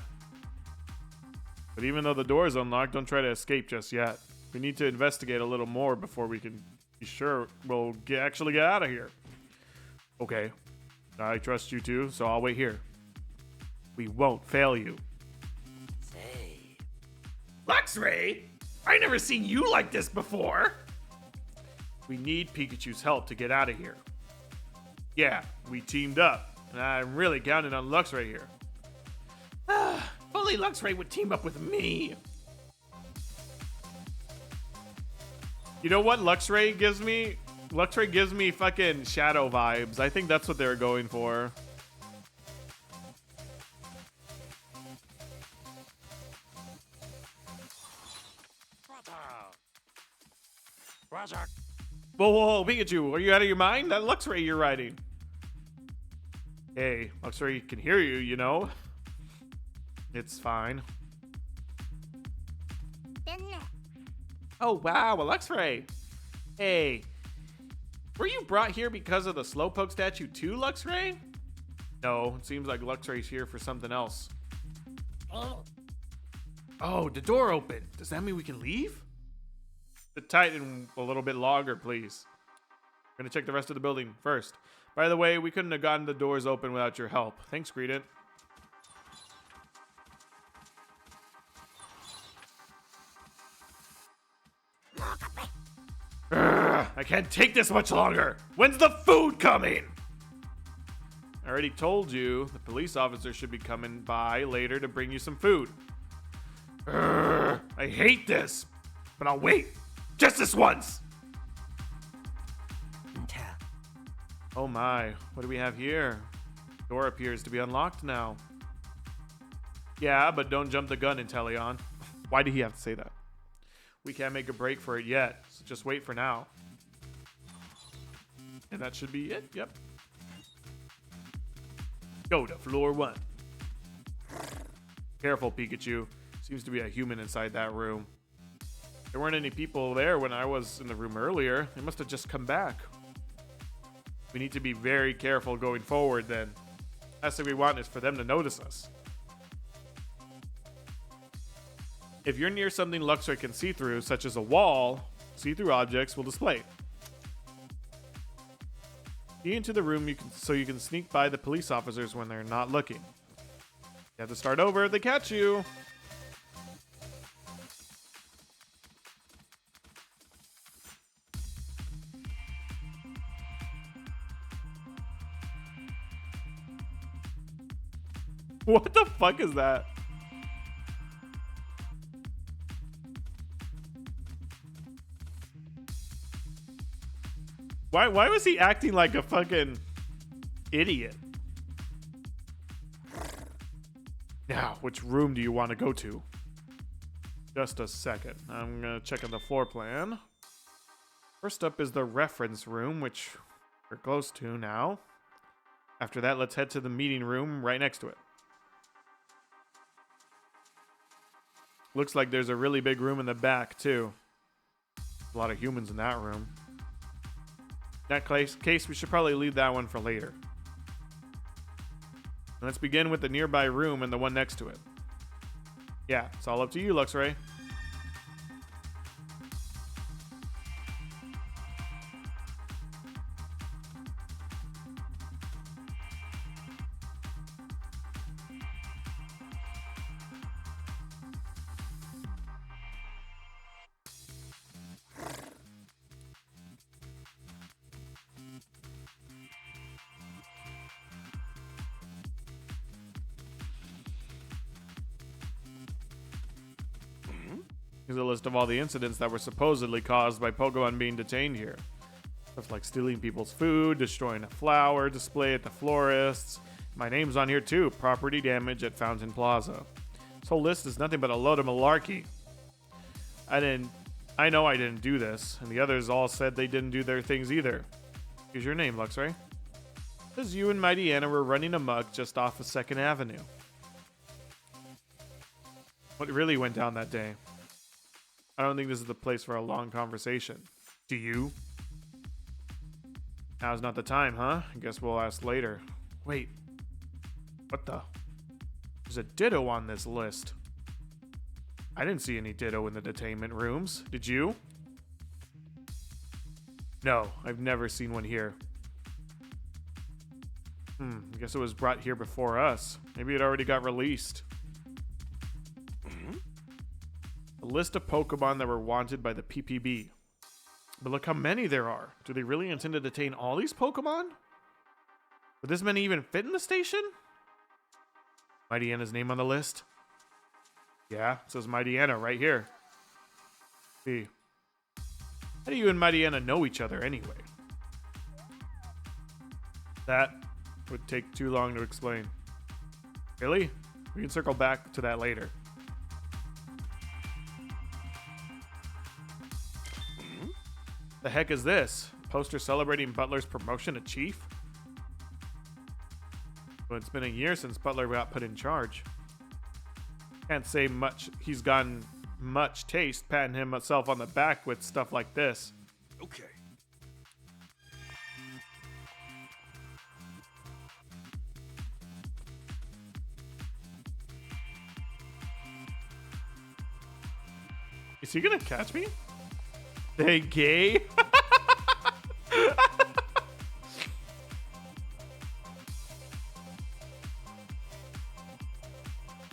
But even though the door is unlocked, don't try to escape just yet. We need to investigate a little more before we can be sure we'll actually get out of here. Okay. I trust you too, so I'll wait here. We won't fail you. Say, Luxray, I never seen you like this before. We need Pikachu's help to get out of here. Yeah, we teamed up, and I'm really counting on Luxray here. If only Luxray would team up with me. You know what Luxray gives me? Luxray gives me fucking Shadow vibes. I think that's what they're going for. Whoa, whoa, whoa, Pikachu, are you out of your mind? That Luxray you're riding. Hey, Luxray can hear you, you know? It's fine. Oh, wow, a Luxray. Hey, were you brought here because of the Slowpoke statue too, Luxray? No, it seems like Luxray's here for something else. Oh, the door opened. Does that mean we can leave? Sit tight and a little bit longer, please. I'm gonna check the rest of the building first. By the way, we couldn't have gotten the doors open without your help. Thanks, Greedent. I can't take this much longer. When's the food coming? I already told you the police officer should be coming by later to bring you some food. I hate this, but I'll wait. Just this once. Oh my, what do we have here? Door appears to be unlocked now. Yeah, but don't jump the gun, Inteleon. Why did he have to say that? We can't make a break for it yet, so just wait for now. And that should be it, yep. Go to floor 1. Careful, Pikachu. Seems to be a human inside that room. There weren't any people there when I was in the room earlier. They must have just come back. We need to be very careful going forward then. Last thing we want is for them to notice us. If you're near something Luxray can see through, such as a wall, see-through objects will display. Key into the room so you can sneak by the police officers when they're not looking. You have to start over if they catch you. What the fuck is that? Why was he acting like a fucking idiot? Now, which room do you want to go to? Just a second. I'm gonna check on the floor plan. First up is the reference room, which we're close to now. After that, let's head to the meeting room right next to it. Looks like there's a really big room in the back, too. A lot of humans in that room. In that case, we should probably leave that one for later. Let's begin with the nearby room and the one next to it. Yeah, it's all up to you, Luxray. Here's a list of all the incidents that were supposedly caused by Pokemon being detained here. Stuff like stealing people's food, destroying a flower display at the florist's. My name's on here too, property damage at Fountain Plaza. This whole list is nothing but a load of malarkey. I know I didn't do this, and the others all said they didn't do their things either. Here's your name, Luxray. Says you and Mighty Anna were running amok just off of 2nd Avenue. What really went down that day? I don't think this is the place for a long conversation. Do you? Now's not the time, huh? I guess we'll ask later. Wait. What the? There's a Ditto on this list. I didn't see any Ditto in the detainment rooms. Did you? No, I've never seen one here. I guess it was brought here before us. Maybe it already got released. A list of Pokemon that were wanted by the PPB. But look how many there are. Do they really intend to detain all these Pokemon? Would this many even fit in the station? Mighty Anna's name on the list? Yeah, it says Mighty Anna right here. See. How do you and Mighty Anna know each other anyway? That would take too long to explain. Really? We can circle back to that later. The heck is this? Poster celebrating Butler's promotion to chief? Well, it's been a year since Butler got put in charge. Can't say much. He's gotten much taste patting himself on the back with stuff like this. Okay. Is he gonna catch me? They gay?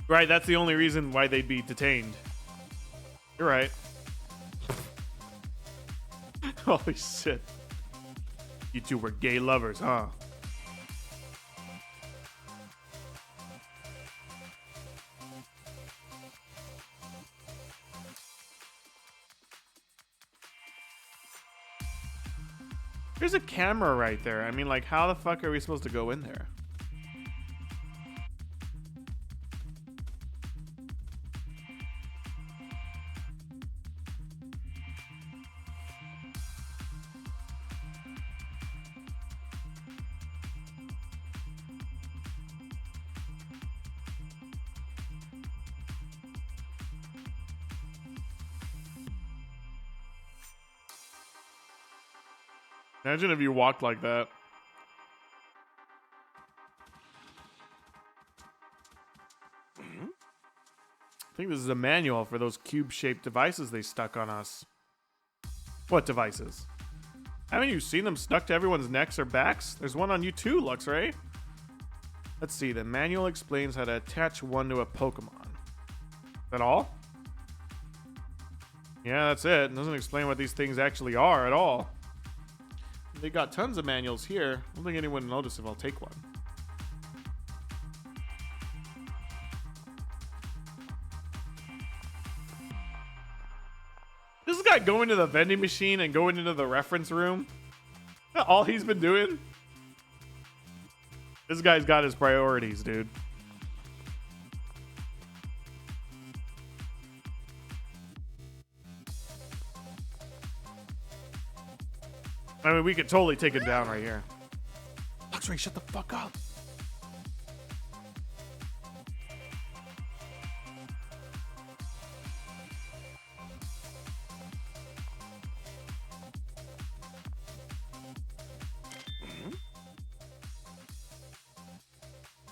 Right, that's the only reason why they'd be detained. You're right. Holy shit. You two were gay lovers, huh? There's a camera right there. I mean, like, how the fuck are we supposed to go in there? Imagine if you walked like that. I think this is a manual for those cube-shaped devices they stuck on us. What devices? Haven't you seen them stuck to everyone's necks or backs? There's one on you too, Luxray. Let's see, the manual explains how to attach one to a Pokemon. Is that all? Yeah, that's it. It doesn't explain what these things actually are at all. They got tons of manuals here. I don't think anyone will notice if I'll take one. This guy going to the vending machine and going into the reference room? Is that all he's been doing? This guy's got his priorities, dude. I mean, we could totally take him down right here. Luxray, shut the fuck up.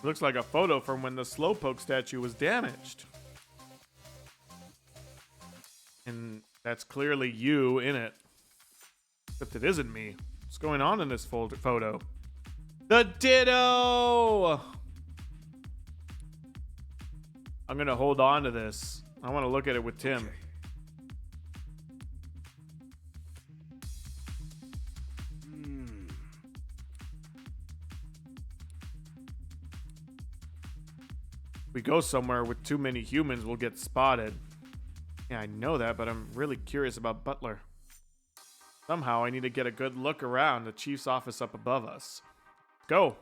Looks like a photo from when the Slowpoke statue was damaged. And that's clearly you in it. Except it isn't me. What's going on in this photo? The Ditto! I'm gonna hold on to this. I want to look at it with Tim. Okay. If we go somewhere with too many humans, we'll get spotted. Yeah, I know that, but I'm really curious about Butler. Somehow I need to get a good look around the chief's office up above us. Go.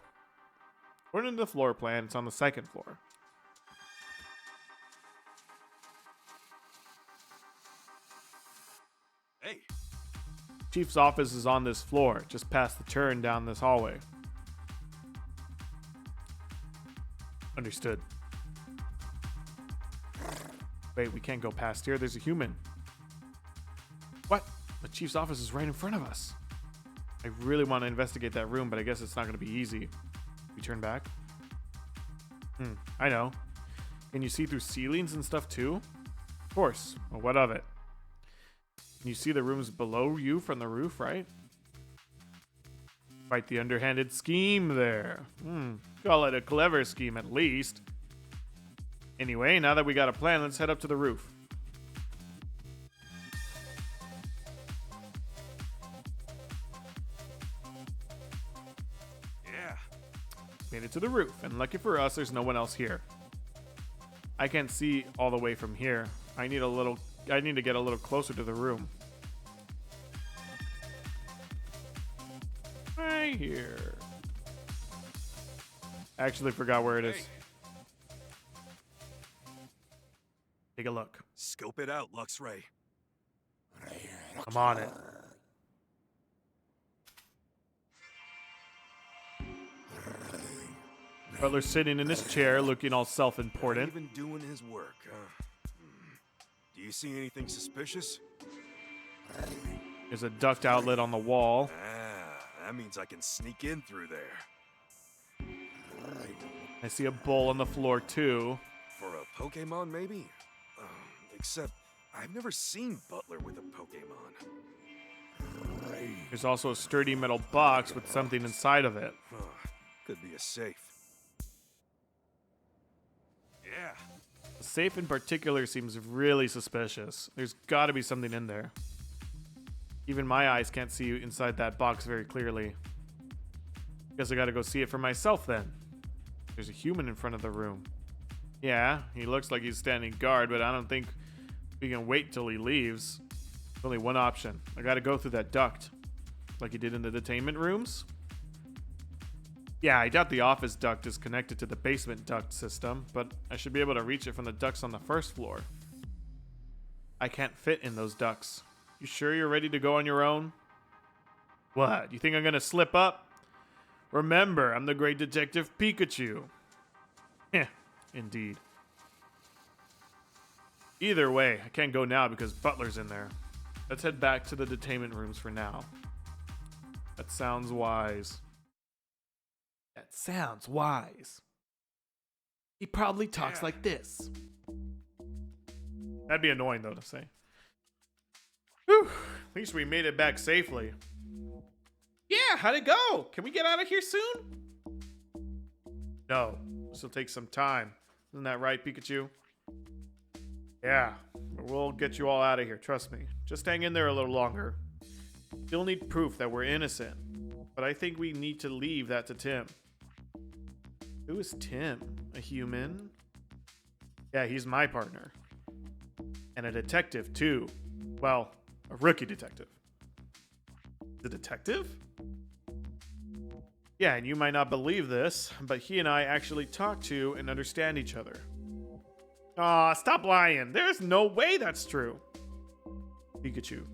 According to the floor plan, it's on the second floor. Hey. Chief's office is on this floor, just past the turn down this hallway. Understood. Wait, we can't go past here. There's a human. What? The chief's office is right in front of us. I really want to investigate that room, but I guess it's not going to be easy. We turn back? I know. Can you see through ceilings and stuff too? Of course. Well, what of it? Can you see the rooms below you from the roof, right? Quite the underhanded scheme there. Call it a clever scheme at least. Anyway, now that we got a plan, let's head up to the roof. Yeah. Made it to the roof, and lucky for us, there's no one else here. I can't see all the way from here. I need to get a little closer to the room. Right here. I actually forgot where it is. Hey. Take a look. Scope it out, Luxray. I'm on it. Butler's sitting in his chair, looking all self-important. Even doing his work, huh? Do you see anything suspicious? There's a duct outlet on the wall. Ah, that means I can sneak in through there. I see a bowl on the floor too. For a Pokemon, maybe? Except, I've never seen Butler with a Pokemon. There's also a sturdy metal box with something inside of it. Could be a safe. Yeah. The safe in particular seems really suspicious. There's got to be something in there. Even my eyes can't see inside that box very clearly. Guess I gotta go see it for myself then. There's a human in front of the room. Yeah, he looks like he's standing guard, but I don't think we can wait till he leaves. There's only one option. I gotta go through that duct. Like he did in the detainment rooms. Yeah, I doubt the office duct is connected to the basement duct system, but I should be able to reach it from the ducts on the first floor. I can't fit in those ducts. You sure you're ready to go on your own? What, you think I'm gonna slip up? Remember, I'm the great detective Pikachu. Heh, indeed. Either way, I can't go now because Butler's in there. Let's head back to the detainment rooms for now. That sounds wise. That sounds wise. He probably talks like this. That'd be annoying though to say. Whew, at least we made it back safely. Yeah, how'd it go? Can we get out of here soon? No, this'll take some time. Isn't that right, Pikachu? Yeah, we'll get you all out of here, trust me. Just hang in there a little longer. You'll need proof that we're innocent, but I think we need to leave that to Tim. Who is Tim? A human? Yeah, he's my partner. And a detective, too. Well, a rookie detective. The detective? Yeah, and you might not believe this, but he and I actually talk to and understand each other. Aw, stop lying. There's no way that's true. Pikachu,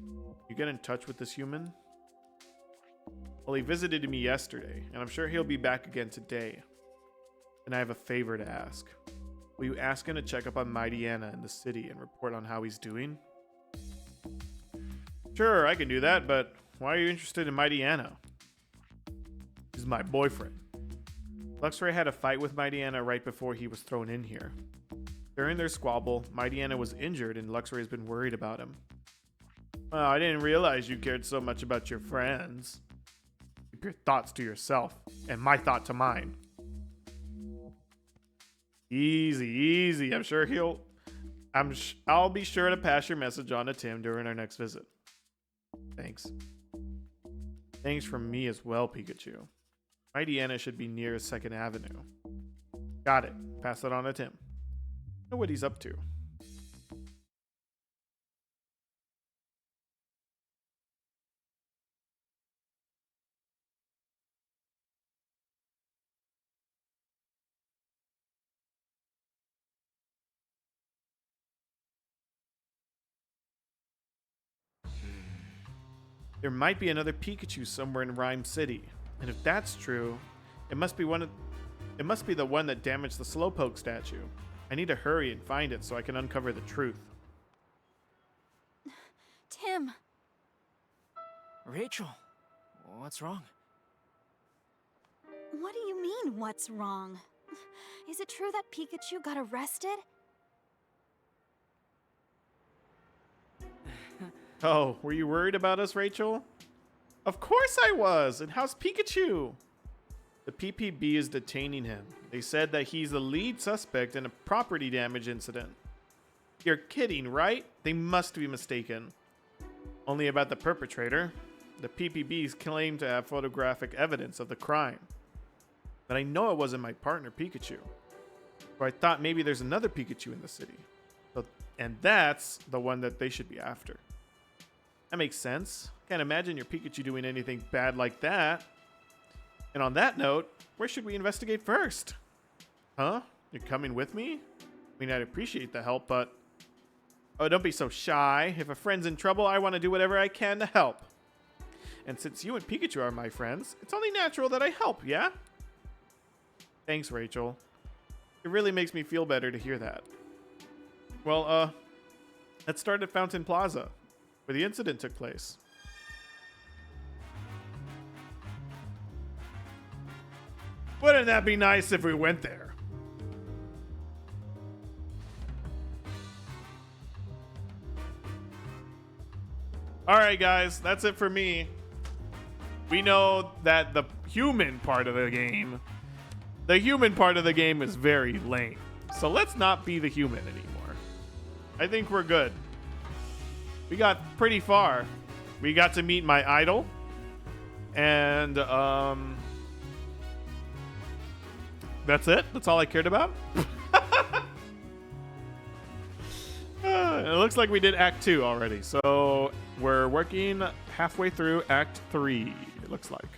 you get in touch with this human? Well, he visited me yesterday, and I'm sure he'll be back again today. And I have a favor to ask. Will you ask him to check up on Mighty Anna in the city and report on how he's doing? Sure, I can do that, but why are you interested in Mighty Anna? He's my boyfriend. Luxray had a fight with Mighty Anna right before he was thrown in here. During their squabble, Mighty Anna was injured and Luxray has been worried about him. Well, I didn't realize you cared so much about your friends. Keep your thoughts to yourself, and my thought to mine. Easy, easy. I'm sure I'll be sure to pass your message on to Tim during our next visit. Thanks. Thanks from me as well, Pikachu. Mighty Anna should be near 2nd Avenue. Got it. Pass that on to Tim. Know what he's up to. There might be another Pikachu somewhere in Rhyme City, and if that's true, it must be the one that damaged the Slowpoke statue. I need to hurry and find it so I can uncover the truth. Tim. Rachel, what's wrong? What do you mean, what's wrong? Is it true that Pikachu got arrested? Oh, were you worried about us, Rachel? Of course I was! And how's Pikachu? The PPB is detaining him. They said that he's the lead suspect in a property damage incident. You're kidding, right? They must be mistaken. Only about the perpetrator. The PPBs claim to have photographic evidence of the crime. But I know it wasn't my partner, Pikachu. So I thought maybe there's another Pikachu in the city. And that's the one that they should be after. That makes sense. Can't imagine your Pikachu doing anything bad like that. And on that note, where should we investigate first? Huh? You're coming with me? I mean, I'd appreciate the help, but... Oh, don't be so shy. If a friend's in trouble, I want to do whatever I can to help. And since you and Pikachu are my friends, it's only natural that I help, yeah? Thanks, Rachel. It really makes me feel better to hear that. Well, let's start at Fountain Plaza, where the incident took place. Wouldn't that be nice if we went there? Alright guys, that's it for me. We know that the human part of the game is very lame. So let's not be the human anymore. I think we're good. We got pretty far. We got to meet my idol. And, that's it? That's all I cared about? It looks like we did Act 2 already. So we're working halfway through Act 3, it looks like.